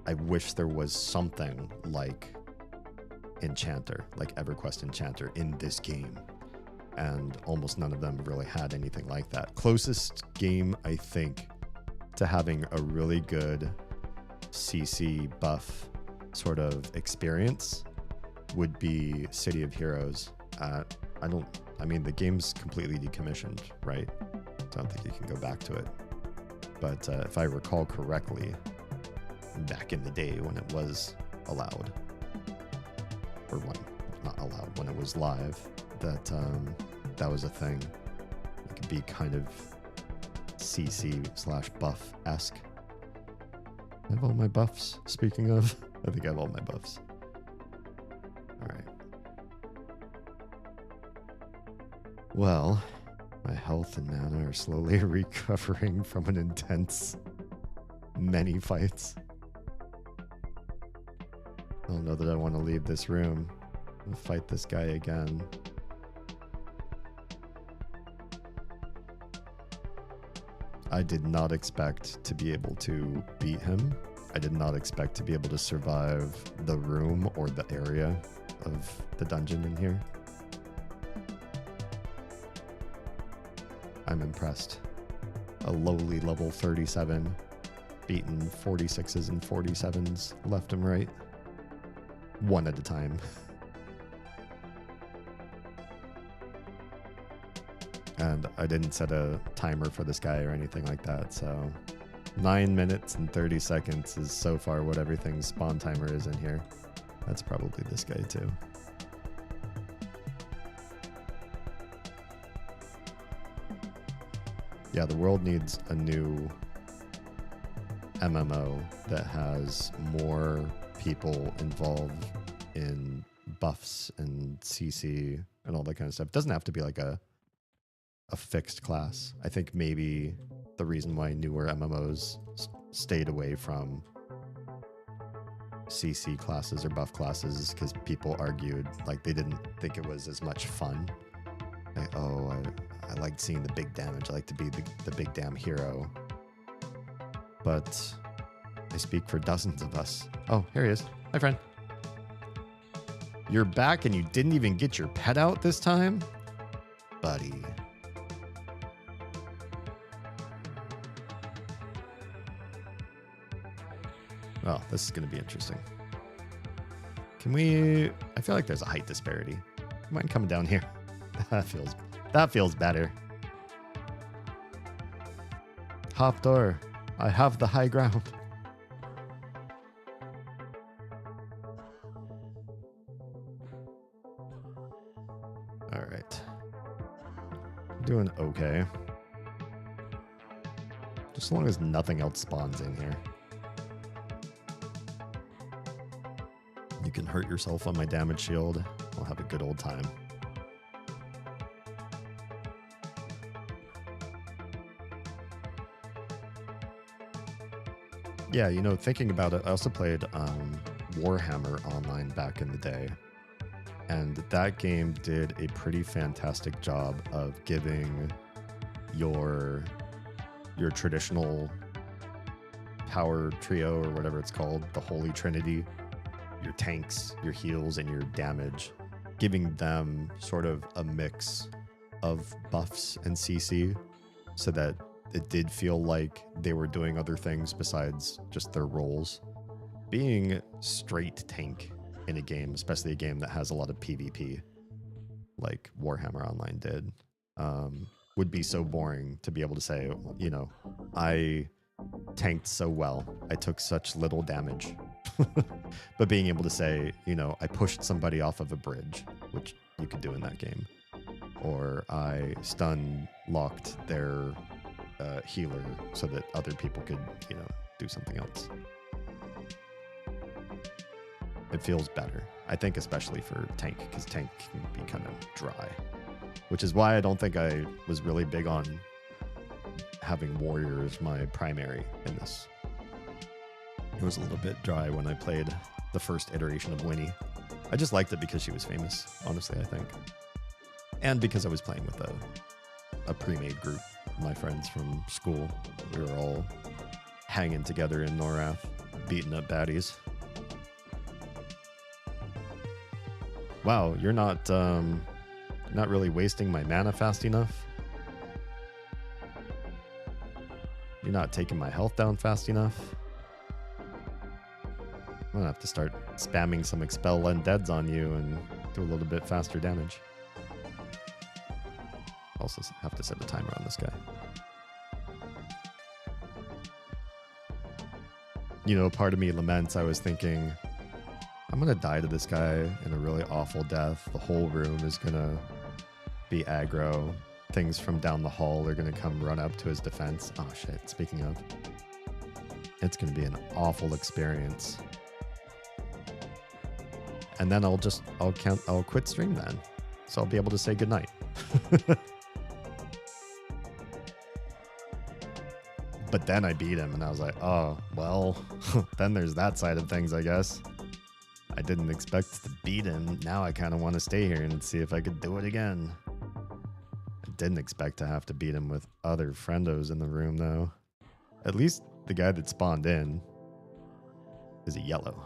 I wish there was something like Enchanter, like EverQuest Enchanter in this game. And almost none of them really had anything like that. Closest game, I think, to having a really good CC buff sort of experience would be City of Heroes. I mean, the game's completely decommissioned, right? So I don't think you can go back to it. But if I recall correctly, back in the day when it was allowed, or when, not allowed, when it was live, that that was a thing. It could be kind of CC/buff-esque. I have all my buffs. Speaking of, I think I have all my buffs. All right. Well, my health and mana are slowly recovering from an intense many fights. I don't know that I want to leave this room and fight this guy again. I did not expect to be able to beat him. I did not expect to be able to survive the room or the area of the dungeon in here. I'm impressed. A lowly level 37, beaten 46s and 47s left and right. One at a time. And I didn't set a timer for this guy or anything like that, so 9 minutes and 30 seconds is so far what everything's spawn timer is in here. That's probably this guy too. Yeah, the world needs a new MMO that has more people involved in buffs and CC and all that kind of stuff. It doesn't have to be like a fixed class. I think maybe the reason why newer MMOs stayed away from CC classes or buff classes is because people argued like they didn't think it was as much fun. Like, oh, I liked seeing the big damage. I like to be the big damn hero. But I speak for dozens of us. Oh, here he is. Hi, friend. You're back and you didn't even get your pet out this time? Buddy. Well, this is going to be interesting. Can we... I feel like there's a height disparity. You mind coming down here? That feels better. Hop door. I have the high ground. All right. Doing okay. Just as long as nothing else spawns in here. You can hurt yourself on my damage shield. We'll have a good old time. Yeah, you know, thinking about it, I also played Warhammer Online back in the day. And that game did a pretty fantastic job of giving your traditional power trio, or whatever it's called, the Holy Trinity, your tanks, your heals, and your damage, giving them sort of a mix of buffs and CC so that it did feel like they were doing other things besides just their roles. Being straight tank in a game, especially a game that has a lot of PvP, like Warhammer Online did, would be so boring to be able to say, you know, I tanked so well, I took such little damage. But being able to say, you know, I pushed somebody off of a bridge, which you could do in that game, or I stun locked their healer so that other people could, you know, do something else. It feels better, I think, especially for tank, because tank can be kind of dry. which is why I don't think I was really big on having warrior as my primary in this. It was a little bit dry when I played the first iteration of Winnie. I just liked it because she was famous, honestly, I think. And because I was playing with a pre-made group, my friends from school. We were all hanging together in Norath, beating up baddies. Wow, you're not really wasting my mana fast enough. You're not taking my health down fast enough. I'm gonna have to start spamming some Expel Undeads on you and do a little bit faster damage. Also have to set a timer on this guy. You know, part of me laments, I was thinking, I'm gonna die to this guy in a really awful death. The whole room is gonna be aggro. Things from down the hall are gonna come run up to his defense. Oh shit, speaking of. It's gonna be an awful experience. And then I'll quit stream then. So I'll be able to say goodnight. But then I beat him and I was like, oh, well, then there's that side of things, I guess. I didn't expect to beat him. Now I kind of want to stay here and see if I could do it again. I didn't expect to have to beat him with other friendos in the room, though. At least the guy that spawned in is a yellow.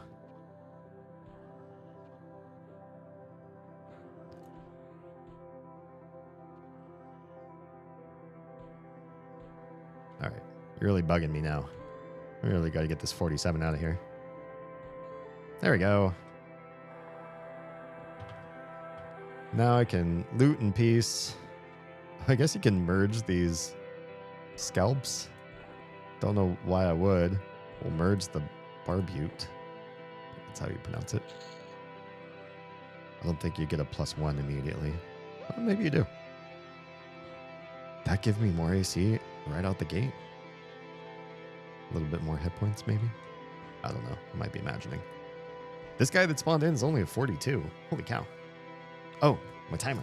All right. You're really bugging me now. We really got to get this 47 out of here. There we go. Now I can loot in peace. I guess you can merge these scalps. Don't know why I would. We'll merge the barbute. That's how you pronounce it. I don't think you get a +1 immediately. Well, maybe you do. That gives me more AC right out the gate. A little bit more hit points, maybe? I don't know. I might be imagining. This guy that spawned in is only a 42. Holy cow. Oh, my timer.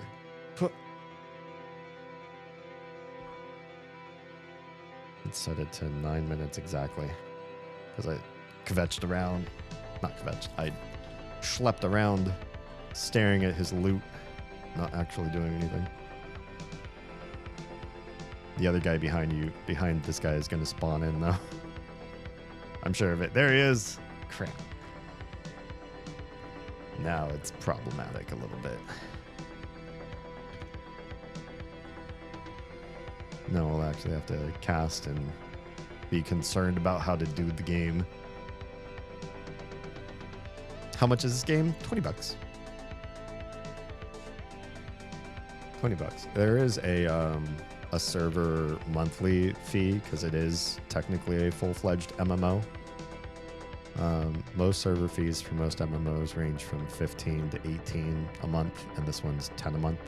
Let's set it to 9 minutes exactly. Because I kvetched around. Not kvetched. I schlepped around staring at his loot. Not actually doing anything. The other guy behind this guy is going to spawn in, though. I'm sure of it. There he is. Crap. Now it's problematic a little bit. No, we'll actually have to cast and be concerned about how to do the game. How much is this game? $20. $20. There is a server monthly fee because it is technically a full-fledged MMO. Most server fees for most MMOs range from 15 to 18 a month, and this one's 10 a month.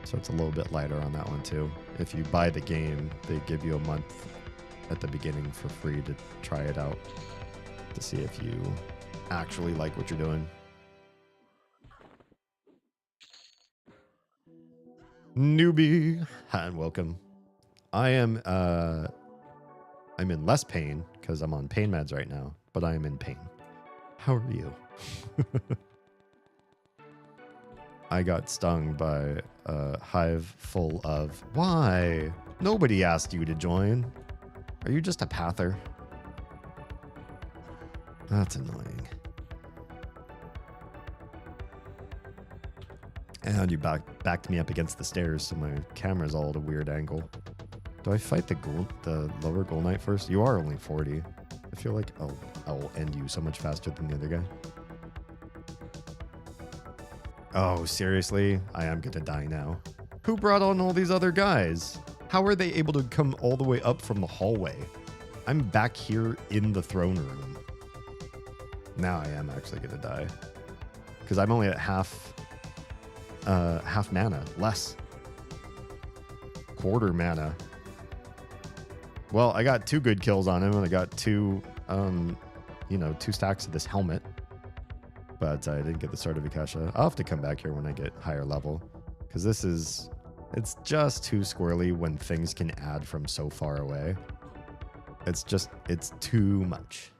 So it's a little bit lighter on that one too. If you buy the game, they give you a month at the beginning for free to try it out to see if you actually like what you're doing. Newbie, hi and welcome. I'm in less pain because I'm on pain meds right now, but I am in pain. How are you? I got stung by a hive full of... Why? Nobody asked you to join. Are you just a pather? That's annoying. And you backed me up against the stairs, so my camera's all at a weird angle. Do I fight the lower Ghoul Knight first? You are only 40. I feel like I'll end you so much faster than the other guy. Oh, seriously? I am gonna die now. Who brought on all these other guys? How are they able to come all the way up from the hallway? I'm back here in the throne room. Now I am actually gonna die. Because I'm only at half mana, less. Quarter mana. Well, I got 2 good kills on him, and I got 2 stacks of this helmet. But I didn't get the Sword of Akasha. I'll have to come back here when I get higher level. Because it's just too squirrely when things can add from so far away. It's too much.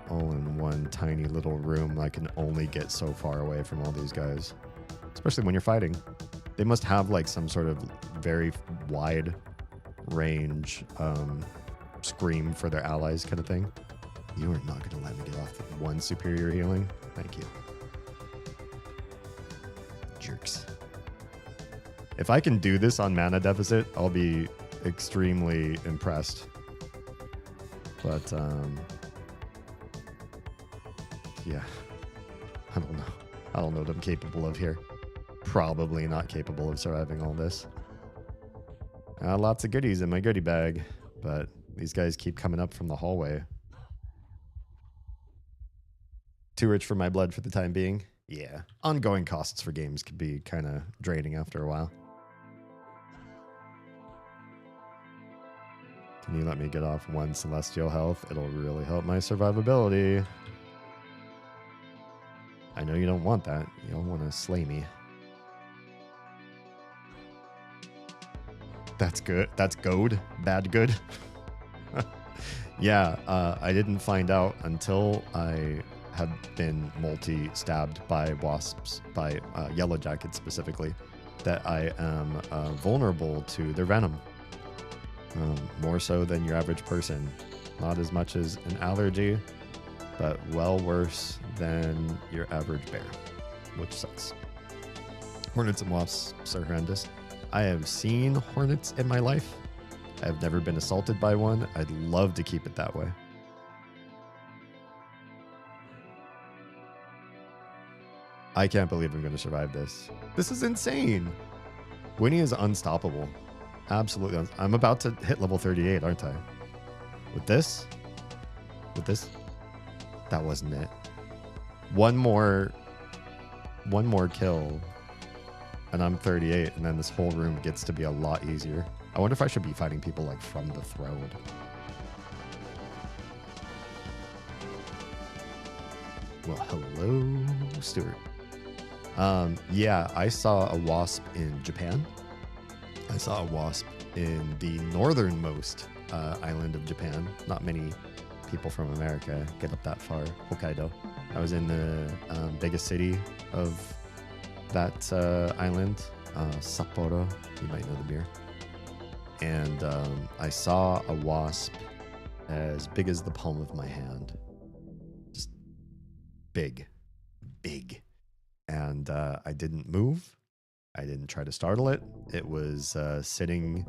All in one tiny little room. I can only get so far away from all these guys. Especially when you're fighting. They must have like some sort of very wide range scream for their allies kind of thing. You are not going to let me get off the one superior healing. Thank you. Jerks. If I can do this on mana deficit, I'll be extremely impressed. But, yeah. I don't know. I don't know what I'm capable of here. Probably not capable of surviving all this. Lots of goodies in my goodie bag, but these guys keep coming up from the hallway. Too rich for my blood for the time being. Yeah. Ongoing costs for games can be kind of draining after a while. Can you let me get off one celestial health? It'll really help my survivability. I know you don't want that. You don't want to slay me. That's good. That's goad. Bad good. Yeah, I didn't find out until I had been multi-stabbed by wasps, by Yellowjacket specifically, that I am vulnerable to their venom. More so than your average person. Not as much as an allergy, but well worse than your average bear, which sucks. Hornets and wasps are horrendous. I have seen hornets in my life. I've never been assaulted by one. I'd love to keep it that way. I can't believe I'm going to survive this. This is insane. Winnie is unstoppable. Absolutely. I'm about to hit level 38, aren't I? With this? With this? That wasn't it. One more kill, and I'm 38, and then this whole room gets to be a lot easier. I wonder if I should be fighting people like from the throne. Well, hello, Stuart. Yeah, I saw a wasp in Japan. I saw a wasp in the northernmost island of Japan. Not many people from America get up that far, Hokkaido. I was in the biggest city of that island, Sapporo. You might know the beer. And I saw a wasp as big as the palm of my hand. Just big. And I didn't move. I didn't try to startle it. It was sitting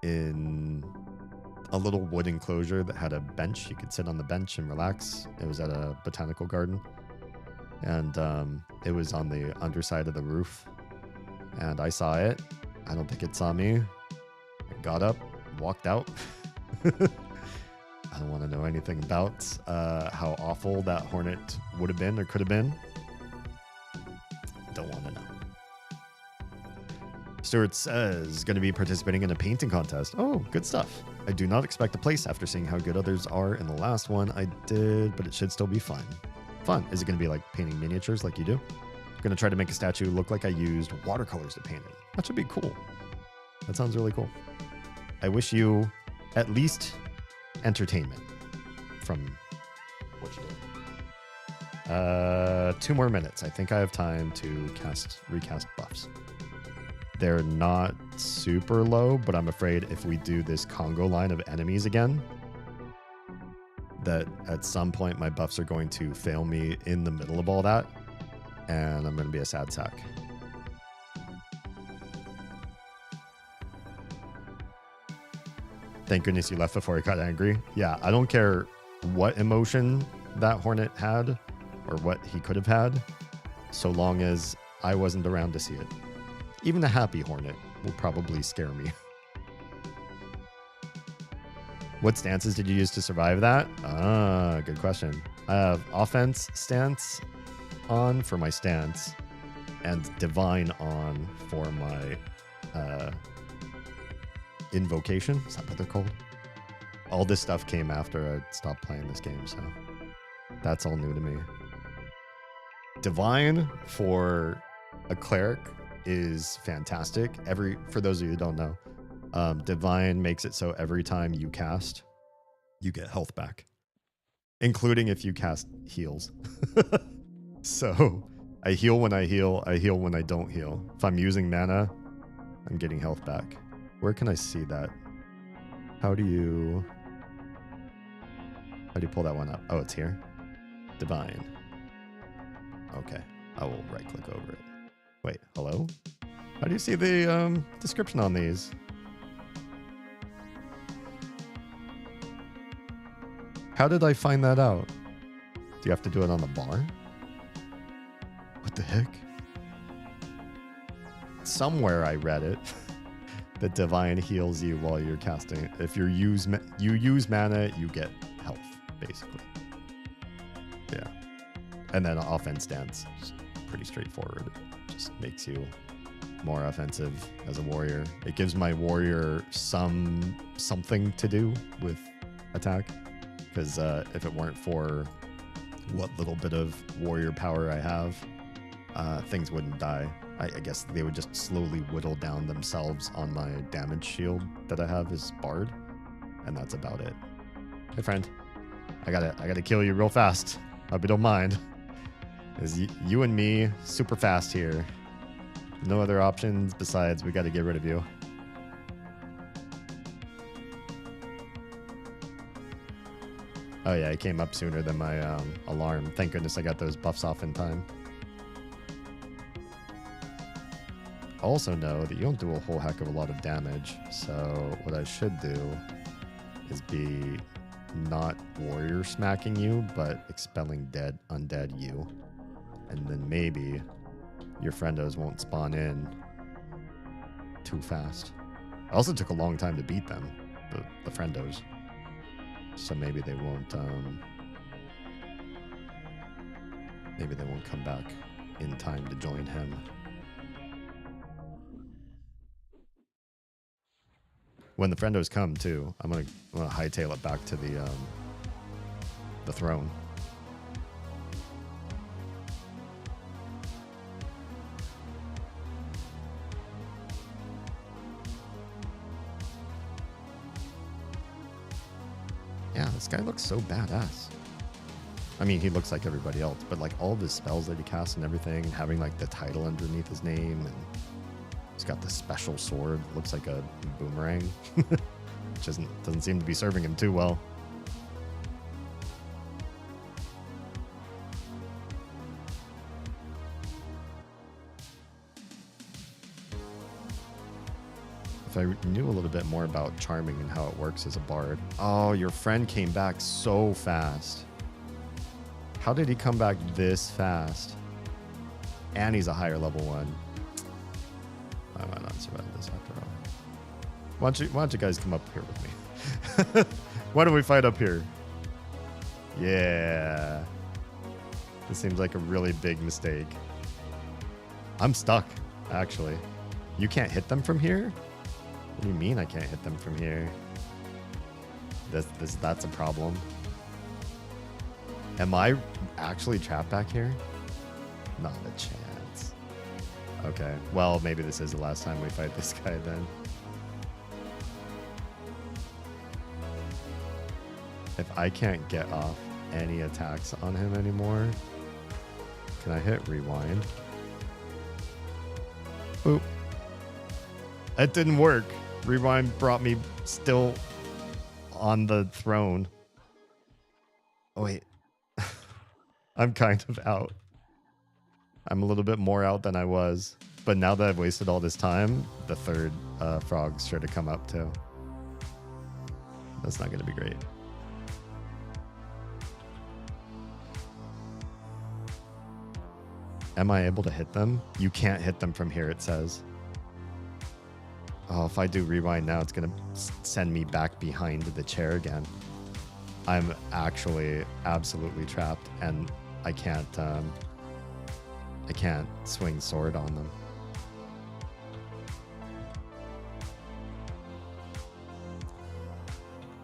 in a little wood enclosure that had a bench. You could sit on the bench and relax. It was at a botanical garden. And it was on the underside of the roof. And I saw it. I don't think it saw me. I got up, walked out. I don't want to know anything about how awful that hornet would have been or could have been. Don't want to know. Stuart says, going to be participating in a painting contest. Oh, good stuff. I do not expect a place after seeing how good others are in the last one I did, but it should still be fun. Fun. Is it going to be like painting miniatures like you do? Going to try to make a statue look like I used watercolors to paint it. That should be cool. That sounds really cool. I wish you at least entertainment from what you did. 2 more minutes. I think I have time to recast buffs. They're not super low, but I'm afraid if we do this Congo line of enemies again, that at some point my buffs are going to fail me in the middle of all that, and I'm going to be a sad sack. Thank goodness you left before he got angry. Yeah, I don't care what emotion that hornet had or what he could have had, so long as I wasn't around to see it. Even a happy hornet will probably scare me. What stances did you use to survive that? Ah, good question. I have offense stance on for my stance and divine on for my invocation. Is that what they're called? All this stuff came after I stopped playing this game, so that's all new to me. Divine for a cleric is fantastic. For those of you who don't know, Divine makes it so every time you cast, you get health back, including if you cast heals. So I heal when I heal. I heal when I don't heal. If I'm using mana, I'm getting health back. Where can I see that? How do you pull that one up? Oh, it's here. Divine. Okay, I will right click over it. Wait, hello? How do you see the description on these? How did I find that out? Do you have to do it on the bar? What the heck? Somewhere I read it that Divine heals you while you're casting. If you use mana, you get health, basically. Yeah. And then offense stance, pretty straightforward. It just makes you more offensive as a warrior. It gives my warrior something to do with attack. Because if it weren't for what little bit of warrior power I have, things wouldn't die. I guess they would just slowly whittle down themselves on my damage shield that I have as Bard. And that's about it. Hey friend, I gotta kill you real fast. Hope you don't mind. Is you and me super fast here. No other options besides we got to get rid of you. Oh yeah, it came up sooner than my alarm. Thank goodness I got those buffs off in time. Also know that you don't do a whole heck of a lot of damage. So what I should do is be not warrior smacking you, but expelling undead you. And then maybe your friendos won't spawn in too fast. I also took a long time to beat them, the friendos. So maybe they won't come back in time to join him. When the friendos come too, I'm gonna hightail it back to the throne. Yeah, this guy looks so badass. I mean, he looks like everybody else, but like all of his spells that he casts and everything, having like the title underneath his name, and he's got the special sword, looks like a boomerang, which doesn't seem to be serving him too well. If I knew a little bit more about charming and how it works as a bard. Oh, your friend came back so fast. How did he come back this fast? And he's a higher level one. I might not survive this after all. Why don't you guys come up here with me? Why don't we fight up here? Yeah. This seems like a really big mistake. I'm stuck, actually. You can't hit them from here? What do you mean I can't hit them from here? That's a problem. Am I actually trapped back here? Not a chance. Okay, well, maybe this is the last time we fight this guy then. If I can't get off any attacks on him anymore, can I hit rewind? Boop. It didn't work. Rewind brought me still on the throne. Oh, wait. I'm kind of out. I'm a little bit more out than I was. But now that I've wasted all this time, the third frog's sure to come up too. That's not going to be great. Am I able to hit them? You can't hit them from here, it says. Oh, if I do rewind now, it's going to send me back behind the chair again. I'm actually absolutely trapped, and I can't swing sword on them.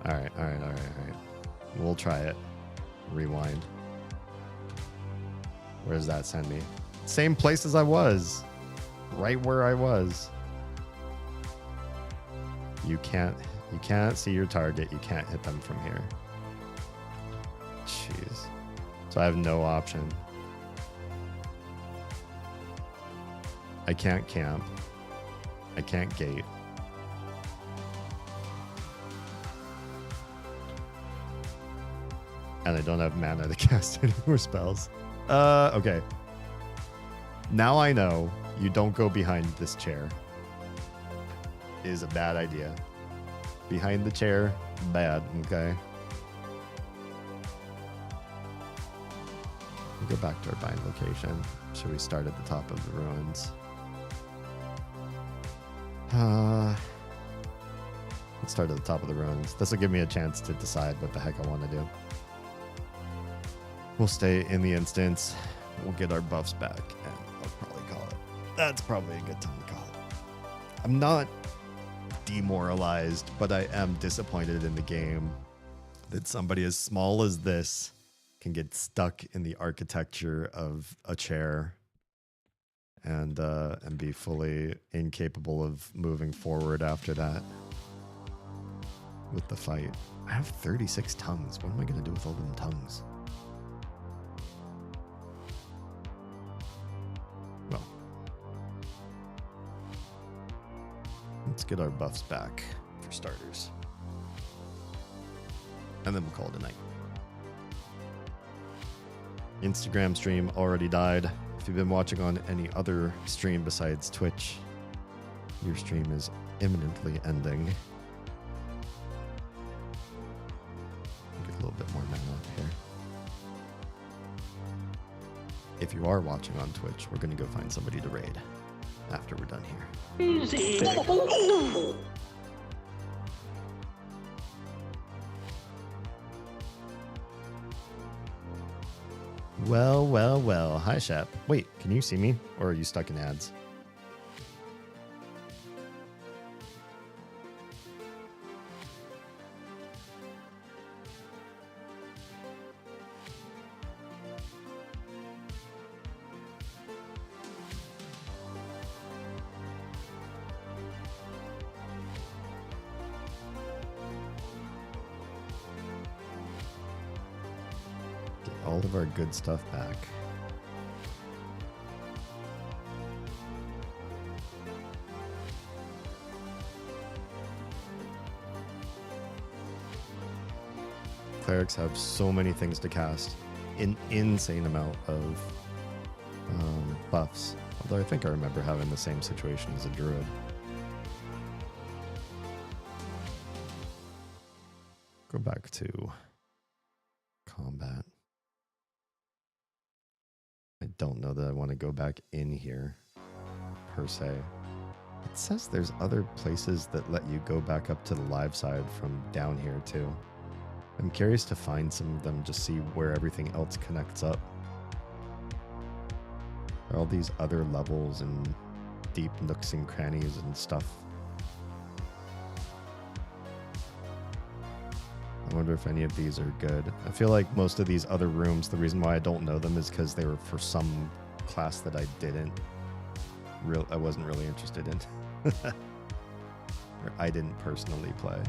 All right. We'll try it. Rewind. Where does that send me? Same place as I was. Right where I was. You can't see your target. You can't hit them from here. Jeez. So I have no option. I can't camp. I can't gate. And I don't have mana to cast any more spells. Okay. Now I know you don't go behind this chair. It is a bad idea. Behind the chair, bad, okay? We'll go back to our bind location. Should we start at the top of the ruins? Let's start at the top of the ruins. This will give me a chance to decide what the heck I want to do. We'll stay in the instance. We'll get our buffs back, and I'll probably call it. That's probably a good time to call it. I'm not demoralized, but I am disappointed in the game that somebody as small as this can get stuck in the architecture of a chair and be fully incapable of moving forward after that with the fight. I have 36 tongues. What am I going to do with all them tongues? Well, let's get our buffs back for starters. And then we'll call it a night. Instagram stream already died. If you've been watching on any other stream besides Twitch, your stream is imminently ending. Get a little bit more mana up here. If you are watching on Twitch, we're going to go find somebody to raid after we're done here. Easy. Well, well, well. Hi, Shep. Wait, can you see me? Or are you stuck in ads? All of our good stuff back. Clerics have so many things to cast. An insane amount of buffs. Although I think I remember having the same situation as a druid. Go back to combat. I don't know that I want to go back in here, per se. It says there's other places that let you go back up to the live side from down here, too. I'm curious to find some of them, just see where everything else connects up. There are all these other levels and deep nooks and crannies and stuff. I wonder if any of these are good. I feel like most of these other rooms, the reason why I don't know them is because they were for some class that I wasn't really interested in. Or I didn't personally play.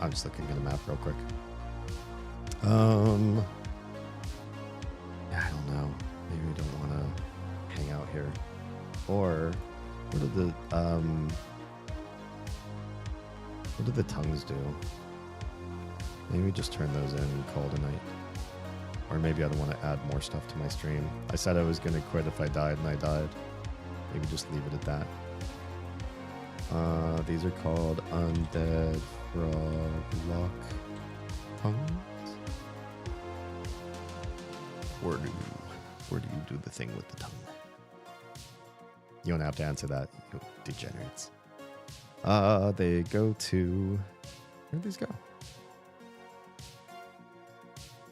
I'm just looking at the map real quick. Yeah, I don't know. Maybe we don't want to hang out here. Or what are the what do the tongues do? Maybe just turn those in and call it a night. Or maybe I don't want to add more stuff to my stream. I said I was going to quit if I died, and I died. Maybe just leave it at that. These are called Undead Froglock Tongues. Where do you do the thing with the tongue? You don't have to answer that, you degenerates. They go to... Where'd these go?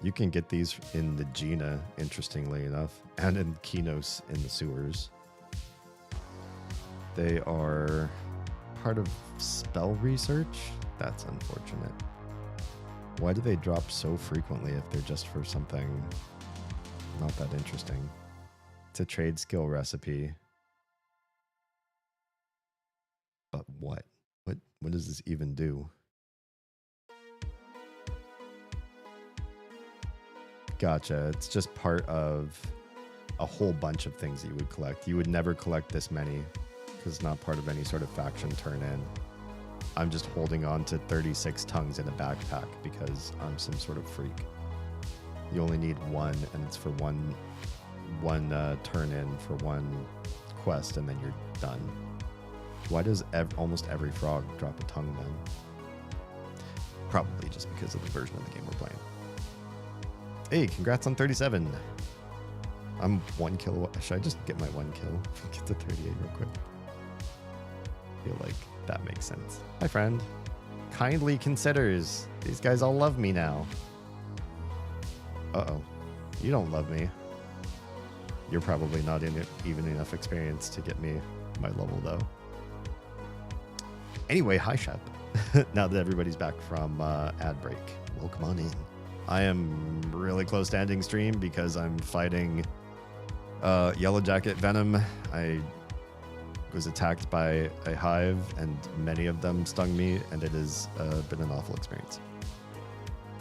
You can get these in the Gina, interestingly enough, and in Kinos in the sewers. They are part of spell research. That's unfortunate. Why do they drop so frequently if they're just for something not that interesting? It's a trade skill recipe. But what? What does this even do? Gotcha. It's just part of a whole bunch of things that you would collect. You would never collect this many because it's not part of any sort of faction turn in. I'm just holding on to 36 tongues in a backpack because I'm some sort of freak. You only need one, and it's for one turn in for one quest, and then you're done. Why does almost every frog drop a tongue then? Probably just because of the version of the game we're playing. Hey, congrats on 37. I'm 1 kill. Should I just get my 1 kill? Get to 38 real quick. I feel like that makes sense. Hi, friend. Kindly considers. These guys all love me now. Uh-oh. You don't love me. You're probably not in it even enough experience to get me my level, though. Anyway, hi, Shep. Now that everybody's back from ad break, welcome on in. I am really close to ending stream because I'm fighting Yellowjacket venom. I was attacked by a hive, and many of them stung me, and it has been an awful experience.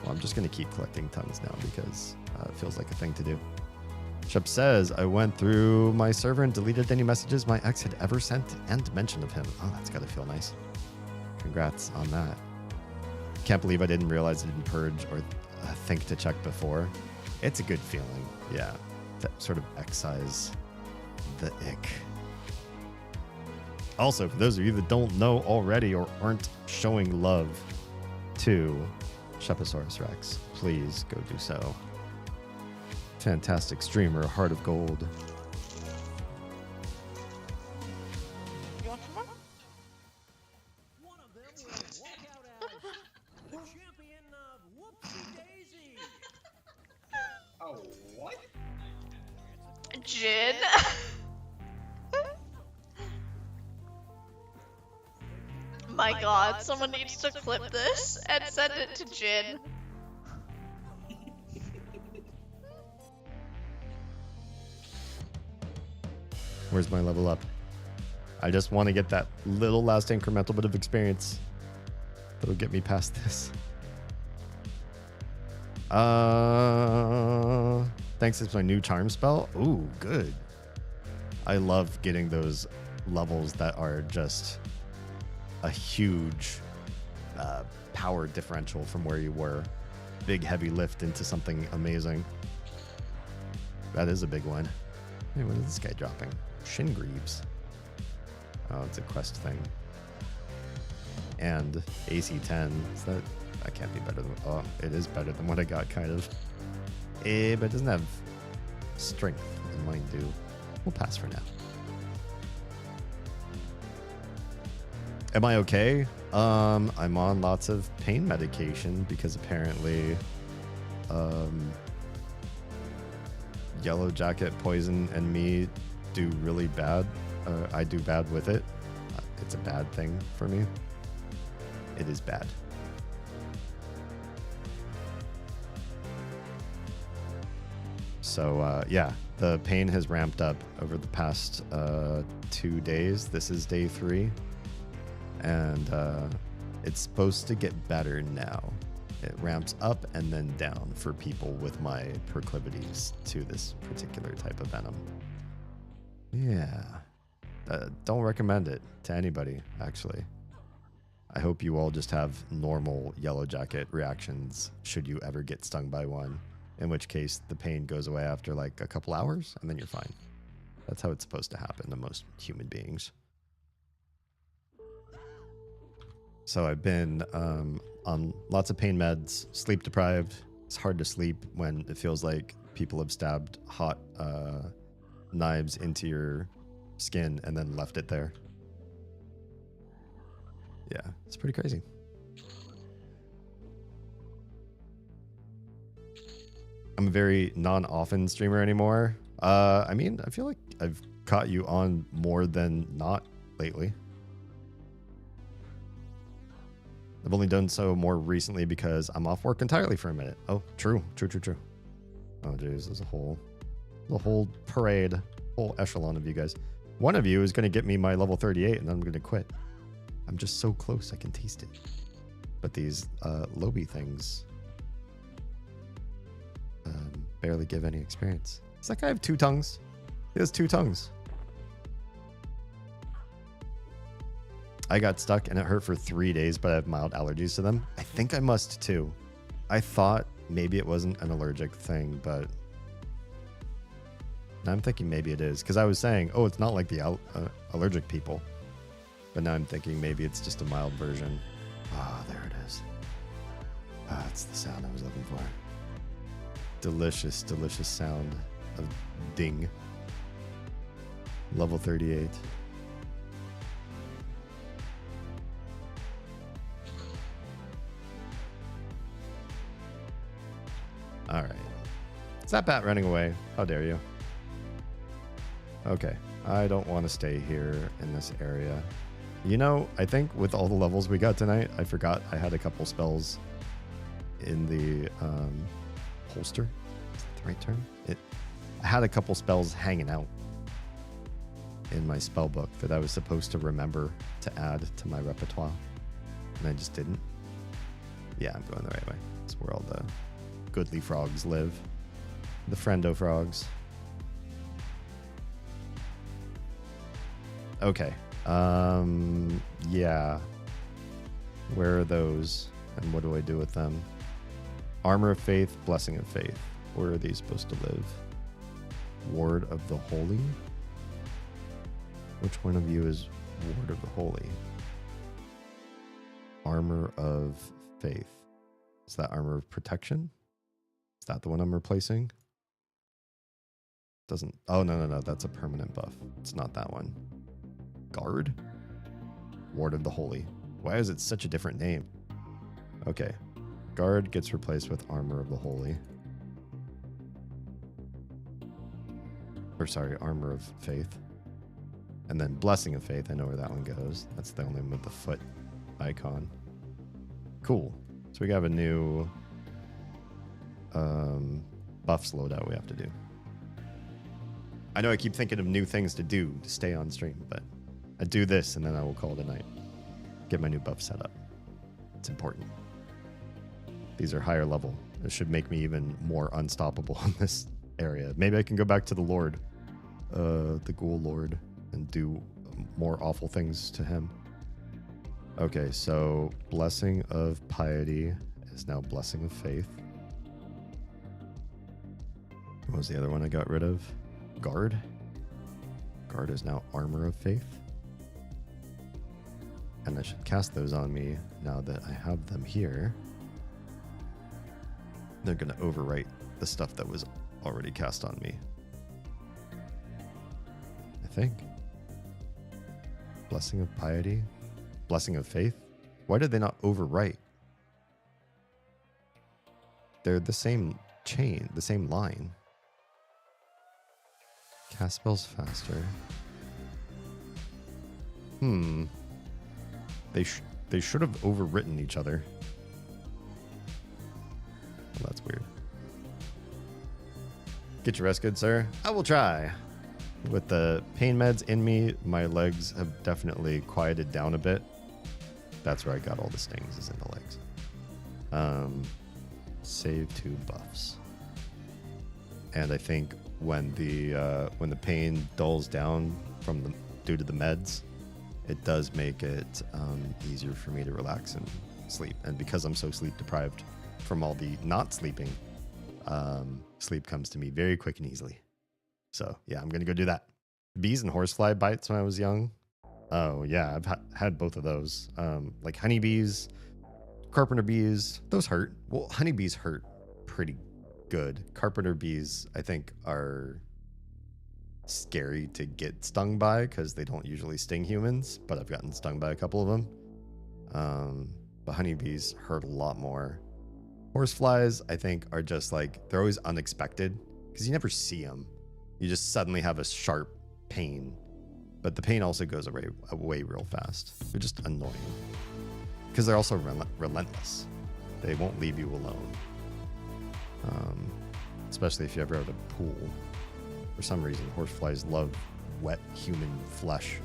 Well, I'm just going to keep collecting tongues now because it feels like a thing to do. Shep says, I went through my server and deleted any messages my ex had ever sent and mention of him. Oh, that's got to feel nice. Congrats on that. Can't believe I didn't realize I didn't purge or think to check before. It's a good feeling, yeah. That sort of excise the ick. Also, for those of you that don't know already or aren't showing love to Sheposaurus Rex, please go do so. Fantastic streamer, Heart of Gold. Oh, what? Jin? My god, someone needs to clip this and send it to Jin. Where's my level up? I just want to get that little last incremental bit of experience that'll get me past this. Thanks, it's my new charm spell. Ooh, good. I love getting those levels that are just a huge power differential from where you were. Big heavy lift into something amazing. That is a big one. Hey, what is this guy dropping? Shin Greaves. Oh, it's a quest thing. And AC-10. Is that can't be better than... Oh, it is better than what I got, kind of. But it doesn't have strength, and mine do. We'll pass for now. Am I okay? I'm on lots of pain medication because apparently Yellowjacket, Poison, and me do really bad. I do bad with it. It's a bad thing for me. It is bad. So yeah, the pain has ramped up over the past 2 days. This is day 3. And it's supposed to get better now. It ramps up and then down for people with my proclivities to this particular type of venom. Yeah. Don't recommend it to anybody, actually. I hope you all just have normal Yellowjacket reactions should you ever get stung by one, in which case the pain goes away after like a couple hours and then you're fine. That's how it's supposed to happen to most human beings. So I've been on lots of pain meds, sleep deprived. It's hard to sleep when it feels like people have stabbed hot knives into your skin and then left it there. Yeah, it's pretty crazy. I'm a very non-often streamer anymore. I mean, I feel like I've caught you on more than not lately. I've only done so more recently because I'm off work entirely for a minute. Oh, true. Oh, geez, there's a whole parade, whole echelon of you guys. One of you is going to get me my level 38, and then I'm going to quit. I'm just so close, I can taste it. But these Lobby things barely give any experience. Does that guy have 2 tongues? He has 2 tongues. I got stuck and it hurt for 3 days, but I have mild allergies to them. I think I must too. I thought maybe it wasn't an allergic thing, but now I'm thinking maybe it is. Because I was saying, oh, it's not like the allergic people. But now I'm thinking maybe it's just a mild version. Ah, there it is. Ah, that's the sound I was looking for. Delicious, delicious sound of ding. Level 38. All right. Is that bat running away? How dare you? Okay. I don't want to stay here in this area. You know, I think with all the levels we got tonight, I forgot I had a couple spells in the holster. Is that the right term? I had a couple spells hanging out in my spell book that I was supposed to remember to add to my repertoire, and I just didn't. Yeah, I'm going the right way. It's where all the goodly frogs live. The friendo frogs. Okay. Yeah. Where are those? And what do I do with them? Armor of Faith, Blessing of Faith. Where are these supposed to live? Ward of the Holy? Which one of you is Ward of the Holy? Armor of Faith. Is that Armor of Protection? Is that the one I'm replacing? Doesn't... Oh, no. That's a permanent buff. It's not that one. Guard? Ward of the Holy. Why is it such a different name? Okay. Guard gets replaced with Armor of the Holy. Or sorry, Armor of Faith. And then Blessing of Faith, I know where that one goes. That's the only one with the foot icon. Cool. So we have a new buffs loadout we have to do. I know I keep thinking of new things to do to stay on stream, but I do this and then I will call it a night. Get my new buff set up. It's important. These are higher level. It should make me even more unstoppable in this area. Maybe I can go back to the Lord, the Ghoul Lord, and do more awful things to him. Okay, so Blessing of Piety is now Blessing of Faith. What was the other one I got rid of? Guard. Guard is now Armor of Faith. And I should cast those on me now that I have them here. They're going to overwrite the stuff that was already cast on me. I think. Blessing of Piety. Blessing of Faith. Why did they not overwrite? They're the same chain, the same line. Cast spells faster. They should have overwritten each other. Well, that's weird. Get your rest good, sir. I will try. With the pain meds in me, my legs have definitely quieted down a bit. That's where I got all the stings, is in the legs. Save 2 buffs. And I think when the pain dulls down from due to the meds, it does make it easier for me to relax and sleep. And because I'm so sleep deprived from all the not sleeping, sleep comes to me very quick and easily. So yeah, I'm gonna go do that. Bees and horsefly bites when I was young. Oh yeah, I've had both of those. Like honeybees, carpenter bees, those hurt. Well, honeybees hurt pretty good. Carpenter bees, I think, are scary to get stung by because they don't usually sting humans, but I've gotten stung by a couple of them. But honeybees hurt a lot more. Horseflies, I think, are just like, they're always unexpected because you never see them. You just suddenly have a sharp pain, but the pain also goes away real fast. They're just annoying. because they're also relentless. They won't leave you alone. Especially if you ever have a pool. For some reason, horseflies love wet human flesh.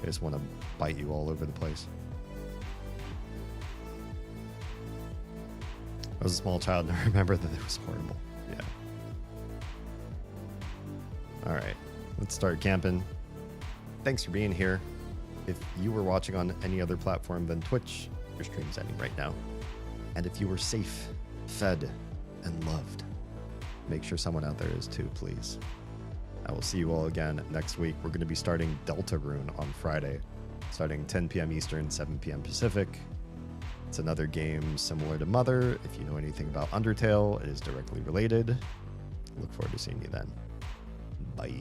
They just want to bite you all over the place. I was a small child and I remember that it was horrible. Yeah. All right, let's start camping. Thanks for being here. If you were watching on any other platform than Twitch, your stream's ending right now. And if you were safe, fed, and loved, make sure someone out there is too, please. I will see you all again next week. We're going to be starting Deltarune on Friday, starting 10 p.m. Eastern, 7 p.m. Pacific. It's another game similar to Mother. If you know anything about Undertale, it is directly related. Look forward to seeing you then. Bye.